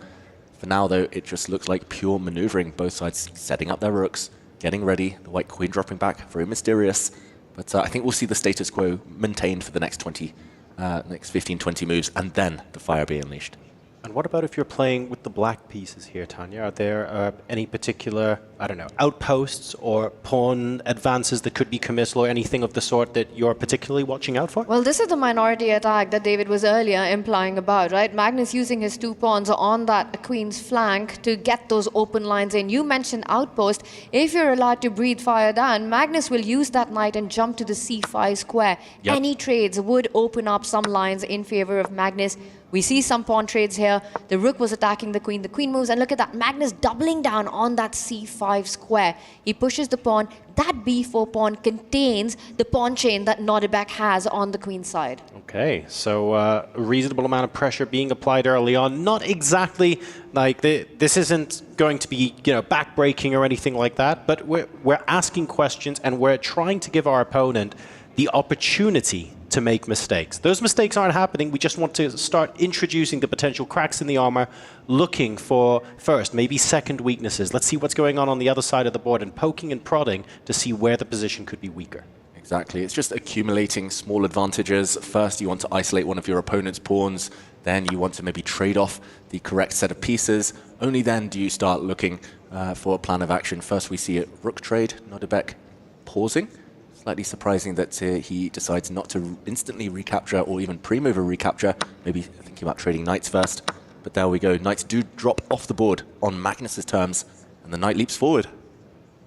Speaker 1: For now, though, it just looks like pure maneuvering. Both sides setting up their rooks, getting ready. The white queen dropping back, very mysterious. But I think we'll see the status quo maintained for the next 20 next 15, 20 moves, and then the fire be unleashed.
Speaker 7: And what about if you're playing with the black pieces here, Tanya? Are there any particular, I don't know, outposts or pawn advances that could be committal or anything of the sort that you're particularly watching out for?
Speaker 8: Well, this is the minority attack that David was earlier implying about, right? Magnus using his 2 pawns on that queen's flank to get those open lines in. You mentioned outpost. If you're allowed to breathe fire down, Magnus will use that knight and jump to the c5 square.
Speaker 7: Yep.
Speaker 8: Any trades would open up some lines in favor of Magnus. We see some pawn trades here. The rook was attacking the queen moves, and look at that, Magnus doubling down on that c5 square. He pushes the pawn. That b4 pawn contains the pawn chain that Nordebek has on the queen side.
Speaker 7: Okay, so a reasonable amount of pressure being applied early on. Not exactly like this isn't going to be, you know, backbreaking or anything like that, but we're asking questions and we're trying to give our opponent the opportunity to make mistakes. Those mistakes aren't happening. We just want to start introducing the potential cracks in the armor, looking for first, maybe second weaknesses. Let's see what's going on the other side of the board and poking and prodding to see where the position could be weaker.
Speaker 1: Exactly. It's just accumulating small advantages. First, you want to isolate one of your opponent's pawns. Then you want to maybe trade off the correct set of pieces. Only then do you start looking for a plan of action. First, we see a rook trade, Nordebek pausing. Slightly surprising that he decides not to instantly recapture or even pre-move a recapture. Maybe thinking about trading knights first. But there we go. Knights do drop off the board on Magnus's terms, and the knight leaps forward.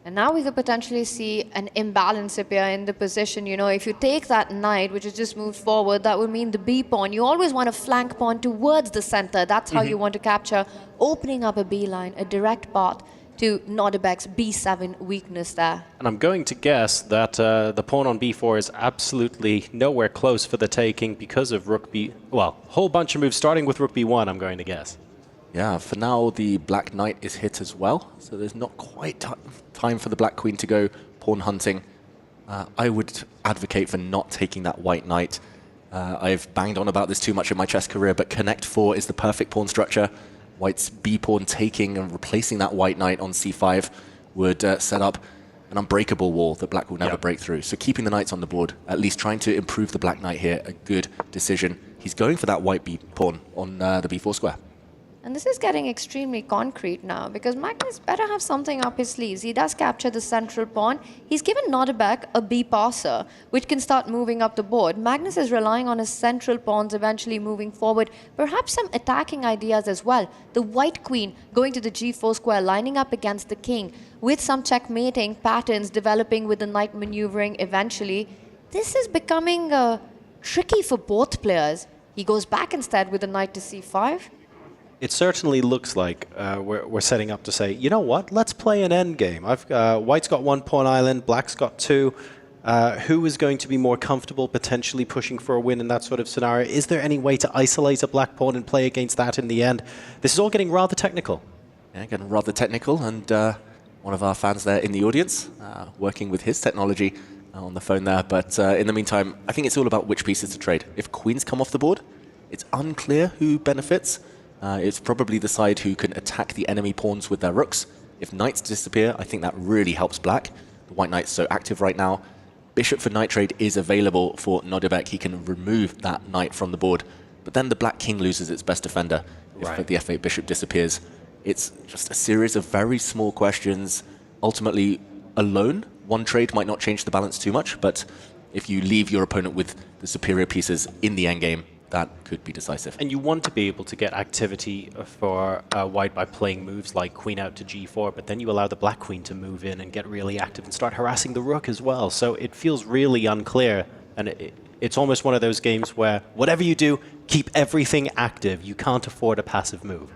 Speaker 8: And now we could potentially see an imbalance appear in the position. You know, if you take that knight, which has just moved forward, that would mean the B pawn. You always want a flank pawn towards the center. That's how you want to capture, opening up a B line, a direct path to Nordebek's b7 weakness there.
Speaker 7: And I'm going to guess that the pawn on b4 is absolutely nowhere close for the taking because of rook b... Well, a whole bunch of moves starting with rook b1, I'm going to guess.
Speaker 1: Yeah, for now the black knight is hit as well, so there's not quite time for the black queen to go pawn hunting. I would advocate for not taking that white knight. I've banged on about this too much in my chess career, but connect 4 is the perfect pawn structure. White's b-pawn taking and replacing that white knight on c5 would set up an unbreakable wall that black will never break through. So keeping the knights on the board, at least trying to improve the black knight here, a good decision. He's going for that white b-pawn on the b4 square.
Speaker 8: And this is getting extremely concrete now because Magnus better have something up his sleeves. He does capture the central pawn. He's given Nordebek a B passer, which can start moving up the board. Magnus is relying on his central pawns eventually moving forward. Perhaps some attacking ideas as well. The white queen going to the G4 square, lining up against the king, with some checkmating patterns developing with the knight maneuvering eventually. This is becoming tricky for both players. He goes back instead with the knight to C5.
Speaker 7: It certainly looks like we're setting up to say, you know what, let's play an end game. White's got 1 pawn island, black's got 2. Who is going to be more comfortable potentially pushing for a win in that sort of scenario? Is there any way to isolate a black pawn and play against that in the end? This is all getting rather technical.
Speaker 1: Yeah, getting rather technical, and one of our fans there in the audience working with his technology on the phone there. But in the meantime, I think it's all about which pieces to trade. If queens come off the board, it's unclear who benefits. It's probably the side who can attack the enemy pawns with their rooks. If knights disappear, I think that really helps black. The white knight's so active right now. Bishop for knight trade is available for Nordebek. He can remove that knight from the board. But then the black king loses its best defender if the f8 bishop disappears. It's just a series of very small questions. Ultimately, alone, one trade might not change the balance too much, but if you leave your opponent with the superior pieces in the endgame, that could be decisive.
Speaker 7: And you want to be able to get activity for white by playing moves like queen out to g4, but then you allow the black queen to move in and get really active and start harassing the rook as well. So it feels really unclear, and it's almost one of those games where whatever you do, keep everything active. You can't afford a passive move.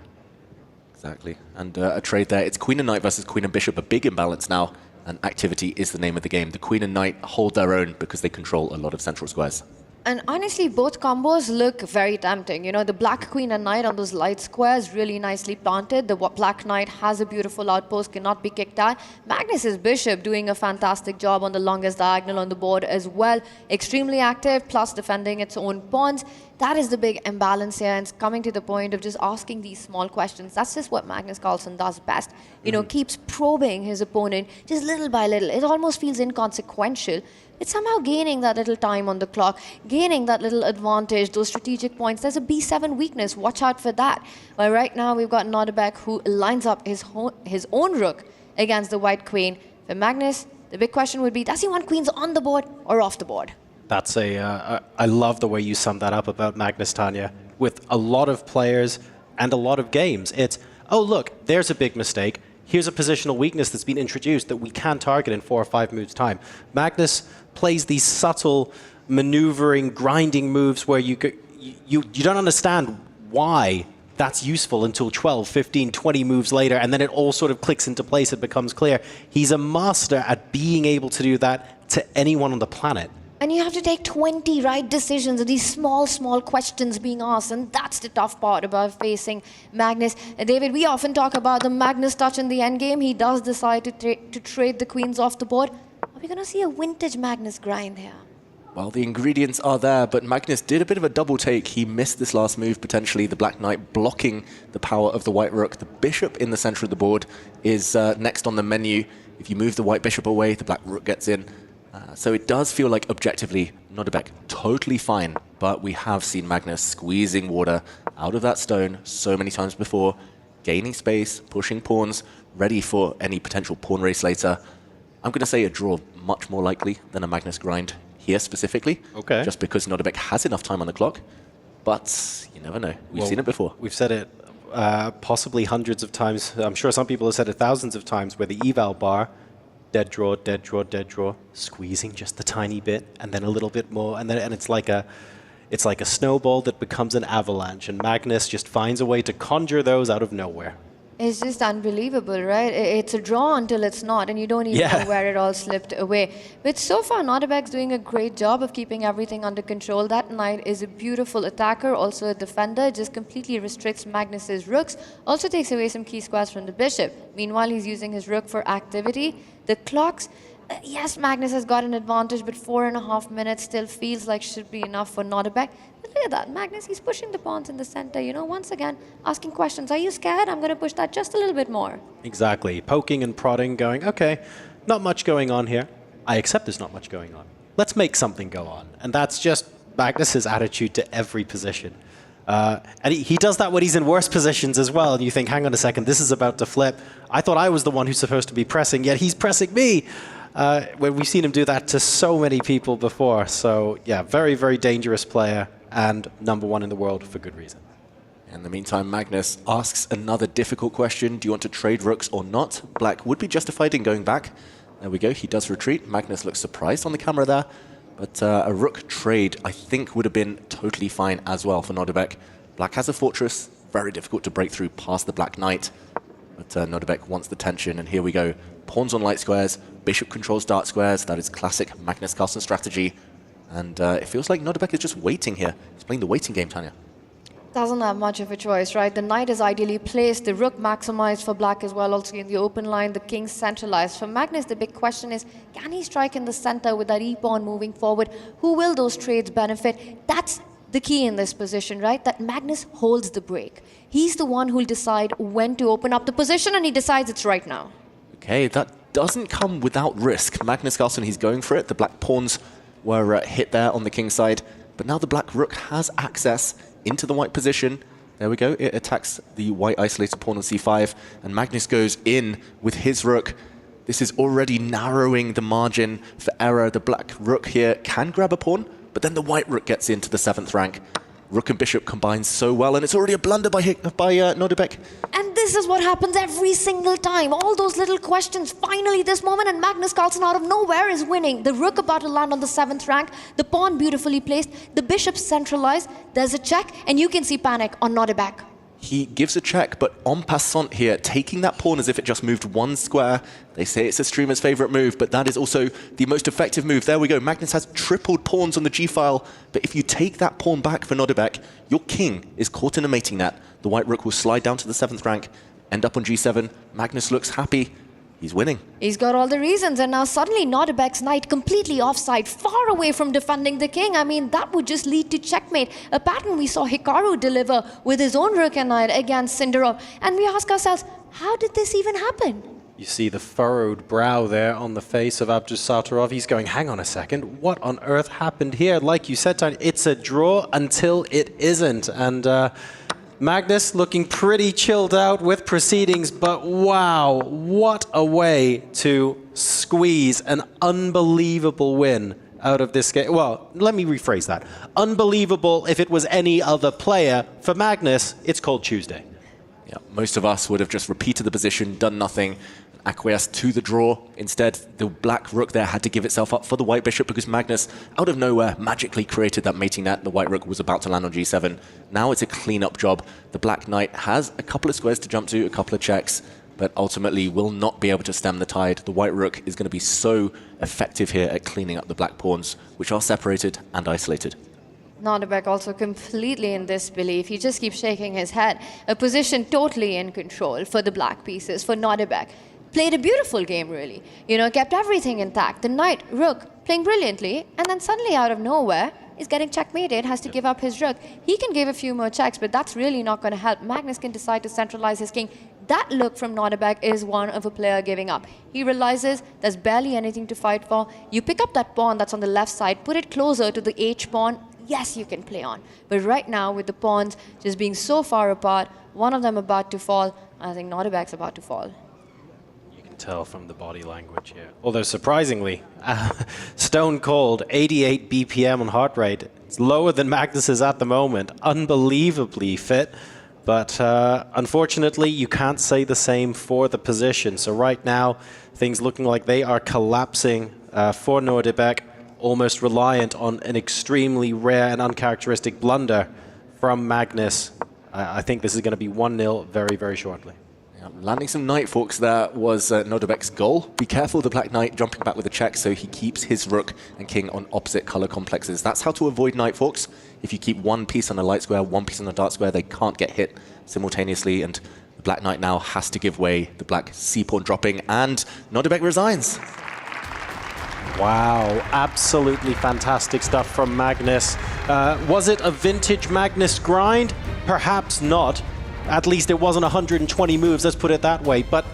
Speaker 1: Exactly. And a trade there. It's queen and knight versus queen and bishop, a big imbalance now, and activity is the name of the game. The queen and knight hold their own because they control a lot of central squares.
Speaker 8: And honestly, both combos look very tempting. You know, the black queen and knight on those light squares, really nicely planted. The black knight has a beautiful outpost, cannot be kicked out. Magnus's bishop doing a fantastic job on the longest diagonal on the board as well. Extremely active, plus defending its own pawns. That is the big imbalance here, and it's coming to the point of just asking these small questions. That's just what Magnus Carlsen does best. You know, keeps probing his opponent just little by little. It almost feels inconsequential. it's somehow gaining that little time on the clock, gaining that little advantage, those strategic points. There's a B7 weakness. Watch out for that. But right now, we've got Nodebek, who lines up his own rook against the white queen. For Magnus, the big question would be, does he want queens on the board or off the board?
Speaker 7: That's I love the way you summed that up about Magnus, Tanya. With a lot of players and a lot of games, it's, oh, look, there's a big mistake. Here's a positional weakness that's been introduced that we can target in 4 or 5 moves' time. Magnus plays these subtle, maneuvering, grinding moves where you don't understand why that's useful until 12, 15, 20 moves later, and then it all sort of clicks into place. It becomes clear. He's a master at being able to do that to anyone on the planet.
Speaker 8: And you have to take 20 right decisions, these small questions being asked, and that's the tough part about facing Magnus. David, we often talk about the Magnus touch in the endgame. He does decide to trade the queens off the board. Are we going to see a vintage Magnus grind here?
Speaker 1: Well, the ingredients are there, but Magnus did a bit of a double take. He missed this last move, potentially. The Black Knight blocking the power of the White Rook. The Bishop in the center of the board is next on the menu. If you move the White Bishop away, the Black Rook gets in. So it does feel like, objectively, Nodebek totally fine, but we have seen Magnus squeezing water out of that stone so many times before, gaining space, pushing pawns, ready for any potential pawn race later. I'm going to say a draw much more likely than a Magnus grind here specifically,
Speaker 7: okay,
Speaker 1: just because Nodebek has enough time on the clock, but you never know. We've seen it before.
Speaker 7: We've said it possibly hundreds of times. I'm sure some people have said it thousands of times, where the eval bar, dead draw, dead draw, dead draw, squeezing just a tiny bit, and then a little bit more, and it's like a snowball that becomes an avalanche, and Magnus just finds a way to conjure those out of nowhere.
Speaker 8: It's just unbelievable, right? It's a draw until it's not, and you don't even know where it all slipped away. But so far, Nodebek's doing a great job of keeping everything under control. That knight is a beautiful attacker, also a defender, just completely restricts Magnus's rooks, also takes away some key squares from the bishop. Meanwhile, he's using his rook for activity. The clocks, yes, Magnus has got an advantage, but 4.5 minutes still feels like should be enough for Nodebek. But look at that, Magnus, he's pushing the pawns in the center, you know, once again, asking questions. Are you scared? I'm going to push that just a little bit more.
Speaker 7: Exactly. Poking and prodding, going, okay, not much going on here. I accept there's not much going on. Let's make something go on. And that's just Magnus's attitude to every position. And he does that when he's in worse positions as well. And you think, hang on a second, this is about to flip. I thought I was the one who's supposed to be pressing, yet he's pressing me. When we've seen him do that to so many people before. So, yeah, very, very dangerous player and #1 in the world for good reason.
Speaker 1: In the meantime, Magnus asks another difficult question. Do you want to trade rooks or not? Black would be justified in going back. There we go. He does retreat. Magnus looks surprised on the camera there. But a rook trade, I think, would have been totally fine as well for Nodebek. Black has a fortress. Very difficult to break through past the Black Knight. But Nodebek wants the tension. And here we go. Pawns on light squares. Bishop controls dark squares. That is classic Magnus Carlsen strategy. And it feels like Nodebek is just waiting here. He's playing the waiting game, Tanya.
Speaker 8: Doesn't have much of a choice, right? The knight is ideally placed, the rook maximized for black as well, also in the open line, the king centralized. For Magnus, the big question is, can he strike in the center with that e-pawn moving forward? Who will those trades benefit? That's the key in this position, right? That Magnus holds the break. He's the one who'll decide when to open up the position, and he decides it's right now.
Speaker 1: Okay, that doesn't come without risk. Magnus Carlsen, he's going for it. The black pawns were hit there on the king's side, but now the black rook has access into the white position. There we go. It attacks the white isolated pawn on c5, and Magnus goes in with his rook. This is already narrowing the margin for error. The black rook here can grab a pawn, but then the white rook gets into the 7th rank. Rook and bishop combine so well, and it's already a blunder by Nodebek.
Speaker 8: And this is what happens every single time. All those little questions. Finally, this moment, and Magnus Carlsen out of nowhere is winning. The rook about to land on the 7th rank. The pawn beautifully placed. The bishop centralized. There's a check, and you can see panic on Nodebek.
Speaker 1: He gives a check, but en passant here, taking that pawn as if it just moved 1 square. They say it's a streamer's favorite move, but that is also the most effective move. There we go. Magnus has tripled pawns on the g-file, but if you take that pawn back for Nodebek, your king is caught in a mating net. The white rook will slide down to the 7th rank, end up on g7. Magnus looks happy. He's winning.
Speaker 8: He's got all the reasons, and now suddenly Nodebek's knight completely offside, far away from defending the king. I mean, that would just lead to checkmate. A pattern we saw Hikaru deliver with his own rook and knight against Sindarov. And we ask ourselves, how did this even happen?
Speaker 7: You see the furrowed brow there on the face of Abdusattorov. He's going, hang on a second, what on earth happened here? Like you said, Tanya, it's a draw until it isn't. And Magnus looking pretty chilled out with proceedings, but wow, what a way to squeeze an unbelievable win out of this game. Well, let me rephrase that. Unbelievable if it was any other player. For Magnus, it's Cold Tuesday.
Speaker 1: Yeah, most of us would have just repeated the position, done nothing, acquiesced to the draw. Instead, the black rook there had to give itself up for the white bishop because Magnus, out of nowhere, magically created that mating net. The white rook was about to land on g7. Now it's a clean-up job. The black knight has a couple of squares to jump to, a couple of checks, but ultimately will not be able to stem the tide. The white rook is going to be so effective here at cleaning up the black pawns, which are separated and isolated.
Speaker 8: Nordebek also completely in disbelief. He just keeps shaking his head. A position totally in control for the black pieces, for Nordebek. Played a beautiful game, really. You know, kept everything intact. The knight, rook, playing brilliantly, and then suddenly out of nowhere, is getting checkmated, has to give up his rook. He can give a few more checks, but that's really not going to help. Magnus can decide to centralize his king. That look from Nordebek is one of a player giving up. He realizes there's barely anything to fight for. You pick up that pawn that's on the left side, put it closer to the H pawn, yes, you can play on. But right now, with the pawns just being so far apart, one of them about to fall, I think Nordebek's about to fall.
Speaker 7: You can tell from the body language here. Although surprisingly, stone cold, 88 BPM on heart rate. It's lower than Magnus's at the moment. Unbelievably fit. But unfortunately, you can't say the same for the position. So right now, things looking like they are collapsing for Nordebek, almost reliant on an extremely rare and uncharacteristic blunder from Magnus. I think this is going to be 1-0 very, very shortly.
Speaker 1: Yeah, landing some knight forks there was Nordebek's goal. Be careful, the black knight jumping back with a check so he keeps his rook and king on opposite color complexes. That's how to avoid knight forks. If you keep one piece on a light square, one piece on a dark square, they can't get hit simultaneously, and the black knight now has to give way. The black c-pawn dropping, and Nordebek resigns.
Speaker 7: Wow, absolutely fantastic stuff from Magnus. Was it a vintage Magnus grind? Perhaps not. At least it wasn't 120 moves, let's put it that way. But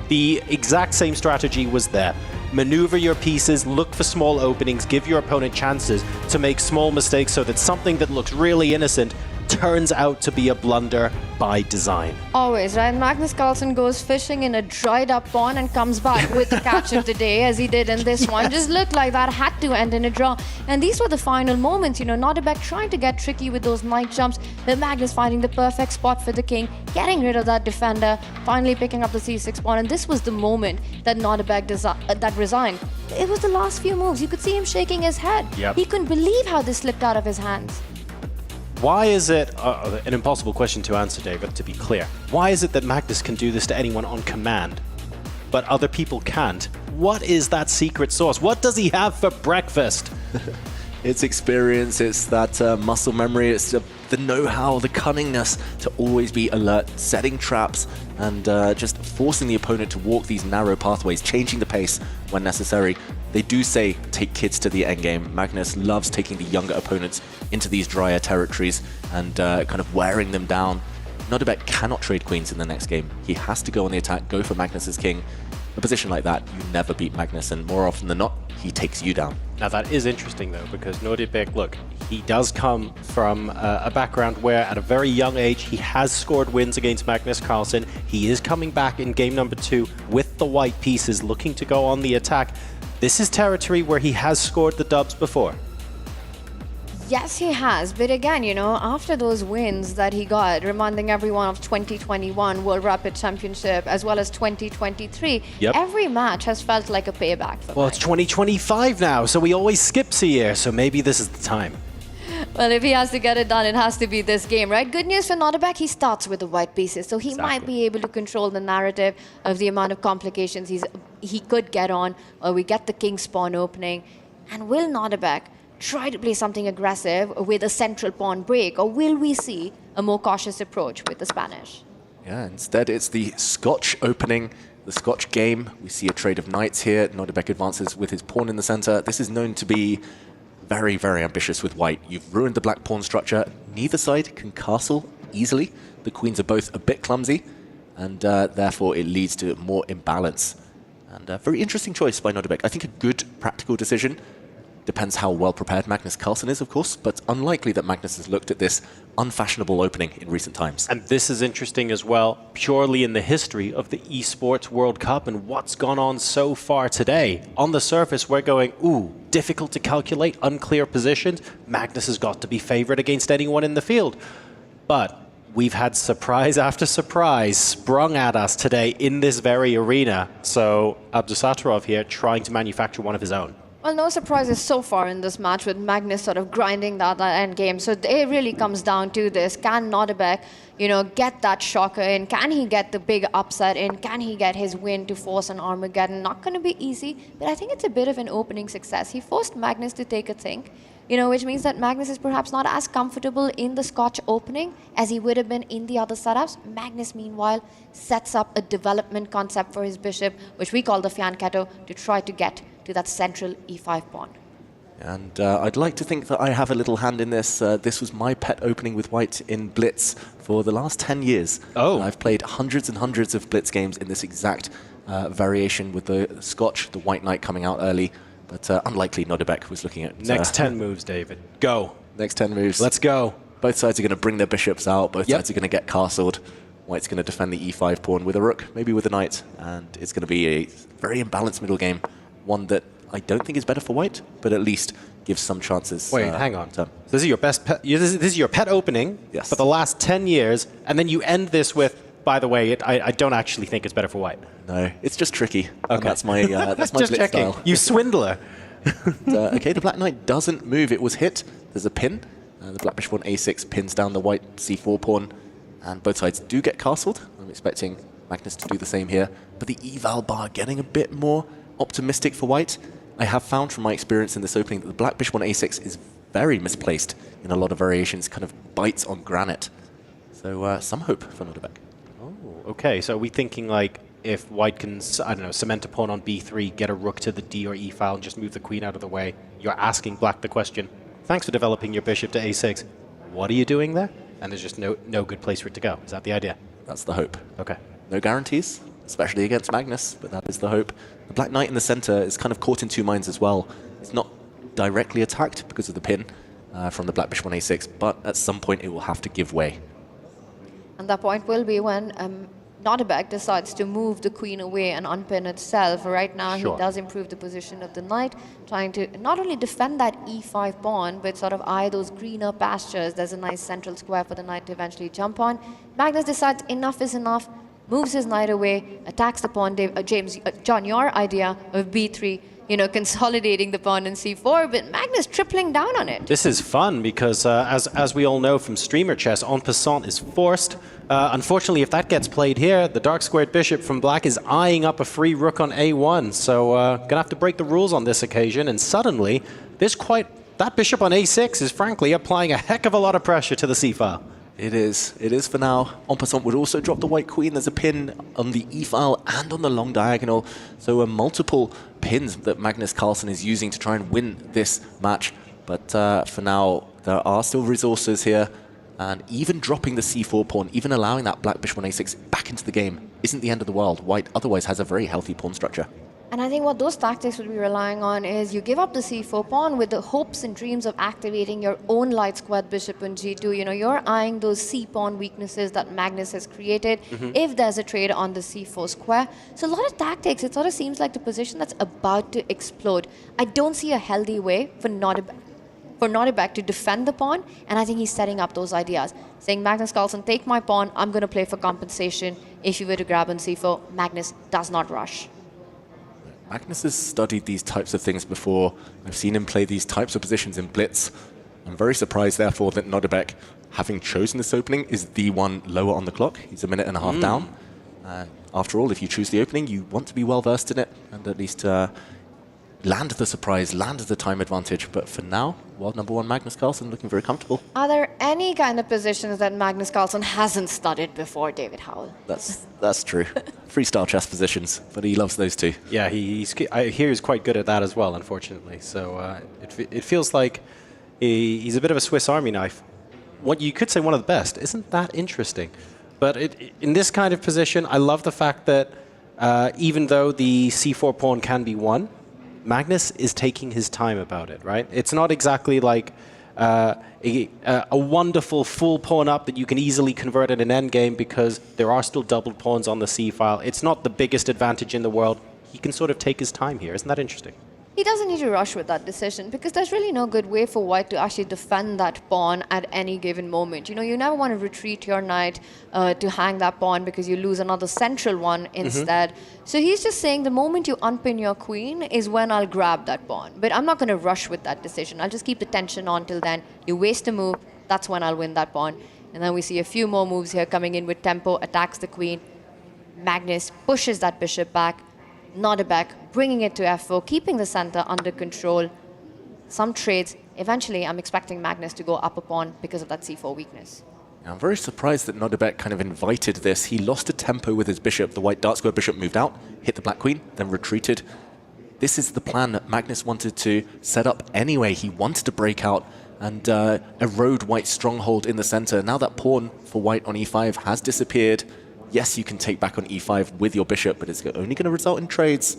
Speaker 7: the exact same strategy was there. Maneuver your pieces, look for small openings, give your opponent chances to make small mistakes so that something that looks really innocent turns out to be a blunder by design.
Speaker 8: Always, right? Magnus Carlsen goes fishing in a dried up pond and comes back with the catch of the day, as he did in this one. Just looked like that had to end in a draw. And these were the final moments, you know, Nordebek trying to get tricky with those knight jumps, but Magnus finding the perfect spot for the king, getting rid of that defender, finally picking up the c6 pawn. And this was the moment that Nordebek that resigned. It was the last few moves. You could see him shaking his head.
Speaker 7: Yep.
Speaker 8: He couldn't believe how this slipped out of his hands.
Speaker 7: Why is it, an impossible question to answer, David, to be clear. Why is it that Magnus can do this to anyone on command, but other people can't? What is that secret sauce? What does he have for breakfast?
Speaker 1: It's experience, it's that muscle memory, it's the know-how, the cunningness to always be alert, setting traps, and just forcing the opponent to walk these narrow pathways, changing the pace when necessary. They do say, take kids to the endgame. Magnus loves taking the younger opponents into these drier territories and kind of wearing them down. Nordebek cannot trade queens in the next game. He has to go on the attack, go for Magnus's king. A position like that, you never beat Magnus, and more often than not, he takes you down.
Speaker 7: Now that is interesting though, because Nordebek, look, he does come from a background where at a very young age he has scored wins against Magnus Carlsen. He is coming back in game number 2 with the white pieces, looking to go on the attack. This is territory where he has scored the dubs before.
Speaker 8: Yes, he has. But again, you know, after those wins that he got, reminding everyone of 2021 World Rapid Championship as well as 2023, every match has felt like a payback for
Speaker 7: Well, it's 2025 now, so he always skips a year, so maybe this is the time.
Speaker 8: Well, if he has to get it done, it has to be this game, right? Good news for Nordebek, he starts with the white pieces, so he might be able to control the narrative of the amount of complications he could get on, or we get the king's pawn opening. And will Nordebek try to play something aggressive with a central pawn break, or will we see a more cautious approach with the Spanish?
Speaker 1: Yeah, instead it's the Scotch opening, the Scotch game. We see a trade of knights here. Nordebek advances with his pawn in the center. This is known to be very, very ambitious with white. You've ruined the black pawn structure. Neither side can castle easily. The queens are both a bit clumsy. and therefore it leads to more imbalance. And a very interesting choice by Nodebek. I think a good practical decision. Depends how well prepared Magnus Carlsen is, of course, but unlikely that Magnus has looked at this unfashionable opening in recent times.
Speaker 23: And this is interesting as well, purely in the history of the Esports World Cup and what's gone on so far today. On the surface, we're going, ooh, difficult to calculate, unclear positions. Magnus has got to be favored against anyone in the field. But we've had surprise after surprise sprung at us today in this very arena. So Abdusattorov here trying to manufacture one of his own.
Speaker 8: Well, no surprises so far in this match with Magnus sort of grinding that end game. So it really comes down to this. Can Nodebek, get that shocker in? Can he get the big upset in? Can he get his win to force an Armageddon? Not going to be easy, but I think it's a bit of an opening success. He forced Magnus to take a think, which means that Magnus is perhaps not as comfortable in the Scotch opening as he would have been in the other setups. Magnus, meanwhile, sets up a development concept for his bishop, which we call the fianchetto, to try to get to that central e5 pawn.
Speaker 1: And I'd like to think that I have a little hand in this. This was my pet opening with white in Blitz for the last 10 years.
Speaker 23: Oh.
Speaker 1: I've played hundreds and hundreds of Blitz games in this exact variation with the Scotch, the white knight coming out early. But unlikely Nodebek was looking at...
Speaker 23: Next 10 moves, David. Go.
Speaker 1: Next 10 moves.
Speaker 23: Let's go.
Speaker 1: Both sides are going to bring their bishops out. Both sides are going to get castled. White's going to defend the e5 pawn with a rook, maybe with a knight. And it's going to be a very imbalanced middle game. One that I don't think is better for white, but at least gives some chances.
Speaker 23: Wait, hang on. This is your best pet, this is your pet opening for the last 10 years, and then you end this with, by the way, I don't actually think it's better for white.
Speaker 1: No, it's just tricky. Okay. That's my
Speaker 23: just
Speaker 1: Blitz
Speaker 23: checking.
Speaker 1: style.
Speaker 23: You swindler.
Speaker 1: Okay, the black knight doesn't move. It was hit. There's a pin. The black bishop on a6 pins down the white c4 pawn, and both sides do get castled. I'm expecting Magnus to do the same here, but the eval bar getting a bit more optimistic for white. I have found from my experience in this opening that the black bishop on a6 is very misplaced in a lot of variations, kind of bites on granite. So some hope for Nodebek.
Speaker 23: Oh, okay. So are we thinking like if white can, I don't know, cement a pawn on b3, get a rook to the d or e file, and just move the queen out of the way? You're asking black the question, thanks for developing your bishop to a6. What are you doing there? And there's just no good place for it to go. Is that the idea?
Speaker 1: That's the hope.
Speaker 23: Okay.
Speaker 1: No guarantees, especially against Magnus, but that is the hope. The black knight in the center is kind of caught in two minds as well. It's not directly attacked because of the pin from the black bishop on a6, but at some point it will have to give way.
Speaker 8: And that point will be when Nodebek decides to move the queen away and unpin itself. Right now, he does improve the position of the knight, trying to not only defend that e5 pawn, but sort of eye those greener pastures. There's a nice central square for the knight to eventually jump on. Magnus decides enough is enough, moves his knight away, attacks the pawn. John, your idea of b3, consolidating the pawn in c4, but Magnus tripling down on it.
Speaker 23: This is fun because, as we all know from streamer chess, en passant is forced. Unfortunately, if that gets played here, the dark squared bishop from black is eyeing up a free rook on a1. So gonna have to break the rules on this occasion. And suddenly, that bishop on a6 is frankly applying a heck of a lot of pressure to the c-file.
Speaker 1: It is for now. En passant would also drop the white queen. There's a pin on the e-file and on the long diagonal. So multiple pins that Magnus Carlsen is using to try and win this match. But for now, there are still resources here. And even dropping the c4 pawn, even allowing that black bishop on a6 back into the game isn't the end of the world. White otherwise has a very healthy pawn structure.
Speaker 8: And I think what those tactics would be relying on is you give up the c4 pawn with the hopes and dreams of activating your own light squared bishop on g2. You're eyeing those c-pawn weaknesses that Magnus has created if there's a trade on the c4 square. So a lot of tactics. It sort of seems like the position that's about to explode. I don't see a healthy way for Nodebek to defend the pawn, and I think he's setting up those ideas. Saying, Magnus Carlsen, take my pawn, I'm going to play for compensation. If you were to grab on c4, Magnus does not rush.
Speaker 1: Magnus has studied these types of things before. I've seen him play these types of positions in Blitz. I'm very surprised, therefore, that Nodebek, having chosen this opening, is the one lower on the clock. He's a minute and a half down. After all, if you choose the opening, you want to be well versed in it and at least land the surprise, land the time advantage. But for now, world number one Magnus Carlsen looking very comfortable.
Speaker 8: Are there any kind of positions that Magnus Carlsen hasn't studied before, David Howell?
Speaker 1: That's true. Freestyle chess positions, but he loves those too.
Speaker 23: Yeah, I hear he's quite good at that as well, unfortunately. So it feels like he's a bit of a Swiss Army knife. What you could say one of the best. Isn't that interesting?
Speaker 7: But in this kind of position, I love the fact that even though the c4 pawn can be won, Magnus is taking his time about it, right? It's not exactly like a wonderful full pawn up that you can easily convert at an endgame because there are still doubled pawns on the c-file. It's not the biggest advantage in the world. He can sort of take his time here. Isn't that interesting?
Speaker 8: He doesn't need to rush with that decision because there's really no good way for white to actually defend that pawn at any given moment. You know, you never want to retreat your knight to hang that pawn because you lose another central one instead. So he's just saying the moment you unpin your queen is when I'll grab that pawn. But I'm not going to rush with that decision. I'll just keep the tension on till then. You waste a move, that's when I'll win that pawn. And then we see a few more moves here coming in with tempo, attacks the queen. Magnus pushes that bishop back. Nodebek bringing it to f4, keeping the center under control. Some trades. Eventually, I'm expecting Magnus to go up a pawn because of that c4 weakness.
Speaker 1: I'm very surprised that Nodebek kind of invited this. He lost a tempo with his bishop. The white dark square bishop moved out, hit the black queen, then retreated. This is the plan that Magnus wanted to set up anyway. He wanted to break out and erode white's stronghold in the center. Now that pawn for white on e5 has disappeared. Yes, you can take back on e5 with your bishop, but it's only going to result in trades.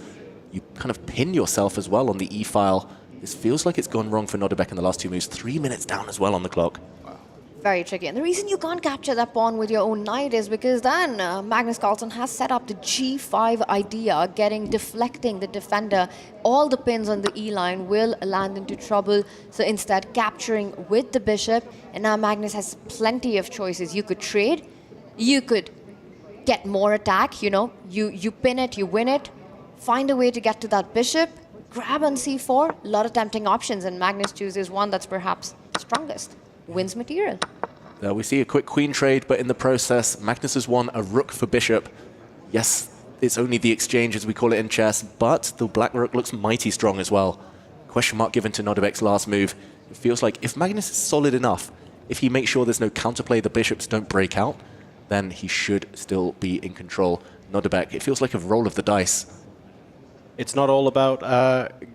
Speaker 1: You kind of pin yourself as well on the e-file. This feels like it's gone wrong for Nodebek in the last 2 moves. 3 minutes down as well on the clock.
Speaker 8: Very tricky. And the reason you can't capture that pawn with your own knight is because then Magnus Carlsen has set up the g5 idea, deflecting the defender. All the pins on the e-line will land into trouble. So instead, capturing with the bishop. And now Magnus has plenty of choices. You could trade. You could get more attack, you know, you pin it, you win it, find a way to get to that bishop, grab on c4, a lot of tempting options, and Magnus chooses one that's perhaps strongest, wins material.
Speaker 1: We see a quick queen trade, but in the process, Magnus has won a rook for bishop. Yes, it's only the exchange, as we call it in chess, but the black rook looks mighty strong as well. Question mark given to Nodebek's last move. It feels like if Magnus is solid enough, if he makes sure there's no counterplay, the bishops don't break out, then he should still be in control. Nodebek, it feels like a roll of the dice.
Speaker 7: It's not all about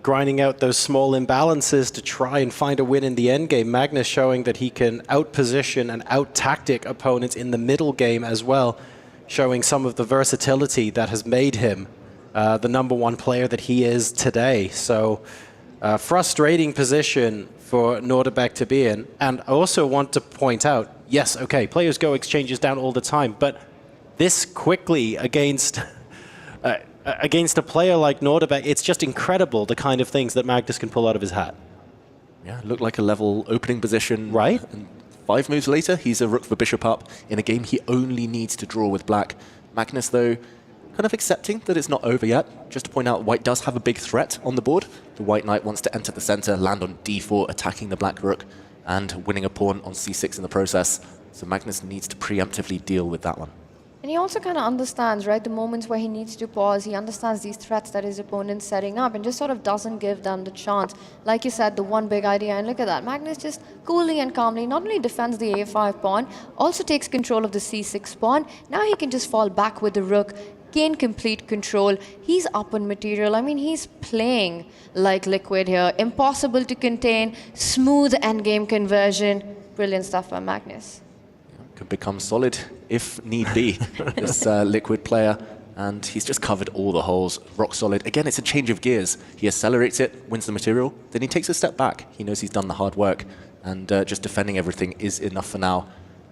Speaker 7: grinding out those small imbalances to try and find a win in the endgame. Magnus showing that he can out-position and out-tactic opponents in the middle game as well, showing some of the versatility that has made him the #1 player that he is today. So frustrating position for Nodebek to be in. And I also want to point out, yes, okay, players go exchanges down all the time, but this quickly against a player like Nodebek, it's just incredible the kind of things that Magnus can pull out of his hat.
Speaker 1: Yeah, looked like a level opening position.
Speaker 7: Right.
Speaker 1: And 5 moves later, he's a rook for bishop up in a game he only needs to draw with black. Magnus, though, kind of accepting that it's not over yet. Just to point out, white does have a big threat on the board. The white knight wants to enter the center, land on d4, attacking the black rook, and winning a pawn on c6 in the process. So Magnus needs to preemptively deal with that one.
Speaker 8: And he also kind of understands, right, the moments where he needs to pause. He understands these threats that his opponent's setting up and just sort of doesn't give them the chance. Like you said, the one big idea, and look at that. Magnus just coolly and calmly not only defends the a5 pawn, also takes control of the c6 pawn. Now he can just fall back with the rook, gain complete control. He's up on material. I mean, he's playing like liquid here. Impossible to contain, smooth endgame conversion. Brilliant stuff by Magnus.
Speaker 1: Could become solid if need be, this liquid player. And he's just covered all the holes, rock solid. Again, it's a change of gears. He accelerates it, wins the material, then he takes a step back. He knows he's done the hard work, and just defending everything is enough for now.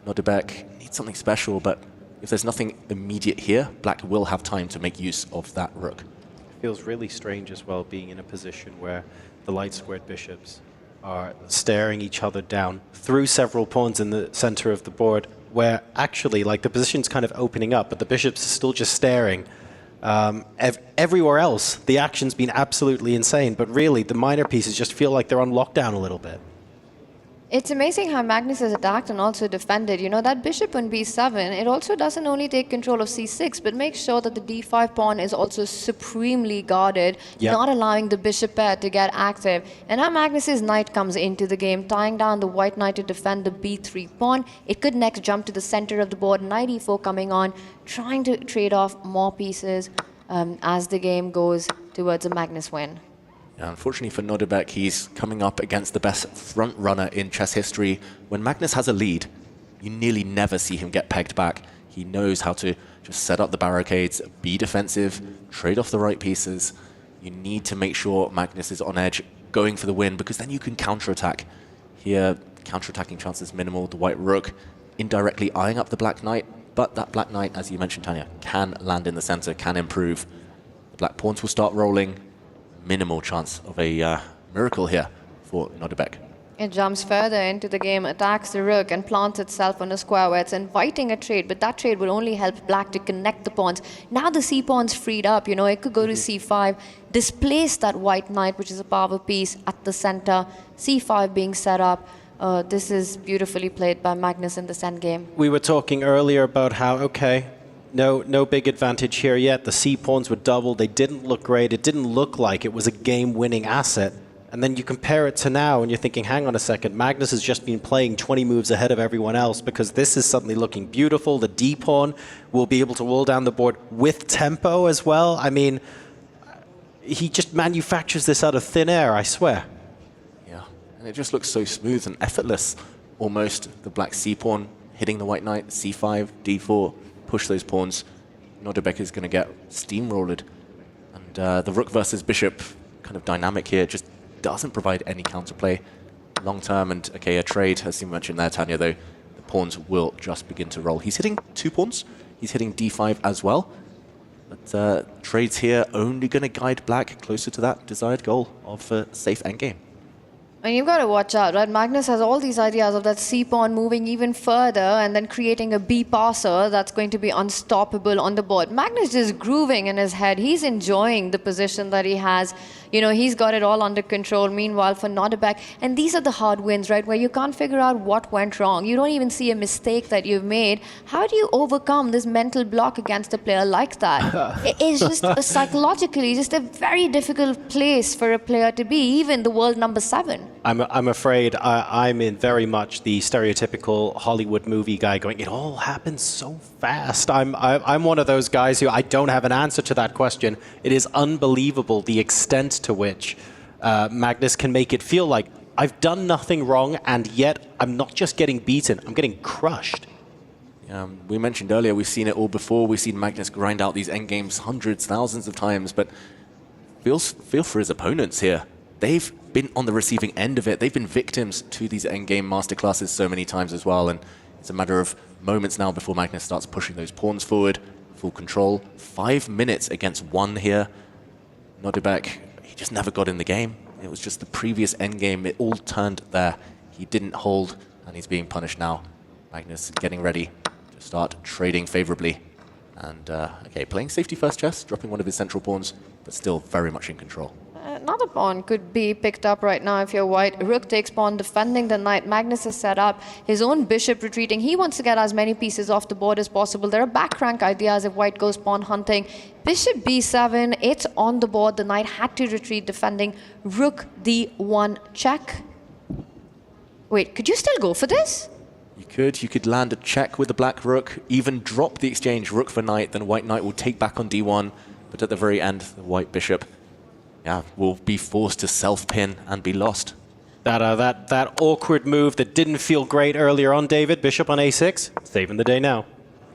Speaker 1: Nodebek needs something special, but if there's nothing immediate here, black will have time to make use of that rook.
Speaker 7: It feels really strange as well being in a position where the light squared bishops are staring each other down through several pawns in the center of the board, where actually, like, the position's kind of opening up, but the bishops are still just staring. Everywhere else, the action's been absolutely insane, but really, the minor pieces just feel like they're on lockdown a little bit.
Speaker 8: It's amazing how Magnus has attacked and also defended. You know, that bishop on b7, it also doesn't only take control of c6, but makes sure that the d5 pawn is also supremely guarded, not allowing the bishop pair to get active. And now Magnus's knight comes into the game, tying down the white knight to defend the b3 pawn. It could next jump to the center of the board, knight e4 coming on, trying to trade off more pieces as the game goes towards a Magnus win.
Speaker 1: Yeah, unfortunately for Nodebek, he's coming up against the best front runner in chess history. When Magnus has a lead, you nearly never see him get pegged back. He knows how to just set up the barricades, be defensive, trade off the right pieces. You need to make sure Magnus is on edge, going for the win, because then you can counterattack. Here, counterattacking chances minimal. The white rook indirectly eyeing up the black knight, but that black knight, as you mentioned, Tanya, can land in the center, can improve. The black pawns will start rolling. Minimal chance of a miracle here for Nodebek.
Speaker 8: It jumps further into the game, attacks the rook and plants itself on a square where it's inviting a trade, but that trade will only help black to connect the pawns. Now the c-pawn's freed up, you know, it could go to c5, displace that white knight, which is a power piece at the center, c5 being set up. This is beautifully played by Magnus in this endgame.
Speaker 7: We were talking earlier about how, okay, no big advantage here yet. The c-pawns were doubled. They didn't look great. It didn't look like it was a game-winning asset. And then you compare it to now, and you're thinking, hang on a second, Magnus has just been playing 20 moves ahead of everyone else because this is suddenly looking beautiful. The d-pawn will be able to wall down the board with tempo as well. I mean, he just manufactures this out of thin air, I swear.
Speaker 1: Yeah, and it just looks so smooth and effortless, almost. The black c-pawn hitting the white knight, c5, d4, push those pawns. Nodebek is going to get steamrolled. And the rook versus bishop kind of dynamic here just doesn't provide any counterplay long term. And okay, a trade, as you mentioned there, Tanya, though, the pawns will just begin to roll. He's hitting 2 pawns. He's hitting d5 as well. But trades here only going to guide black closer to that desired goal of a safe endgame.
Speaker 8: And you've got to watch out, right? Magnus has all these ideas of that c-pawn moving even further and then creating a b-passer that's going to be unstoppable on the board. Magnus is grooving in his head. He's enjoying the position that he has. You know, he's got it all under control. Meanwhile, for Nodebek, and these are the hard wins, right, where you can't figure out what went wrong. You don't even see a mistake that you've made. How do you overcome this mental block against a player like that? It's just psychologically just a very difficult place for a player to be, even the world number 7.
Speaker 7: I'm afraid I'm in very much the stereotypical Hollywood movie guy going, it all happens so fast. I'm one of those guys who I don't have an answer to that question. It is unbelievable the extent to which Magnus can make it feel like I've done nothing wrong, and yet I'm not just getting beaten, I'm getting crushed.
Speaker 1: We mentioned earlier, we've seen it all before. We've seen Magnus grind out these endgames hundreds, thousands of times, but feel for his opponents here. They've been on the receiving end of it. They've been victims to these endgame masterclasses so many times as well, and it's a matter of moments now before Magnus starts pushing those pawns forward, full control. 5 minutes against 1 here. Nodebek, he just never got in the game. It was just the previous endgame. It all turned there. He didn't hold, and he's being punished now. Magnus getting ready to start trading favorably. And, okay, playing safety first chess, dropping one of his central pawns, but still very much in control.
Speaker 8: Another pawn could be picked up right now if you're white. Rook takes pawn, defending the knight. Magnus is set up. His own bishop retreating. He wants to get as many pieces off the board as possible. There are back rank ideas if white goes pawn hunting. Bishop b7, it's on the board. The knight had to retreat, defending. Rook d1 check. Wait, could you still go for this?
Speaker 1: You could land a check with the black rook, even drop the exchange rook for knight, then white knight will take back on d1. But at the very end, the white bishop will be forced to self-pin and be lost.
Speaker 7: That awkward move that didn't feel great earlier on, David. Bishop on a6, saving the day now.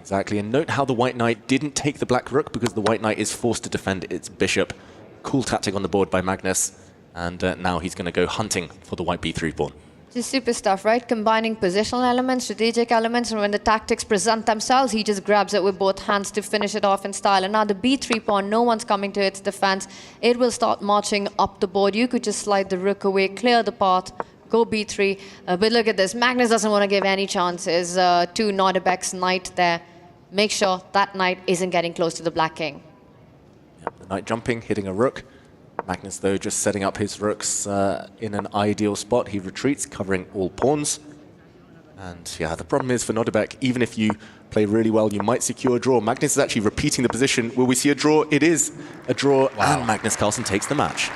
Speaker 1: Exactly, and note how the white knight didn't take the black rook because the white knight is forced to defend its bishop. Cool tactic on the board by Magnus, and now he's going to go hunting for the white b3 pawn.
Speaker 8: Just super stuff, right? Combining positional elements, strategic elements, and when the tactics present themselves, he just grabs it with both hands to finish it off in style. And now the b3 pawn, no one's coming to its defense. It will start marching up the board. You could just slide the rook away, clear the path, go b3. But look at this. Magnus doesn't want to give any chances to Nodebek's knight there. Make sure that knight isn't getting close to the black king.
Speaker 1: The knight jumping, hitting a rook. Magnus, though, just setting up his rooks in an ideal spot. He retreats, covering all pawns. And yeah, the problem is for Nodebek, even if you play really well, you might secure a draw. Magnus is actually repeating the position. Will we see a draw? It is a draw, and Magnus Carlsen takes the match.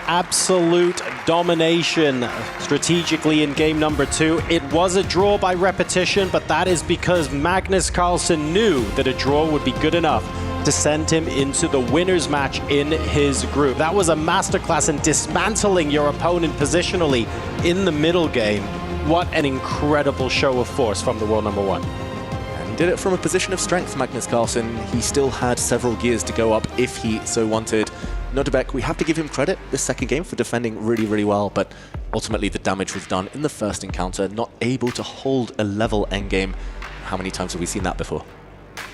Speaker 7: Absolute domination strategically in game number 2. It was a draw by repetition, but that is because Magnus Carlsen knew that a draw would be good enough to send him into the winner's match in his group. That was a masterclass in dismantling your opponent positionally in the middle game. What an incredible show of force from the world number 1.
Speaker 1: And He did it from a position of strength, Magnus Carlsen. He still had several gears to go up if he so wanted. Nordebek, we have to give him credit this second game for defending really, really well, but ultimately the damage was done in the first encounter, not able to hold a level endgame. How many times have we seen that before?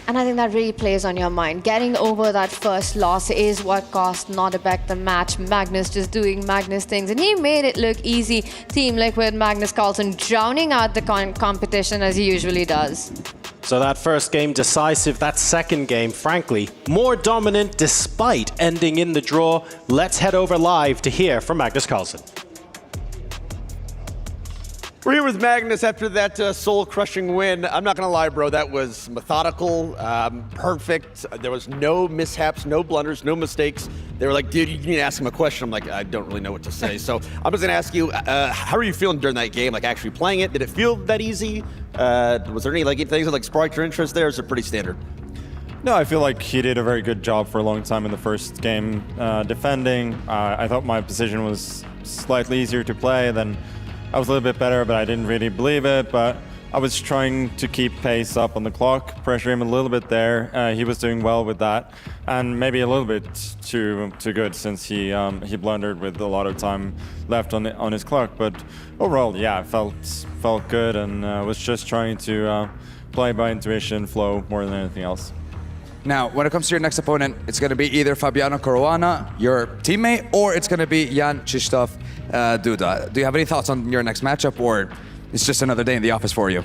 Speaker 8: And I think that really plays on your mind. Getting over that first loss is what cost Nordebek the match. Magnus just doing Magnus things, and he made it look easy. Team Liquid, Magnus Carlsen drowning out the competition as he usually does.
Speaker 23: So that first game decisive, that second game, frankly, more dominant despite ending in the draw. Let's head over live to hear from Magnus Carlsen.
Speaker 9: We're here with Magnus after that soul-crushing win. I'm not gonna lie, bro, that was methodical, perfect. There was no mishaps, no blunders, no mistakes. They were like, dude, you need to ask him a question. I'm like, I don't really know what to say. So I'm just gonna ask you, how are you feeling during that game? Like actually playing it, did it feel that easy? Was there any things that sparked your interest there, or is it pretty standard?
Speaker 16: No, I feel like he did a very good job for a long time in the first game defending. I thought my position was slightly easier to play than I was a little bit better, but I didn't really believe it. But I was trying to keep pace up on the clock, pressure him a little bit there. He was doing well with that, and maybe a little bit too good since he blundered with a lot of time left on his clock. But overall, yeah, felt good, and was just trying to play by intuition, flow more than anything else.
Speaker 20: Now, when it comes to your next opponent, it's going to be either Fabiano Caruana, your teammate, or it's going to be Jan Krzysztof Duda. Do you have any thoughts on your next matchup, or it's just another day in the office for you?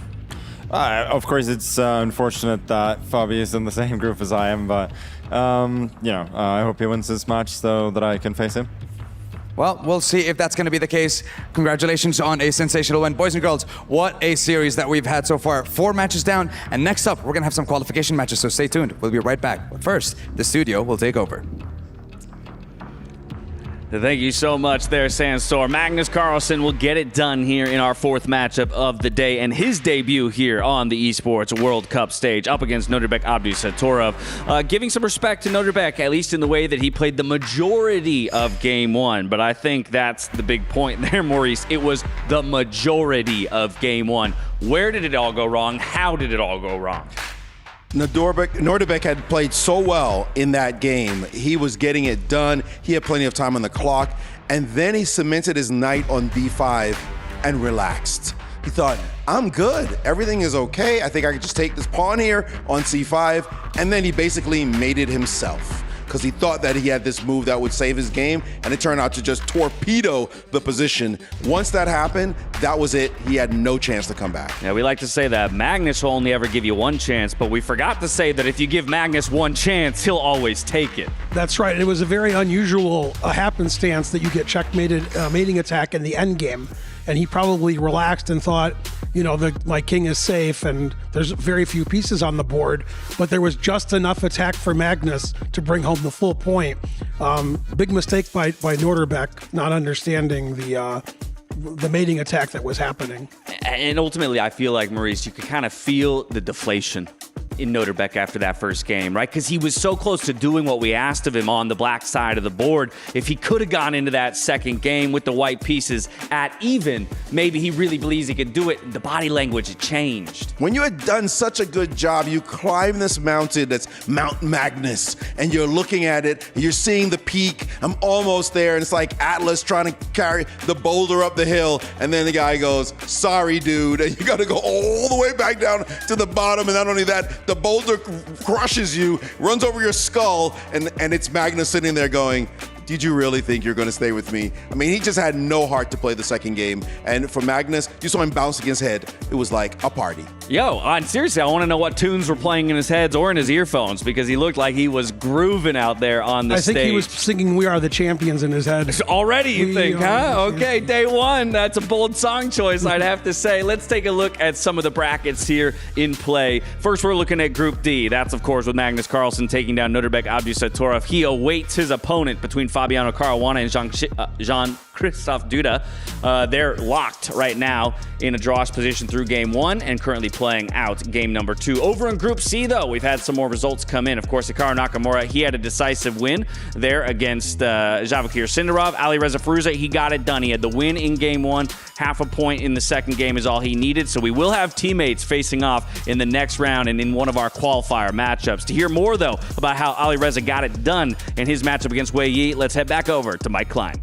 Speaker 16: Of course, it's unfortunate that Fabi is in the same group as I am, but I hope he wins this match so that I can face him.
Speaker 20: Well, we'll see if that's going to be the case. Congratulations on a sensational win. Boys and girls, what a series that we've had so far. 4 matches down, and next up, we're going to have some qualification matches, so stay tuned. We'll be right back. But first, the studio will take over.
Speaker 3: Thank you so much there, Sandstorm. Magnus Carlsen will get it done here in our 4th matchup of the day and his debut here on the Esports World Cup stage up against Nordebek Abdusatorov. Giving some respect to Nordebek, at least in the way that he played the majority of Game 1. But I think that's the big point there, Maurice. It was the majority of Game 1. Where did it all go wrong? How did it all go wrong?
Speaker 4: Nordebek had played so well in that game. He was getting it done. He had plenty of time on the clock. And then he cemented his knight on b5 and relaxed. He thought, I'm good. Everything is okay. I think I could just take this pawn here on c5. And then he basically made it himself, because he thought that he had this move that would save his game, and it turned out to just torpedo the position. Once that happened, that was it. He had no chance to come back.
Speaker 3: Yeah, we like to say that Magnus will only ever give you one chance, but we forgot to say that if you give Magnus one chance, he'll always take it.
Speaker 5: That's right. It was a very unusual happenstance that you get checkmated mating attack in the end game, and he probably relaxed and thought, my king is safe and there's very few pieces on the board, but there was just enough attack for Magnus to bring home the full point. Big mistake by Nordebek, not understanding the mating attack that was happening.
Speaker 3: And ultimately, I feel like, Maurice, you could kind of feel the deflation in Nordebek after that first game, right? Because he was so close to doing what we asked of him on the black side of the board. If he could have gone into that second game with the white pieces at even, maybe he really believes he could do it. The body language had changed.
Speaker 4: When you had done such a good job, you climb this mountain that's Mount Magnus, and you're looking at it, and you're seeing the peak. I'm almost there, and it's like Atlas trying to carry the boulder up the hill, and then the guy goes, sorry, dude, and you gotta go all the way back down to the bottom, and not only that, the boulder crushes you, runs over your skull, and it's Magnus sitting there going, did you really think you're going to stay with me? I mean, he just had no heart to play the second game. And for Magnus, you saw him bounce against head. It was like a party.
Speaker 3: Yo, seriously, I want to know what tunes were playing in his heads or in his earphones, because he looked like he was grooving out there on the stage.
Speaker 5: I think he was singing We Are the Champions in his head.
Speaker 3: Already, you think, huh? Okay, day one. That's a bold song choice, I'd have to say. Let's take a look at some of the brackets here in play. First, we're looking at Group D. That's, of course, with Magnus Carlsen taking down Nordebek Abdusatorov. He awaits his opponent between Fabiano Caruana and Jean-Christophe Duda. They're locked right now in a drawish position through game 1 and currently playing out game number 2. Over in Group C, though, we've had some more results come in. Of course, Hikaru Nakamura, he had a decisive win there against Javakir Sindarov. Ali Reza Firouzja, he got it done. He had the win in game 1. Half a point in the second game is all he needed. So we will have teammates facing off in the next round and in one of our qualifier matchups. To hear more, though, about how Ali Reza got it done in his matchup against Wei Yi, let's head back over to Mike Klein.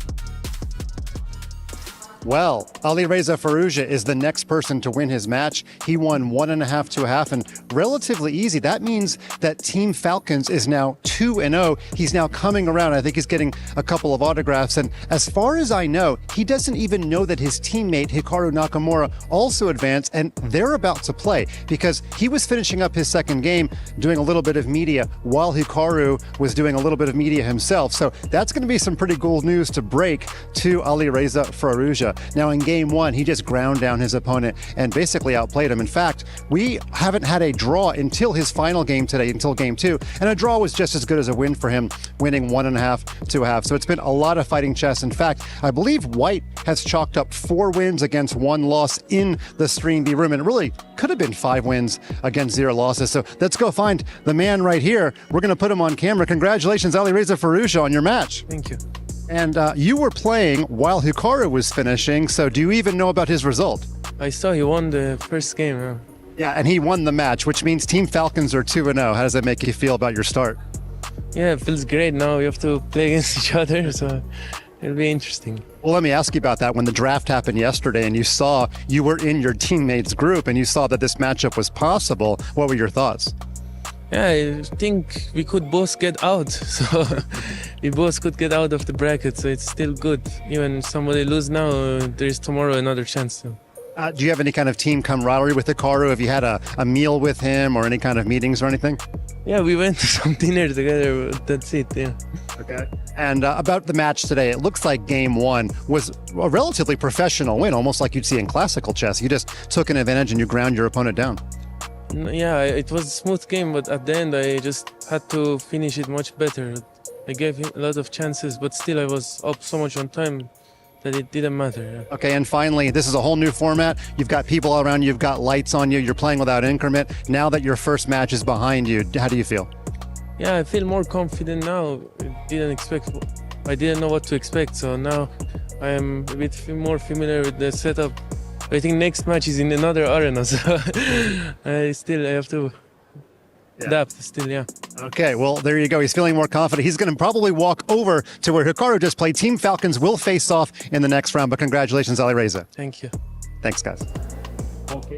Speaker 13: Well, Ali Reza Firouzja is the next person to win his match. He won 1.5 to 1/2 and relatively easy. That means that Team Falcons is now 2-0. He's now coming around. I think he's getting a couple of autographs. And as far as I know, he doesn't even know that his teammate Hikaru Nakamura also advanced, and they're about to play because he was finishing up his second game, doing a little bit of media while Hikaru was doing a little bit of media himself. So that's going to be some pretty cool news to break to Ali Reza Firouzja. Now in game 1, he just ground down his opponent and basically outplayed him. In fact, we haven't had a draw until his final game today, until game 2, and a draw was just as good as a win for him, winning 1.5 to 1/2. So it's been a lot of fighting chess. In fact, I believe White has chalked up 4 wins against 1 loss in the Stream B room, and it really could have been 5 wins against 0 losses. So let's go find the man right here. We're going to put him on camera. Congratulations, Ali Reza Firouzja, on your match.
Speaker 17: Thank you.
Speaker 13: And you were playing while Hikaru was finishing, so do you even know about his result?
Speaker 17: I saw he won the first game.
Speaker 13: Yeah, and he won the match, which means Team Falcons are 2-0. How does that make you feel about your start?
Speaker 17: Yeah, it feels great now. We have to play against each other, so it'll be interesting.
Speaker 13: Well, let me ask you about that. When the draft happened yesterday and you saw you were in your teammates' group and you saw that this matchup was possible, what were your thoughts?
Speaker 17: Yeah, I think we could both get out, so we both could get out of the bracket, so it's still good. Even somebody lose now, there is tomorrow another chance.
Speaker 13: Do you have any kind of team camaraderie with Hikaru? Have you had a meal with him or any kind of meetings or anything?
Speaker 17: Yeah, we went to some dinner together, that's it, yeah.
Speaker 13: Okay. And about the match today, it looks like game 1 was a relatively professional win, almost like you'd see in classical chess. You just took an advantage and you ground your opponent down.
Speaker 17: Yeah, it was a smooth game, but at the end I just had to finish it much better. I gave him a lot of chances, but still I was up so much on time that it didn't matter. Yeah.
Speaker 13: Okay, and finally, this is a whole new format. You've got people all around you, you've got lights on you, you're playing without increment. Now that your first match is behind you, how do you feel?
Speaker 17: Yeah, I feel more confident now. I didn't know what to expect, so now I am a bit more familiar with the setup. I think next match is in another arena, so I have to adapt still, yeah.
Speaker 13: Okay, well, there you go. He's feeling more confident. He's going to probably walk over to where Hikaru just played. Team Falcons will face off in the next round, but congratulations, Ali Reza.
Speaker 17: Thank you.
Speaker 13: Thanks, guys.
Speaker 17: Okay.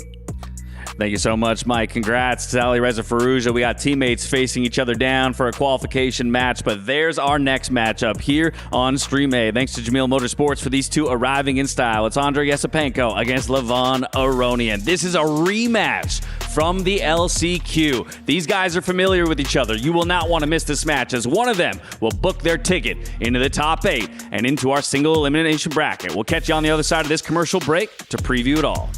Speaker 3: Thank you so much, Mike. Congrats to Ali Reza Firouzja. We got teammates facing each other down for a qualification match, but there's our next matchup here on Stream A. Thanks to Jamil Motorsports for these two arriving in style. It's Andrei Yesipenko against Levon Aronian. This is a rematch from the LCQ. These guys are familiar with each other. You will not want to miss this match, as one of them will book their ticket into the top 8 and into our single elimination bracket. We'll catch you on the other side of this commercial break to preview it all.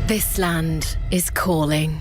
Speaker 21: This land is calling.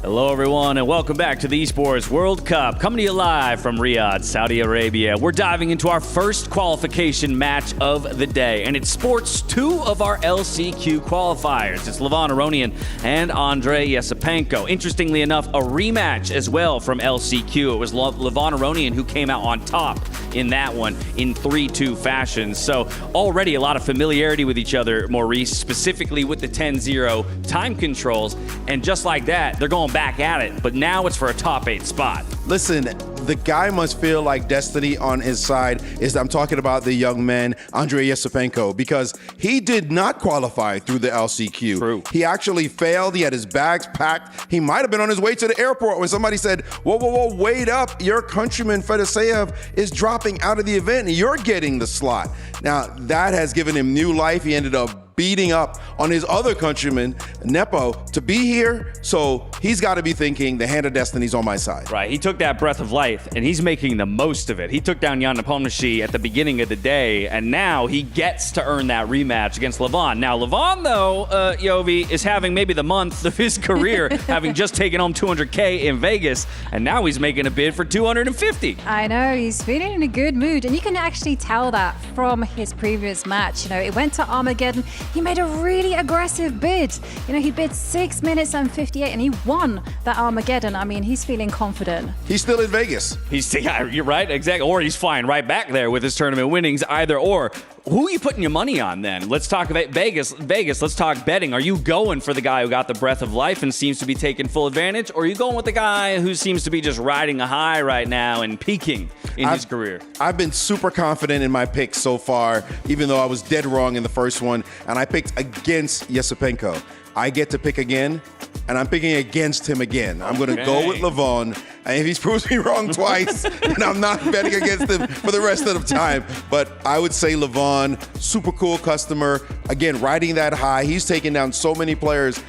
Speaker 3: Hello, everyone, and welcome back to the Esports World Cup, coming to you live from Riyadh, Saudi Arabia. We're diving into our first qualification match of the day, and it sports two of our LCQ qualifiers. It's Levon Aronian and Andrei Yesipenko. Interestingly enough, a rematch as well from LCQ. It was Levon Aronian who came out on top in that one in 3-2 fashion. So already a lot of familiarity with each other, Maurice, specifically with the 10-0 time controls. And just like that, they're going back at it. But now it's for a top 8 spot.
Speaker 4: Listen, the guy must feel like destiny on his side. I'm talking about the young man, Andrei Yesipenko, because he did not qualify through the LCQ.
Speaker 3: True.
Speaker 4: He actually failed. He had his bags packed. He might have been on his way to the airport when somebody said, whoa, wait up. Your countryman, Fedoseev, is dropping out of the event and you're getting the slot. Now, that has given him new life. He ended up beating up on his other countryman, Nepo, to be here. So he's got to be thinking the hand of destiny's on my side.
Speaker 3: Right. He took that breath of life, and he's making the most of it. He took down Jan Nepomniachtchi at the beginning of the day, and now he gets to earn that rematch against Levon. Now, Levon, though, Yovi, is having maybe the month of his career, having just taken home $200K in Vegas, and now he's making a bid for $250.
Speaker 2: I know, he's feeling in a good mood, and you can actually tell that from his previous match. You know, it went to Armageddon. He made a really aggressive bid. You know, he bid 6 minutes and 58, and he won that Armageddon. I mean, he's feeling confident.
Speaker 4: He's still in Vegas.
Speaker 3: Yeah, you're right, exactly. Or he's flying right back there with his tournament winnings, either or. Who are you putting your money on then? Let's talk about Vegas. Let's talk betting. Are you going for the guy who got the breath of life and seems to be taking full advantage? Or are you going with the guy who seems to be just riding a high right now and peaking in his career?
Speaker 4: I've been super confident in my picks so far, even though I was dead wrong in the first one, and I picked against Yesipenko. I get to pick again, and I'm picking against him again. I'm going to go with Levon, and if he proves me wrong twice, then I'm not betting against him for the rest of the time. But I would say Levon, super cool customer. Again, riding that high. He's taken down so many players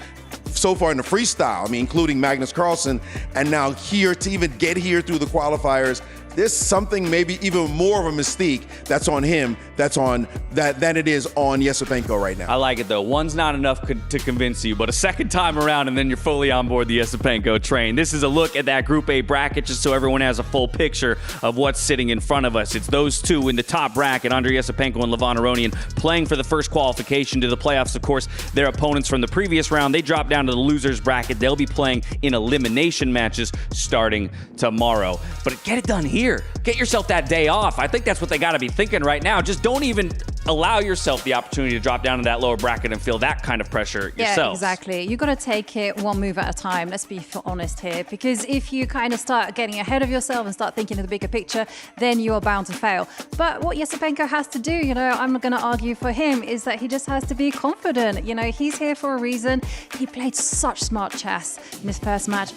Speaker 4: so far in the freestyle, including Magnus Carlsen, and now here to even get here through the qualifiers. There's something maybe even more of a mystique that's on him, than it is on Yesipenko right now.
Speaker 3: I like it though. One's not enough to convince you, but a second time around and then you're fully on board the Yesipenko train. This is a look at that Group A bracket just so everyone has a full picture of what's sitting in front of us. It's those two in the top bracket, Andrei Yesipenko and Levon Aronian, playing for the first qualification to the playoffs. Of course, their opponents from the previous round, they dropped down to the losers bracket. They'll be playing in elimination matches starting tomorrow. But get it done here. Get yourself that day off. I think that's what they got to be thinking right now. Just don't even allow yourself the opportunity to drop down to that lower bracket and feel that kind of pressure yourself.
Speaker 2: Yeah, exactly. You got to take it one move at a time. Let's be honest here, because if you kind of start getting ahead of yourself and start thinking of the bigger picture, then you are bound to fail. But what Yesipenko has to do, you know, I'm going to argue for him, is that he just has to be confident. You know, he's here for a reason. He played such smart chess in his first match.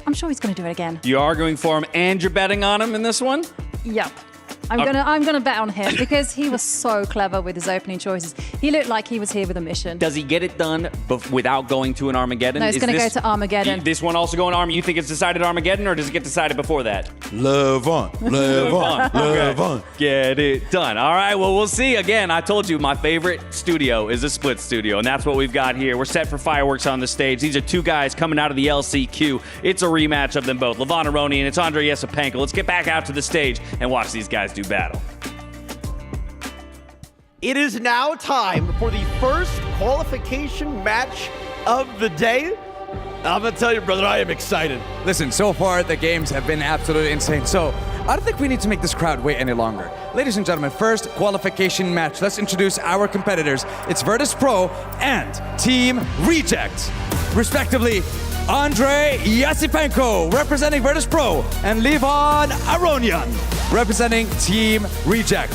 Speaker 2: I'm sure he's going to do it again.
Speaker 3: You're arguing for him and you're betting on him in this one?
Speaker 2: Yep. I'm gonna bet on him because he was so clever with his opening choices. He looked like he was here with a mission.
Speaker 3: Does he get it done without going to an Armageddon?
Speaker 2: No, it's going to go to Armageddon.
Speaker 3: This one also going to You think it's decided Armageddon, or does it get decided before that?
Speaker 4: Levon.
Speaker 3: Okay. Get it done. All right, well, we'll see. Again, I told you my favorite studio is a split studio, and that's what we've got here. We're set for fireworks on the stage. These are two guys coming out of the LCQ. It's a rematch of them both. Levon Aronian, it's Andrei Yesipenko. Let's get back out to the stage and watch these guys do battle.
Speaker 19: It is now time for the first qualification match of the day. I'm going to tell you, brother, I am excited.
Speaker 20: Listen, so far the games have been absolutely insane. So I don't think we need to make this crowd wait any longer. Ladies and gentlemen, first qualification match. Let's introduce our competitors. It's Virtus Pro and Team Reject. Respectively, Andrei Yesipenko representing Virtus Pro and Levon Aronian representing Team Reject.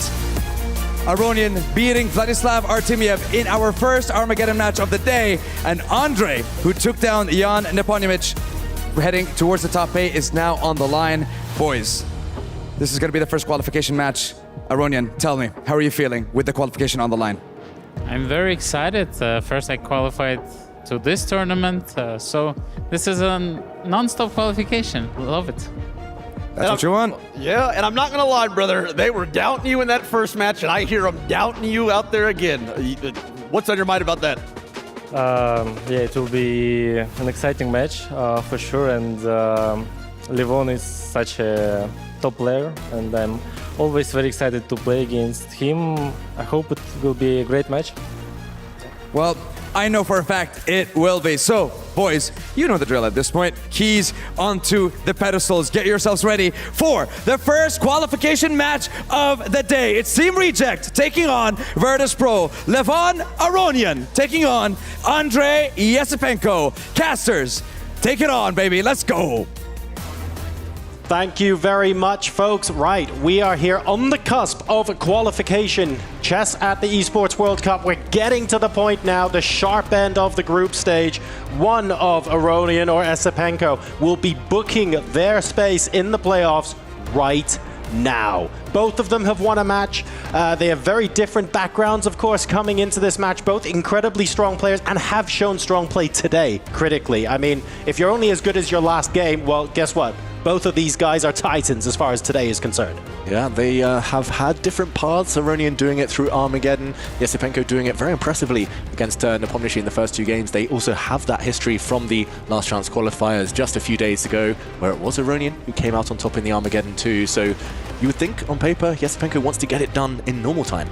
Speaker 20: Aronian beating Vladislav Artemiev in our first Armageddon match of the day, and Andrei, who took down Jan Nepomniachtchi, heading towards the top 8, is now on the line. Boys, this is going to be the first qualification match. Aronian, tell me, how are you feeling with the qualification on the line?
Speaker 10: I'm very excited. First I qualified to this tournament, so this is a non-stop qualification. Love it.
Speaker 20: That's what you want?
Speaker 19: Yeah, and I'm not going to lie, brother. They were doubting you in that first match, and I hear them doubting you out there again. What's on your mind about that?
Speaker 6: Yeah, it will be an exciting match for sure. And Levon is such a top player, and I'm always very excited to play against him. I hope it will be a great match.
Speaker 20: Well, I know for a fact it will be. So, boys, you know the drill at this point. Keys onto the pedestals. Get yourselves ready for the first qualification match of the day. It's Team Reject taking on Virtus Pro. Levon Aronian taking on Andrei Yesipenko. Casters, take it on, baby. Let's go.
Speaker 23: Thank you very much, folks. Right, we are here on the cusp of qualification. Chess at the Esports World Cup. We're getting to the point now, the sharp end of the group stage. One of Aronian or Yesipenko will be booking their space in the playoffs right now. Both of them have won a match. They have very different backgrounds, of course, coming into this match. Both incredibly strong players and have shown strong play today, critically. I mean, if you're only as good as your last game, well, guess what? Both of these guys are titans as far as today is concerned.
Speaker 1: Yeah, they have had different paths. Aronian doing it through Armageddon, Yesipenko doing it very impressively against Nepomniachtchi in the first two games. They also have that history from the last chance qualifiers just a few days ago, where it was Aronian who came out on top in the Armageddon too. So you would think on paper, Yesipenko wants to get it done in normal time.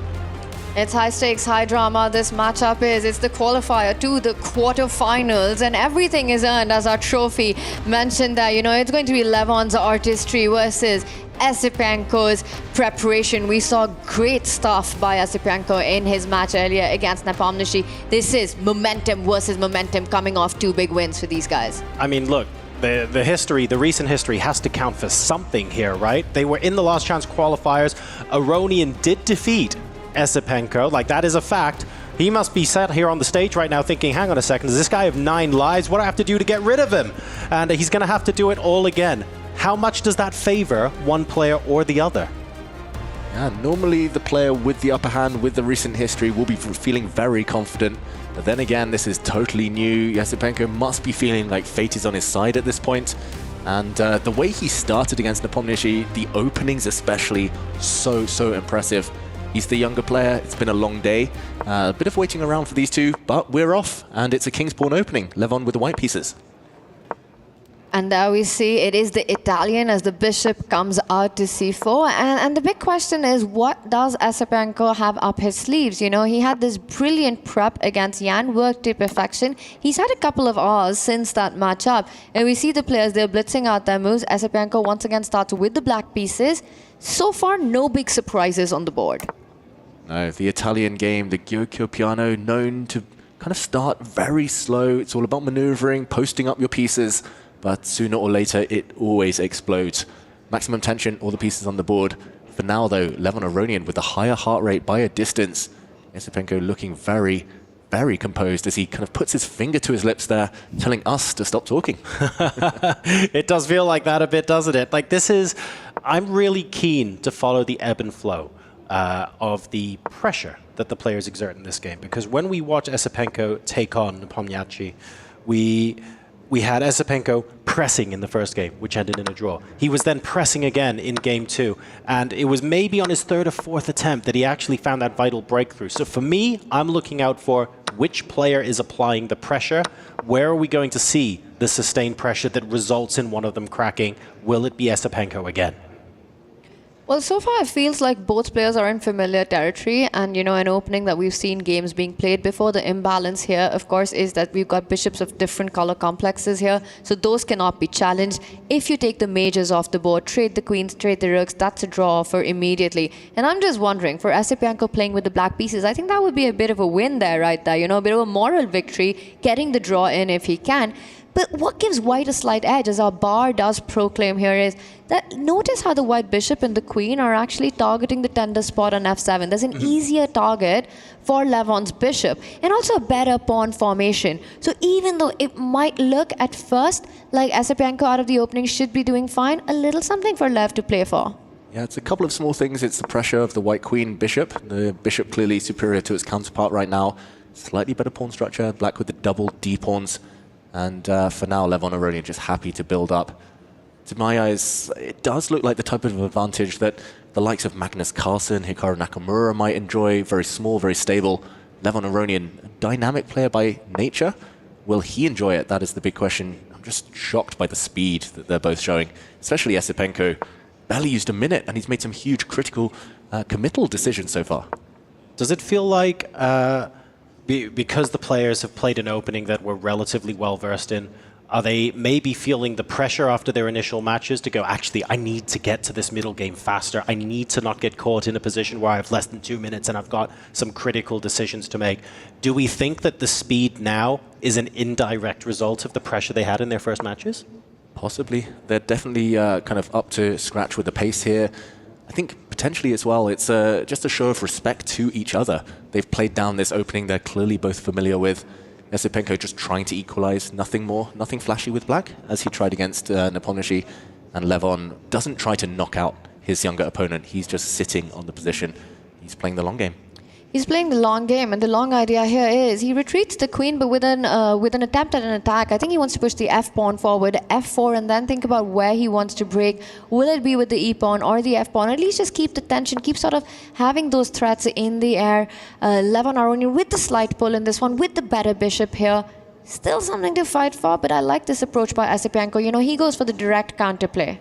Speaker 8: It's high stakes, high drama. This matchup is. It's the qualifier to the quarterfinals, and everything is earned, as our trophy mentioned that. You know, it's going to be Levon's artistry versus Yesipenko's preparation. We saw great stuff by Yesipenko in his match earlier against Nepomniachtchi. This is momentum versus momentum, coming off two big wins for these guys.
Speaker 23: I mean, look. The history, the recent history has to count for something here, right? They were in the last chance qualifiers. Aronian did defeat Yesipenko, like that is a fact. He must be sat here on the stage right now thinking, hang on a second, does this guy have 9 lives? What do I have to do to get rid of him? And he's going to have to do it all again. How much does that favor one player or the other?
Speaker 1: Yeah, normally the player with the upper hand, with the recent history, will be feeling very confident. But then again, this is totally new. Yesipenko must be feeling like fate is on his side at this point. And the way he started against Nepomniachtchi, the openings especially, so impressive. He's the younger player. It's been a long day. A bit of waiting around for these two, but we're off. And it's a King's Pawn opening. Levon with the white pieces.
Speaker 8: And there we see it is the Italian as the bishop comes out to c4. And the big question is, what does Yesipenko have up his sleeves? You know, he had this brilliant prep against Jan, worked to perfection. He's had a couple of hours since that matchup. And we see the players, they're blitzing out their moves. Yesipenko once again starts with the black pieces. So far, no big surprises on the board.
Speaker 1: No, the Italian game, the Gyokyo piano, known to kind of start very slow. It's all about maneuvering, posting up your pieces. But sooner or later, it always explodes. Maximum tension, all the pieces on the board. For now, though, Levon Aronian with a higher heart rate by a distance. Yesipenko looking very, very composed as he kind of puts his finger to his lips there, telling us to stop talking.
Speaker 23: It does feel like that a bit, doesn't it? Like this is, I'm really keen to follow the ebb and flow of the pressure that the players exert in this game. Because when we watch Yesipenko take on Nepomniachtchi, we had Yesipenko pressing in the first game, which ended in a draw. He was then pressing again in game 2. And it was maybe on his 3rd or 4th attempt that he actually found that vital breakthrough. So for me, I'm looking out for which player is applying the pressure. Where are we going to see the sustained pressure that results in one of them cracking? Will it be Yesipenko again?
Speaker 8: Well, so far it feels like both players are in familiar territory, and, you know, an opening that we've seen games being played before. The imbalance here, of course, is that we've got bishops of different color complexes here, so those cannot be challenged. If you take the majors off the board, trade the queens, trade the rooks, that's a draw for immediately. And I'm just wondering, for Yesipenko playing with the black pieces, I think that would be a bit of a win there, right there, you know, a bit of a moral victory, getting the draw in if he can. But what gives white a slight edge, as our bar does proclaim here, is that notice how the white bishop and the queen are actually targeting the tender spot on f7. There's an easier target for Levon's bishop, and also a better pawn formation. So even though it might look at first like Yesipenko out of the opening should be doing fine, a little something for Lev to play for.
Speaker 1: Yeah, it's a couple of small things. It's the pressure of the white queen bishop. The bishop clearly superior to its counterpart right now. Slightly better pawn structure, black with the double d pawns. And for now, Levon Aronian just happy to build up. To my eyes, it does look like the type of advantage that the likes of Magnus Carlsen, Hikaru Nakamura might enjoy. Very small, very stable. Levon Aronian, a dynamic player by nature. Will he enjoy it? That is the big question. I'm just shocked by the speed that they're both showing, especially Esipenko. Barely used a minute, and he's made some huge critical committal decisions so far.
Speaker 7: Does it feel like, because the players have played an opening that we're relatively well-versed in, are they maybe feeling the pressure after their initial matches to go, actually, I need to get to this middle game faster. I need to not get caught in a position where I have less than 2 minutes and I've got some critical decisions to make. Do we think that the speed now is an indirect result of the pressure they had in their first matches?
Speaker 1: Possibly. They're definitely kind of up to scratch with the pace here. I think potentially as well, it's just a show of respect to each other. They've played down this opening they're clearly both familiar with. Esipenko just trying to equalize, nothing more, nothing flashy with black, as he tried against Nepomniachtchi. And Levon doesn't try to knock out his younger opponent. He's just sitting on the position. He's playing the long game.
Speaker 8: He's playing the long game, and the long idea here is he retreats the queen, but with an attempt at an attack. I think he wants to push the f-pawn forward, f4, and then think about where he wants to break. Will it be with the e-pawn or the f-pawn? At least just keep the tension, keep sort of having those threats in the air. Levon Aronian with the slight pull in this one, with the better bishop here. Still something to fight for, but I like this approach by Esipenko. You know, he goes for the direct counterplay.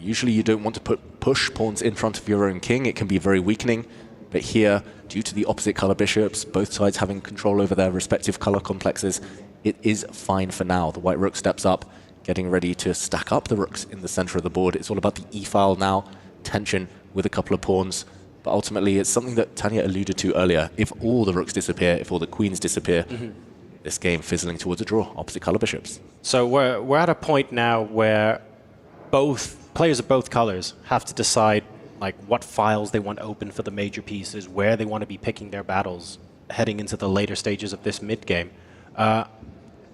Speaker 1: Usually you don't want to push pawns in front of your own king. It can be very weakening. But here, due to the opposite color bishops, both sides having control over their respective color complexes, it is fine for now. The white rook steps up, getting ready to stack up the rooks in the center of the board. It's all about the e-file now, tension with a couple of pawns. But ultimately, it's something that Tanya alluded to earlier. If all the rooks disappear, if all the queens disappear, this game fizzling towards a draw, opposite color bishops.
Speaker 7: So we're at a point now where both players of both colors have to decide like what files they want open for the major pieces, where they want to be picking their battles heading into the later stages of this mid-game.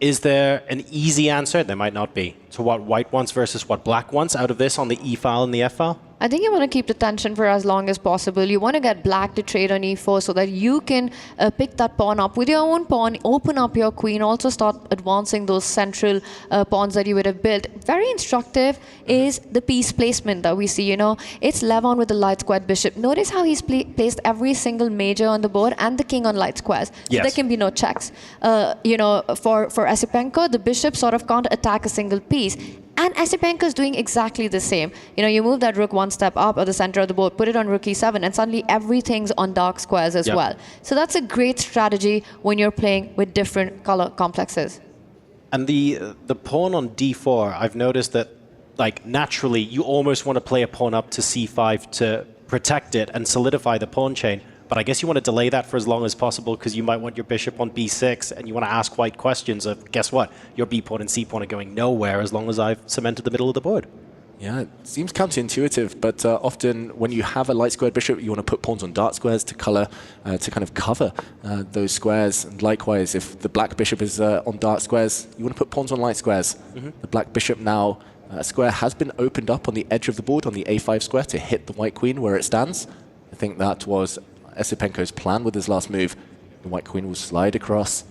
Speaker 7: Is there an easy answer? There might not be. To what white wants versus what black wants out of this on the E-file and the F-file?
Speaker 8: I think you want to keep the tension for as long as possible. You want to get black to trade on e4 so that you can pick that pawn up with your own pawn, open up your queen, also start advancing those central pawns that you would have built. Very instructive is the piece placement that we see. You know, it's Levon with the light squared bishop. Notice how he's placed every single major on the board and the king on light squares. So
Speaker 7: yes.
Speaker 8: There can be no checks. You know, for Esipenko, the bishop sort of can't attack a single piece. And Esipenko is doing exactly the same. You know, you move that rook one step up at the center of the board, put it on rook e7, and suddenly everything's on dark squares as well. So that's a great strategy when you're playing with different color complexes.
Speaker 7: And the pawn on d4, I've noticed that, like, naturally, you almost want to play a pawn up to c5 to protect it and solidify the pawn chain. But I guess you want to delay that for as long as possible because you might want your bishop on b6 and you want to ask white questions of, guess what, your b pawn and c pawn are going nowhere as long as I've cemented the middle of the board.
Speaker 1: Yeah, it seems counterintuitive, but often when you have a light squared bishop, you want to put pawns on dark squares to color, to kind of cover those squares. And likewise, if the black bishop is on dark squares, you want to put pawns on light squares. The black bishop now, square has been opened up on the edge of the board on the a5 square to hit the white queen where it stands. I think that was Esipenko's plan with his last move. The white queen will slide across.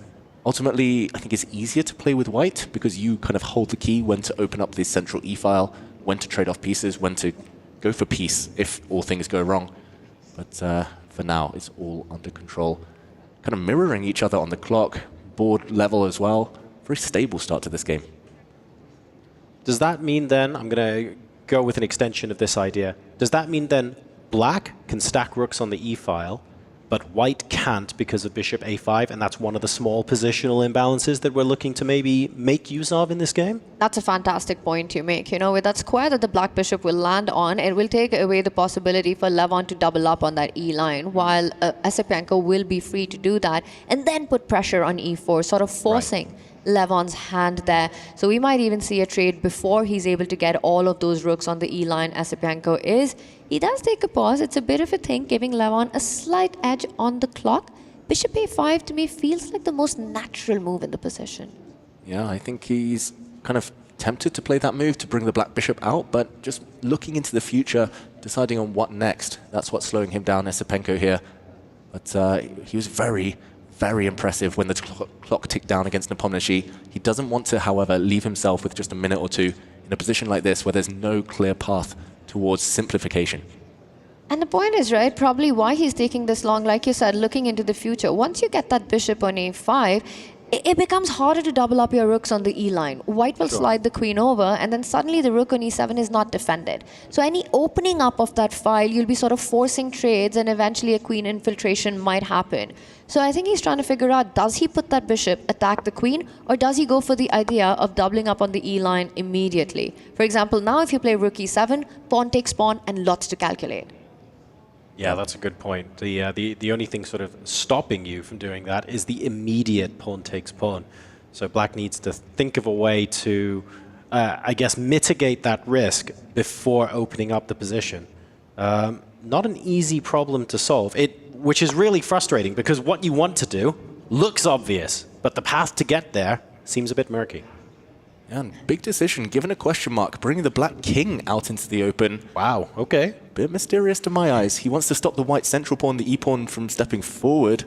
Speaker 1: Ultimately, I think it's easier to play with white because you kind of hold the key when to open up this central e-file, when to trade off pieces, when to go for peace if all things go wrong. But for now, it's all under control. Kind of mirroring each other on the clock, board level as well. Very stable start to this game.
Speaker 7: Does that mean then, I'm going to go with an extension of this idea, does that mean then black can stack rooks on the e-file, but white can't because of bishop a5, and that's one of the small positional imbalances that we're looking to maybe make use of in this game?
Speaker 8: That's a fantastic point you make. You know, with that square that the black bishop will land on, it will take away the possibility for Levon to double up on that e-line, while Esipenko will be free to do that, and then put pressure on e4, sort of forcing Levon's hand there. So we might even see a trade before he's able to get all of those rooks on the e-line. Esipenko is. He does take a pause. It's a bit of a thing, giving Levon a slight edge on the clock. Bishop a5 to me feels like the most natural move in the position.
Speaker 1: Yeah, I think he's kind of tempted to play that move to bring the black bishop out, but just looking into the future, deciding on what next. That's what's slowing him down, Esipenko here. But he was very, very impressive when the clock ticked down against Nepomniachtchi. He doesn't want to, however, leave himself with just a minute or two in a position like this where there's no clear path towards simplification.
Speaker 8: And the point is, right, probably why he's taking this long, like you said, looking into the future. Once you get that bishop on a5, it becomes harder to double up your rooks on the e-line. White will slide the queen over, and then suddenly the rook on e7 is not defended. So any opening up of that file, you'll be sort of forcing trades, and eventually a queen infiltration might happen. So I think he's trying to figure out, does he put that bishop, attack the queen, or does he go for the idea of doubling up on the e-line immediately? For example, now if you play rook e7, pawn takes pawn, and lots to calculate.
Speaker 7: Yeah, that's a good point. The only thing sort of stopping you from doing that is the immediate pawn takes pawn. So black needs to think of a way to, I guess, mitigate that risk before opening up the position. Not an easy problem to solve, which is really frustrating because what you want to do looks obvious, but the path to get there seems a bit murky.
Speaker 1: Yeah, and big decision, given a question mark, bringing the black king out into the open.
Speaker 7: Wow, okay.
Speaker 1: Bit mysterious to my eyes. He wants to stop the white central pawn, the e-pawn, from stepping forward.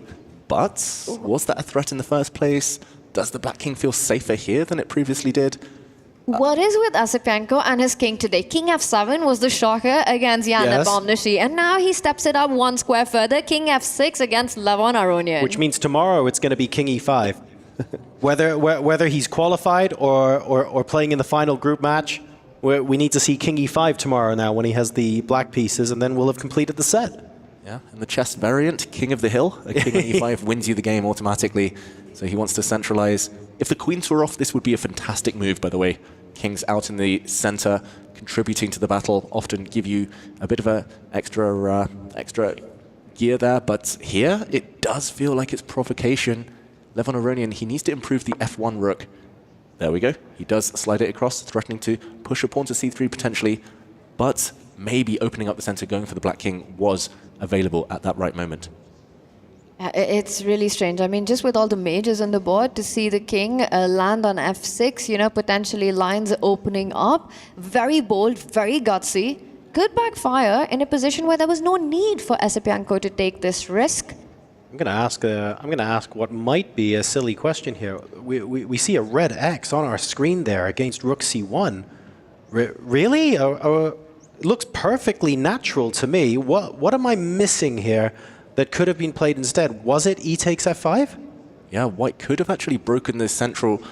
Speaker 1: But was that a threat in the first place? Does the black king feel safer here than it previously did?
Speaker 8: What is with Asipenko and his king today? King f7 was the shocker against Jan Nepomniachtchi, and now he steps it up one square further. King f6 against Levon Aronian.
Speaker 7: Which means tomorrow it's going to be king e5. Whether he's qualified or playing in the final group match, we need to see king e5 tomorrow now when he has the black pieces, and then we'll have completed the set.
Speaker 1: Yeah, and the chess variant, king of the hill, a king on e5 wins you the game automatically. So he wants to centralize. If the queens were off, this would be a fantastic move, by the way. Kings out in the center, contributing to the battle, often give you a bit of a extra gear there. But here, it does feel like it's provocation. Levon Aronian, he needs to improve the f1 rook. There we go. He does slide it across, threatening to push a pawn to c3 potentially, but maybe opening up the center, going for the black king was available at that right moment.
Speaker 8: It's really strange. I mean, just with all the mages on the board, to see the king land on f6, you know, potentially lines opening up. Very bold, very gutsy. Could backfire in a position where there was no need for Asipenko to take this risk.
Speaker 7: I'm going to ask what might be a silly question here. We see a red X on our screen there against rook c1. Really? It looks perfectly natural to me. What am I missing here that could have been played instead? Was it e takes f5?
Speaker 1: Yeah, white could have actually broken the central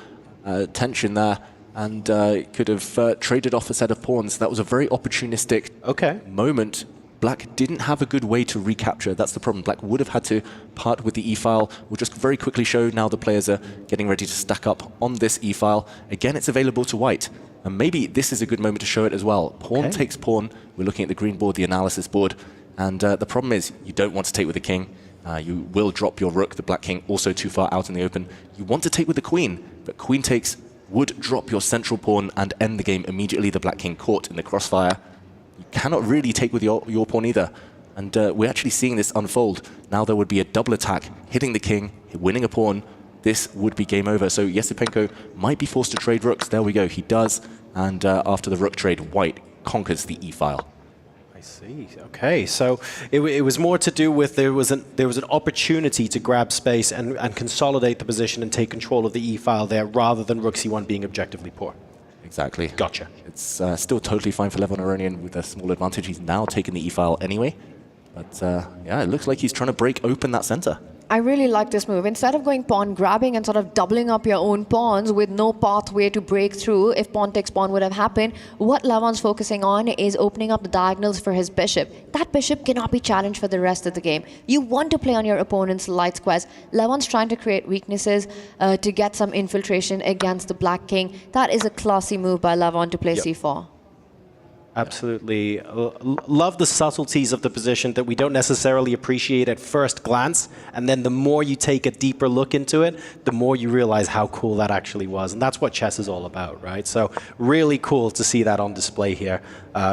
Speaker 1: tension there and could have traded off a set of pawns. That was a very opportunistic moment. Black didn't have a good way to recapture. That's the problem. Black would have had to part with the e-file. We'll just very quickly show now the players are getting ready to stack up on this e-file. Again, it's available to white. And maybe this is a good moment to show it as well. Pawn takes pawn. We're looking at the green board, the analysis board. And the problem is you don't want to take with the king. You will drop your rook, the black king, also too far out in the open. You want to take with the queen, but queen takes would drop your central pawn and end the game immediately. The black king caught in the crossfire. You cannot really take with your pawn either. And we're actually seeing this unfold. Now there would be a double attack, hitting the king, winning a pawn. This would be game over. So Yesipenko might be forced to trade rooks. There we go, he does. And after the rook trade, white conquers the e-file.
Speaker 7: I see. Okay, so it was more to do with there was an opportunity to grab space and consolidate the position and take control of the e-file there, rather than rook c1 being objectively poor.
Speaker 1: Exactly.
Speaker 7: Gotcha.
Speaker 1: It's still totally fine for Levon Aronian with a small advantage. He's now taken the e-file anyway. But yeah, it looks like he's trying to break open that center.
Speaker 8: I really like this move. Instead of going pawn grabbing and sort of doubling up your own pawns with no pathway to break through if pawn takes pawn would have happened, what Levon's focusing on is opening up the diagonals for his bishop. That bishop cannot be challenged for the rest of the game. You want to play on your opponent's light squares. Levon's trying to create weaknesses to get some infiltration against the black king. That is a classy move by Levon to play c4.
Speaker 7: Absolutely. Love the subtleties of the position that we don't necessarily appreciate at first glance. And then the more you take a deeper look into it, the more you realize how cool that actually was. And that's what chess is all about, right? So really cool to see that on display here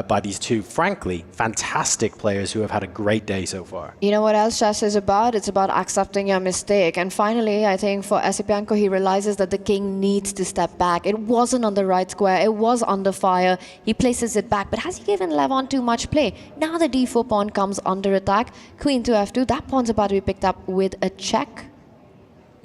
Speaker 7: by these two, frankly, fantastic players who have had a great day so far.
Speaker 8: You know what else chess is about? It's about accepting your mistake. And finally, I think for Asipenko, he realizes that the king needs to step back. It wasn't on the right square. It was under fire. He places it back. But has he given Levon too much play? Now the d4 pawn comes under attack. Queen to f2. That pawn's about to be picked up with a check.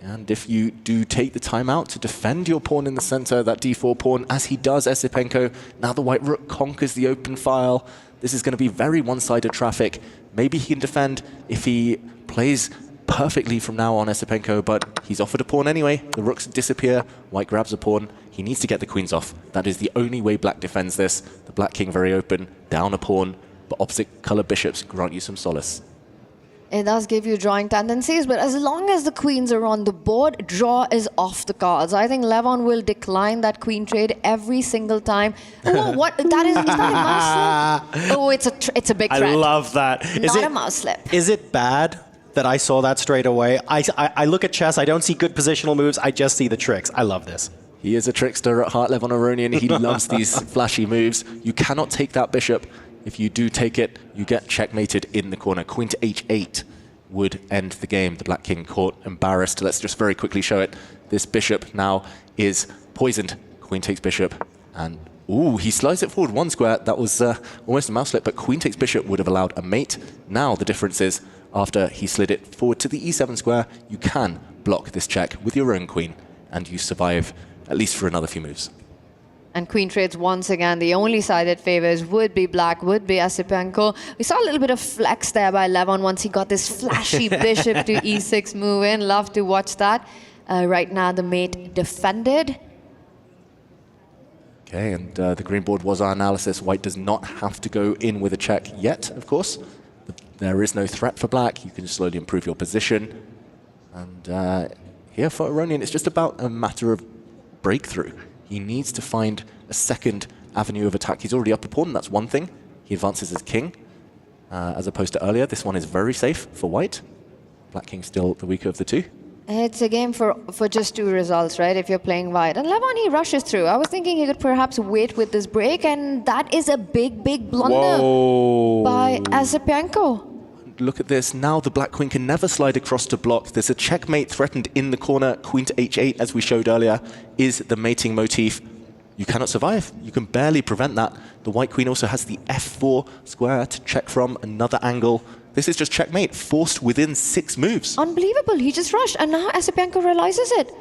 Speaker 1: And if you do take the time out to defend your pawn in the center, that d4 pawn, as he does, Asipenko, now the white rook conquers the open file. This is going to be very one-sided traffic. Maybe he can defend if he plays perfectly from now on, Esipenko, but he's offered a pawn anyway. The rooks disappear. White grabs a pawn. He needs to get the queens off. That is the only way black defends this. The black king very open, down a pawn, but opposite color bishops grant you some solace.
Speaker 8: It does give you drawing tendencies, but as long as the queens are on the board, draw is off the cards. I think Levon will decline that queen trade every single time. Oh, what? Is that a mouse slip? Oh, it's a big threat.
Speaker 7: I love that.
Speaker 8: Not a mouse slip.
Speaker 7: Is it bad that I saw that straight away? I look at chess, I don't see good positional moves, I just see the tricks. I love this.
Speaker 1: He is a trickster at heart, Levon Aronian. He loves these flashy moves. You cannot take that bishop. If you do take it, you get checkmated in the corner. Queen to h8 would end the game. The black king caught embarrassed. Let's just very quickly show it. This bishop now is poisoned. Queen takes bishop, and ooh, he slides it forward one square. That was almost a mouse slip, but queen takes bishop would have allowed a mate. Now the difference is, after he slid it forward to the e7 square, you can block this check with your own queen, and you survive at least for another few moves.
Speaker 8: And queen trades once again. The only side it favors would be black, would be Esipenko. We saw a little bit of flex there by Levon once he got this flashy bishop to e6 move in. Love to watch that. Right now the mate defended.
Speaker 1: Okay, and the green board was our analysis. White does not have to go in with a check yet, of course. There is no threat for black. You can slowly improve your position. And here for Aronian, it's just about a matter of breakthrough. He needs to find a second avenue of attack. He's already up a pawn, that's one thing. He advances as king, as opposed to earlier. This one is very safe for white. Black king's still the weaker of the two.
Speaker 8: It's a game for just two results, right, if you're playing white. And Levon, he rushes through. I was thinking he could perhaps wait with this break, and that is a big, big blunder by Esipenko.
Speaker 1: Look at this. Now the black queen can never slide across to block. There's a checkmate threatened in the corner. Queen to h8, as we showed earlier, is the mating motif. You cannot survive. You can barely prevent that. The white queen also has the f4 square to check from another angle. This is just checkmate, forced within 6 moves.
Speaker 8: Unbelievable. He just rushed, and now Esipenko realizes it.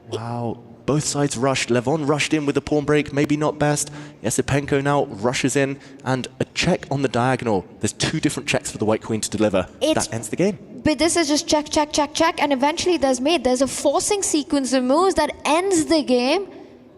Speaker 1: Wow. Both sides rushed. Levon rushed in with a pawn break, maybe not best. Esipenko now rushes in, and a check on the diagonal. There's 2 different checks for the white queen to deliver. That ends the game.
Speaker 8: But this is just check, check, check, check, and eventually there's a forcing sequence of moves that ends the game.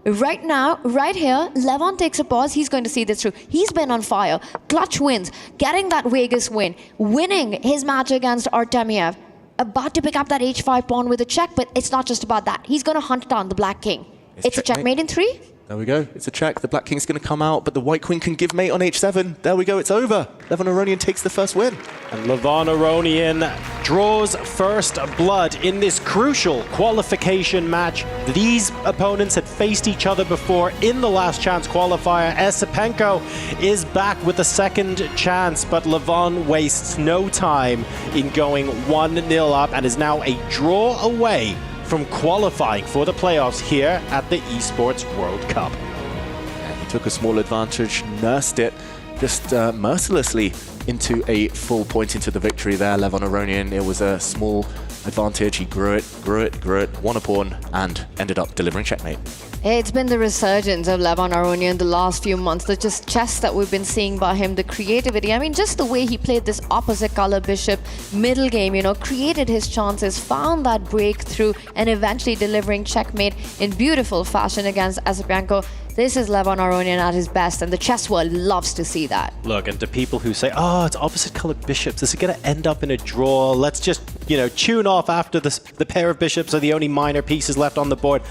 Speaker 8: Right now, right here, Levon takes a pause. He's going to see this through. He's been on fire. Clutch wins, getting that Vegas win, winning his match against Artemiev. About to pick up that h5 pawn with a check, but it's not just about that. He's going to hunt down the black king. It's a checkmate in 3.
Speaker 1: There we go. It's a check. The black king's going to come out, but the white queen can give mate on h7. There we go. It's over. Levon Aronian takes the first win.
Speaker 7: And Levon Aronian draws first blood in this crucial qualification match. These opponents had faced each other before in the last chance qualifier. Esipenko is back with a second chance, but Levon wastes no time in going 1-0 up and is now a draw away from qualifying for the playoffs here at the Esports World Cup.
Speaker 1: And he took a small advantage, nursed it just mercilessly into a full point into the victory there. Levon Aronian, it was a small advantage. He grew it, won a pawn, and ended up delivering checkmate.
Speaker 8: It's been the resurgence of Levon Aronian the last few months. The just chess that we've been seeing by him, the creativity. I mean, just the way he played this opposite color bishop middle game, created his chances, found that breakthrough, and eventually delivering checkmate in beautiful fashion against Esipenko. This is Levon Aronian at his best, and the chess world loves to see that.
Speaker 7: Look, and to people who say, oh, it's opposite colored bishops, this is going to end up in a draw. Let's just, tune off after the pair of bishops are the only minor pieces left on the board.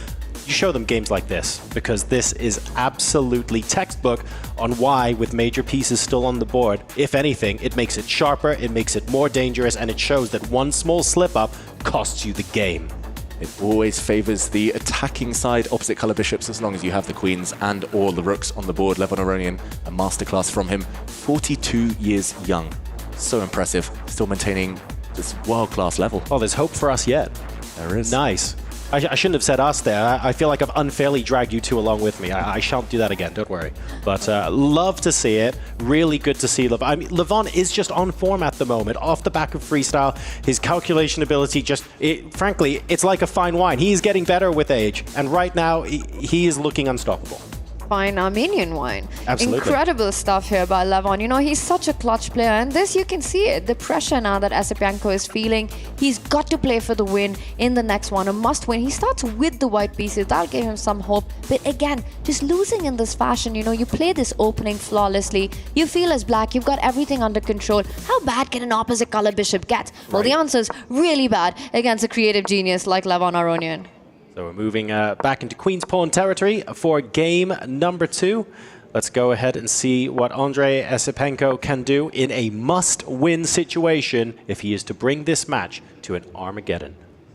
Speaker 7: You show them games like this, because this is absolutely textbook on why, with major pieces still on the board, if anything, it makes it sharper, it makes it more dangerous, and it shows that one small slip-up costs you the game.
Speaker 1: It always favors the attacking side, opposite color bishops, as long as you have the queens and all the rooks on the board. Levon Aronian, a masterclass from him, 42 years young. So impressive, still maintaining this world-class level.
Speaker 7: Oh, there's hope for us yet.
Speaker 1: There is.
Speaker 7: Nice. I shouldn't have said us there. I feel like I've unfairly dragged you two along with me. I shan't do that again, don't worry. But love to see it. Really good to see Levon. I mean, Levon is just on form at the moment, off the back of freestyle. His calculation ability frankly, it's like a fine wine. He is getting better with age. And right now, he is looking unstoppable.
Speaker 8: fine Armenian wine.
Speaker 7: Absolutely.
Speaker 8: Incredible stuff here by Levon. You know, he's such a clutch player, and this you can see it. The pressure now that Esipenko is feeling. He's got to play for the win in the next one, a must win. He starts with the white pieces. That'll give him some hope. But again, just losing in this fashion, you know, you play this opening flawlessly. You feel as black, you've got everything under control. How bad can an opposite color bishop get? Well, the answer is really bad against a creative genius like Levon Aronian.
Speaker 7: So we're moving back into Queen's Pawn territory for game number 2. Let's go ahead and see what Andrei Esipenko can do in a must-win situation if he is to bring this match to an Armageddon.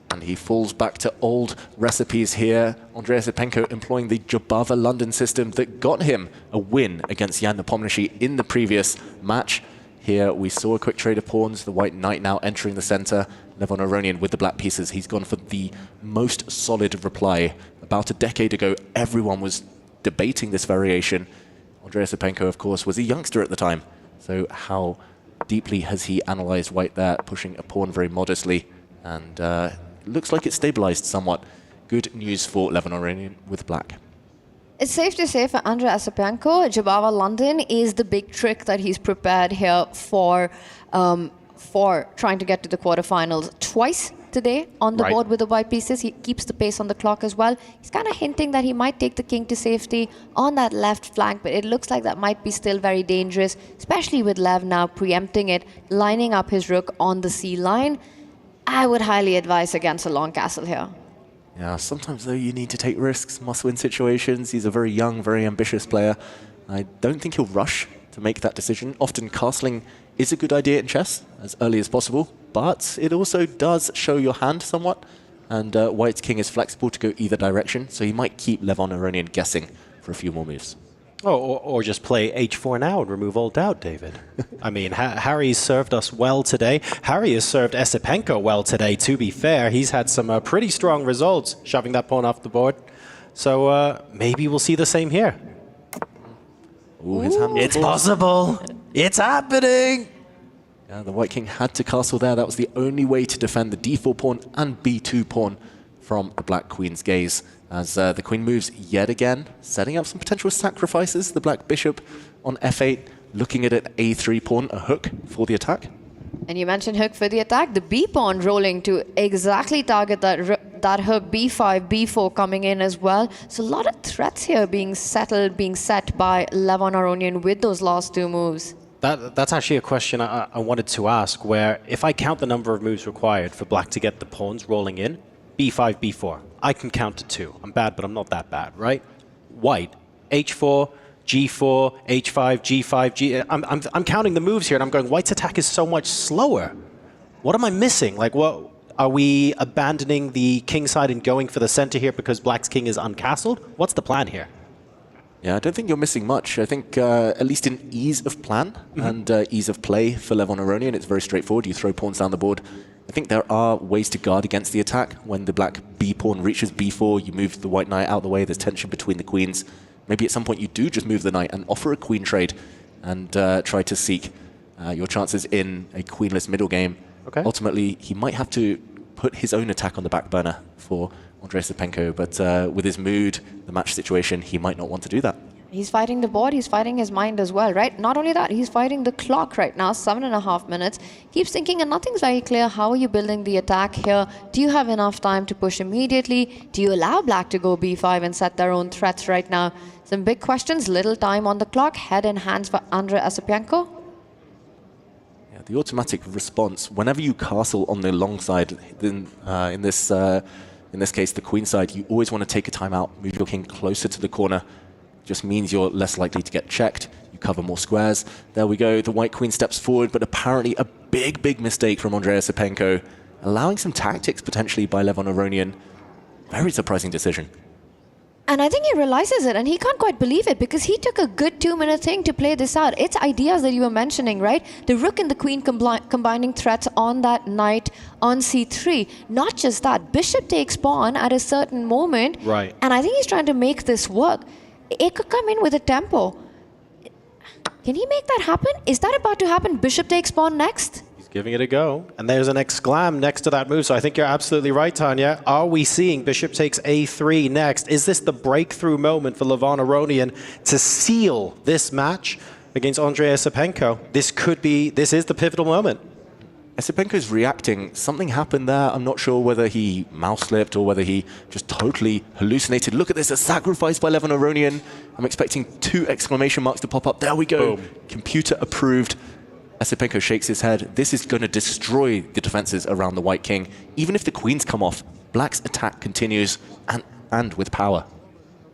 Speaker 1: And he falls back to old recipes here. Andrei Esipenko employing the Jabava London system that got him a win against Jan Nepomniachtchi in the previous match. Here we saw a quick trade of pawns, the white knight now entering the center. Levon Aronian with the black pieces. He's gone for the most solid reply. About a decade ago, everyone was debating this variation. Andrei Esipenko, of course, was a youngster at the time. So how deeply has he analyzed white there, pushing a pawn very modestly. And looks like it's stabilized somewhat. Good news for Levon Aronian with black.
Speaker 8: It's safe to say for Andrei Esipenko, Jabava London is the big trick that he's prepared here for trying to get to the quarterfinals. Twice today on the board with the white pieces. He keeps the pace on the clock as well. He's kind of hinting that he might take the king to safety on that left flank, but it looks like that might be still very dangerous, especially with Lev now preempting it, lining up his rook on the C line. I would highly advise against a long castle here.
Speaker 1: Yeah, sometimes though you need to take risks, must-win situations. He's a very young, very ambitious player. I don't think he'll rush to make that decision. Often castling is a good idea in chess as early as possible, but it also does show your hand somewhat. And White's king is flexible to go either direction, so he might keep Levon Aronian guessing for a few more moves.
Speaker 7: Oh, or just play h4 now and remove all doubt, David. I mean, Harry's served us well today. Harry has served Esipenko well today, to be fair. He's had some pretty strong results, shoving that pawn off the board. So maybe we'll see the same here.
Speaker 1: Ooh, his hand
Speaker 7: it's possible. It's happening.
Speaker 1: Yeah, the white king had to castle there. That was the only way to defend the d4 pawn and b2 pawn from the black queen's gaze. As the queen moves yet again, setting up some potential sacrifices. The black bishop on f8, looking at an a3 pawn, a hook for the attack.
Speaker 8: And you mentioned hook for the attack. The b pawn rolling to exactly target that hook, b5, b4 coming in as well. So a lot of threats here being settled, being set by Levon Aronian with those last two moves.
Speaker 7: That's actually a question I wanted to ask, where if I count the number of moves required for black to get the pawns rolling in, b5, b4, I can count to 2. I'm bad, but I'm not that bad, right? White, h4, g4, h5, g5, g... I'm counting the moves here, and I'm going, white's attack is so much slower. What am I missing? Like, what are we abandoning the king side and going for the center here because black's king is uncastled? What's the plan here?
Speaker 1: Yeah, I don't think you're missing much. I think at least in ease of plan and ease of play for Levon Aronian, it's very straightforward. You throw pawns down the board. I think there are ways to guard against the attack. When the black b pawn reaches b4, you move the white knight out of the way. There's tension between the queens. Maybe at some point you do just move the knight and offer a queen trade and try to seek your chances in a queenless middle game.
Speaker 7: Okay.
Speaker 1: Ultimately, he might have to put his own attack on the back burner for Andrei Esipenko, but with his mood, the match situation, he might not want to do that.
Speaker 8: He's fighting the board, he's fighting his mind as well, right? Not only that, he's fighting the clock right now, 7.5 minutes. Keeps thinking, and nothing's very clear. How are you building the attack here? Do you have enough time to push immediately? Do you allow black to go b5 and set their own threats right now? Some big questions, little time on the clock, head in hands for Andrei Esipenko.
Speaker 1: Yeah, the automatic response, whenever you castle on the long side, then in this case, the queen side, you always want to take a time out, move your king closer to the corner. Just means you're less likely to get checked. You cover more squares. There we go. The white queen steps forward, but apparently a big mistake from Andrei Esipenko, allowing some tactics potentially by Levon Aronian. Very surprising decision.
Speaker 8: And I think he realizes it, and he can't quite believe it, because he took a good 2-minute thing to play this out. It's ideas that you were mentioning, right? The rook and the queen combining threats on that knight on c3. Not just that, bishop takes pawn at a certain moment.
Speaker 7: Right.
Speaker 8: And I think he's trying to make this work. It could come in with a tempo. Can he make that happen? Is that about to happen? Bishop takes pawn next?
Speaker 7: He's giving it a go. And there's an exclam next to that move. So I think you're absolutely right, Tanya. Are we seeing Bishop takes A3 next? Is this the breakthrough moment for Levon Aronian to seal this match against Andrei Esipenko? This is the pivotal moment.
Speaker 1: Esipenko's reacting. Something happened there. I'm not sure whether he mouse slipped or whether he just totally hallucinated. Look at this, a sacrifice by Levon Aronian. I'm expecting 2 exclamation marks to pop up. There we go. Boom. Computer approved. Esipenko shakes his head. This is going to destroy the defenses around the White King. Even if the queens come off, Black's attack continues and with power.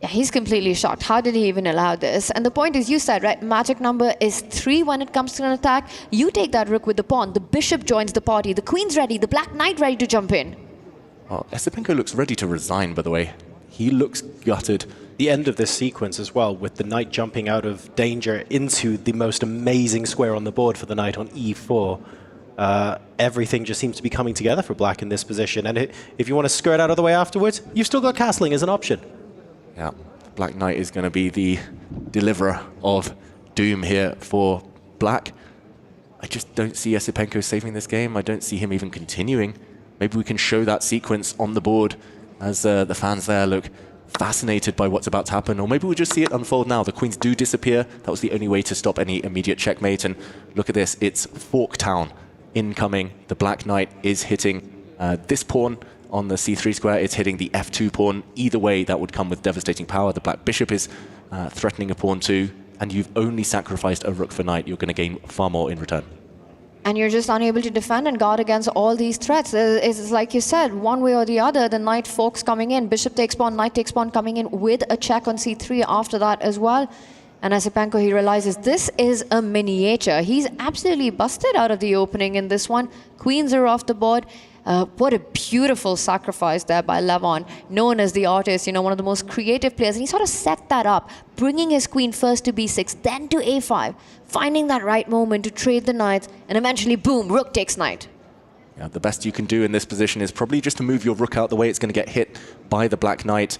Speaker 8: Yeah, he's completely shocked. How did he even allow this? And the point is, you said, right, magic number is 3 when it comes to an attack. You take that rook with the pawn. The bishop joins the party. The queen's ready. The black knight ready to jump in.
Speaker 1: Well, Esipenko looks ready to resign, by the way. He looks gutted.
Speaker 7: The end of this sequence as well, with the knight jumping out of danger into the most amazing square on the board for the knight on e4. Everything just seems to be coming together for Black in this position. And if you want to skirt out of the way afterwards, you've still got castling as an option.
Speaker 1: Yeah, Black Knight is going to be the deliverer of doom here for Black. I just don't see Esipenko saving this game. I don't see him even continuing. Maybe we can show that sequence on the board as the fans there look fascinated by what's about to happen. Or maybe we'll just see it unfold now. The queens do disappear. That was the only way to stop any immediate checkmate. And look at this. It's Forktown incoming. The Black Knight is hitting this pawn on the c3 square. It's hitting the f2 pawn. Either way, that would come with devastating power. The Black Bishop is threatening a pawn too. And you've only sacrificed a rook for knight. You're going to gain far more in return.
Speaker 8: And you're just unable to defend and guard against all these threats. It's like you said, one way or the other, the knight forks coming in. Bishop takes pawn, knight takes pawn coming in with a check on c3 after that as well. And Esipenko, he realizes this is a miniature. He's absolutely busted out of the opening in this one. Queens are off the board. What a beautiful sacrifice there by Levon, known as the artist, one of the most creative players. And he sort of set that up, bringing his queen first to b6, then to a5, finding that right moment to trade the knights, and eventually, boom, rook takes knight.
Speaker 1: Yeah, the best you can do in this position is probably just to move your rook out the way. It's going to get hit by the Black Knight.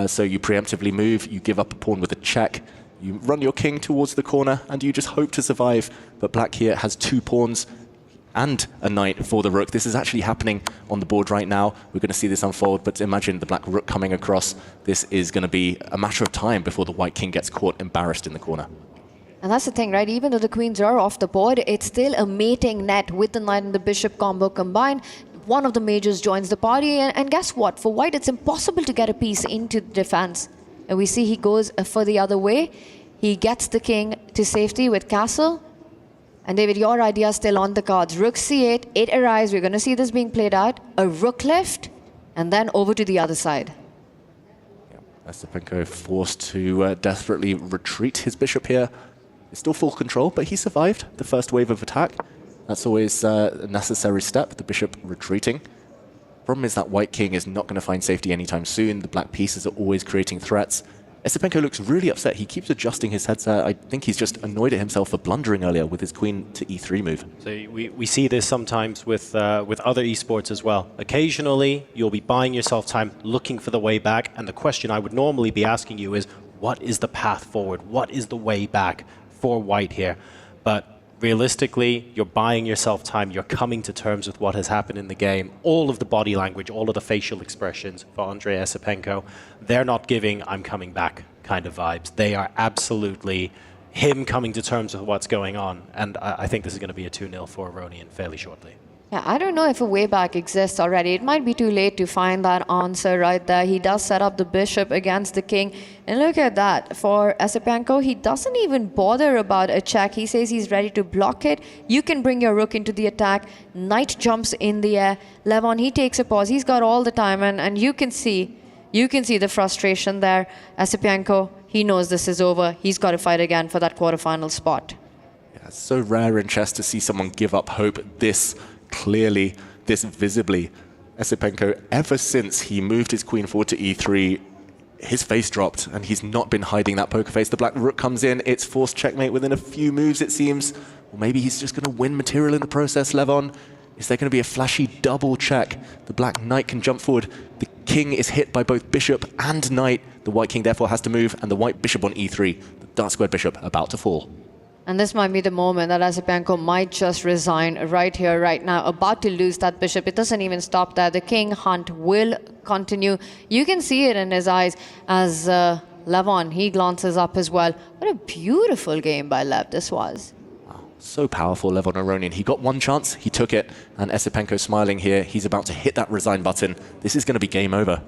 Speaker 1: So you preemptively move, you give up a pawn with a check, you run your king towards the corner, and you just hope to survive. But Black here has 2 pawns and a knight for the rook. This is actually happening on the board right now. We're going to see this unfold, but imagine the Black rook coming across. This is going to be a matter of time before the White King gets caught embarrassed in the corner.
Speaker 8: And that's the thing, right? Even though the queens are off the board, it's still a mating net with the knight and the bishop combo combined. One of the majors joins the party, and guess what? For White, it's impossible to get a piece into the defense. And we see he goes for the other way. He gets the king to safety with castle. And David, your idea is still on the cards. Rook c8, it arrives. We're going to see this being played out. A rook lift, and then over to the other side.
Speaker 1: Esipenko forced to desperately retreat his bishop here. It's still full control, but he survived the first wave of attack. That's always a necessary step, the bishop retreating. Problem is that White King is not going to find safety anytime soon. The black pieces are always creating threats. Esipenko looks really upset. He keeps adjusting his headset. I think he's just annoyed at himself for blundering earlier with his queen to e3 move.
Speaker 7: So we see this sometimes with other esports as well. Occasionally, you'll be buying yourself time, looking for the way back, and the question I would normally be asking you is, what is the path forward? What is the way back for White here? But realistically, you're buying yourself time. You're coming to terms with what has happened in the game. All of the body language, all of the facial expressions for Andrei Esipenko, they're not giving I'm coming back kind of vibes. They are absolutely him coming to terms with what's going on. And I think this is going to be a 2-0 for Aronian fairly shortly.
Speaker 8: Yeah, I don't know if a way back exists already. It might be too late to find that answer right there. He does set up the bishop against the king. And look at that. For Esipenko, he doesn't even bother about a check. He says he's ready to block it. You can bring your rook into the attack. Knight jumps in the air. Levon, he takes a pause. He's got all the time. And you can see the frustration there. Esipenko, he knows this is over. He's got to fight again for that quarterfinal spot.
Speaker 1: Yeah, it's so rare in chess to see someone give up hope this clearly, this visibly. Esipenko, ever since he moved his queen forward to e3, his face dropped, and he's not been hiding that poker face. The black rook comes in, it's forced checkmate within a few moves, it seems. Or maybe he's just going to win material in the process, Levon. Is there going to be a flashy double check? The black knight can jump forward. The king is hit by both bishop and knight. The white king therefore has to move, and the white bishop on e3. The dark squared bishop about to fall.
Speaker 8: And this might be the moment that Esipenko might just resign right here, right now, about to lose that bishop. It doesn't even stop there. The king hunt will continue. You can see it in his eyes as Levon, he glances up as well. What a beautiful game by Lev this was.
Speaker 1: So powerful, Levon Aronian. He got one chance, he took it, and Esipenko smiling here. He's about to hit that resign button. This is going to be game over.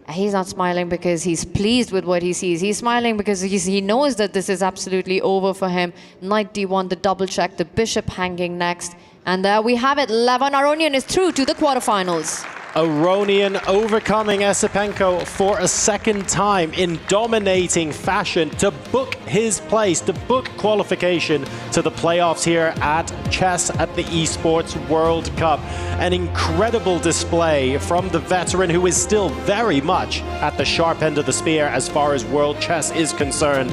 Speaker 8: He's not smiling because he's pleased with what he sees. He's smiling because he knows that this is absolutely over for him. Knight D1, the double check, the bishop hanging next. And there we have it. Levon Aronian is through to the quarterfinals.
Speaker 23: Aronian overcoming Esipenko for a second time in dominating fashion to book his place, to book qualification to the playoffs here at chess at the Esports World Cup. An incredible display from the veteran who is still very much at the sharp end of the spear as far as world chess is concerned.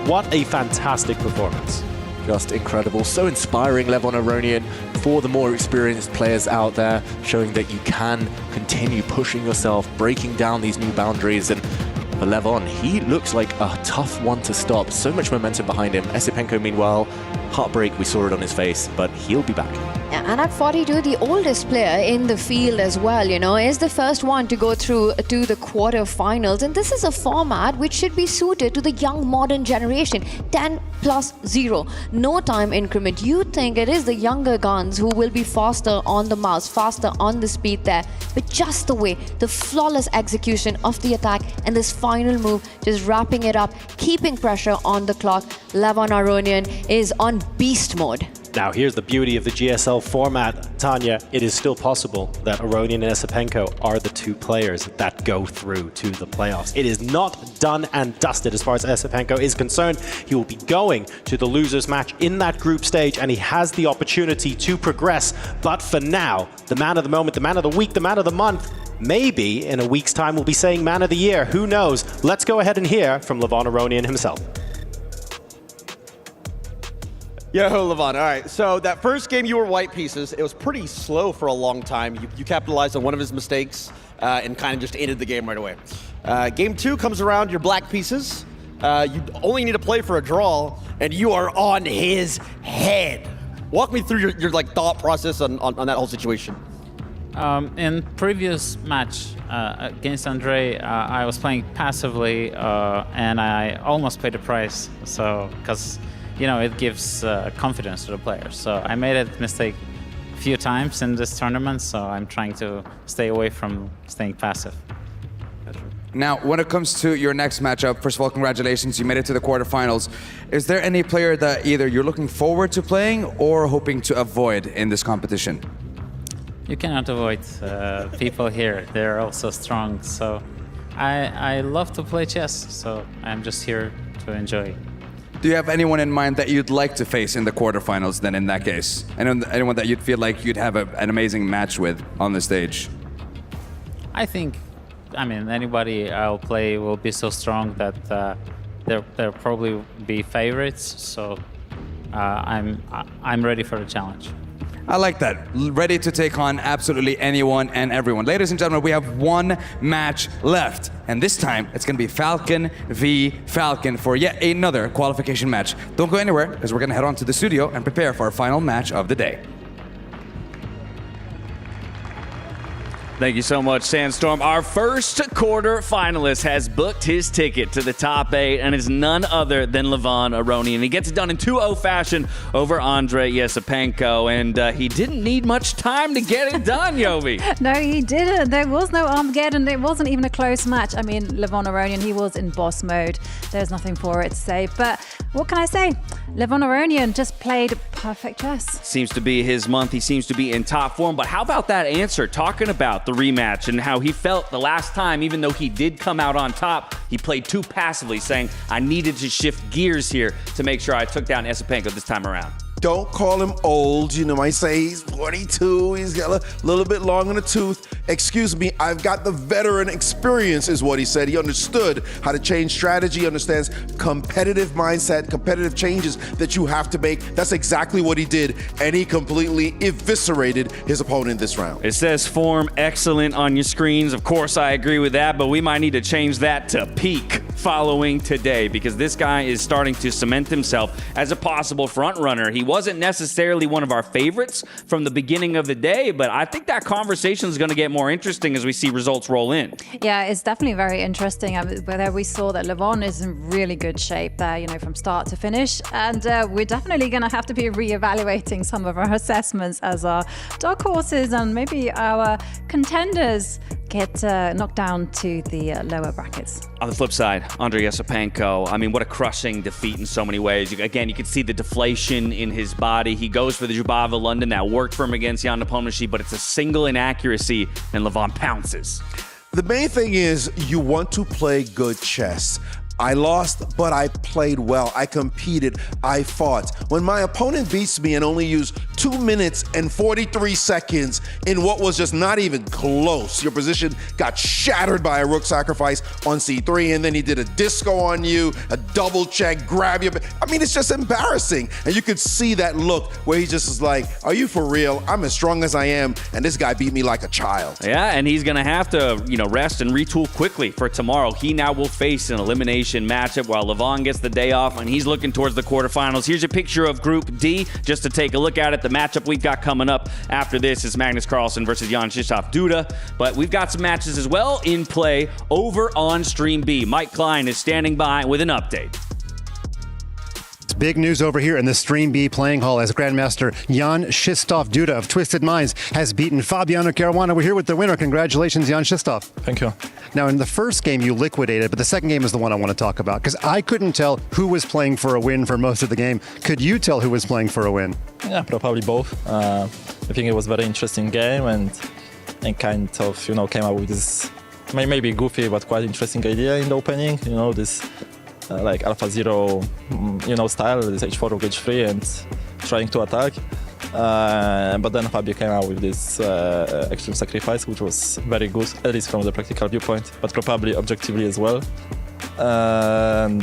Speaker 23: What a fantastic performance.
Speaker 1: Just incredible. So inspiring, Levon Aronian, for the more experienced players out there, showing that you can continue pushing yourself, breaking down these new boundaries. And for Levon, he looks like a tough one to stop. So much momentum behind him. Esipenko, meanwhile, heartbreak, we saw it on his face, but he'll be back.
Speaker 8: Yeah, and at 42, the oldest player in the field as well, you know, is the first one to go through to the quarterfinals. And this is a format which should be suited to the young modern generation. 10+0, no time increment. You think it is the younger guns who will be faster on the mouse, faster on the speed there. But just the way, the flawless execution of the attack and this final move, just wrapping it up, keeping pressure on the clock. Levon Aronian is on beast mode.
Speaker 7: Now, here's the beauty of the GSL format, Tanya. It is still possible that Aronian and Esipenko are the two players that go through to the playoffs. It is not done and dusted as far as Esipenko is concerned. He will be going to the losers match in that group stage, and he has the opportunity to progress. But for now, the man of the moment, the man of the week, the man of the month, maybe in a week's time we'll be saying man of the year. Who knows? Let's go ahead and hear from Levon Aronian himself.
Speaker 9: Yo, Levon, all right. So that first game you were white pieces. It was pretty slow for a long time. You capitalized on one of his mistakes and kind of just ended the game right away. Game 2 comes around, you're black pieces. You only need to play for a draw, and you are on his head. Walk me through your like thought process on that whole situation.
Speaker 10: In previous match against Andre, I was playing passively and I almost paid the price. So, because you know, it gives confidence to the players. So I made a mistake a few times in this tournament, so I'm trying to stay away from staying passive.
Speaker 11: Now, when it comes to your next matchup, first of all, congratulations, you made it to the quarterfinals. Is there any player that either you're looking forward to playing or hoping to avoid in this competition?
Speaker 10: You cannot avoid people here. They're also strong. So I love to play chess, so I'm just here to enjoy.
Speaker 11: Do you have anyone in mind that you'd like to face in the quarterfinals then in that case? Anyone that you'd feel like you'd have an amazing match with on the stage?
Speaker 10: I think, I mean, anybody I'll play will be so strong that they'll probably be favorites. So I'm ready for the challenge.
Speaker 11: I like that. Ready to take on absolutely anyone and everyone. Ladies and gentlemen, we have one match left. And this time, it's going to be Falcon v. Falcon for yet another qualification match. Don't go anywhere, because we're going to head on to the studio and prepare for our final match of the day.
Speaker 3: Thank you so much, Sandstorm. Our first quarter finalist has booked his ticket to the top 8 and is none other than Levon Aronian. He gets it done in 2-0 fashion over Andre Esipenko, and he didn't need much time to get it done, Yovi.
Speaker 2: No, he didn't. There was no Armageddon. It wasn't even a close match. I mean, Levon Aronian, he was in boss mode. There's nothing for it to say. But what can I say? Levon Aronian just played perfect chess.
Speaker 3: Seems to be his month. He seems to be in top form. But how about that answer, talking about the rematch and how he felt the last time, even though he did come out on top, he played too passively, saying, I needed to shift gears here to make sure I took down Esipenko this time around.
Speaker 4: Don't call him old. You know, I say he's 42. He's got a little bit long in the tooth. Excuse me, I've got the veteran experience, is what he said. He understood how to change strategy, understands competitive mindset, competitive changes that you have to make. That's exactly what he did, and he completely eviscerated his opponent this round.
Speaker 3: It says form excellent on your screens. Of course, I agree with that, but we might need to change that to peak. following today, because this guy is starting to cement himself as a possible front runner. He wasn't necessarily one of our favorites from the beginning of the day, but I think that conversation is going to get more interesting as we see results roll in.
Speaker 2: Yeah, it's definitely very interesting. Whether we saw that Levon is in really good shape there, you know, from start to finish, and we're definitely going to have to be reevaluating some of our assessments as our dark horses and maybe our contenders get knocked down to the lower brackets.
Speaker 3: On the flip side, Andrei Yasipenko, I mean, what a crushing defeat in so many ways. Again, you can see the deflation in his body. He goes for the Jubava London. That worked for him against Jan Nepomniachtchi, but it's a single inaccuracy, and Levon pounces.
Speaker 4: The main thing is you want to play good chess. I lost, but I played well. I competed. I fought. When my opponent beats me and only used 2 minutes and 43 seconds in what was just not even close, your position got shattered by a rook sacrifice on c3, and then he did a disco on you, a double check, grab you. I mean, it's just embarrassing. And you could see that look where he just is like, are you for real? I'm as strong as I am, and this guy beat me like a child.
Speaker 3: Yeah, and he's going to have to, rest and retool quickly for tomorrow. He now will face an elimination matchup while Levon gets the day off, and he's looking towards the quarterfinals. Here's a picture of Group D just to take a look at it. The matchup we've got coming up after this is Magnus Carlsen versus Jan Krzysztof Duda, but we've got some matches as well in play over on Stream B. Mike Klein is standing by with an update.
Speaker 13: Big news over here in the Stream B playing hall as Grandmaster Jan Krzysztof Duda of Twisted Minds has beaten Fabiano Caruana. We're here with the winner. Congratulations, Jan Krzysztof.
Speaker 12: Thank you.
Speaker 13: Now, in the first game, you liquidated, but the second game is the one I want to talk about because I couldn't tell who was playing for a win for most of the game. Could you tell who was playing for a win?
Speaker 12: Yeah, probably both. I think it was a very interesting game and kind of, came up with this maybe goofy but quite interesting idea in the opening. This like Alpha Zero, style, this H4 rook H3 and trying to attack. But then Fabio came out with this extreme sacrifice, which was very good, at least from the practical viewpoint, but probably objectively as well. And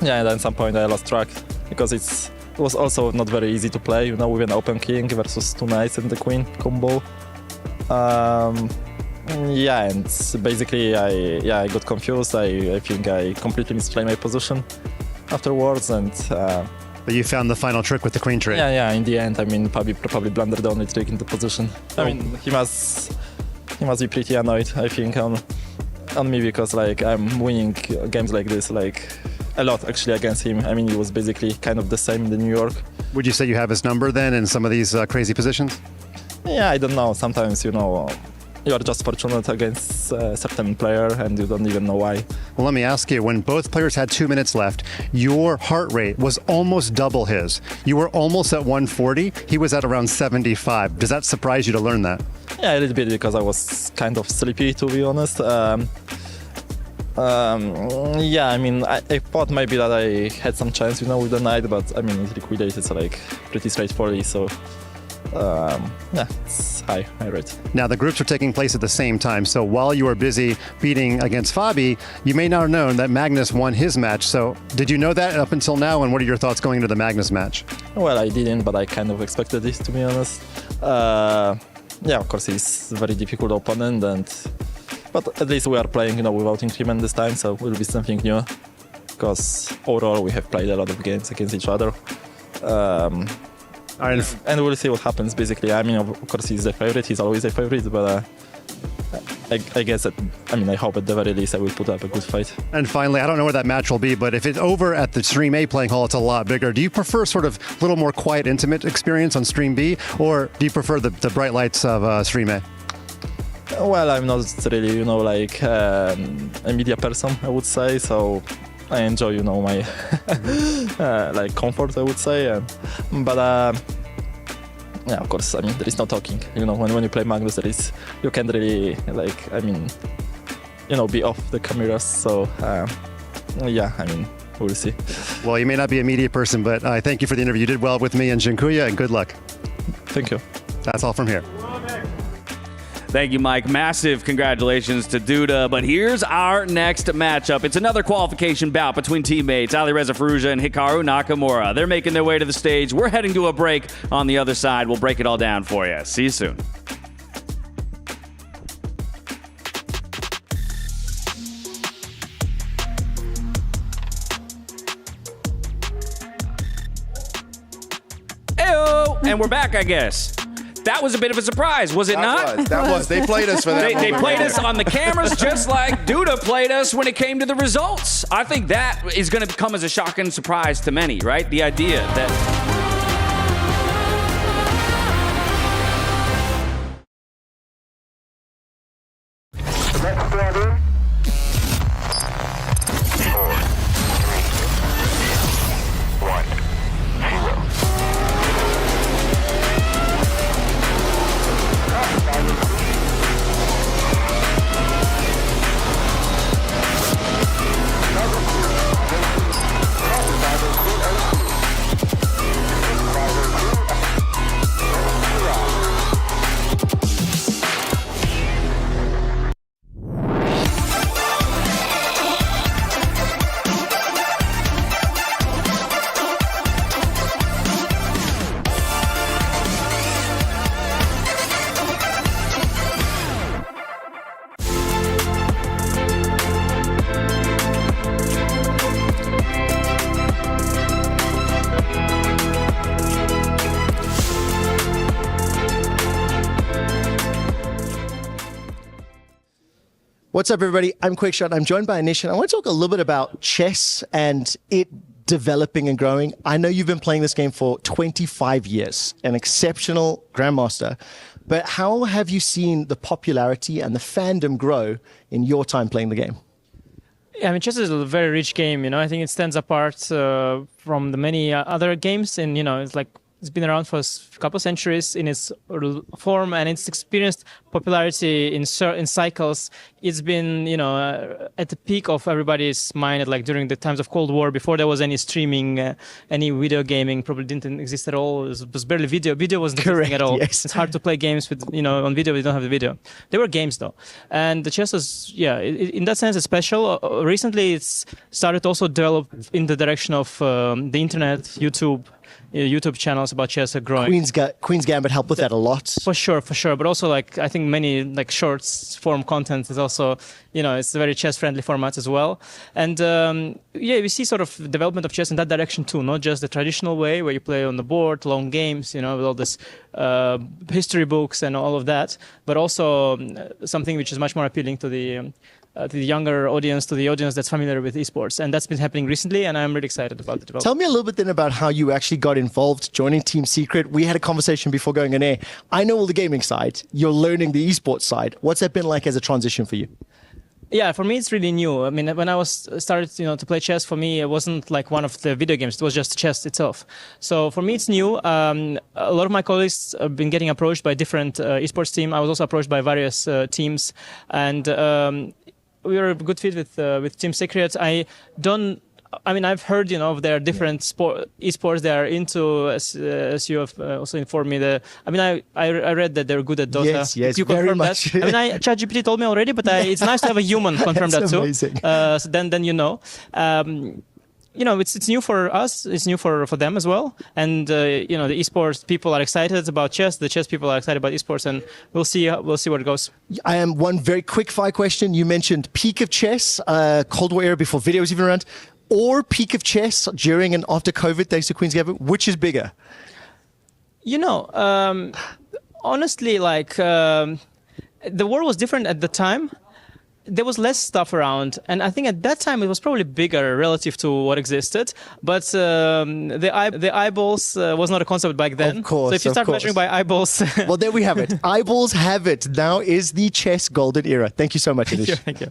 Speaker 12: then at some point I lost track because it was also not very easy to play, with an open king versus two knights and the queen combo. And basically I got confused. I think I completely misplayed my position afterwards, and
Speaker 13: but you found the final trick with the queen trick.
Speaker 12: Yeah. In the end, probably blundered the only trick in the position. He must be pretty annoyed, I think, on me because I'm winning games like this a lot actually against him. He was basically kind of the same in the New York.
Speaker 13: Would you say you have his number then in some of these crazy positions?
Speaker 12: Yeah, I don't know. Sometimes you are just fortunate against a certain player and you don't even know why.
Speaker 13: Well, let me ask you, when both players had 2 minutes left, your heart rate was almost double his. You were almost at 140, he was at around 75. Does that surprise you to learn that?
Speaker 12: Yeah, a little bit because I was kind of sleepy, to be honest. I thought maybe that I had some chance, with the knight, but it liquidated pretty straightforwardly, so it's high rate.
Speaker 13: Now the groups are taking place at the same time, so while you were busy beating against Fabi, you may not have known that Magnus won his match. So did you know that up until now, and what are your thoughts going into the Magnus match?
Speaker 12: Well, I didn't, but I kind of expected this, to be honest. Of course he's a very difficult opponent, but at least we are playing without increment this time, so it will be something new, because overall we have played a lot of games against each other. And we'll see what happens, basically. Of course, he's the favorite. He's always a favorite, but I guess that, I hope at the very least I will put up a good fight.
Speaker 13: And finally, I don't know where that match will be, but if it's over at the Stream A playing hall, it's a lot bigger. Do you prefer sort of a little more quiet, intimate experience on Stream B, or do you prefer the bright lights of Stream A?
Speaker 12: Well, I'm not really, a media person, I would say, so I enjoy, my comfort, I would say. Of course, there is no talking. When you play Magnus, you can't really, be off the cameras. So, we'll see.
Speaker 13: Well, you may not be a media person, but I thank you for the interview. You did well with me and Dziękuję, and good luck.
Speaker 12: Thank you.
Speaker 13: That's all from here.
Speaker 3: Thank you, Mike. Massive congratulations to Duda. But here's our next matchup. It's another qualification bout between teammates Alireza Firouzja and Hikaru Nakamura. They're making their way to the stage. We're heading to a break on the other side. We'll break it all down for you. See you soon. And we're back, I guess. That was a bit of a surprise, was it not?
Speaker 4: That was. They played us for that.
Speaker 3: They
Speaker 4: moment
Speaker 3: played
Speaker 4: right
Speaker 3: us
Speaker 4: there.
Speaker 3: on the cameras just like Duda played us when it came to the results. I think that is going to come as a shocking surprise to many, right? The idea that...
Speaker 15: What's up, everybody? I'm QuickShot. I'm joined by Anish, and I want to talk a little bit about chess and it developing and growing. I know you've been playing this game for 25 years, an exceptional grandmaster, but how have you seen the popularity and the fandom grow in your time playing the game?
Speaker 18: Yeah, I mean, chess is a very rich game, you know. I think it stands apart from the many other games, and, you know, it's been around for a couple of centuries in its form, and it's experienced popularity in cycles. It's been, you know, at the peak of everybody's mind, like during the times of Cold War, before there was any streaming, any video gaming, probably didn't exist at all. It was barely video. Video wasn't existing at all.
Speaker 15: Yes.
Speaker 18: It's hard to play games with, you know, on video. We don't have the video. There were games though, and the chess is, yeah, in that sense, it's special. Recently, it's started to also develop in the direction of the internet, YouTube channels about chess are growing.
Speaker 15: Queen's Gambit helped with that a lot.
Speaker 18: For sure. But also, like, I think many like shorts form content is also, you know, it's a very chess friendly format as well. And yeah, we see sort of development of chess in that direction too, not just the traditional way where you play on the board, long games, you know, with all this history books and all of that, but also something which is much more appealing to the younger audience, to the audience that's familiar with esports. And that's been happening recently, and I'm really excited about the development.
Speaker 15: Tell me a little bit then about how you actually got involved, joining Team Secret. We had a conversation before going on air. I know all the gaming side. You're learning the esports side. What's that been like as a transition for you?
Speaker 18: Yeah, for me, it's really new. I mean, when I started, you know, to play chess, for me, it wasn't like one of the video games. It was just chess itself. So for me, it's new. A lot of my colleagues have been getting approached by different esports teams. I was also approached by various teams, and we were a good fit with Team Secret. I've heard, you know, of their different esports they are into, as you have also informed me. I read that they're good at Dota.
Speaker 15: Yes,
Speaker 18: you
Speaker 15: very
Speaker 18: confirm
Speaker 15: much.
Speaker 18: That? I mean, ChatGPT told me already, but it's nice to have a human confirm that too.
Speaker 15: Amazing.
Speaker 18: So then you know. You know, it's new for us. It's new for them as well. And you know, the esports people are excited about chess. The chess people are excited about esports, and we'll see where it goes.
Speaker 15: I am one very quick fire question. You mentioned peak of chess, Cold War era before video was even around, or peak of chess during and after COVID, thanks to Queen's Gambit. Which is bigger?
Speaker 18: You know, honestly, like the world was different at the time. There was less stuff around, and I think at that time it was probably bigger relative to what existed. But the eyeballs was not a concept back then.
Speaker 15: Of course.
Speaker 18: So if you start measuring by eyeballs,
Speaker 15: well, there we have it. Eyeballs have it. Now is the chess golden era. Thank you so much, Anish.
Speaker 18: Thank you.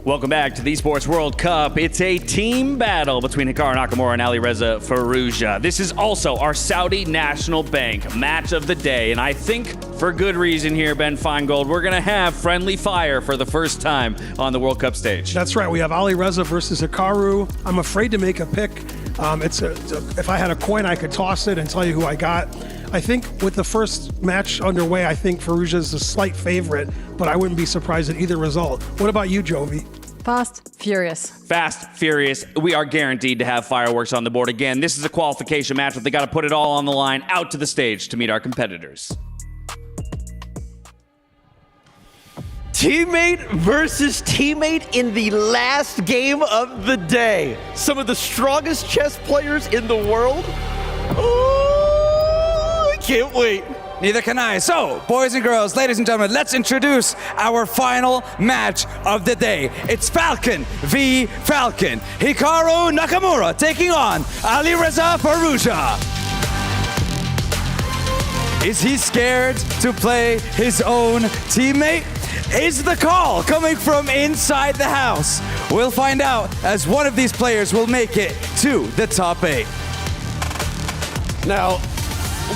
Speaker 3: Welcome back to the Esports World Cup. It's a team battle between Hikaru Nakamura and Alireza Firouzja. This is also our Saudi National Bank match of the day, and I think for good reason here, Ben Feingold, we're going to have friendly fire for the first time on the World Cup stage.
Speaker 5: That's right. We have Alireza versus Hikaru. I'm afraid to make a pick. If I had a coin, I could toss it and tell you who I got. I think with the first match underway, I think Firouzja is a slight favorite, but I wouldn't be surprised at either result. What about you, Jovi?
Speaker 2: Fast, furious.
Speaker 3: Fast, furious. We are guaranteed to have fireworks on the board again. This is a qualification match, but they got to put it all on the line, out to the stage to meet our competitors.
Speaker 19: Teammate versus teammate in the last game of the day. Some of the strongest chess players in the world. Oh, I can't wait.
Speaker 20: Neither can I. So, boys and girls, ladies and gentlemen, let's introduce our final match of the day. It's Falcon v. Falcon. Hikaru Nakamura taking on Alireza Firouzja. Is he scared to play his own teammate? Is the call coming from inside the house? We'll find out as one of these players will make it to the top 8.
Speaker 9: Now,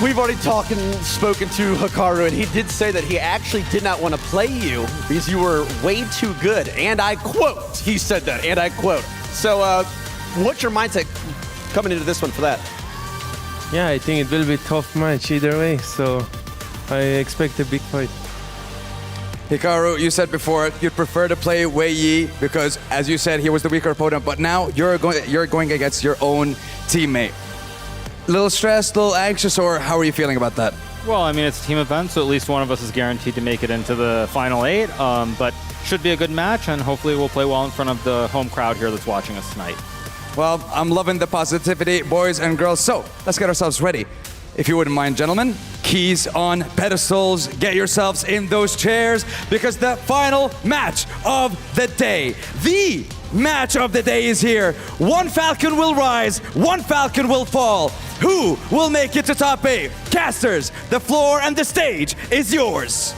Speaker 9: we've already spoken to Hikaru, and he did say that he actually did not want to play you because you were way too good. And I quote, he said that, and I quote. So what's your mindset coming into this one for that?
Speaker 17: Yeah, I think it will be a tough match either way, so I expect a big fight.
Speaker 20: Hikaru, you said before you'd prefer to play Wei Yi because, as you said, he was the weaker opponent, but now you're going against your own teammate. Little stressed, little anxious, or how are you feeling about that?
Speaker 14: Well, I mean, it's a team event, so at least one of us is guaranteed to make it into the final 8, but should be a good match, and hopefully we'll play well in front of the home crowd here that's watching us tonight.
Speaker 20: Well, I'm loving the positivity, boys and girls, so let's get ourselves ready. If you wouldn't mind, gentlemen, keys on pedestals, get yourselves in those chairs, because the final match of the day, the match of the day is here. One Falcon will rise, one Falcon will fall. Who will make it to top 8? Casters, the floor and the stage is yours.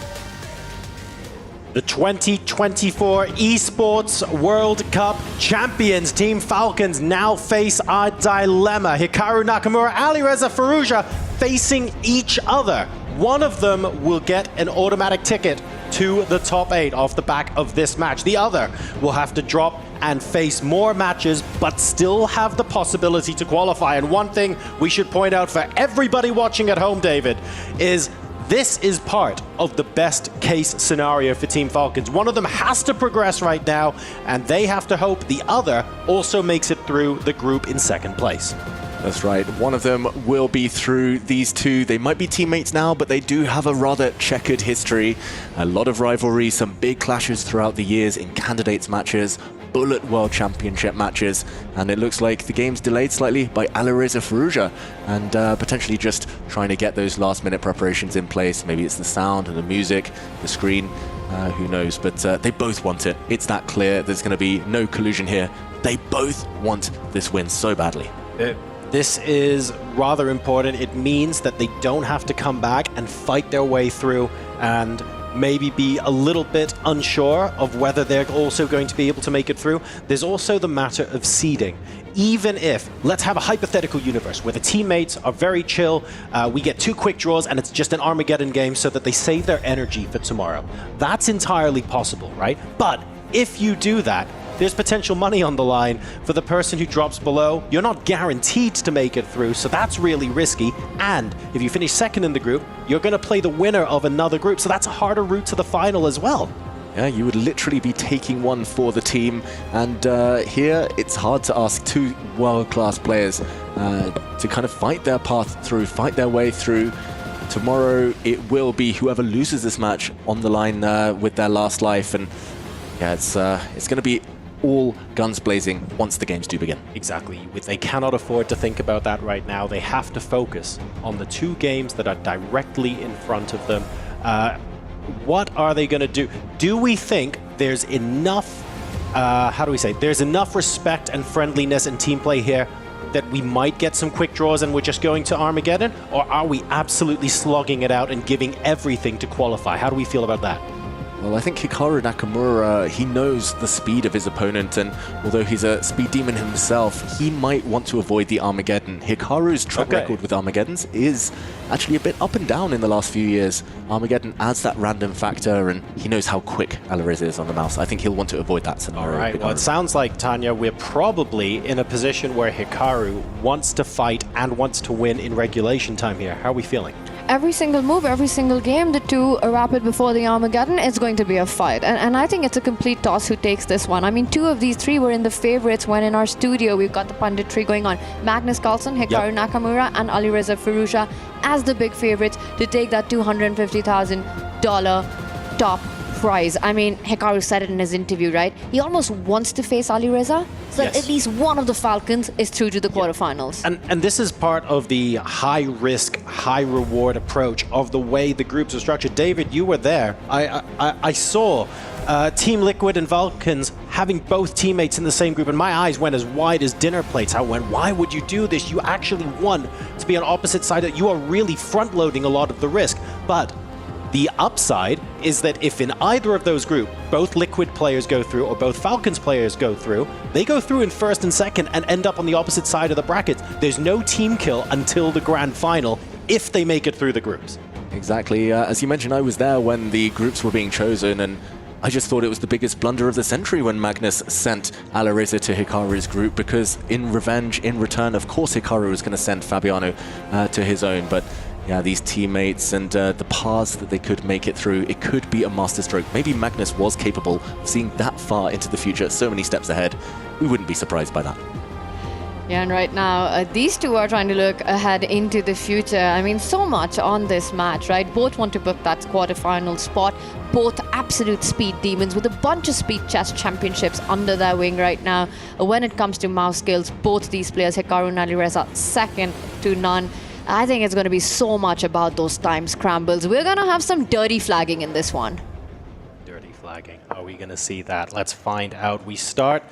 Speaker 23: The 2024 Esports World Cup champions, Team Falcons, now face our dilemma. Hikaru Nakamura, Alireza Firouzja facing each other. One of them will get an automatic ticket to the top 8 off the back of this match. The other will have to drop and face more matches, but still have the possibility to qualify. And one thing we should point out for everybody watching at home, David, is this is part of the best case scenario for Team Falcons. One of them has to progress right now, and they have to hope the other also makes it through the group in second place.
Speaker 1: That's right. One of them will be through. These two, they might be teammates now, but they do have a rather checkered history. A lot of rivalry, some big clashes throughout the years in candidates matches, Bullet World Championship matches, and it looks like the game's delayed slightly by Alireza Firouzja, and potentially just trying to get those last-minute preparations in place. Maybe it's the sound and the music, the screen, who knows, but they both want it. It's that clear. There's going to be no collusion here. They both want this win so badly.
Speaker 23: This is rather important. It means that they don't have to come back and fight their way through and maybe be a little bit unsure of whether they're also going to be able to make it through. There's also the matter of seeding. Even if, let's have a hypothetical universe where the teammates are very chill, we get 2 quick draws and it's just an Armageddon game so that they save their energy for tomorrow. That's entirely possible, right? But if you do that, there's potential money on the line for the person who drops below. You're not guaranteed to make it through, so that's really risky. And if you finish second in the group, you're going to play the winner of another group, so that's a harder route to the final as well.
Speaker 1: Yeah, you would literally be taking one for the team, and here it's hard to ask 2 world-class players to kind of fight their path through, fight their way through. Tomorrow it will be whoever loses this match on the line with their last life, and yeah, it's going to be all guns blazing once the games do begin.
Speaker 23: Exactly. They cannot afford to think about that right now. They have to focus on the 2 games that are directly in front of them. What are they going to do? Do we think there's enough, there's enough respect and friendliness and team play here that we might get some quick draws and we're just going to Armageddon? Or are we absolutely slogging it out and giving everything to qualify? How do we feel about that?
Speaker 1: Well, I think Hikaru Nakamura, he knows the speed of his opponent, and although he's a speed demon himself, he might want to avoid the Armageddon. Hikaru's track record with Armageddons is actually a bit up and down in the last few years. Armageddon adds that random factor, and he knows how quick Alireza is on the mouse. I think he'll want to avoid that scenario.
Speaker 7: All right, well, it sounds like, Tanya, we're probably in a position where Hikaru wants to fight and wants to win in regulation time here. How are we feeling?
Speaker 8: Every single move, every single game, the two rapid before the Armageddon, it's going to be a fight. And I think it's a complete toss who takes this one. I mean, two of these three were in the favorites when in our studio we've got the punditry going on. Magnus Carlsen, Hikaru Nakamura, and Alireza Firouzja as the big favorites to take that $250,000 top prize. I mean, Hikaru said it in his interview, right? He almost wants to face Alireza, so that at least one of the Falcons is through to the quarterfinals.
Speaker 7: And this is part of the high-risk, high-reward approach of the way the groups are structured. David, you were there. I saw Team Liquid and Falcons having both teammates in the same group, and my eyes went as wide as dinner plates. I went, why would you do this? You actually want to be on opposite side. You are really front-loading a lot of the risk. But the upside is that if in either of those groups, both Liquid players go through or both Falcons players go through, they go through in first and second and end up on the opposite side of the brackets. There's no team kill until the grand final if they make it through the groups.
Speaker 1: Exactly. As you mentioned, I was there when the groups were being chosen, and I just thought it was the biggest blunder of the century when Magnus sent Alireza to Hikaru's group, because in revenge, in return, of course Hikaru was going to send Fabiano to his own, but yeah, these teammates and the paths that they could make it through, it could be a masterstroke. Maybe Magnus was capable of seeing that far into the future, so many steps ahead. We wouldn't be surprised by that.
Speaker 8: Yeah, and right now, these two are trying to look ahead into the future. I mean, so much on this match, right? Both want to book that quarterfinal spot. Both absolute speed demons with a bunch of speed chess championships under their wing right now. When it comes to mouse skills, both these players, Hikaru and Alireza, second to none. I think it's going to be so much about those time scrambles. We're going to have some dirty flagging in this one.
Speaker 7: Dirty flagging. Are we going to see that? Let's find out. We start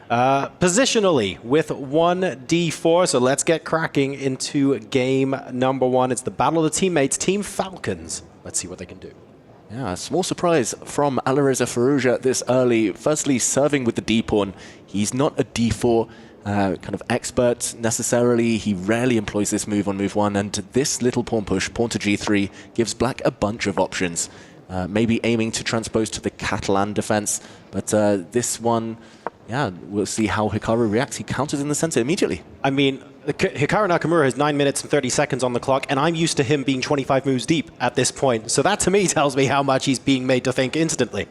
Speaker 7: positionally with 1d4, so let's get cracking into game number one. It's the battle of the teammates, Team Falcons. Let's see what they can do.
Speaker 1: Yeah, a small surprise from Alireza Firouzja this early. Firstly, serving with the d-pawn. He's not a d4 kind of expert necessarily. He rarely employs this move on move one, and this little pawn push, pawn to g3, gives black a bunch of options. Maybe aiming to transpose to the Catalan defense, but this one, yeah, we'll see how Hikaru reacts. He counters in the center immediately.
Speaker 7: I mean, Hikaru Nakamura has 9 minutes and 30 seconds on the clock, and I'm used to him being 25 moves deep at this point. So that to me tells me how much he's being made to think instantly.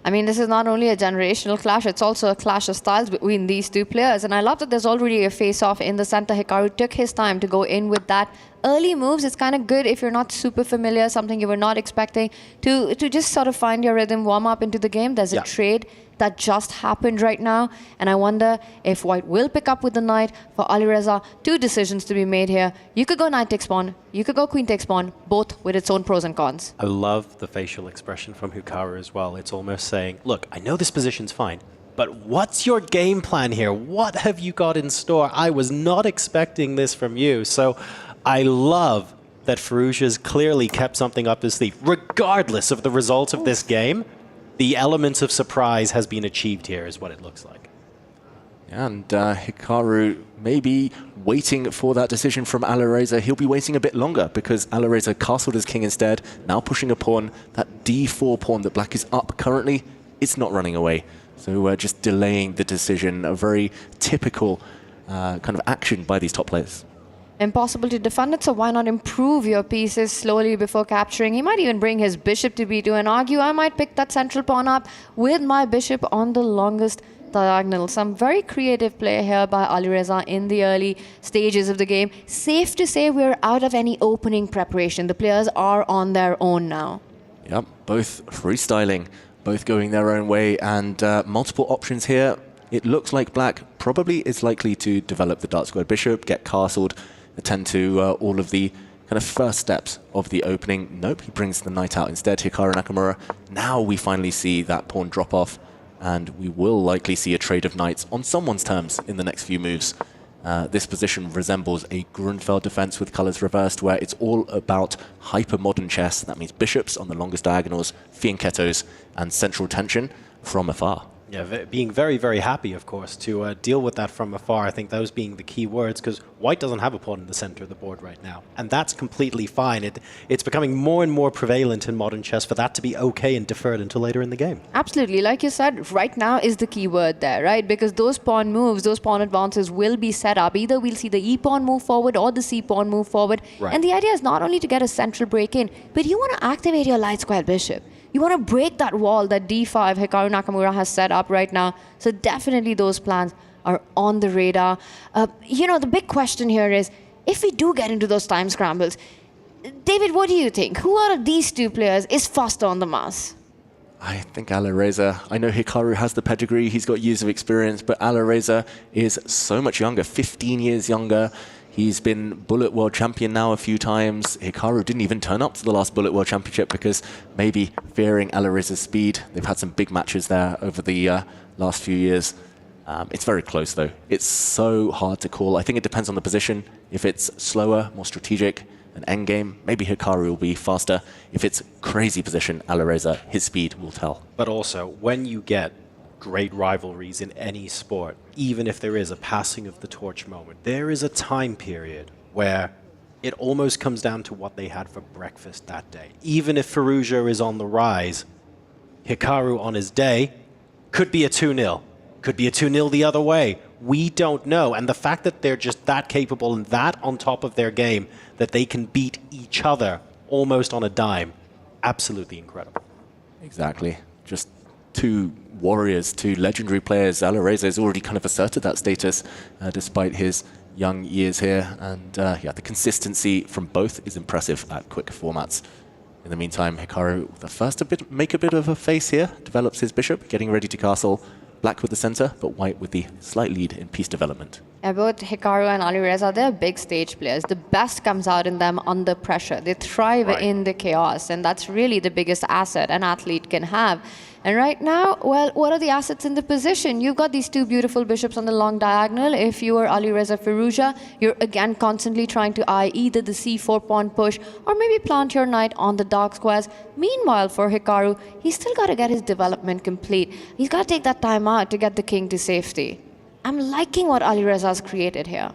Speaker 8: I mean, this is not only a generational clash, it's also a clash of styles between these two players. And I love that there's already a face-off in the center. Hikaru took his time to go in with that. Early moves, it's kind of good if you're not super familiar, something you were not expecting, to just sort of find your rhythm, warm up into the game. There's a trade that just happened right now, and I wonder if White will pick up with the knight. For Alireza, two decisions to be made here. You could go knight takes pawn, you could go queen takes pawn, both with its own pros and cons.
Speaker 7: I love the facial expression from Hikaru as well. It's almost saying, look, I know this position's fine, but what's your game plan here? What have you got in store? I was not expecting this from you. So I love that Firouzja's clearly kept something up his sleeve. Regardless of the result of this game, the elements of surprise has been achieved here, is what it looks like.
Speaker 1: And Hikaru maybe waiting for that decision from Alireza. He'll be waiting a bit longer because Alireza castled his king instead, now pushing a pawn. That d4 pawn that black is up currently, it's not running away. So just delaying the decision, a very typical kind of action by these top players.
Speaker 8: Impossible to defend it, so why not improve your pieces slowly before capturing? He might even bring his bishop to b2 and argue, I might pick that central pawn up with my bishop on the longest diagonal. Some very creative play here by Alireza in the early stages of the game. Safe to say we're out of any opening preparation. The players are on their own now.
Speaker 1: Yep, both freestyling, both going their own way, and multiple options here. It looks like black probably is likely to develop the dark squared bishop, get castled, attend to all of the kind of first steps of the opening. Nope, he brings the knight out instead, Hikaru Nakamura. Now we finally see that pawn drop off, and we will likely see a trade of knights on someone's terms in the next few moves. This position resembles a Grunfeld defense with colors reversed, where it's all about hyper-modern chess. That means bishops on the longest diagonals, fianchettos, and central tension from afar.
Speaker 7: Yeah, being very, very happy, of course, to deal with that from afar. I think those being the key words, because White doesn't have a pawn in the center of the board right now. And that's completely fine. It's becoming more and more prevalent in modern chess for that to be okay and deferred until later in the game.
Speaker 8: Absolutely. Like you said, right now is the key word there, right? Because those pawn moves, those pawn advances will be set up. Either we'll see the E-pawn move forward or the C-pawn move forward.
Speaker 7: Right.
Speaker 8: And the idea is not only to get a central break in, but you want to activate your light square bishop. You want to break that wall that D5 Hikaru Nakamura has set up right now. So definitely those plans are on the radar. The big question here is, if we do get into those time scrambles, David, what do you think? Who out of these two players is faster on the mouse?
Speaker 1: I think Alireza. I know Hikaru has the pedigree, he's got years of experience, but Alireza is so much younger, 15 years younger. He's been Bullet World Champion now a few times. Hikaru didn't even turn up to the last Bullet World Championship because maybe fearing Alireza's speed. They've had some big matches there over the last few years. It's very close, though. It's so hard to call. I think it depends on the position. If it's slower, more strategic, an endgame, maybe Hikaru will be faster. If it's crazy position, Alireza, his speed will tell.
Speaker 7: But also, when you get great rivalries in any sport, even if there is a passing of the torch moment, there is a time period where it almost comes down to what they had for breakfast that day. Even if Firouzja is on the rise, Hikaru on his day could be a 2-0, could be a 2-0 the other way. We don't know. And the fact that they're just that capable and that on top of their game, that they can beat each other almost on a dime, absolutely incredible.
Speaker 1: Exactly. Just two warriors, two legendary players. Alireza has already kind of asserted that status despite his young years here. And yeah, the consistency from both is impressive at quick formats. In the meantime, Hikaru, the first to make a bit of a face here, develops his bishop, getting ready to castle. Black with the center, but White with the slight lead in piece development.
Speaker 8: Both Hikaru and Alireza, they're big stage players. The best comes out in them under pressure. They thrive in the chaos, and that's really the biggest asset an athlete can have. And right now, well, what are the assets in the position? You've got these two beautiful bishops on the long diagonal. If you are Alireza Firouzja, you're again constantly trying to eye either the C4 pawn push or maybe plant your knight on the dark squares. Meanwhile, for Hikaru, he's still got to get his development complete. He's got to take that time out to get the king to safety. I'm liking what Alireza's created here.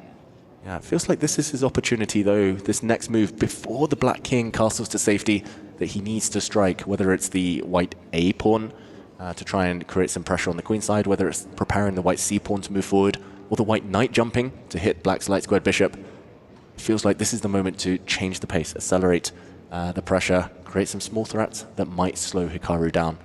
Speaker 1: Yeah, it feels like this is his opportunity, though. This next move before the black king castles to safety that he needs to strike, whether it's the white A pawn to try and create some pressure on the queen side, whether it's preparing the white C pawn to move forward, or the white knight jumping to hit black's light squared bishop. It feels like this is the moment to change the pace, accelerate the pressure, create some small threats that might slow Hikaru down.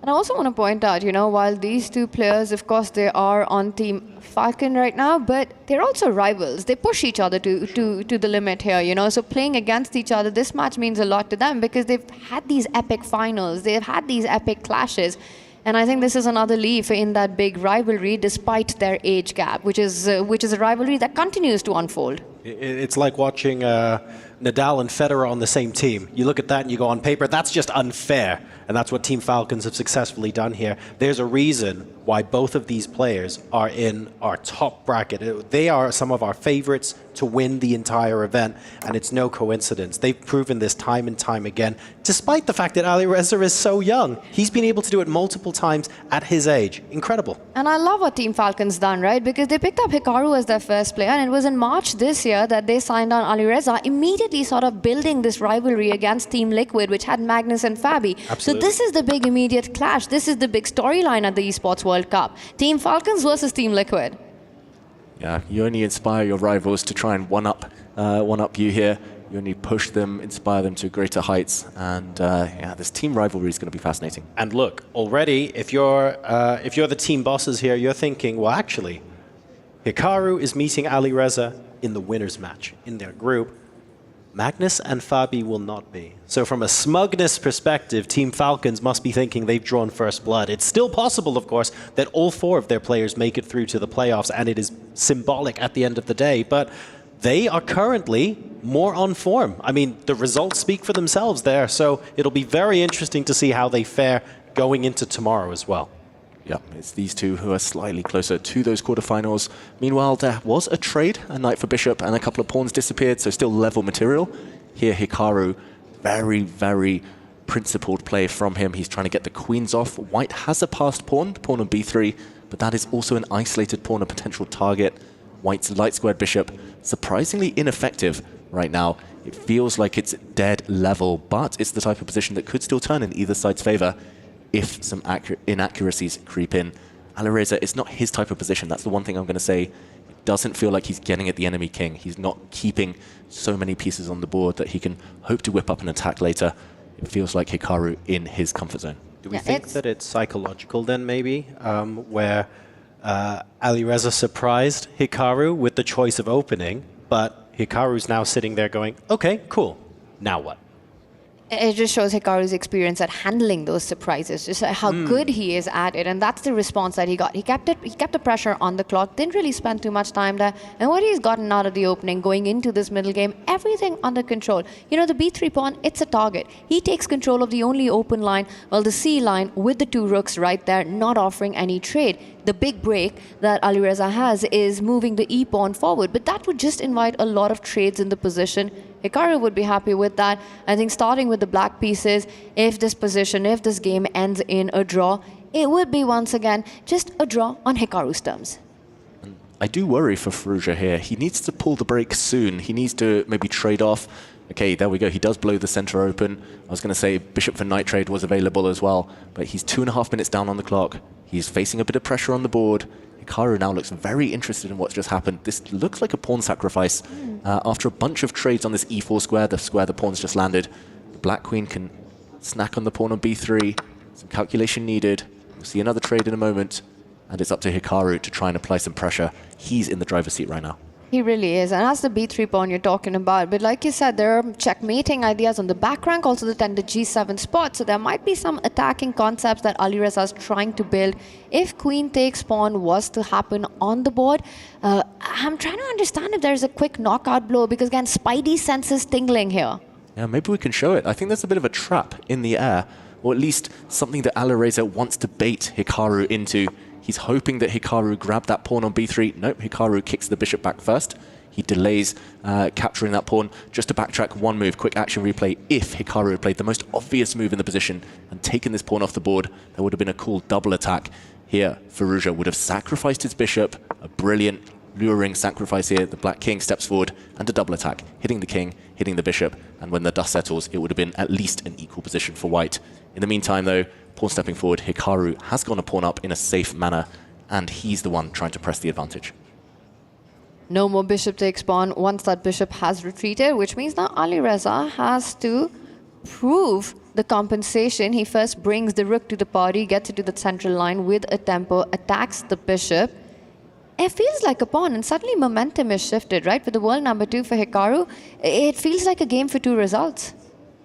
Speaker 8: And I also want to point out, while these two players, of course, they are on Team Falcon right now, but they're also rivals. They push each other to the limit here, So playing against each other, this match means a lot to them because they've had these epic finals. They've had these epic clashes. And I think this is another leaf in that big rivalry, despite their age gap, which is a rivalry that continues to unfold.
Speaker 7: It's like watching Nadal and Federer on the same team. You look at that and you go, on paper, that's just unfair. And that's what Team Falcons have successfully done here. There's a reason why both of these players are in our top bracket. They are some of our favorites to win the entire event, and it's no coincidence. They've proven this time and time again, despite the fact that Alireza is so young. He's been able to do it multiple times at his age. Incredible.
Speaker 8: And I love what Team Falcon's done, right? Because they picked up Hikaru as their first player, and it was in March this year that they signed on Alireza, immediately sort of building this rivalry against Team Liquid, which had Magnus and Fabi.
Speaker 7: Absolutely.
Speaker 8: So this is the big immediate clash. This is the big storyline at the Esports World Cup. Team Falcons versus Team Liquid.
Speaker 1: Yeah, you only inspire your rivals to try and one-up you here. You only push them, inspire them to greater heights. And yeah, this team rivalry is going to be fascinating.
Speaker 7: And look, already, if you're the team bosses here, you're thinking, well, actually, Hikaru is meeting Alireza in the winner's match in their group. Magnus and Fabi will not be. So from a smugness perspective, Team Falcons must be thinking they've drawn first blood. It's still possible, of course, that all four of their players make it through to the playoffs, and it is symbolic at the end of the day, but they are currently more on form. I mean, the results speak for themselves there, so it'll be very interesting to see how they fare going into tomorrow as well.
Speaker 1: Yeah, it's these two who are slightly closer to those quarterfinals. Meanwhile, there was a trade, a knight for bishop, and a couple of pawns disappeared, so still level material. Here, Hikaru, very principled play from him. He's trying to get the queens off. White has a passed pawn, the pawn on b3, but that is also an isolated pawn, a potential target. White's light squared bishop, surprisingly ineffective right now. It feels like it's dead level, but it's the type of position that could still turn in either side's favor if some inaccuracies creep in. Alireza, it's not his type of position. That's the one thing I'm going to say. It doesn't feel like he's getting at the enemy king. He's not keeping so many pieces on the board that he can hope to whip up an attack later. It feels like Hikaru in his comfort zone.
Speaker 7: Do we think that it's psychological then, maybe, where Alireza surprised Hikaru with the choice of opening, but Hikaru's now sitting there going, okay, cool, now what?
Speaker 8: It just shows Hikaru's experience at handling those surprises, just how good he is at it, and that's the response that he got. He kept the pressure on the clock, didn't really spend too much time there, and what he's gotten out of the opening, going into this middle game, everything under control. You know, the b3 pawn, it's a target. He takes control of the only open line, well, the c line with the two rooks right there, not offering any trade. The big break that Alireza has is moving the e pawn forward, but that would just invite a lot of trades in the position. Hikaru would be happy with that. I think starting with the black pieces, if this game ends in a draw, it would be once again just a draw on Hikaru's terms.
Speaker 1: I do worry for Firouzja here. He needs to pull the break soon. He needs to maybe trade off. Okay, there we go. He does blow the center open. I was going to say bishop for knight trade was available as well, but he's 2.5 minutes down on the clock. He's facing a bit of pressure on the board. Hikaru now looks very interested in what's just happened. This looks like a pawn sacrifice. After a bunch of trades on this e4 square the pawn's just landed. The black queen can snack on the pawn on b3. Some calculation needed. We'll see another trade in a moment. And it's up to Hikaru to try and apply some pressure. He's in the driver's seat right now.
Speaker 8: He really is, and that's the b3 pawn you're talking about. But like you said, there are checkmating ideas on the back rank, also the tender g7 spot. So there might be some attacking concepts that Alireza is trying to build. If queen takes pawn was to happen on the board, I'm trying to understand if there's a quick knockout blow, because again, Spidey senses tingling here.
Speaker 1: Yeah, maybe we can show it. I think there's a bit of a trap in the air, or at least something that Alireza wants to bait Hikaru into. He's hoping that Hikaru grabbed that pawn on b3. Nope, Hikaru kicks the bishop back first. He delays capturing that pawn. Just to backtrack one move, quick action replay. If Hikaru had played the most obvious move in the position and taken this pawn off the board, there would have been a cool double attack. Here, Firouzja would have sacrificed his bishop. A brilliant, luring sacrifice here. The black king steps forward and a double attack, hitting the king, hitting the bishop. And when the dust settles, it would have been at least an equal position for white. In the meantime, though, pawn stepping forward, Hikaru has gone a pawn up in a safe manner, and he's the one trying to press the advantage.
Speaker 8: No more bishop takes pawn once that bishop has retreated, which means now Alireza has to prove the compensation. He first brings the rook to the party, gets it to the central line with a tempo, attacks the bishop. It feels like a pawn, and suddenly momentum is shifted, right? With the world number 2 for Hikaru, it feels like a game for 2 results.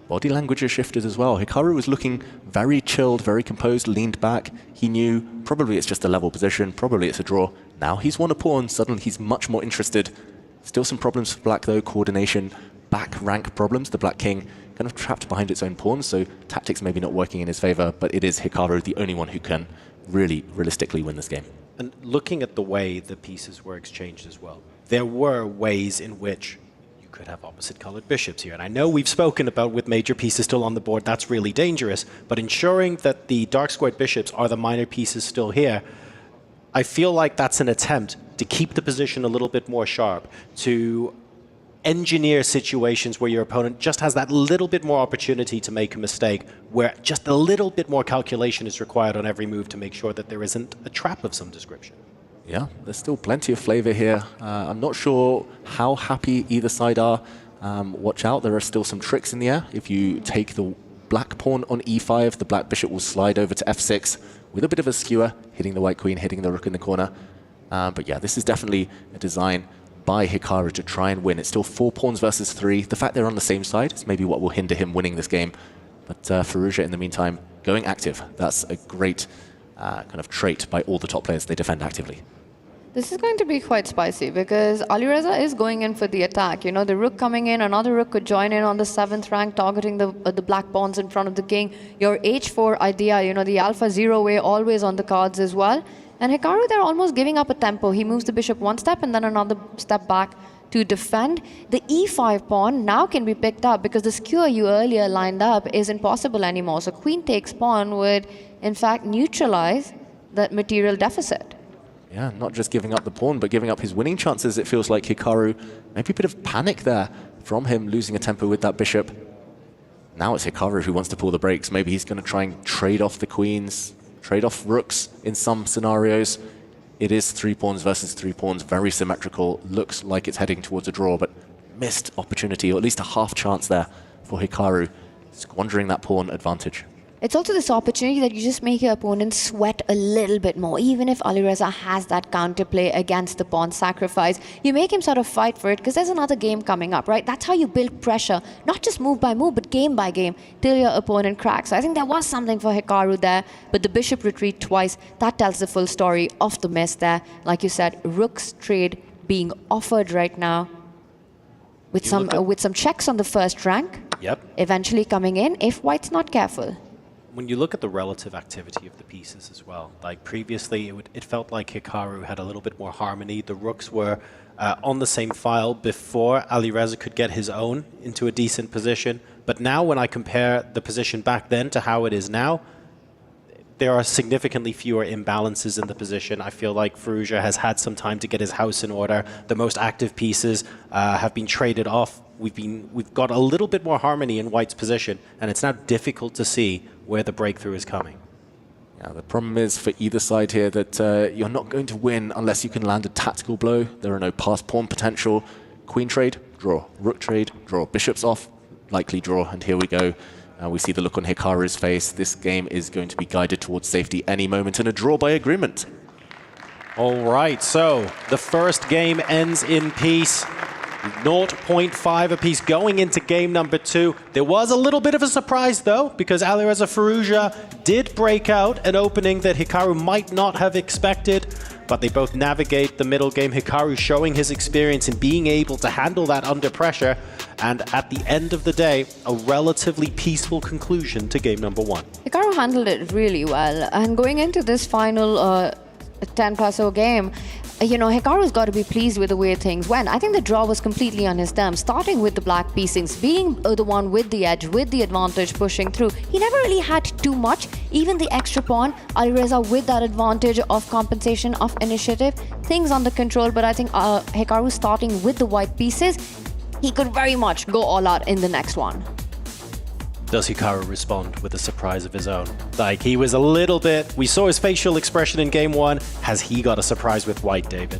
Speaker 1: Body language has shifted as well. Hikaru was looking very chilled, very composed, leaned back. He knew probably it's just a level position, probably it's a draw. Now he's won a pawn, suddenly he's much more interested. Still some problems for black though, coordination, back rank problems. The black king kind of trapped behind its own pawns, so tactics maybe not working in his favor, but it is Hikaru the only one who can really realistically win this game.
Speaker 7: And looking at the way the pieces were exchanged as well, there were ways in which could have opposite colored bishops here. And I know we've spoken about with major pieces still on the board, that's really dangerous, but ensuring that the dark squared bishops are the minor pieces still here, I feel like that's an attempt to keep the position a little bit more sharp, to engineer situations where your opponent just has that little bit more opportunity to make a mistake, where just a little bit more calculation is required on every move to make sure that there isn't a trap of some description.
Speaker 1: Yeah, there's still plenty of flavor here. I'm not sure how happy either side are. Watch out, there are still some tricks in the air. If you take the black pawn on e5, the black bishop will slide over to f6 with a bit of a skewer, hitting the white queen, hitting the rook in the corner. But yeah, this is definitely a design by Hikaru to try and win. It's still 4 pawns versus 3. The fact they're on the same side is maybe what will hinder him winning this game. But Firouzja, in the meantime, going active. That's a great kind of trait by all the top players. They defend actively.
Speaker 8: This is going to be quite spicy because Alireza is going in for the attack. You know, the rook coming in, another rook could join in on the 7th rank, targeting the black pawns in front of the king. Your h4 idea, you know, the alpha 0 way always on the cards as well. And Hikaru, they're almost giving up a tempo. He moves the bishop one step and then another step back to defend. The e5 pawn now can be picked up because the skewer you earlier lined up isn't possible anymore. So queen takes pawn would, in fact, neutralize that material deficit.
Speaker 1: Yeah, not just giving up the pawn, but giving up his winning chances. It feels like Hikaru, maybe a bit of panic there from him losing a tempo with that bishop. Now it's Hikaru who wants to pull the brakes. Maybe he's going to try and trade off the queens, trade off rooks in some scenarios. It is 3 pawns versus 3 pawns, very symmetrical. Looks like it's heading towards a draw, but missed opportunity, or at least a half chance there for Hikaru, squandering that pawn advantage.
Speaker 8: It's also this opportunity that you just make your opponent sweat a little bit more. Even if Alireza has that counterplay against the pawn sacrifice, you make him sort of fight for it because there's another game coming up, right? That's how you build pressure, not just move by move, but game by game, till your opponent cracks. So I think there was something for Hikaru there, but the bishop retreat twice, that tells the full story of the miss there. Like you said, rook's trade being offered right now with some checks on the first rank.
Speaker 7: Yep.
Speaker 8: Eventually coming in if white's not careful.
Speaker 7: When you look at the relative activity of the pieces as well, like previously it felt like Hikaru had a little bit more harmony. The rooks were on the same file before Alireza could get his own into a decent position. But now when I compare the position back then to how it is now, there are significantly fewer imbalances in the position. I feel like Firouzja has had some time to get his house in order. The most active pieces have been traded off. We've got a little bit more harmony in white's position, and it's now difficult to see where the breakthrough is coming.
Speaker 1: Yeah, the problem is for either side here that you're not going to win unless you can land a tactical blow. There are no pass pawn potential. Queen trade, draw. Rook trade, draw. Bishop's off, likely draw. And here we go. We see the look on Hikaru's face. This game is going to be guided towards safety any moment and a draw by agreement.
Speaker 7: All right, so the first game ends in peace. 0.5 apiece going into game number 2. There was a little bit of a surprise though, because Alireza Firouzja did break out an opening that Hikaru might not have expected, but they both navigate the middle game. Hikaru showing his experience in being able to handle that under pressure, and at the end of the day, a relatively peaceful conclusion to game number 1.
Speaker 8: Hikaru handled it really well, and going into this final 10+0 game, you know, Hikaru's got to be pleased with the way things went. I think the draw was completely on his terms, starting with the black piecings, being the one with the edge, with the advantage pushing through. He never really had too much, even the extra pawn. Alireza with that advantage of compensation, of initiative, things under control, but I think Hikaru starting with the white pieces, he could very much go all out in the next one.
Speaker 7: Does Hikaru respond with a surprise of his own? Like, he was a little bit... We saw his facial expression in game 1. Has he got a surprise with white, David?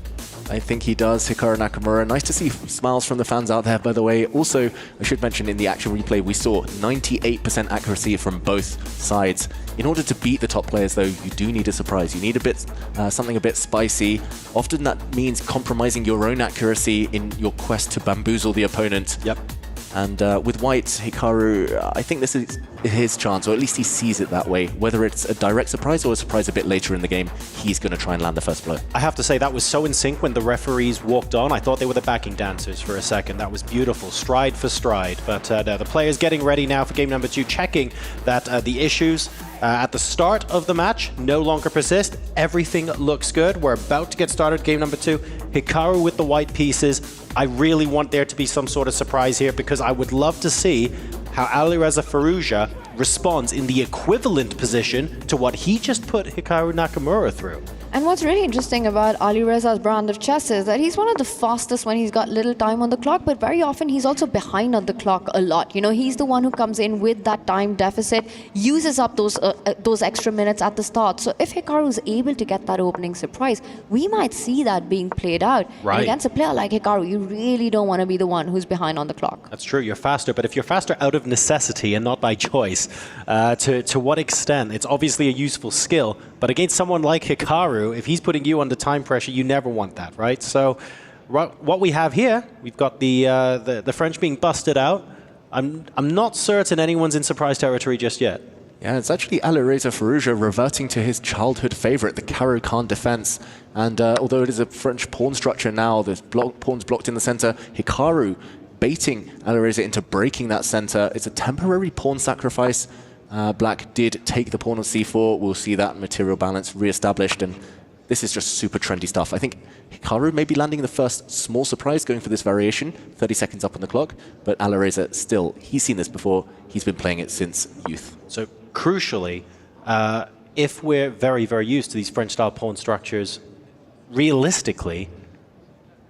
Speaker 1: I think he does, Hikaru Nakamura. Nice to see smiles from the fans out there, by the way. Also, I should mention in the action replay, we saw 98% accuracy from both sides. In order to beat the top players, though, you do need a surprise. You need a bit something a bit spicy. Often that means compromising your own accuracy in your quest to bamboozle the opponent.
Speaker 7: Yep.
Speaker 1: And with white, Hikaru, I think this is his chance, or at least he sees it that way. Whether it's a direct surprise or a surprise a bit later in the game, he's going to try and land the first blow.
Speaker 7: I have to say, that was so in sync when the referees walked on. I thought they were the backing dancers for a second. That was beautiful, stride for stride. But no, the players getting ready now for game number 2, checking that the issues at the start of the match no longer persist. Everything looks good. We're about to get started game number 2. Hikaru with the white pieces. I really want there to be some sort of surprise here, because I would love to see how Alireza Firouzja responds in the equivalent position to what he just put Hikaru Nakamura through.
Speaker 8: And what's really interesting about Alireza's brand of chess is that he's one of the fastest when he's got little time on the clock, but very often he's also behind on the clock a lot. You know, he's the one who comes in with that time deficit, uses up those extra minutes at the start. So if Hikaru is able to get that opening surprise, we might see that being played out.
Speaker 7: Right.
Speaker 8: And against a player like Hikaru, you really don't want to be the one who's behind on the clock.
Speaker 7: That's true, you're faster, but if you're faster out of necessity and not by choice, to what extent? It's obviously a useful skill, but against someone like Hikaru, if he's putting you under time pressure, you never want that, right? So what we have here, we've got the French being busted out. I'm not certain anyone's in surprise territory just yet.
Speaker 1: Yeah, it's actually Alireza Firouzja reverting to his childhood favorite, the Caro Khan defense. And although it is a French pawn structure now, the pawn's blocked in the center, Hikaru baiting Alireza into breaking that center. It's a temporary pawn sacrifice. Black did take the pawn on c4. We'll see that material balance reestablished, and this is just super trendy stuff. I think Hikaru may be landing the first small surprise going for this variation, 30 seconds up on the clock, but Alireza still, he's seen this before. He's been playing it since youth.
Speaker 7: So crucially, if we're very, very used to these French-style pawn structures, realistically,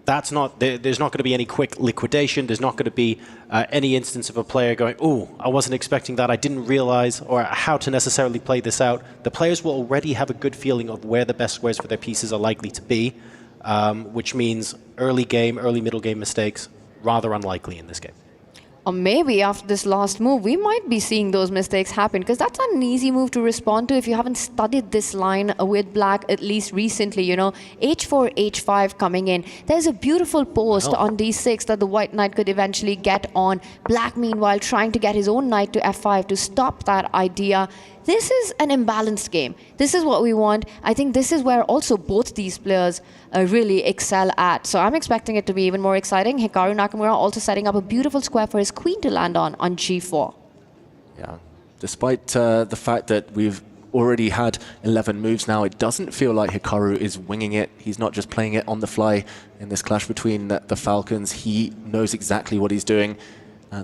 Speaker 7: there's not going to be any quick liquidation. There's not going to be any instance of a player going, "Oh, I wasn't expecting that. I didn't realize," or how to necessarily play this out. The players will already have a good feeling of where the best squares for their pieces are likely to be, which means early game, early middle game mistakes, rather unlikely in this game.
Speaker 8: Or maybe after this last move, we might be seeing those mistakes happen, because that's not an easy move to respond to if you haven't studied this line with Black, at least recently, you know. H4, H5 coming in. There's a beautiful post on D6 that the White Knight could eventually get on. Black, meanwhile, trying to get his own knight to F5 to stop that idea. This is an imbalanced game. This is what we want. I think this is where also both these players really excel at. So I'm expecting it to be even more exciting. Hikaru Nakamura also setting up a beautiful square for his queen to land on G4.
Speaker 1: Yeah, despite the fact that we've already had 11 moves now, it doesn't feel like Hikaru is winging it. He's not just playing it on the fly in this clash between the Falcons. He knows exactly what he's doing.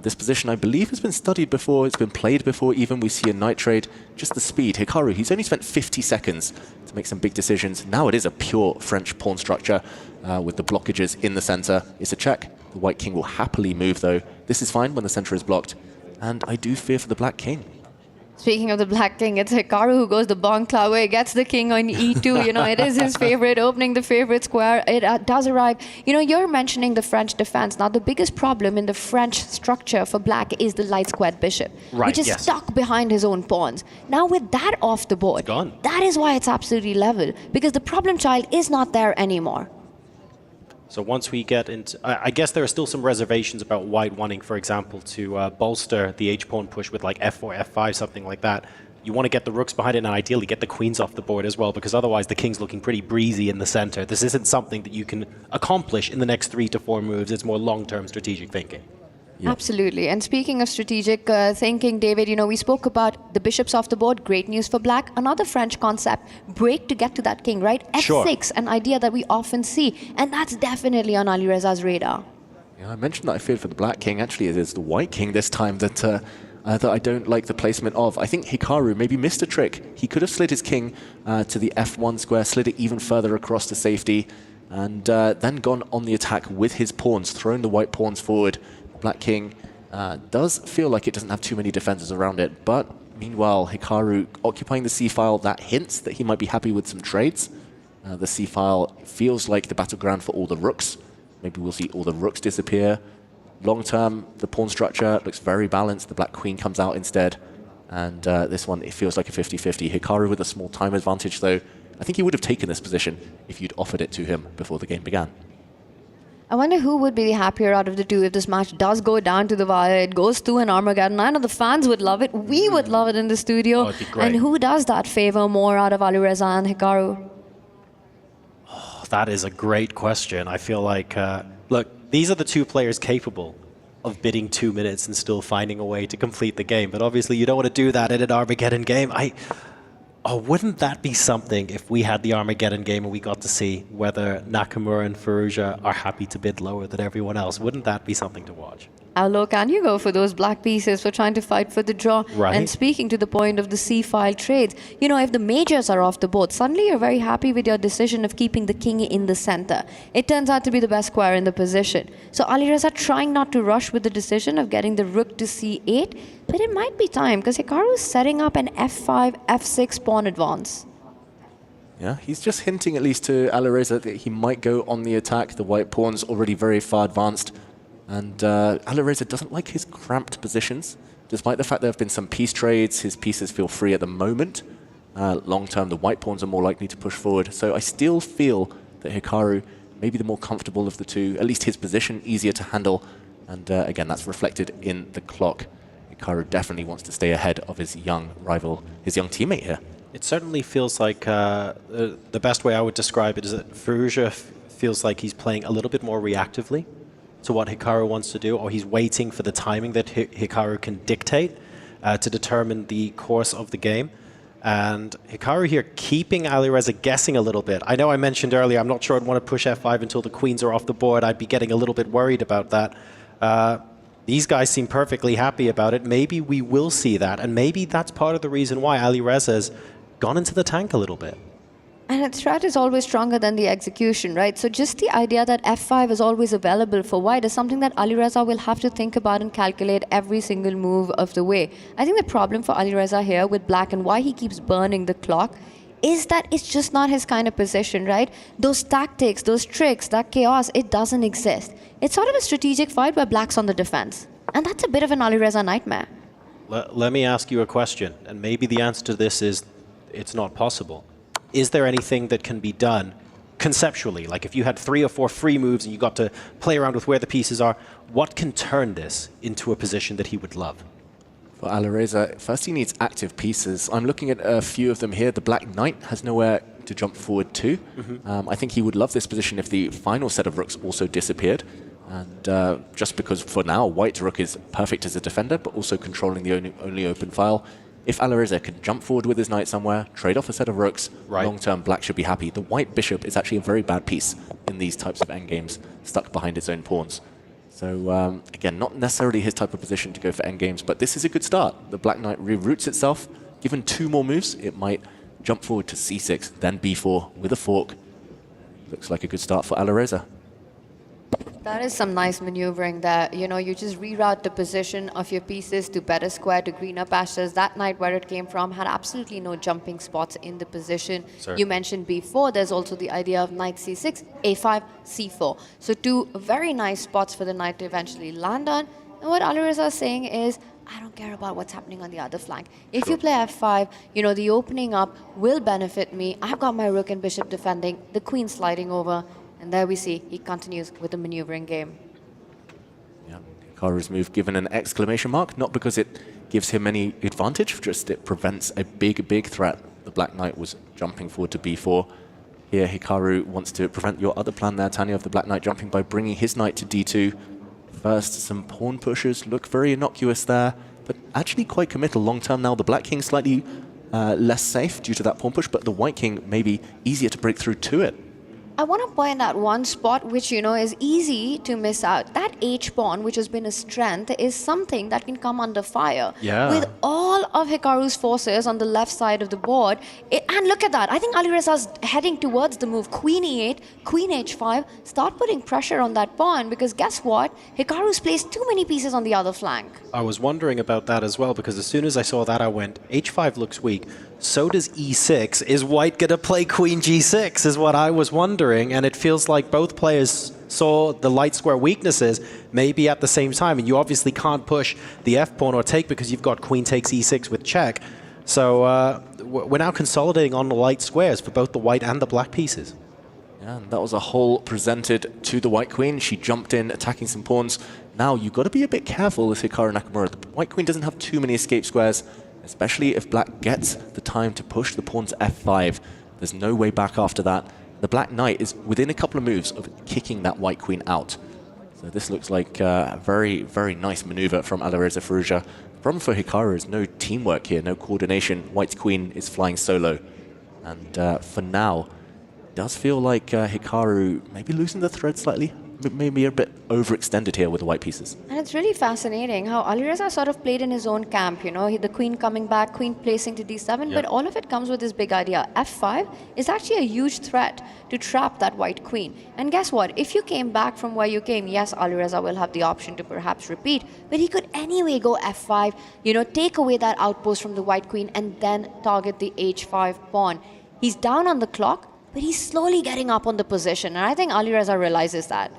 Speaker 1: This position, I believe, has been studied before. It's been played before even. We see a knight trade. Just the speed. Hikaru, he's only spent 50 seconds to make some big decisions. Now it is a pure French pawn structure with the blockages in the center. It's a check. The White King will happily move, though. This is fine when the center is blocked. And I do fear for the Black King.
Speaker 8: Speaking of the Black King, it's Hikaru who goes the Bonkla way, gets the king on E2. You know, it is his favorite, opening the favorite square. It does arrive. You know, you're mentioning the French defense. Now, the biggest problem in the French structure for Black is the light squared bishop, which is stuck behind his own pawns. Now, with that off the board, that is why it's absolutely level, because the problem child is not there anymore.
Speaker 7: So once we get into, I guess there are still some reservations about White wanting, for example, to bolster the H-pawn push with like F4, F5, something like that. You want to get the rooks behind it and ideally get the queens off the board as well, because otherwise the king's looking pretty breezy in the center. This isn't something that you can accomplish in the next 3 to 4 moves. It's more long-term strategic thinking.
Speaker 8: Yep. Absolutely. And speaking of strategic thinking, David, you know, we spoke about the bishops off the board. Great news for Black. Another French concept, break to get to that king, right? F6, an idea that we often see. And that's definitely on Alireza's radar.
Speaker 1: Yeah, I mentioned that I feared for the Black King. Actually, it is the White King this time that I don't like the placement of. I think Hikaru maybe missed a trick. He could have slid his king to the F1 square, slid it even further across to safety, and then gone on the attack with his pawns, thrown the white pawns forward. Black King does feel like it doesn't have too many defenders around it, but meanwhile, Hikaru occupying the c-file, that hints that he might be happy with some trades. The c-file feels like the battleground for all the rooks. Maybe we'll see all the rooks disappear. Long term, the pawn structure looks very balanced. The Black Queen comes out instead. And this one, it feels like a 50-50. Hikaru with a small time advantage, though. I think he would have taken this position if you'd offered it to him before the game began.
Speaker 8: I wonder who would be happier out of the two if this match does go down to the wire. It goes to an Armageddon. I know the fans would love it. We would love it in the studio.
Speaker 7: Oh, it'd be great.
Speaker 8: And who does that favor more out of Alireza and Hikaru?
Speaker 7: Oh, that is a great question. I feel like, look, these are the two players capable of bidding 2 minutes and still finding a way to complete the game. But obviously you don't want to do that in an Armageddon game. Oh, wouldn't that be something if we had the Armageddon game and we got to see whether Nakamura and Firouzja are happy to bid lower than everyone else? Wouldn't that be something to watch?
Speaker 8: How low can you go for those black pieces for trying to fight for the draw?
Speaker 7: Right.
Speaker 8: And speaking to the point of the C-file trades, you know, if the majors are off the board, suddenly you're very happy with your decision of keeping the king in the center. It turns out to be the best square in the position. So Alireza trying not to rush with the decision of getting the rook to C8, but it might be time because Hikaru is setting up an F5, F6 pawn advance.
Speaker 1: Yeah, he's just hinting at least to Alireza that he might go on the attack. The white pawn's already very far advanced. And Alireza doesn't like his cramped positions. Despite the fact there have been some piece trades, his pieces feel free at the moment. Long term, the white pawns are more likely to push forward. So I still feel that Hikaru may be the more comfortable of the two, at least his position easier to handle. And again, that's reflected in the clock. Hikaru definitely wants to stay ahead of his young rival, his young teammate here.
Speaker 7: It certainly feels like the best way I would describe it is that Firouzja feels like he's playing a little bit more reactively to what Hikaru wants to do, or he's waiting for the timing that Hikaru can dictate to determine the course of the game. And Hikaru here keeping Alireza guessing a little bit. I know I mentioned earlier, I'm not sure I'd want to push f5 until the queens are off the board. I'd be getting a little bit worried about that. These guys seem perfectly happy about it. Maybe we will see that, and maybe that's part of the reason why Alireza has gone into the tank a little bit.
Speaker 8: And its threat is always stronger than the execution, right? So just the idea that f5 is always available for white is something that Alireza will have to think about and calculate every single move of the way. I think the problem for Alireza here with black and why he keeps burning the clock is that it's just not his kind of position, right? Those tactics, those tricks, that chaos, it doesn't exist. It's sort of a strategic fight where black's on the defense. And that's a bit of an Alireza nightmare.
Speaker 7: Let me ask you a question, and maybe the answer to this is it's not possible. Is there anything that can be done conceptually? Like if you had 3 or 4 free moves and you got to play around with where the pieces are, what can turn this into a position that he would love?
Speaker 1: For Alireza, first he needs active pieces. I'm looking at a few of them here. The Black Knight has nowhere to jump forward to. I think he would love this position if the final set of rooks also disappeared. And just because for now, White's rook is perfect as a defender, but also controlling the only open file. If Alireza can jump forward with his knight somewhere, trade off a set of rooks, long-term black should be happy. The white bishop is actually a very bad piece in these types of endgames, stuck behind its own pawns. So again, not necessarily his type of position to go for endgames, but this is a good start. The black knight reroutes itself. Given 2 more moves, it might jump forward to c6, then b4 with a fork. Looks like a good start for Alireza.
Speaker 8: That is some nice maneuvering there. You know, you just reroute the position of your pieces to better square, to greener pastures. That knight, where it came from, had absolutely no jumping spots in the position.
Speaker 7: Sir.
Speaker 8: You mentioned b4. There's also the idea of knight c6, a5, c4. So 2 very nice spots for the knight to eventually land on. And what Alireza is saying is, I don't care about what's happening on the other flank. If you play f5, you know, the opening up will benefit me. I've got my rook and bishop defending, the queen sliding over. And there we see he continues with the maneuvering game.
Speaker 1: Yeah, Hikaru's move given an exclamation mark, not because it gives him any advantage, just it prevents a big, big threat. The black knight was jumping forward to b4. Here, Hikaru wants to prevent your other plan there, Tanya, of the black knight jumping by bringing his knight to d2. First, some pawn pushes look very innocuous there, but actually quite committal long term now. The black king slightly less safe due to that pawn push, but the white king maybe easier to break through to it.
Speaker 8: I want to point out one spot which, you know, is easy to miss out. That H-pawn, which has been a strength, is something that can come under fire.
Speaker 7: Yeah.
Speaker 8: With all of Hikaru's forces on the left side of the board. And look at that. I think Alireza's heading towards the move. Queen E8, Queen H5. Start putting pressure on that pawn because guess what? Hikaru's placed too many pieces on the other flank.
Speaker 7: I was wondering about that as well, because as soon as I saw that, I went, H5 looks weak. So does E6. Is White going to play Queen G6 is what I was wondering, and it feels like both players saw the light square weaknesses maybe at the same time, and you obviously can't push the F-pawn or take because you've got Queen takes E6 with check. So we're now consolidating on the light squares for both the white and the black pieces.
Speaker 1: Yeah, and that was a hole presented to the white queen. She jumped in, attacking some pawns. Now, you've got to be a bit careful with Hikaru Nakamura. The white queen doesn't have too many escape squares, especially if black gets the time to push the pawn to f5. There's no way back after that. The black knight is within a couple of moves of kicking that white queen out. So this looks like a very, very nice maneuver from Alireza Firouzja. The problem for Hikaru is no teamwork here, no coordination. White's queen is flying solo. And for now, it does feel like Hikaru maybe losing the thread slightly. Maybe a bit overextended here with the white pieces.
Speaker 8: And it's really fascinating how Alireza sort of played in his own camp, you know, the queen coming back, queen placing to d7, but all of it comes with this big idea. f5 is actually a huge threat to trap that white queen. And guess what? If you came back from where you came, yes, Alireza will have the option to perhaps repeat, but he could anyway go f5, you know, take away that outpost from the white queen and then target the h5 pawn. He's down on the clock, but he's slowly getting up on the position, and I think Alireza realizes that.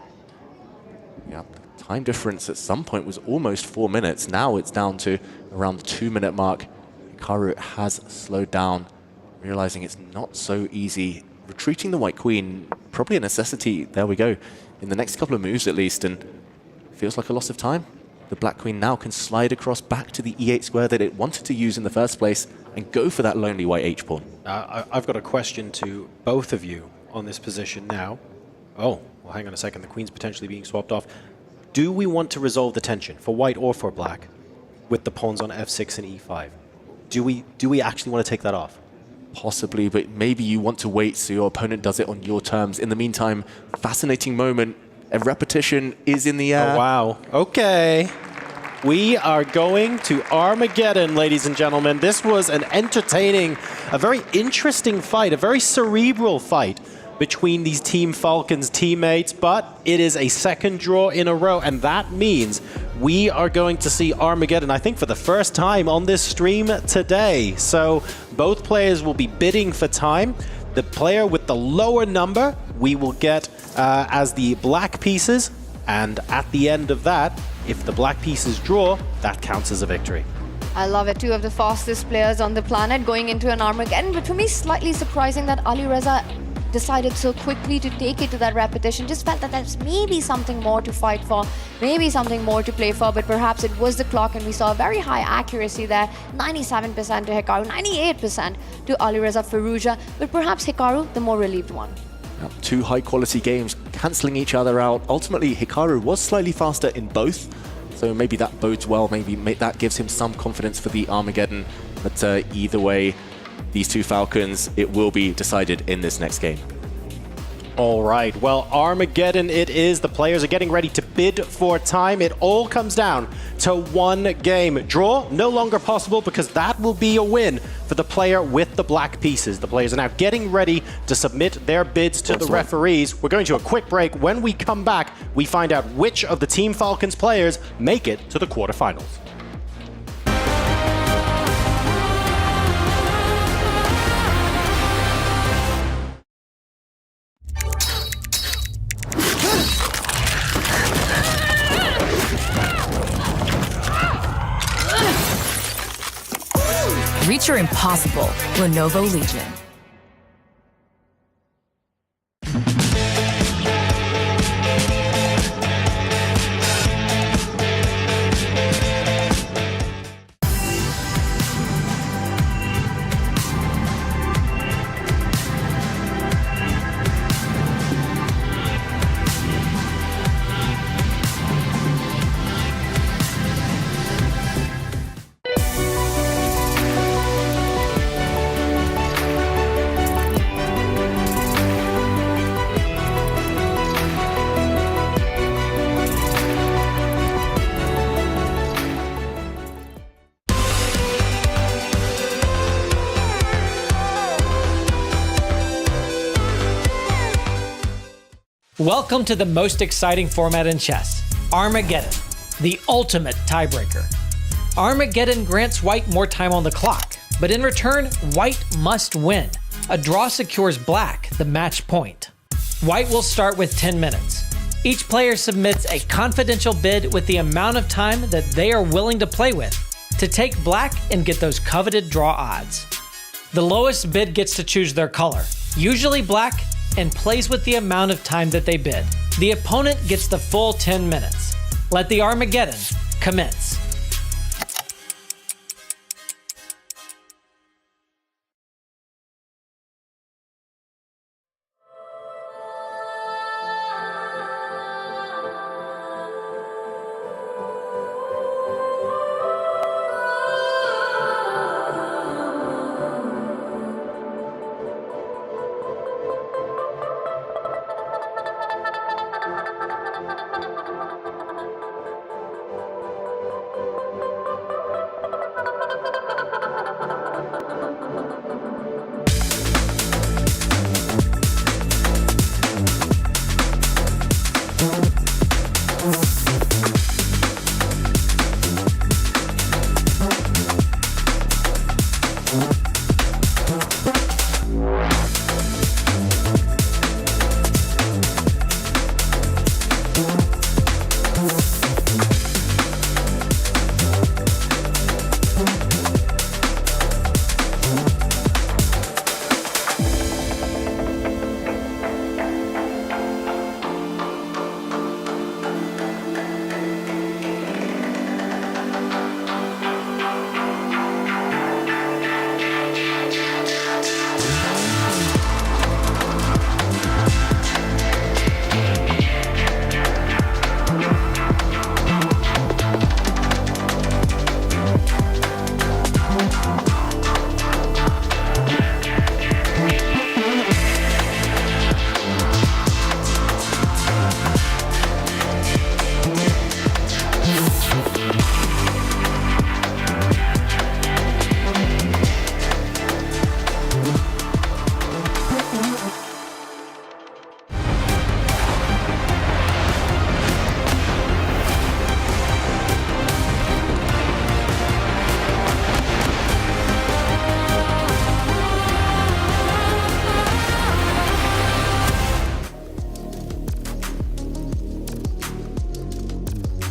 Speaker 1: Yeah, the time difference at some point was almost 4 minutes. Now it's down to around the 2-minute mark. Hikaru has slowed down, realizing it's not so easy. Retreating the white queen, probably a necessity, there we go, in the next couple of moves at least, and feels like a loss of time. the Black Queen now can slide across back to the E8 square that it wanted to use in the first place and go for that lonely white H-pawn.
Speaker 7: I've got a question to both of you on this position now. Oh, well, hang on a second. The queen's potentially being swapped off. Do we want to resolve the tension for white or for black with the pawns on f6 and e5? Do we actually want to take that off?
Speaker 1: Possibly, but maybe you want to wait so your opponent does it on your terms. In the meantime, fascinating moment. A repetition is in the air.
Speaker 7: Oh, wow. Okay. We are going to Armageddon, ladies and gentlemen. This was an entertaining, a very interesting fight, a very cerebral fight between these Team Falcons teammates, but it is a second draw in a row, and that means we are going to see Armageddon, I think, for the first time on this stream today. So both players will be bidding for time. The player with the lower number, we will get as the black pieces, and at the end of that, if the black pieces draw, that counts as a victory.
Speaker 8: I love it. Two of the fastest players on the planet going into an Armageddon, but for me, slightly surprising that Ali Reza decided so quickly to take it to that repetition. Just felt that there's maybe something more to fight for, maybe something more to play for, but perhaps it was the clock, and we saw a very high accuracy there. 97% to Hikaru, 98% to Ali Reza Firouzja, but perhaps Hikaru, the more relieved one.
Speaker 1: Two high-quality games cancelling each other out. Ultimately, Hikaru was slightly faster in both, so maybe that bodes well. Maybe that gives him some confidence for the Armageddon. But either way, these two Falcons, it will be decided in this next game.
Speaker 7: All right, well, Armageddon it is. The players are getting ready to bid for time. It all comes down to one game. Draw, no longer possible because that will be a win for the player with the black pieces. The players are now getting ready to submit their bids to the referees. We're going to a quick break. When we come back, we find out which of the Team Falcons players make it to the quarterfinals.
Speaker 16: Reach your impossible, Lenovo Legion.
Speaker 21: Welcome to the most exciting format in chess, Armageddon, the ultimate tiebreaker. Armageddon grants White more time on the clock, but in return, White must win. A draw secures Black the match point. White will start with 10 minutes. Each player submits a confidential bid with the amount of time that they are willing to play with to take Black and get those coveted draw odds. The lowest bid gets to choose their color, usually Black, and plays with the amount of time that they bid. The opponent gets the full 10 minutes. Let the Armageddon commence.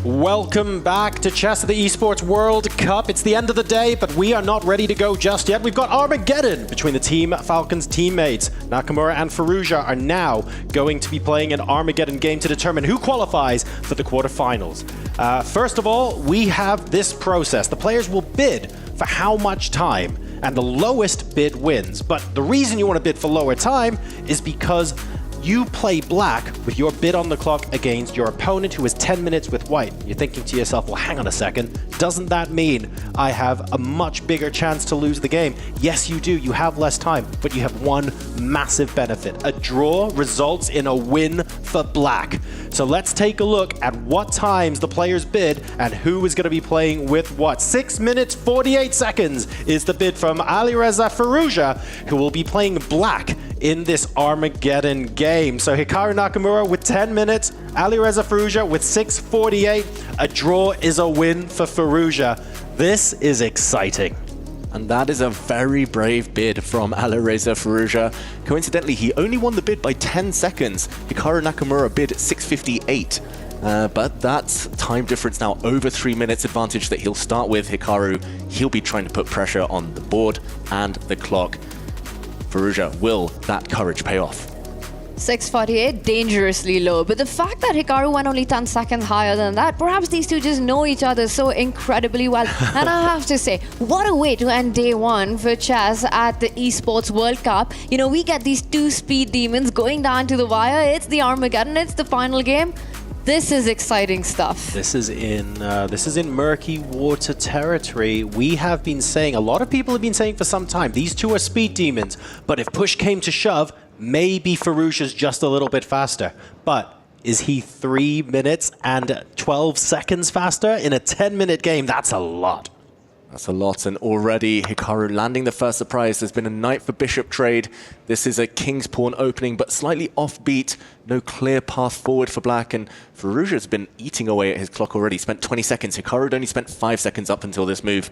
Speaker 23: Welcome back to Chess at the Esports World Cup. It's the end of the day, but we are not ready to go just yet. We've got Armageddon between the Team Falcons teammates. Nakamura and Fallujah are now going to be playing an Armageddon game to determine who qualifies for the quarterfinals. First of all, we have this process. The players will bid for how much time, and the lowest bid wins. But the reason you want to bid for lower time is because you play black with your bid on the clock against your opponent who is 10 minutes with white. You're thinking to yourself, well, hang on a second. Doesn't that mean I have a much bigger chance to lose the game? Yes, you do. You have less time, but you have one massive benefit. A draw results in a win for black. So let's take a look at what times the players bid and who is going to be playing with what. 6 minutes, 48 seconds is the bid from Alireza Fallujah, who will be playing black in this Armageddon game. So Hikaru Nakamura with 10 minutes, Alireza Fallujah with 6:48. A draw is a win for Fallujah. This is exciting.
Speaker 1: And that is a very brave bid from Alireza Fallujah. Coincidentally, he only won the bid by 10 seconds. Hikaru Nakamura bid 6:58. But that's time difference now, over 3 minutes advantage that he'll start with. Hikaru, he'll be trying to put pressure on the board and the clock. Fallujah, will that courage pay off?
Speaker 8: 6:48, dangerously low. But the fact that Hikaru went only 10 seconds higher than that, perhaps these two just know each other so incredibly well. And I have to say, what a way to end day one for chess at the Esports World Cup. You know, we get these two speed demons going down to the wire. It's the Armageddon, it's the final game. This is exciting stuff.
Speaker 23: This is in murky water territory. We have been saying, a lot of people have been saying for some time, these two are speed demons, but if push came to shove, maybe Fallujah's just a little bit faster. But is he 3 minutes and 12 seconds faster in a 10-minute game? That's a lot.
Speaker 1: That's a lot, and already Hikaru landing the first surprise. There's been a knight for bishop trade. This is a king's pawn opening, but slightly offbeat. No clear path forward for black, and Fallujah's been eating away at his clock already. Spent 20 seconds. Hikaru had only spent 5 seconds up until this move.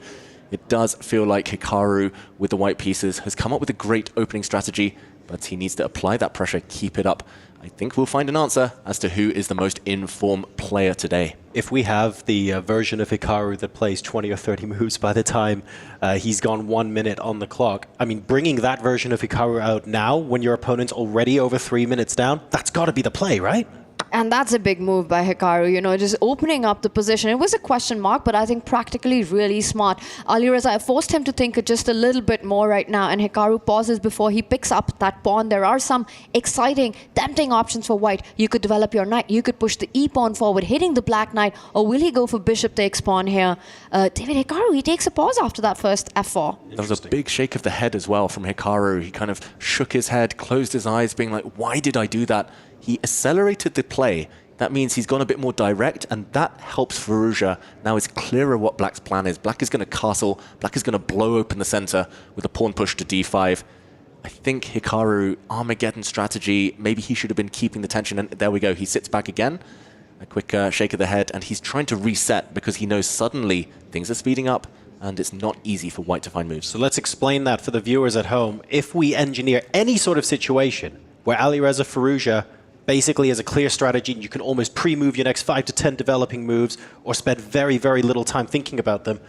Speaker 1: It does feel like Hikaru, with the white pieces, has come up with a great opening strategy, but he needs to apply that pressure, keep it up. I think we'll find an answer as to who is the most in-form player today.
Speaker 23: If we have the version of Hikaru that plays 20 or 30 moves by the time he's gone 1 minute on the clock, I mean, bringing that version of Hikaru out now when your opponent's already over 3 minutes down, that's got to be the play, right?
Speaker 8: And that's a big move by Hikaru, you know, just opening up the position. It was a question mark, but I think practically really smart. Alireza forced him to think just a little bit more right now, and Hikaru pauses before he picks up that pawn. There are some exciting, tempting options for white. You could develop your knight. You could push the e-pawn forward, hitting the black knight, or will he go for bishop takes pawn here? David Hikaru, he takes a pause after that first f4.
Speaker 1: There was a big shake of the head as well from Hikaru. He kind of shook his head, closed his eyes, being like, why did I do that? He accelerated the play. That means he's gone a bit more direct, and that helps Fallujah. Now it's clearer what black's plan is. Black is going to castle. Black is going to blow open the center with a pawn push to d5. I think Hikaru, Armageddon strategy, maybe he should have been keeping the tension. And there we go. He sits back again. A quick shake of the head, and he's trying to reset because he knows suddenly things are speeding up, and it's not easy for white to find moves.
Speaker 23: So let's explain that for the viewers at home. If we engineer any sort of situation where Alireza Fallujah basically has a clear strategy, and you can almost pre-move your next 5 to 10 developing moves or spend very, very little time thinking about them,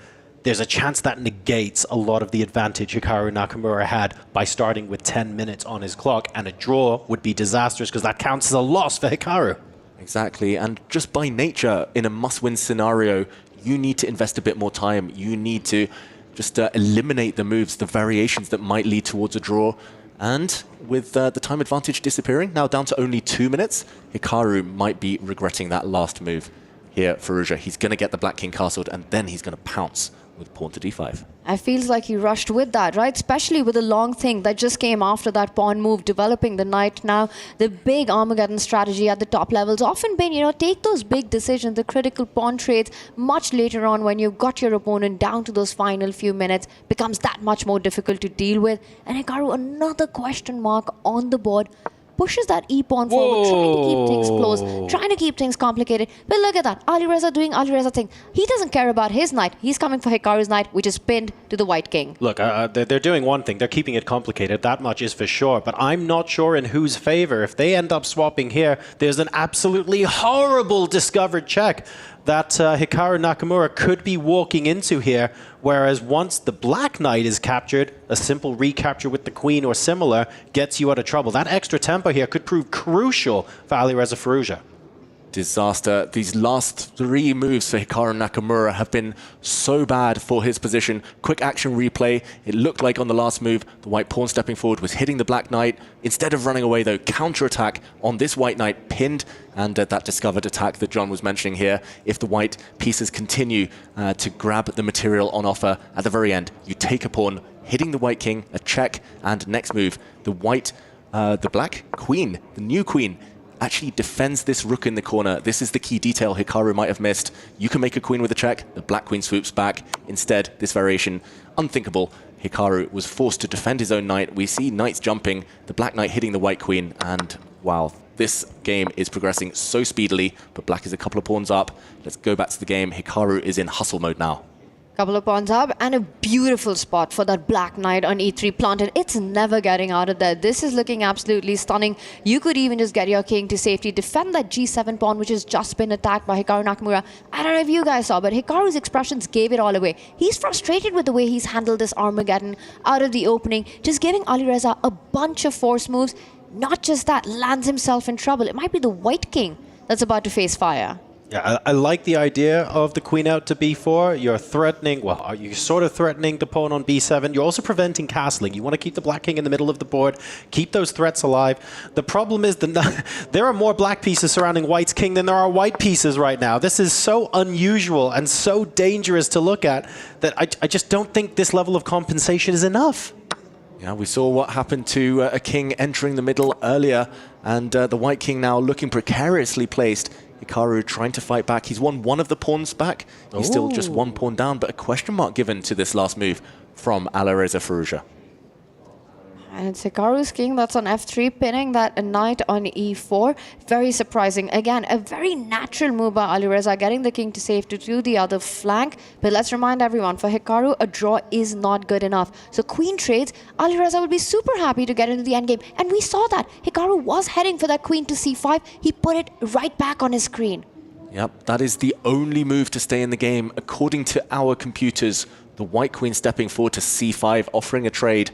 Speaker 23: there's a chance that negates a lot of the advantage Hikaru Nakamura had by starting with 10 minutes on his clock, and a draw would be disastrous because that counts as a loss for Hikaru.
Speaker 1: Exactly, and just by nature, in a must-win scenario, you need to invest a bit more time. You need to just eliminate the moves, the variations that might lead towards a draw. And with the time advantage disappearing, now down to only 2 minutes, Hikaru might be regretting that last move here for Fallujah. He's going to get the black king castled, and then he's going to pounce with pawn to d5.
Speaker 8: It feels like he rushed with that, right? Especially with the long thing that just came after that pawn move, developing the knight. Now, the big Armageddon strategy at the top levels often been, you know, take those big decisions, the critical pawn trades, much later on when you've got your opponent down to those final few minutes, becomes that much more difficult to deal with. And Hikaru, another question mark on the board. pushes that e-pawn forward, trying to keep things close, trying to keep things complicated. But look at that, Alireza doing Alireza thing. He doesn't care about his knight. He's coming for Hikaru's knight, which is pinned to the white king.
Speaker 7: Look, they're doing one thing. They're keeping it complicated. That much is for sure. But I'm not sure in whose favor. If they end up swapping here, there's an absolutely horrible discovered check that Hikaru Nakamura could be walking into here, whereas once the black knight is captured, a simple recapture with the queen or similar gets you out of trouble. That extra tempo here could prove crucial for Alireza Firouzja.
Speaker 1: Disaster. These last 3 moves for Hikaru Nakamura have been so bad for his position. Quick action replay. It looked like on the last move, the white pawn stepping forward was hitting the black knight. Instead of running away, though, counter-attack on this white knight, pinned, and that discovered attack that John was mentioning here. If the white pieces continue to grab the material on offer at the very end, you take a pawn, hitting the white king, a check, and next move, the black queen, the new queen, actually defends this rook in the corner. This is the key detail Hikaru might have missed. You can make a queen with a check, the black queen swoops back. Instead, this variation, unthinkable. Hikaru was forced to defend his own knight. We see knights jumping, the black knight hitting the white queen, and wow, this game is progressing so speedily, but black is a couple of pawns up. Let's go back to the game. Hikaru is in hustle mode now.
Speaker 8: Couple of pawns up and a beautiful spot for that black knight on e3 planted. It's never getting out of there. This is looking absolutely stunning. You could even just get your king to safety, defend that g7 pawn, which has just been attacked by Hikaru Nakamura. I don't know if you guys saw, but Hikaru's expressions gave it all away. He's frustrated with the way he's handled this Armageddon out of the opening, just giving Alireza a bunch of force moves. Not just that, lands himself in trouble. It might be the white king that's about to face fire.
Speaker 7: Yeah, I like the idea of the queen out to b4. You're threatening, well, you're sort of threatening the pawn on b7. You're also preventing castling. You want to keep the black king in the middle of the board, keep those threats alive. The problem is there are more black pieces surrounding white's king than there are white pieces right now. This is so unusual and so dangerous to look at that I just don't think this level of compensation is enough.
Speaker 1: Yeah, we saw what happened to a king entering the middle earlier, and the white king now looking precariously placed. Hikaru trying to fight back. He's won one of the pawns back. He's still just 1 pawn down, but a question mark given to this last move from Alireza Firouzja.
Speaker 8: And it's Hikaru's king that's on f3, pinning that knight on e4. Very surprising. Again, a very natural move by Alireza, getting the king to safety to the other flank. But let's remind everyone, for Hikaru, a draw is not good enough. So queen trades, Alireza would be super happy to get into the endgame. And we saw that. Hikaru was heading for that queen to c5. He put it right back on his screen.
Speaker 1: Yep, that is the only move to stay in the game. According to our computers, the white queen stepping forward to c5, offering a trade.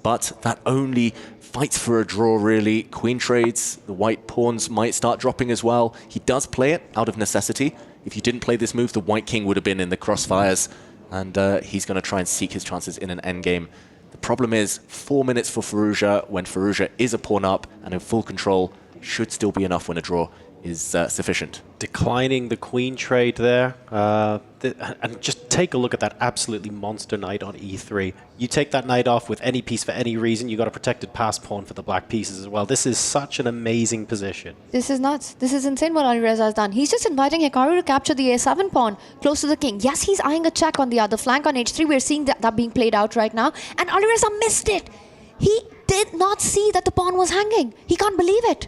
Speaker 1: But that only fights for a draw, really. Queen trades, the white pawns might start dropping as well. He does play it out of necessity. If you didn't play this move, the white king would have been in the crossfires. And he's going to try and seek his chances in an endgame. The problem is 4 minutes for Firouzja, when Firouzja is a pawn up and in full control, should still be enough when a draw is sufficient.
Speaker 7: Declining the queen trade there. And just take a look at that absolutely monster knight on e3. You take that knight off with any piece for any reason, you got a protected pass pawn for the black pieces as well. This is such an amazing position.
Speaker 8: This is nuts. This is insane what Alireza has done. He's just inviting Hikaru to capture the a7 pawn close to the king. Yes, he's eyeing a check on the other flank on h3. We're seeing that being played out right now. And Alireza missed it. He did not see that the pawn was hanging. He can't believe it.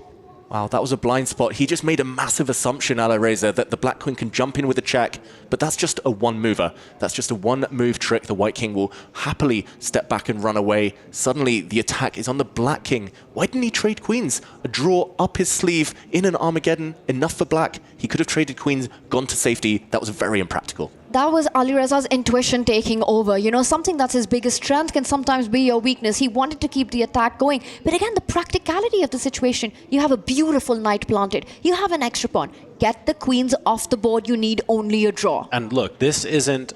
Speaker 1: Wow, that was a blind spot. He just made a massive assumption, Alireza, that the black queen can jump in with a check, but that's just a one-mover. That's just a one-move trick. The white king will happily step back and run away. Suddenly, the attack is on the black king. Why didn't he trade queens? A draw up his sleeve in an Armageddon, enough for black. He could have traded queens, gone to safety. That was very impractical.
Speaker 8: That was Alireza's intuition taking over. You know, something that's his biggest strength can sometimes be your weakness. He wanted to keep the attack going. But again, the practicality of the situation. You have a beautiful knight planted. You have an extra pawn. Get the queens off the board. You need only a draw.
Speaker 7: And look, this isn't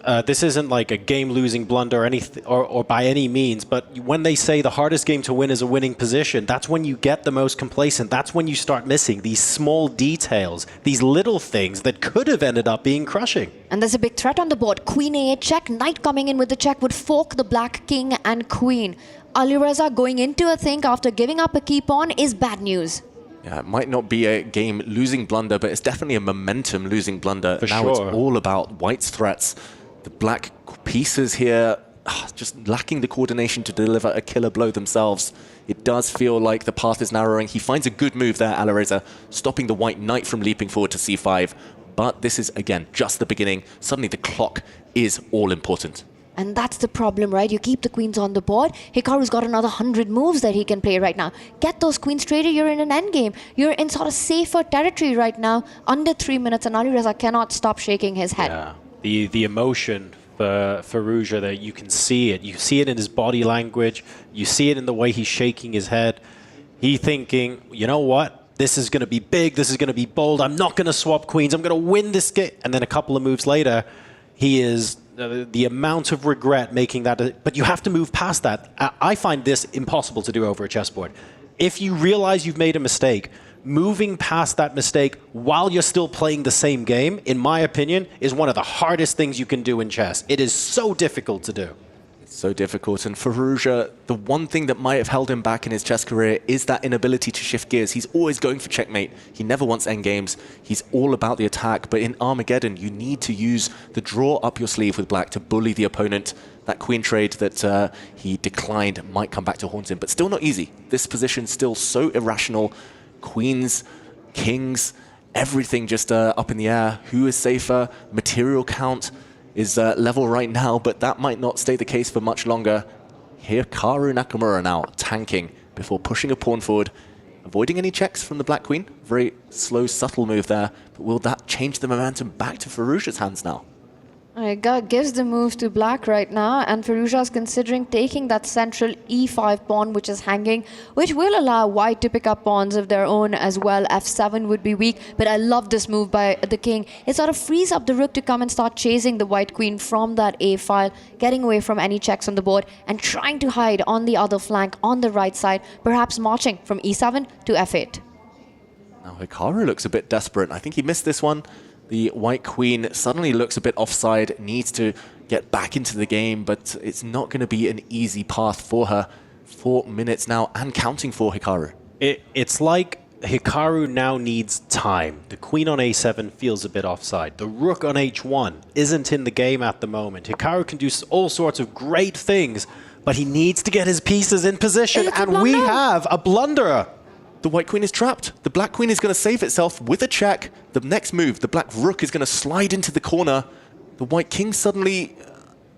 Speaker 7: like a game-losing blunder or by any means. But when they say the hardest game to win is a winning position, that's when you get the most complacent. That's when you start missing these small details, these little things that could have ended up being crushing.
Speaker 8: And there's a big threat on the board. Queen a8 check. Knight coming in with the check would fork the black king and queen. Alireza going into a think after giving up a key pawn is bad news.
Speaker 1: Yeah, it might not be a game-losing blunder, but it's definitely a momentum-losing blunder.
Speaker 7: For
Speaker 1: now
Speaker 7: sure.
Speaker 1: It's all about white's threats. The black pieces here just lacking the coordination to deliver a killer blow themselves. It does feel like the path is narrowing. He finds a good move there, Alireza, stopping the white knight from leaping forward to c5. But this is, again, just the beginning. Suddenly the clock is all important.
Speaker 8: And that's the problem, right? You keep the queens on the board. Hikaru's got another 100 moves that he can play right now. Get those queens traded, you're in an endgame. You're in sort of safer territory right now. Under 3 minutes, and Alireza cannot stop shaking his head.
Speaker 7: Yeah. The emotion for Firouzja there, you can see it. You see it in his body language. You see it in the way he's shaking his head. He thinking, you know what? This is going to be big. This is going to be bold. I'm not going to swap queens. I'm going to win this game. And then a couple of moves later, he is... the amount of regret making that, but you have to move past that. I find this impossible to do over a chessboard. If you realize you've made a mistake, moving past that mistake while you're still playing the same game, in my opinion, is one of the hardest things you can do in chess. It is so difficult to do.
Speaker 1: So difficult. And Firouzja, the one thing that might have held him back in his chess career is that inability to shift gears. He's always going for checkmate. He never wants endgames. He's all about the attack. But in Armageddon, you need to use the draw up your sleeve with black to bully the opponent. That queen trade that he declined might come back to haunt him, but still not easy. This position still so irrational. Queens, kings, everything just up in the air. Who is safer? Material count is level right now, but that might not stay the case for much longer. Hikaru Nakamura now tanking before pushing a pawn forward, avoiding any checks from the black queen. Very slow, subtle move there, but will that change the momentum back to Firouzja's hands now?
Speaker 8: Gives the move to black right now, and Firouzja is considering taking that central e5 pawn which is hanging, which will allow white to pick up pawns of their own as well. f7 would be weak, but I love this move by the king. It sort of frees up the rook to come and start chasing the white queen from that a file, getting away from any checks on the board and trying to hide on the other flank on the right side, perhaps marching from e7 to f8.
Speaker 1: Now Hikaru looks a bit desperate. I think he missed this one. The white queen suddenly looks a bit offside, needs to get back into the game, but it's not going to be an easy path for her. 4 minutes now and counting for Hikaru.
Speaker 7: It's like Hikaru now needs time. The queen on a7 feels a bit offside. The rook on h1 isn't in the game at the moment. Hikaru can do all sorts of great things, but he needs to get his pieces in position, and we have a blunderer.
Speaker 1: The white queen is trapped. The black queen is going to save itself with a check. The next move, the black rook is going to slide into the corner. The white king suddenly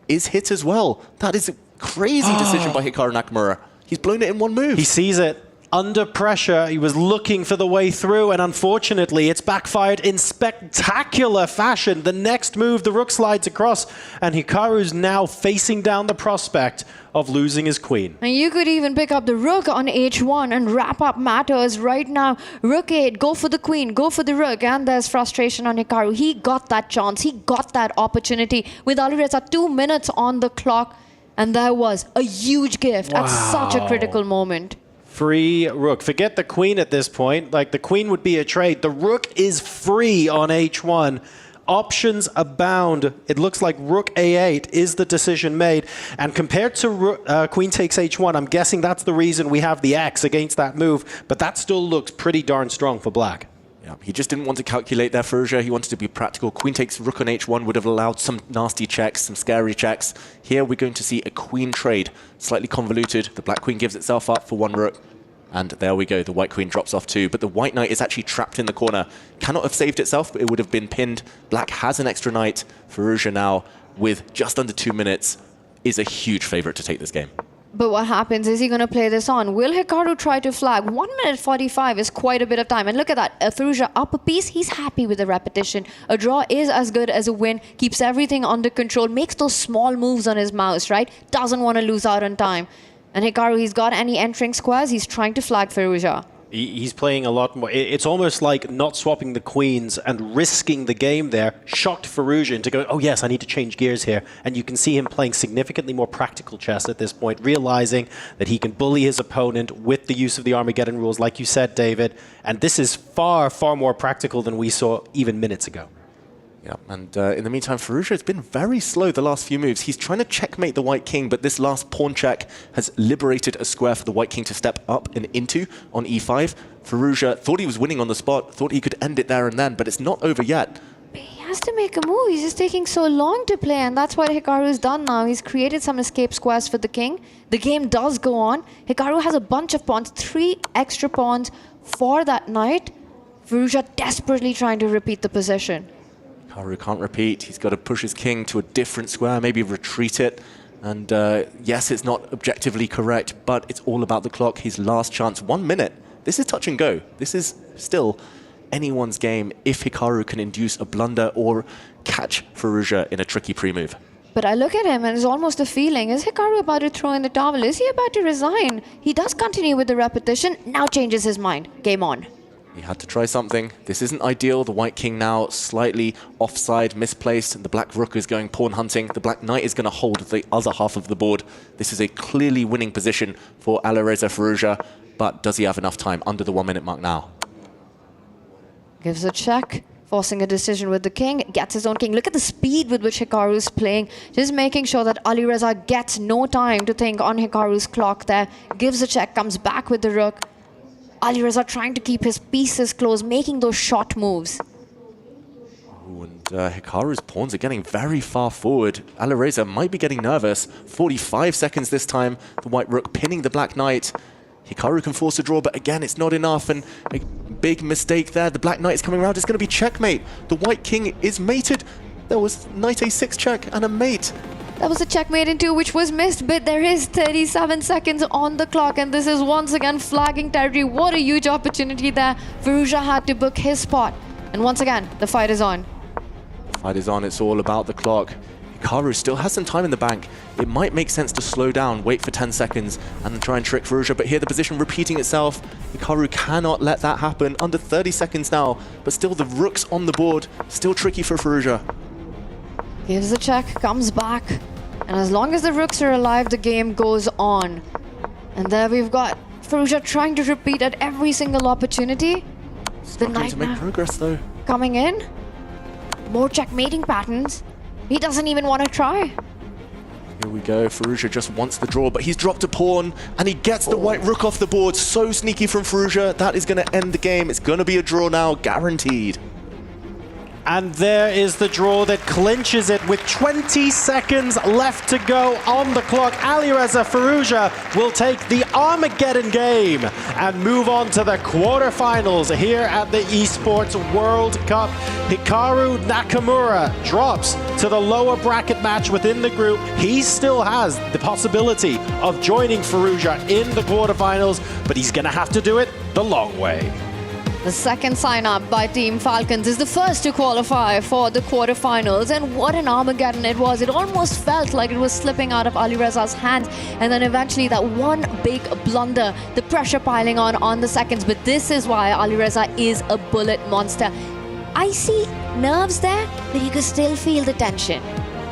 Speaker 1: is hit as well. That is a crazy decision by Hikaru Nakamura. He's blown it in one move.
Speaker 7: He sees it. Under pressure, he was looking for the way through, and unfortunately, it's backfired in spectacular fashion. The next move, the rook slides across, and Hikaru's now facing down the prospect of losing his queen.
Speaker 8: And you could even pick up the rook on h1 and wrap up matters right now. Rook 8, go for the queen, go for the rook, and there's frustration on Hikaru. He got that chance, he got that opportunity with Alireza 2 minutes on the clock, and there was a huge gift at such a critical moment.
Speaker 7: Free rook. Forget the queen at this point. Like, the queen would be a trade. The rook is free on h1. Options abound. It looks like rook a8 is the decision made. And compared to queen takes h1, I'm guessing that's the reason we have the X against that move. But that still looks pretty darn strong for black.
Speaker 1: Yeah, he just didn't want to calculate there, Firouzja. He wanted to be practical. Queen takes rook on h1 would have allowed some nasty checks, some scary checks. Here we're going to see a queen trade. Slightly convoluted. The black queen gives itself up for one rook. And there we go. The white queen drops off too. But the white knight is actually trapped in the corner. Cannot have saved itself, but it would have been pinned. Black has an extra knight. Firouzja now, with just under 2 minutes, is a huge favorite to take this game.
Speaker 8: But what happens? Is he going to play this on? Will Hikaru try to flag? 1 minute 45 is quite a bit of time. And look at that. Firouzja up a piece. He's happy with the repetition. A draw is as good as a win. Keeps everything under control. Makes those small moves on his mouse, right? Doesn't want to lose out on time. And Hikaru, he's got any entering squares. He's trying to flag Firouzja.
Speaker 7: He's playing a lot more. It's almost like not swapping the queens and risking the game there. Shocked Firouzja into going, oh yes, I need to change gears here. And you can see him playing significantly more practical chess at this point, realizing that he can bully his opponent with the use of the Armageddon rules, like you said, David. And this is far, far more practical than we saw even minutes ago.
Speaker 1: Yeah, and in the meantime, Firouzja has been very slow the last few moves. He's trying to checkmate the white king, but this last pawn check has liberated a square for the white king to step up and into on e5. Firouzja thought he was winning on the spot, thought he could end it there and then, but it's not over yet.
Speaker 8: He has has to make a move. He's just taking so long to play, and that's what Hikaru's done now. He's created some escape squares for the king. The game does go on. Hikaru has a bunch of pawns, 3 extra pawns for that knight. Firouzja desperately trying to repeat the position.
Speaker 1: Hikaru can't repeat. He's got to push his king to a different square, maybe retreat it. And yes, it's not objectively correct, but it's all about the clock. His last chance, 1 minute. This is touch and go. This is still anyone's game if Hikaru can induce a blunder or catch Firouzja in a tricky pre-move.
Speaker 8: But I look at him and it's almost a feeling, is Hikaru about to throw in the towel? Is he about to resign? He does continue with the repetition, now changes his mind. Game on.
Speaker 1: He had to try something. This isn't ideal. The white king now slightly offside, misplaced, and the black rook is going pawn hunting. The black knight is going to hold the other half of the board. This is a clearly winning position for Alireza Firouzja, but does he have enough time? Under the 1 minute mark now.
Speaker 8: Gives a check, forcing a decision with the king, gets his own king. Look at the speed with which Hikaru is playing, just making sure that Alireza gets no time to think on Hikaru's clock there. Gives a check, comes back with the rook. Alireza trying to keep his pieces close, making those short moves.
Speaker 1: Ooh, and Hikaru's pawns are getting very far forward. Alireza might be getting nervous. 45 seconds this time. The white rook pinning the black knight. Hikaru can force a draw, but again, it's not enough, and a big mistake there. The black knight is coming around. It's going to be checkmate. The white king is mated. There was knight a6 check and a mate.
Speaker 8: That was a checkmate in 2, which was missed, but there is 37 seconds on the clock, and this is once again flagging territory. What a huge opportunity there. Firouzja had to book his spot, and once again, the fight is on.
Speaker 1: The fight is on. It's all about the clock. Hikaru still has some time in the bank. It might make sense to slow down, wait for 10 seconds, and then try and trick Firouzja, but here the position repeating itself. Hikaru cannot let that happen. Under 30 seconds now, but still the rook's on the board. Still tricky for Firouzja.
Speaker 8: Gives a check, comes back, and as long as the rooks are alive, the game goes on. And there we've got Firouzja trying to repeat at every single opportunity. The knight
Speaker 1: to make progress though.
Speaker 8: Coming in. More checkmating patterns. He doesn't even want to try.
Speaker 1: Here we go. Firouzja just wants the draw, but he's dropped a pawn, and he gets the white rook off the board. So sneaky from Firouzja. That is going to end the game. It's going to be a draw now, guaranteed.
Speaker 23: And there is the draw that clinches it with 20 seconds left to go on the clock. Alireza Firouzja will take the Armageddon game and move on to the quarterfinals here at the Esports World Cup. Hikaru Nakamura drops to the lower bracket match within the group. He still has the possibility of joining Firouzja in the quarterfinals, but he's going to have to do it the long way.
Speaker 8: The second sign-up by Team Falcons is the first to qualify for the quarterfinals, and what an Armageddon it was. It almost felt like it was slipping out of Alireza's hands, and then eventually that one big blunder, the pressure piling on the seconds, but this is why Alireza is a bullet monster. I see nerves there, but you could still feel the tension.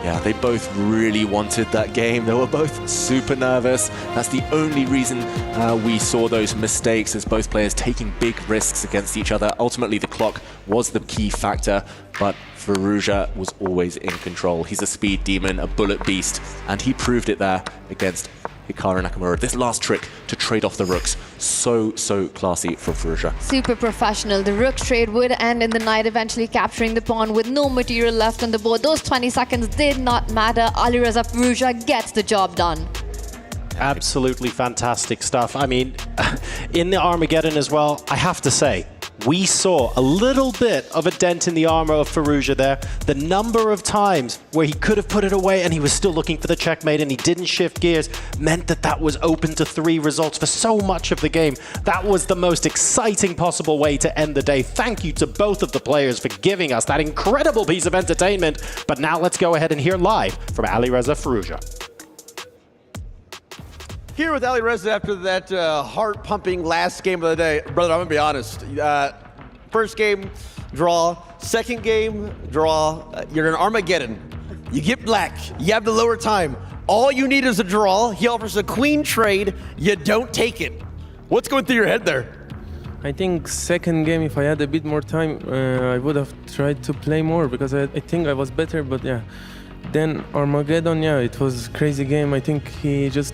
Speaker 1: Yeah, they both really wanted that game. They were both super nervous. That's the only reason we saw those mistakes, as both players taking big risks against each other. Ultimately, the clock was the key factor, but Firouzja was always in control. He's a speed demon, a bullet beast, and he proved it there against Hikaru Nakamura. This last trick to trade off the rooks, so classy from Firouzja.
Speaker 8: Super professional. The rook trade would end in the knight eventually capturing the pawn with no material left on the board. Those 20 seconds did not matter. Alireza Firouzja gets the job done.
Speaker 23: Absolutely fantastic stuff. I mean, in the Armageddon as well, I have to say, we saw a little bit of a dent in the armor of Firouzja there. The number of times where he could have put it away and he was still looking for the checkmate and he didn't shift gears meant that that was open to 3 results for so much of the game. That was the most exciting possible way to end the day. Thank you to both of the players for giving us that incredible piece of entertainment. But now let's go ahead and hear live from Alireza Firouzja.
Speaker 9: Here with Alireza after that heart-pumping last game of the day. Brother, I'm going to be honest. First game, draw. Second game, draw. You're in Armageddon. You get black. You have the lower time. All you need is a draw. He offers a queen trade. You don't take it. What's going through your head there?
Speaker 17: I think second game, if I had a bit more time, I would have tried to play more because I think I was better, but yeah. Then Armageddon, yeah, it was a crazy game. I think he just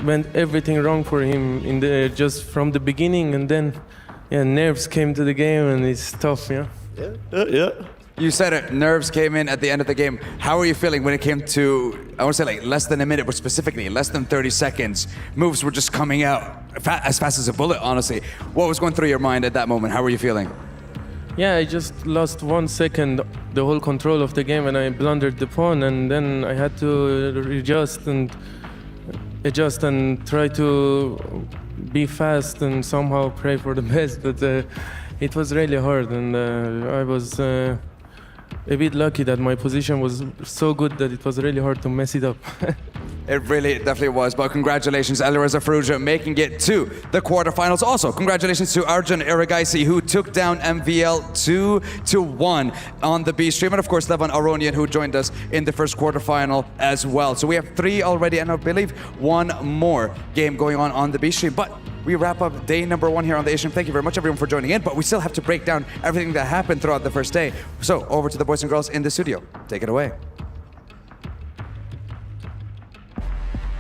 Speaker 17: went everything wrong for him in the just from the beginning, and then yeah, nerves came to the game, and it's tough. Yeah.
Speaker 11: You said it, nerves came in at the end of the game. How are you feeling when it came to, I want to say like less than a minute, but specifically less than 30 seconds? Moves were just coming out as fast as a bullet, honestly. What was going through your mind at that moment? How were you feeling?
Speaker 17: Yeah, I just lost 1 second the whole control of the game and I blundered the pawn, and then I had to adjust and try to be fast and somehow pray for the best. But it was really hard, and I was a bit lucky that my position was so good that it was really hard to mess it up.
Speaker 11: It really definitely was, but congratulations, Alireza Firouzja, making it to the quarterfinals. Also, congratulations to Arjun Erigaisi, who took down MVL 2-1 on the B stream, and of course Levon Aronian, who joined us in the first quarterfinal as well. So we have 3 already, and I believe 1 more game going on the B stream. But we wrap up day number 1 here on the A stream. Thank you very much, everyone, for joining in, but we still have to break down everything that happened throughout the first day. So over to the boys and girls in the studio. Take it away.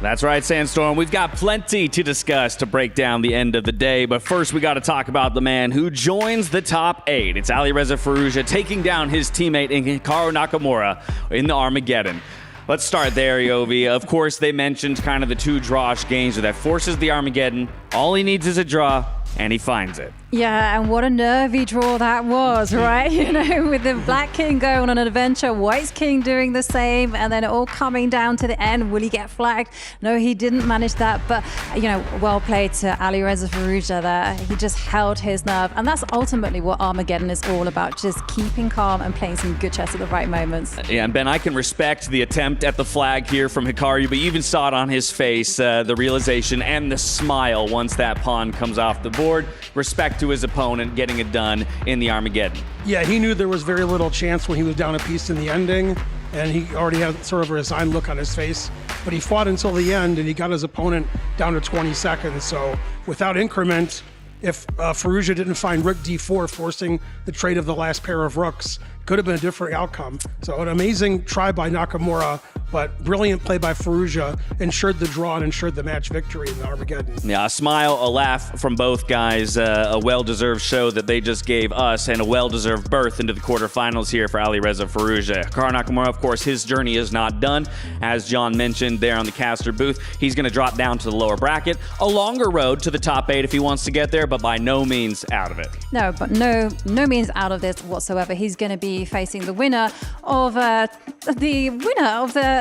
Speaker 3: That's right, Sandstorm. We've got plenty to discuss to break down the end of the day, but first we got to talk about the man who joins the top 8. It's Alireza Firouzja taking down his teammate Hikaru Nakamura in the Armageddon. Let's start there, Yovi. Of course, they mentioned kind of the 2 drawish games that forces the Armageddon. All he needs is a draw, and he finds it.
Speaker 2: Yeah, and what a nervy draw that was, right? You know, with the Black King going on an adventure, White's King doing the same, and then it all coming down to the end. Will he get flagged? No, he didn't manage that, but, you know, well played to Alireza Firouzja there. He just held his nerve, and that's ultimately what Armageddon is all about, just keeping calm and playing some good chess at the right moments.
Speaker 3: Yeah, and Ben, I can respect the attempt at the flag here from Hikaru, but you even saw it on his face, the realization and the smile once that pawn comes off the board. Respect to his opponent getting it done in the Armageddon.
Speaker 5: Yeah, he knew there was very little chance when he was down a piece in the ending, and he already had sort of a resigned look on his face. But he fought until the end, and he got his opponent down to 20 seconds. So without increment, if Firouzja didn't find rook d4, forcing the trade of the last pair of rooks, could have been a different outcome. So an amazing try by Nakamura, but brilliant play by Firouzja ensured the draw and ensured the match victory in the Armageddon.
Speaker 3: Yeah, a smile, a laugh from both guys, a well-deserved show that they just gave us, and a well-deserved berth into the quarterfinals here for Alireza Firouzja. Hikaru Nakamura, of course, his journey is not done. As John mentioned there on the caster booth, he's going to drop down to the lower bracket. A longer road to the top 8 if he wants to get there, but by no means out of it.
Speaker 2: No, but no means out of this whatsoever. He's going to be facing the winner of the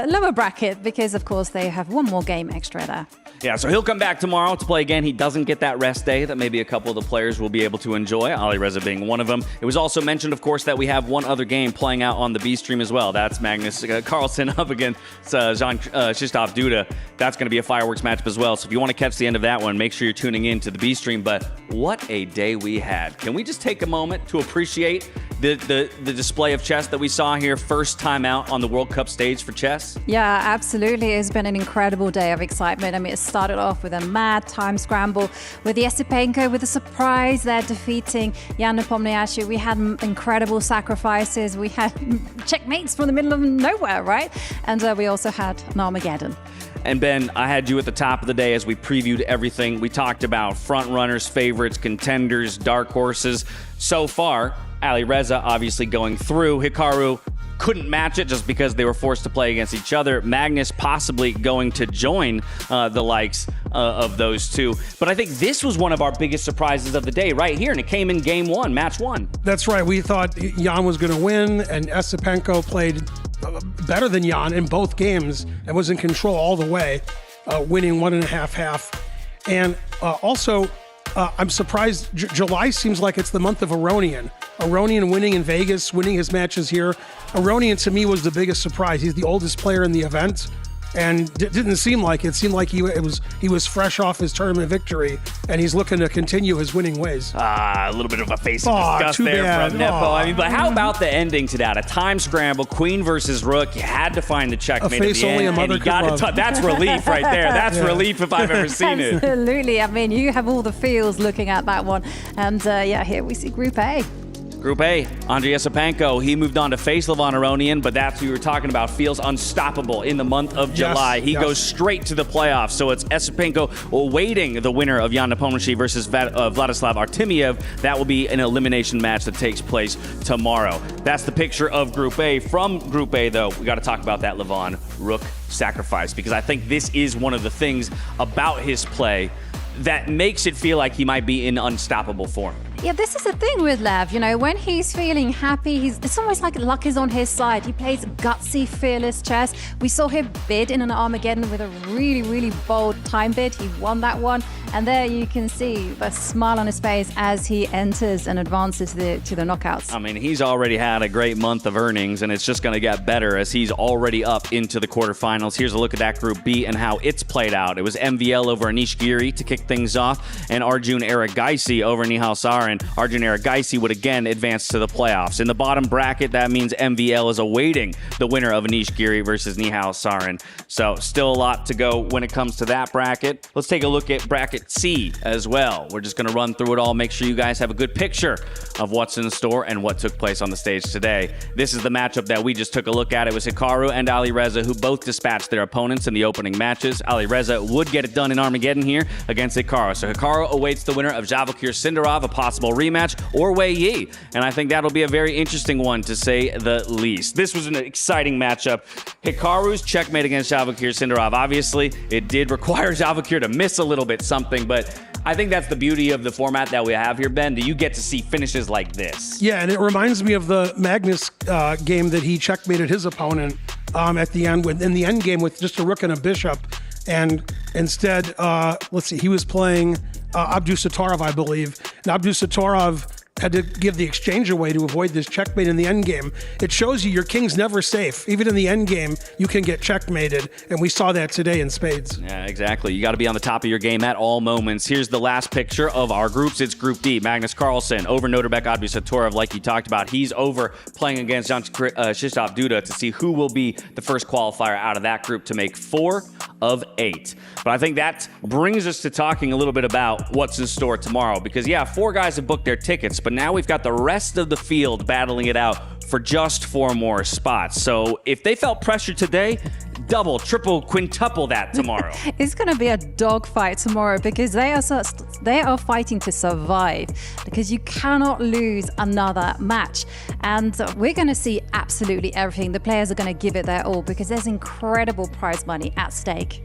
Speaker 2: lower bracket, because of course they have 1 more game extra there.
Speaker 3: Yeah, so he'll come back tomorrow to play again. He doesn't get that rest day that maybe a couple of the players will be able to enjoy, Alireza being one of them. It was also mentioned, of course, that we have 1 other game playing out on the B stream as well. That's Magnus Carlsen up against Jean-Christophe Duda. That's going to be a fireworks matchup as well. So if you want to catch the end of that one, make sure you're tuning in to the B stream. But what a day we had. Can we just take a moment to appreciate the display of chess that we saw here first time out on the World Cup stage for chess?
Speaker 2: Yeah, absolutely. It's been an incredible day of excitement. I mean, it started off with a mad time scramble with Yesipenko with a surprise there defeating Jan Nepomniachtchi. We had incredible sacrifices. We had checkmates from the middle of nowhere, right? And we also had an Armageddon.
Speaker 3: And Ben, I had you at the top of the day as we previewed everything. We talked about front runners, favorites, contenders, dark horses. So far, Alireza obviously going through. Hikaru couldn't match it just because they were forced to play against each other. Magnus possibly going to join the likes of those 2. But I think this was one of our biggest surprises of the day right here, and it came in game 1, match 1.
Speaker 5: That's right. We thought Jan was going to win, and Yesipenko played better than Jan in both games and was in control all the way, winning 1.5-half. And also, I'm surprised. July seems like it's the month of Aronian. Aronian winning in Vegas, winning his matches here. Aronian, to me, was the biggest surprise. He's the oldest player in the event, and didn't seem like it. Seemed like he was fresh off his tournament victory, and he's looking to continue his winning ways.
Speaker 3: A little bit of a face of disgust there from Nepo. I mean, but how about the ending to that? A time scramble, queen versus rook. You had to find the checkmate
Speaker 5: at the end,
Speaker 3: and you got to. That's relief right there. That's relief if I've ever seen it.
Speaker 2: Absolutely. I mean, you have all the feels looking at that one, and here we see Group A.
Speaker 3: Group A, Andrei Esipenko, he moved on to face Levon Aronian, but that's who we were talking about, feels unstoppable in the month of July. He goes straight to the playoffs, so it's Esipenko awaiting the winner of Jan Nepomniachtchi versus Vladislav Artemiev. That will be an elimination match that takes place tomorrow. That's the picture of Group A. From Group A, though, we got to talk about that Levon Rook sacrifice, because I think this is one of the things about his play that makes it feel like he might be in unstoppable form.
Speaker 2: Yeah, this is the thing with Lev. You know, when he's feeling happy, it's almost like luck is on his side. He plays gutsy, fearless chess. We saw him bid in an Armageddon with a really, really bold time bid. He won that one. And there you can see the smile on his face as he enters and advances to the knockouts.
Speaker 3: I mean, he's already had a great month of earnings, and it's just going to get better as he's already up into the quarterfinals. Here's a look at that Group B and how it's played out. It was MVL over Anish Giri to kick things off, and Arjun Erigaisi over Nihal Sarin. Arjun Erigaisi would again advance to the playoffs. In the bottom bracket, that means MVL is awaiting the winner of Anish Giri versus Nihal Sarin. So still a lot to go when it comes to that bracket. Let's take a look at bracket C as well. We're just going to run through it all, make sure you guys have a good picture of what's in store and what took place on the stage today. This is the matchup that we just took a look at. It was Hikaru and Ali Reza who both dispatched their opponents in the opening matches. Ali Reza would get it done in Armageddon here against Hikaru. So Hikaru awaits the winner of Javokir Sindarov, a possible rematch, or Wei Yi. And I think that'll be a very interesting one, to say the least. This was an exciting matchup. Hikaru's checkmate against Javokir Sindarov. Obviously, it did require Javokir to miss a little bit something, but I think that's the beauty of the format that we have here, Ben. Do you get to see finishes like this?
Speaker 5: Yeah, and it reminds me of the Magnus game that he checkmated his opponent at the end, in the end game with just a rook and a bishop. And instead, let's see, he was playing Abdusattorov, I believe. And Abdusattorov had to give the exchange away to avoid this checkmate in the end game. It shows you your king's never safe. Even in the end game, you can get checkmated, and we saw that today in spades.
Speaker 3: Yeah, exactly. You got to be on the top of your game at all moments. Here's the last picture of our groups. It's Group D. Magnus Carlsen over Norbert Abdusattorov, like you talked about. He's over playing against Jan Krzysztof Duda to see who will be the first qualifier out of that group to make 4 of 8. But I think that brings us to talking a little bit about what's in store tomorrow, because yeah, 4 guys have booked their tickets, but now we've got the rest of the field battling it out for just 4 more spots. So if they felt pressure today, double, triple, quintuple that tomorrow.
Speaker 2: It's going to be a dogfight tomorrow, because they are fighting to survive, because you cannot lose another match. And we're going to see absolutely everything. The players are going to give it their all, because there's incredible prize money at stake.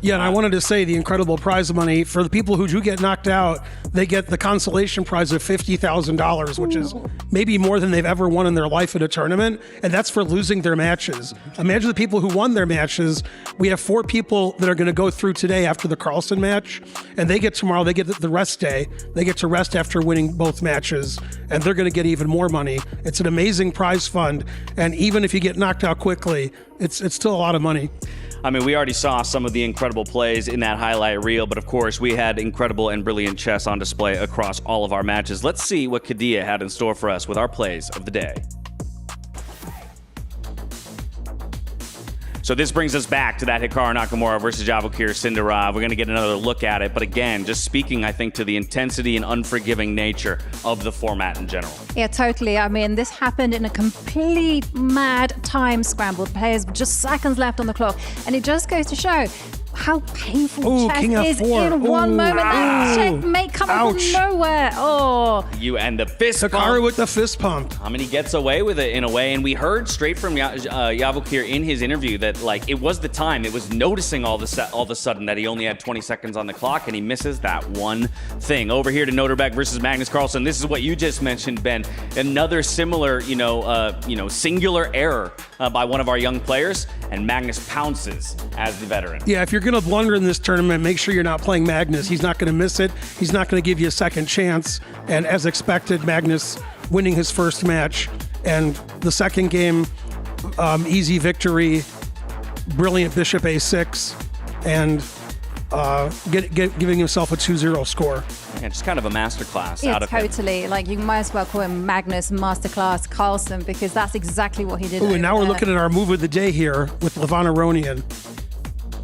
Speaker 5: Yeah, and I wanted to say the incredible prize money for the people who do get knocked out, they get the consolation prize of $50,000, which is maybe more than they've ever won in their life at a tournament, and that's for losing their matches. Imagine the people who won their matches. We have 4 people that are going to go through today after the Carlsen match, and they get tomorrow, they get the rest day. They get to rest after winning both matches, and they're going to get even more money. It's an amazing prize fund, and even if you get knocked out quickly, it's still a lot of money.
Speaker 3: I mean, we already saw some of the incredible plays in that highlight reel, but of course, we had incredible and brilliant chess on display across all of our matches. Let's see what Kadia had in store for us with our plays of the day. So this brings us back to that Hikaru Nakamura versus Javokir Sindarov. We're going to get another look at it. But again, just speaking, I think, to the intensity and unforgiving nature of the format in general.
Speaker 2: Yeah, totally. I mean, this happened in a complete mad time scramble. Players with just seconds left on the clock. And it just goes to show how painful chess is in one moment. That checkmate coming from nowhere. Oh.
Speaker 3: You and the fist pump.
Speaker 5: Hikaru with the fist pump.
Speaker 3: I mean, he gets away with it in a way. And we heard straight from Javokir in his interview that, like, it was the time. It was noticing all of a sudden that he only had 20 seconds on the clock, and he misses that one thing. Over here to Noterbeck versus Magnus Carlsen. This is what you just mentioned, Ben. Another similar, singular error by one of our young players, and Magnus pounces as the veteran.
Speaker 5: Yeah, if you're going to blunder in this tournament, make sure you're not playing Magnus. He's not going to miss it. He's not going to give you a second chance. And as expected, Magnus winning his first match. And the second game, easy victory, brilliant bishop a6, and giving himself a 2-0 score.
Speaker 3: Yeah, just kind of a masterclass
Speaker 2: Yeah,
Speaker 3: out of him.
Speaker 2: totally. Like, you might as well call him Magnus Masterclass Carlsen, because that's exactly what he did.
Speaker 5: Ooh, and now we're looking at our move of the day here with Levon Aronian.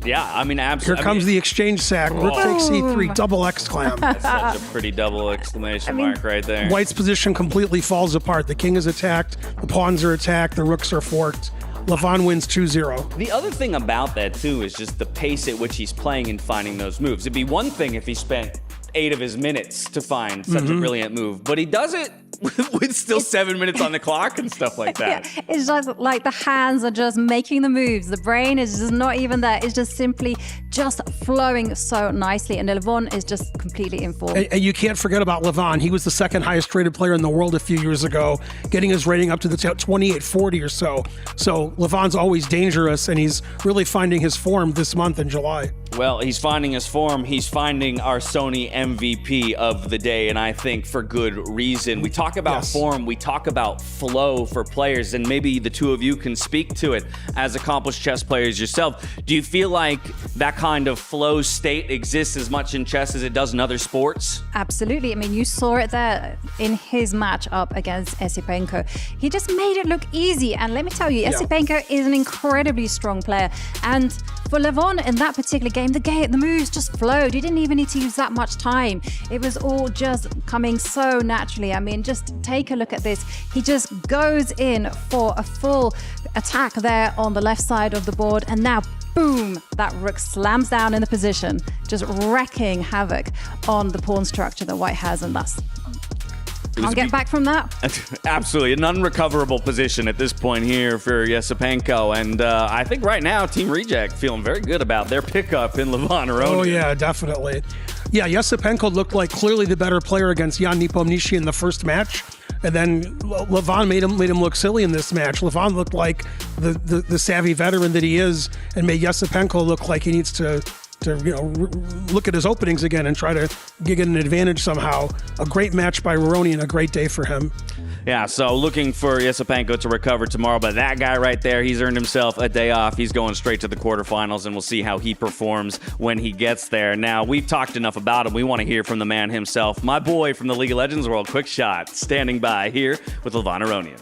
Speaker 3: Yeah, I mean, absolutely.
Speaker 5: Here comes the exchange sack. Rook takes C3, double exclam.
Speaker 3: That's such a pretty double exclamation mark right there.
Speaker 5: White's position completely falls apart. The king is attacked, the pawns are attacked, the rooks are forked. Levon wins 2-0.
Speaker 3: The other thing about that, too, is just the pace at which he's playing and finding those moves. It'd be one thing if he spent 8 of his minutes to find such a brilliant move, but he does it with still 7 minutes on the clock and stuff like that.
Speaker 2: Yeah, it's just like the hands are just making the moves. The brain is just not even there. It's just simply just flowing so nicely. And Levon is just completely in form.
Speaker 5: And you can't forget about Levon. He was the second highest rated player in the world a few years ago, getting his rating up to the 2840 or so. So Levon's always dangerous, and he's really finding his form this month in July.
Speaker 3: Well, he's finding his form. He's finding our Sony MVP of the day, and I think for good reason. We talk about form, we talk about flow for players, and maybe the two of you can speak to it as accomplished chess players yourself. Do you feel like that kind of flow state exists as much in chess as it does in other sports?
Speaker 2: Absolutely. I mean, you saw it there in his match up against Esipenko. He just made it look easy. And let me tell you, Esipenko is an incredibly strong player. And for Levon in that particular game, the moves just flowed. He didn't even need to use that much time. It was all just coming so naturally. I mean, just take a look at this. He just goes in for a full attack there on the left side of the board. And now, boom, that rook slams down in the position, just wrecking havoc on the pawn structure that White has. And that's... Can't get back from that.
Speaker 3: Absolutely. An unrecoverable position at this point here for Esipenko. And I think right now, Team Reject feeling very good about their pickup in Levon Aronian.
Speaker 5: Oh, yeah, definitely. Yeah, Esipenko looked like clearly the better player against Jan Nepomniachtchi in the first match. And then Levon made him look silly in this match. Levon looked like the savvy veteran that he is, and made Esipenko look like he needs to look at his openings again and try to get an advantage somehow. A great match by Aronian, a great day for him.
Speaker 3: Yeah, so looking for Esipenko to recover tomorrow, but that guy right there, he's earned himself a day off. He's going straight to the quarterfinals, and we'll see how he performs when he gets there. Now, we've talked enough about him. We want to hear from the man himself, my boy from the League of Legends world, Quick Shot, standing by here with Levon Aronian.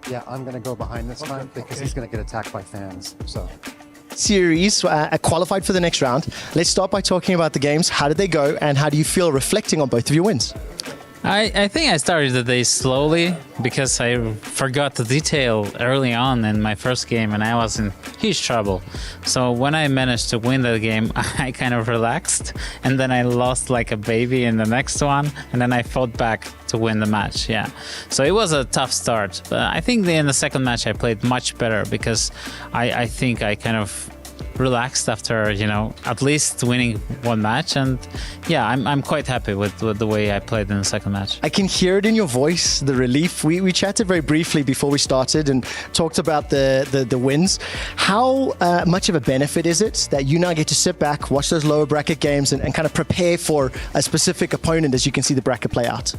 Speaker 13: Yeah, I'm going to go behind this time because he's going to get attacked by fans. So...
Speaker 15: Series qualified for the next round. Let's start by talking about the games. How did they go, and how do you feel reflecting on both of your wins?
Speaker 6: I think I started the day slowly because I forgot the detail early on in my first game and I was in huge trouble. So when I managed to win that game, I kind of relaxed, and then I lost like a baby in the next one, and then I fought back to win the match. Yeah, so it was a tough start, but I think in the second match I played much better because I think I kind of relaxed after, at least winning one match. And yeah, I'm quite happy with the way I played in the second match.
Speaker 15: I can hear it in your voice, the relief. We chatted very briefly before we started and talked about the wins. How much of a benefit is it that you now get to sit back, watch those lower bracket games and kind of prepare for a specific opponent as you can see the bracket play out?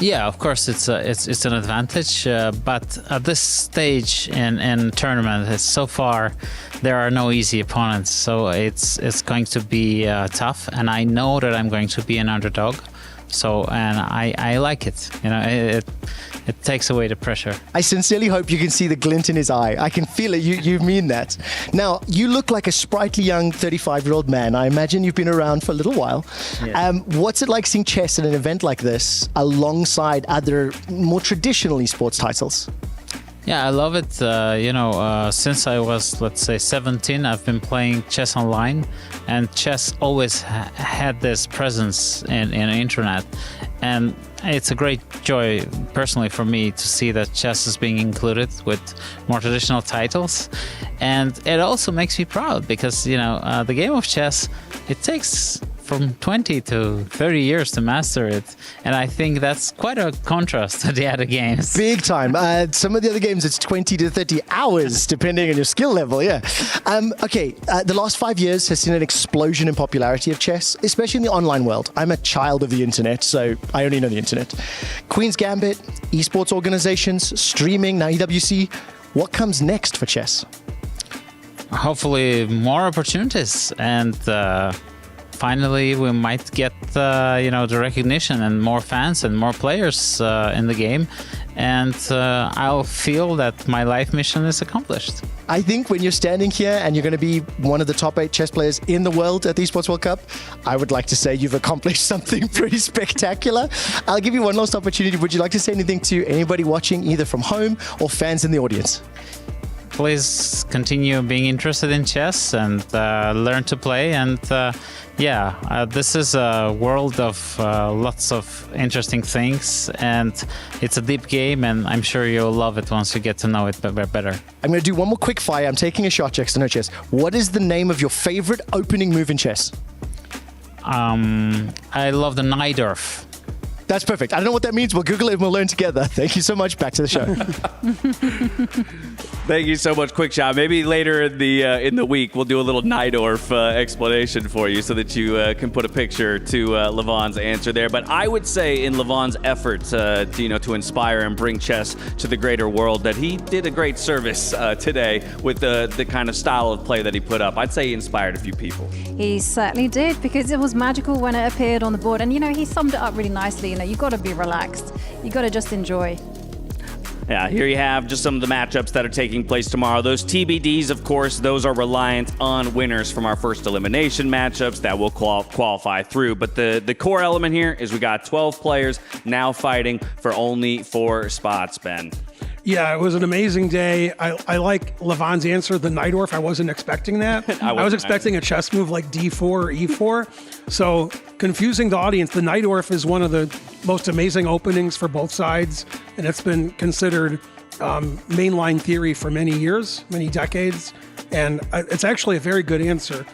Speaker 6: Yeah, of course it's an advantage, but at this stage in tournament, so far there are no easy opponents, so it's going to be tough, and I know that I'm going to be an underdog. So, and I like it. It takes away the pressure.
Speaker 15: I sincerely hope you can see the glint in his eye. I can feel it. You mean that. Now, you look like a sprightly young 35-year-old man. I imagine you've been around for a little while. Yeah. What's it like seeing chess at an event like this alongside other more traditional esports titles?
Speaker 6: Yeah, I love it. Since I was, let's say, 17, I've been playing chess online, and chess always had this presence in the internet. And it's a great joy, personally, for me to see that chess is being included with more traditional titles. And it also makes me proud because, the game of chess, it takes from 20 to 30 years to master it. And I think that's quite a contrast to the other games.
Speaker 15: Big time. Some of the other games, it's 20 to 30 hours, depending on your skill level, yeah. The last 5 years has seen an explosion in popularity of chess, especially in the online world. I'm a child of the internet, so I only know the internet. Queen's Gambit, esports organizations, streaming, now EWC. What comes next for chess?
Speaker 6: Hopefully more opportunities, and finally we might get the recognition and more fans and more players in the game. and I'll feel that my life mission is accomplished.
Speaker 15: I think when you're standing here and you're going to be one of the top 8 chess players in the world at the Esports World Cup, I would like to say you've accomplished something pretty spectacular. I'll give you one last opportunity. Would you like to say anything to anybody watching, either from home or fans in the audience?
Speaker 6: Please continue being interested in chess and learn to play. And this is a world of lots of interesting things, and it's a deep game, and I'm sure you'll love it once you get to know it better.
Speaker 15: I'm going to do one more quick fire. I'm taking a shot, Jackson, no chess. What is the name of your favorite opening move in chess?
Speaker 6: I love the Najdorf.
Speaker 15: That's perfect. I don't know what that means. We'll Google it and we'll learn together. Thank you so much. Back to the show.
Speaker 3: Thank you so much, Quickshot. Maybe later in the week we'll do a little Najdorf explanation for you so that you can put a picture to Levon's answer there. But I would say in Levon's effort to inspire and bring chess to the greater world that he did a great service today with the kind of style of play that he put up. I'd say he inspired a few people.
Speaker 2: He certainly did, because it was magical when it appeared on the board. And, he summed it up really nicely. You got to be relaxed. You got to just enjoy.
Speaker 3: Yeah, here you have just some of the matchups that are taking place tomorrow. Those TBDs, of course, those are reliant on winners from our first elimination matchups that will qualify through. But the core element here is we got 12 players now fighting for only 4 spots, Ben.
Speaker 5: Yeah, it was an amazing day. I like Levon's answer, the Najdorf. I wasn't expecting that. I was expecting a chess move like D4 or E4. So confusing the audience, the Najdorf is one of the most amazing openings for both sides, and it's been considered mainline theory for many years, many decades, and it's actually a very good answer.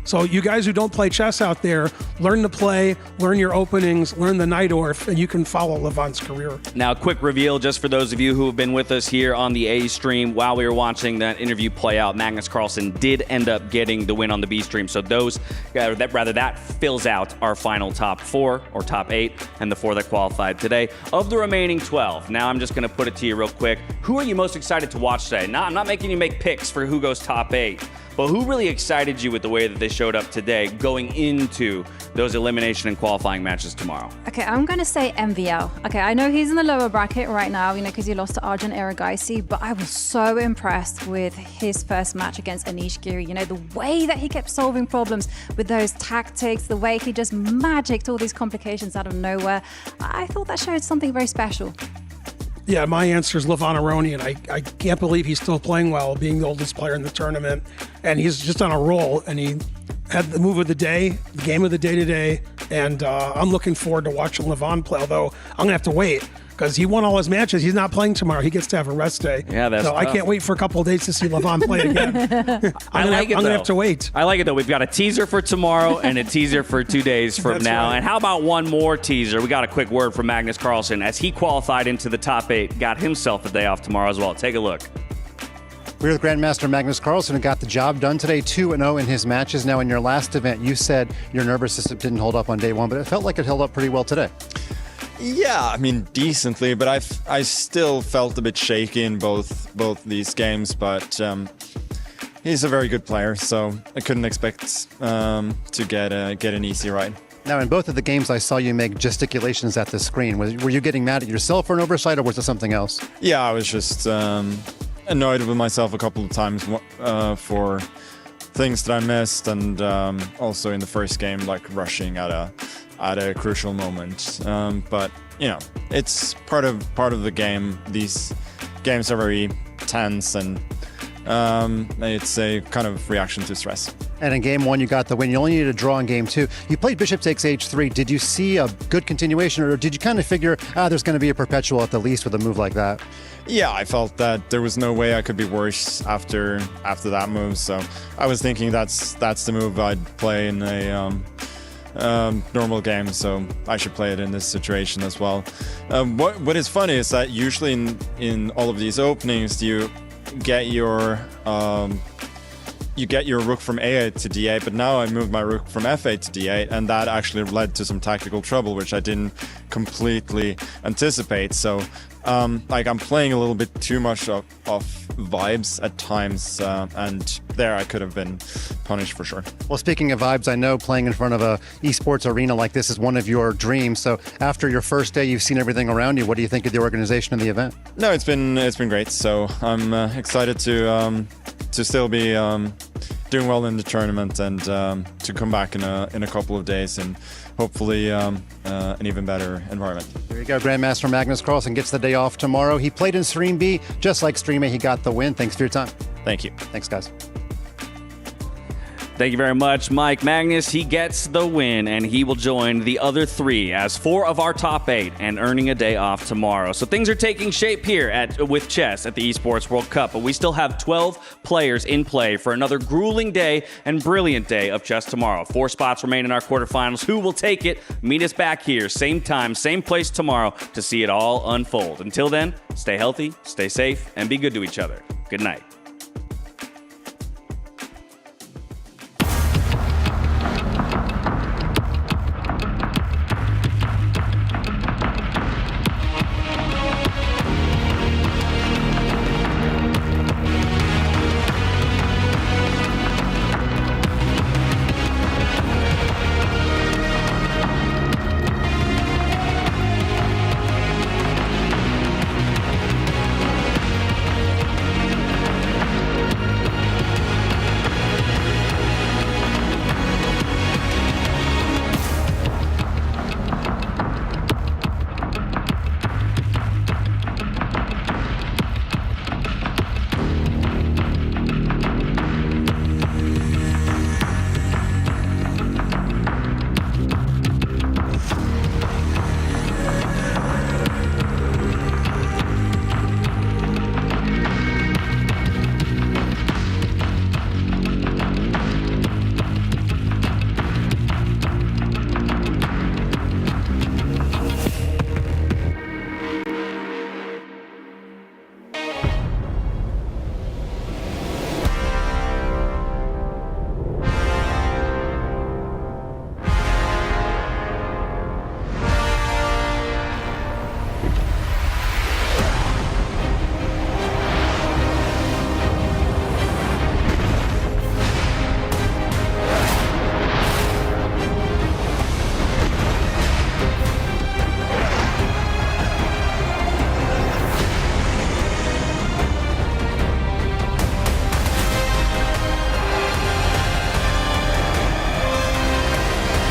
Speaker 5: So you guys who don't play chess out there, learn to play, learn your openings, learn the Najdorf, and you can follow Levon's career.
Speaker 3: Now, quick reveal just for those of you who have been with us here on the A stream while we were watching that interview play out. Magnus Carlsen did end up getting the win on the B stream. So that fills out our final top 4 or top 8 and the 4 that qualified today. Of the remaining 12, now I'm just going to put it to you real quick. Who are you most excited to watch today? Now, I'm not making you make picks for who goes top 8. But who really excited you with the way that they showed up today going into those elimination and qualifying matches tomorrow?
Speaker 2: Okay, I'm going to say MVL. Okay, I know he's in the lower bracket right now, because he lost to Arjun Erigaisi, but I was so impressed with his first match against Anish Giri. The way that he kept solving problems with those tactics, the way he just magicked all these complications out of nowhere. I thought that showed something very special.
Speaker 5: Yeah, my answer is Levon Aronian. I can't believe he's still playing well, being the oldest player in the tournament. And he's just on a roll, and he had the move of the day, the game of the day today, and I'm looking forward to watching Levon play, although I'm going to have to wait, because he won all his matches. He's not playing tomorrow. He gets to have a rest day.
Speaker 3: Yeah, that's
Speaker 5: so
Speaker 3: tough.
Speaker 5: I can't wait for a couple of days to see Levon play again. I'm going to have to wait.
Speaker 3: I like it, though. We've got a teaser for tomorrow and a teaser for 2 days from
Speaker 5: That's
Speaker 3: now.
Speaker 5: right.
Speaker 3: And how about one more teaser? We got a quick word from Magnus Carlsen as he qualified into the top 8, got himself a day off tomorrow as well. Take a look.
Speaker 13: We're with Grandmaster Magnus Carlsen, who got the job done today, 2-0 in his matches. Now, in your last event, you said your nervous system didn't hold up on day 1, but it felt like it held up pretty well today.
Speaker 10: Yeah, decently, but I still felt a bit shaky in both these games, but he's a very good player, so I couldn't expect to get an easy ride.
Speaker 13: Now, in both of the games, I saw you make gesticulations at the screen. Were you getting mad at yourself for an oversight, or was it something else?
Speaker 10: Yeah, I was just annoyed with myself a couple of times for things that I missed, and also in the first game, like rushing at a crucial moment. But it's part of the game. These games are very tense, and it's a kind of reaction to stress.
Speaker 13: And in game 1, you got the win. You only needed a draw in game 2. You played bishop takes h3. Did you see a good continuation, or did you kind of figure, there's going to be a perpetual at the least with a move like that?
Speaker 10: Yeah, I felt that there was no way I could be worse after that move. So I was thinking that's the move I'd play in a normal game. So I should play it in this situation as well. What is funny is that usually in all of these openings, you get your rook from a8 to d8, but now I moved my rook from f8 to d8, and that actually led to some tactical trouble, which I didn't completely anticipate. So like I'm playing a little bit too much of vibes at times, and there I could have been punished for sure.
Speaker 13: Well, speaking of vibes, I know playing in front of a esports arena like this is one of your dreams. So after your first day, you've seen everything around you. What do you think of the organization of the event?
Speaker 10: No, it's been great. So I'm excited to still be doing well in the tournament and to come back in a couple of days and hopefully an even better environment.
Speaker 13: There you go, Grandmaster Magnus Carlsen gets the day off tomorrow. He played in Stream B, just like Stream A, he got the win. Thanks for your time.
Speaker 10: Thank you.
Speaker 13: Thanks, guys.
Speaker 3: Thank you very much, Mike Magnus. He gets the win, and he will join the other 3 as 4 of our top 8 and earning a day off tomorrow. So things are taking shape here with chess at the Esports World Cup, but we still have 12 players in play for another grueling day and brilliant day of chess tomorrow. 4 spots remain in our quarterfinals. Who will take it? Meet us back here, same time, same place tomorrow to see it all unfold. Until then, stay healthy, stay safe, and be good to each other. Good night.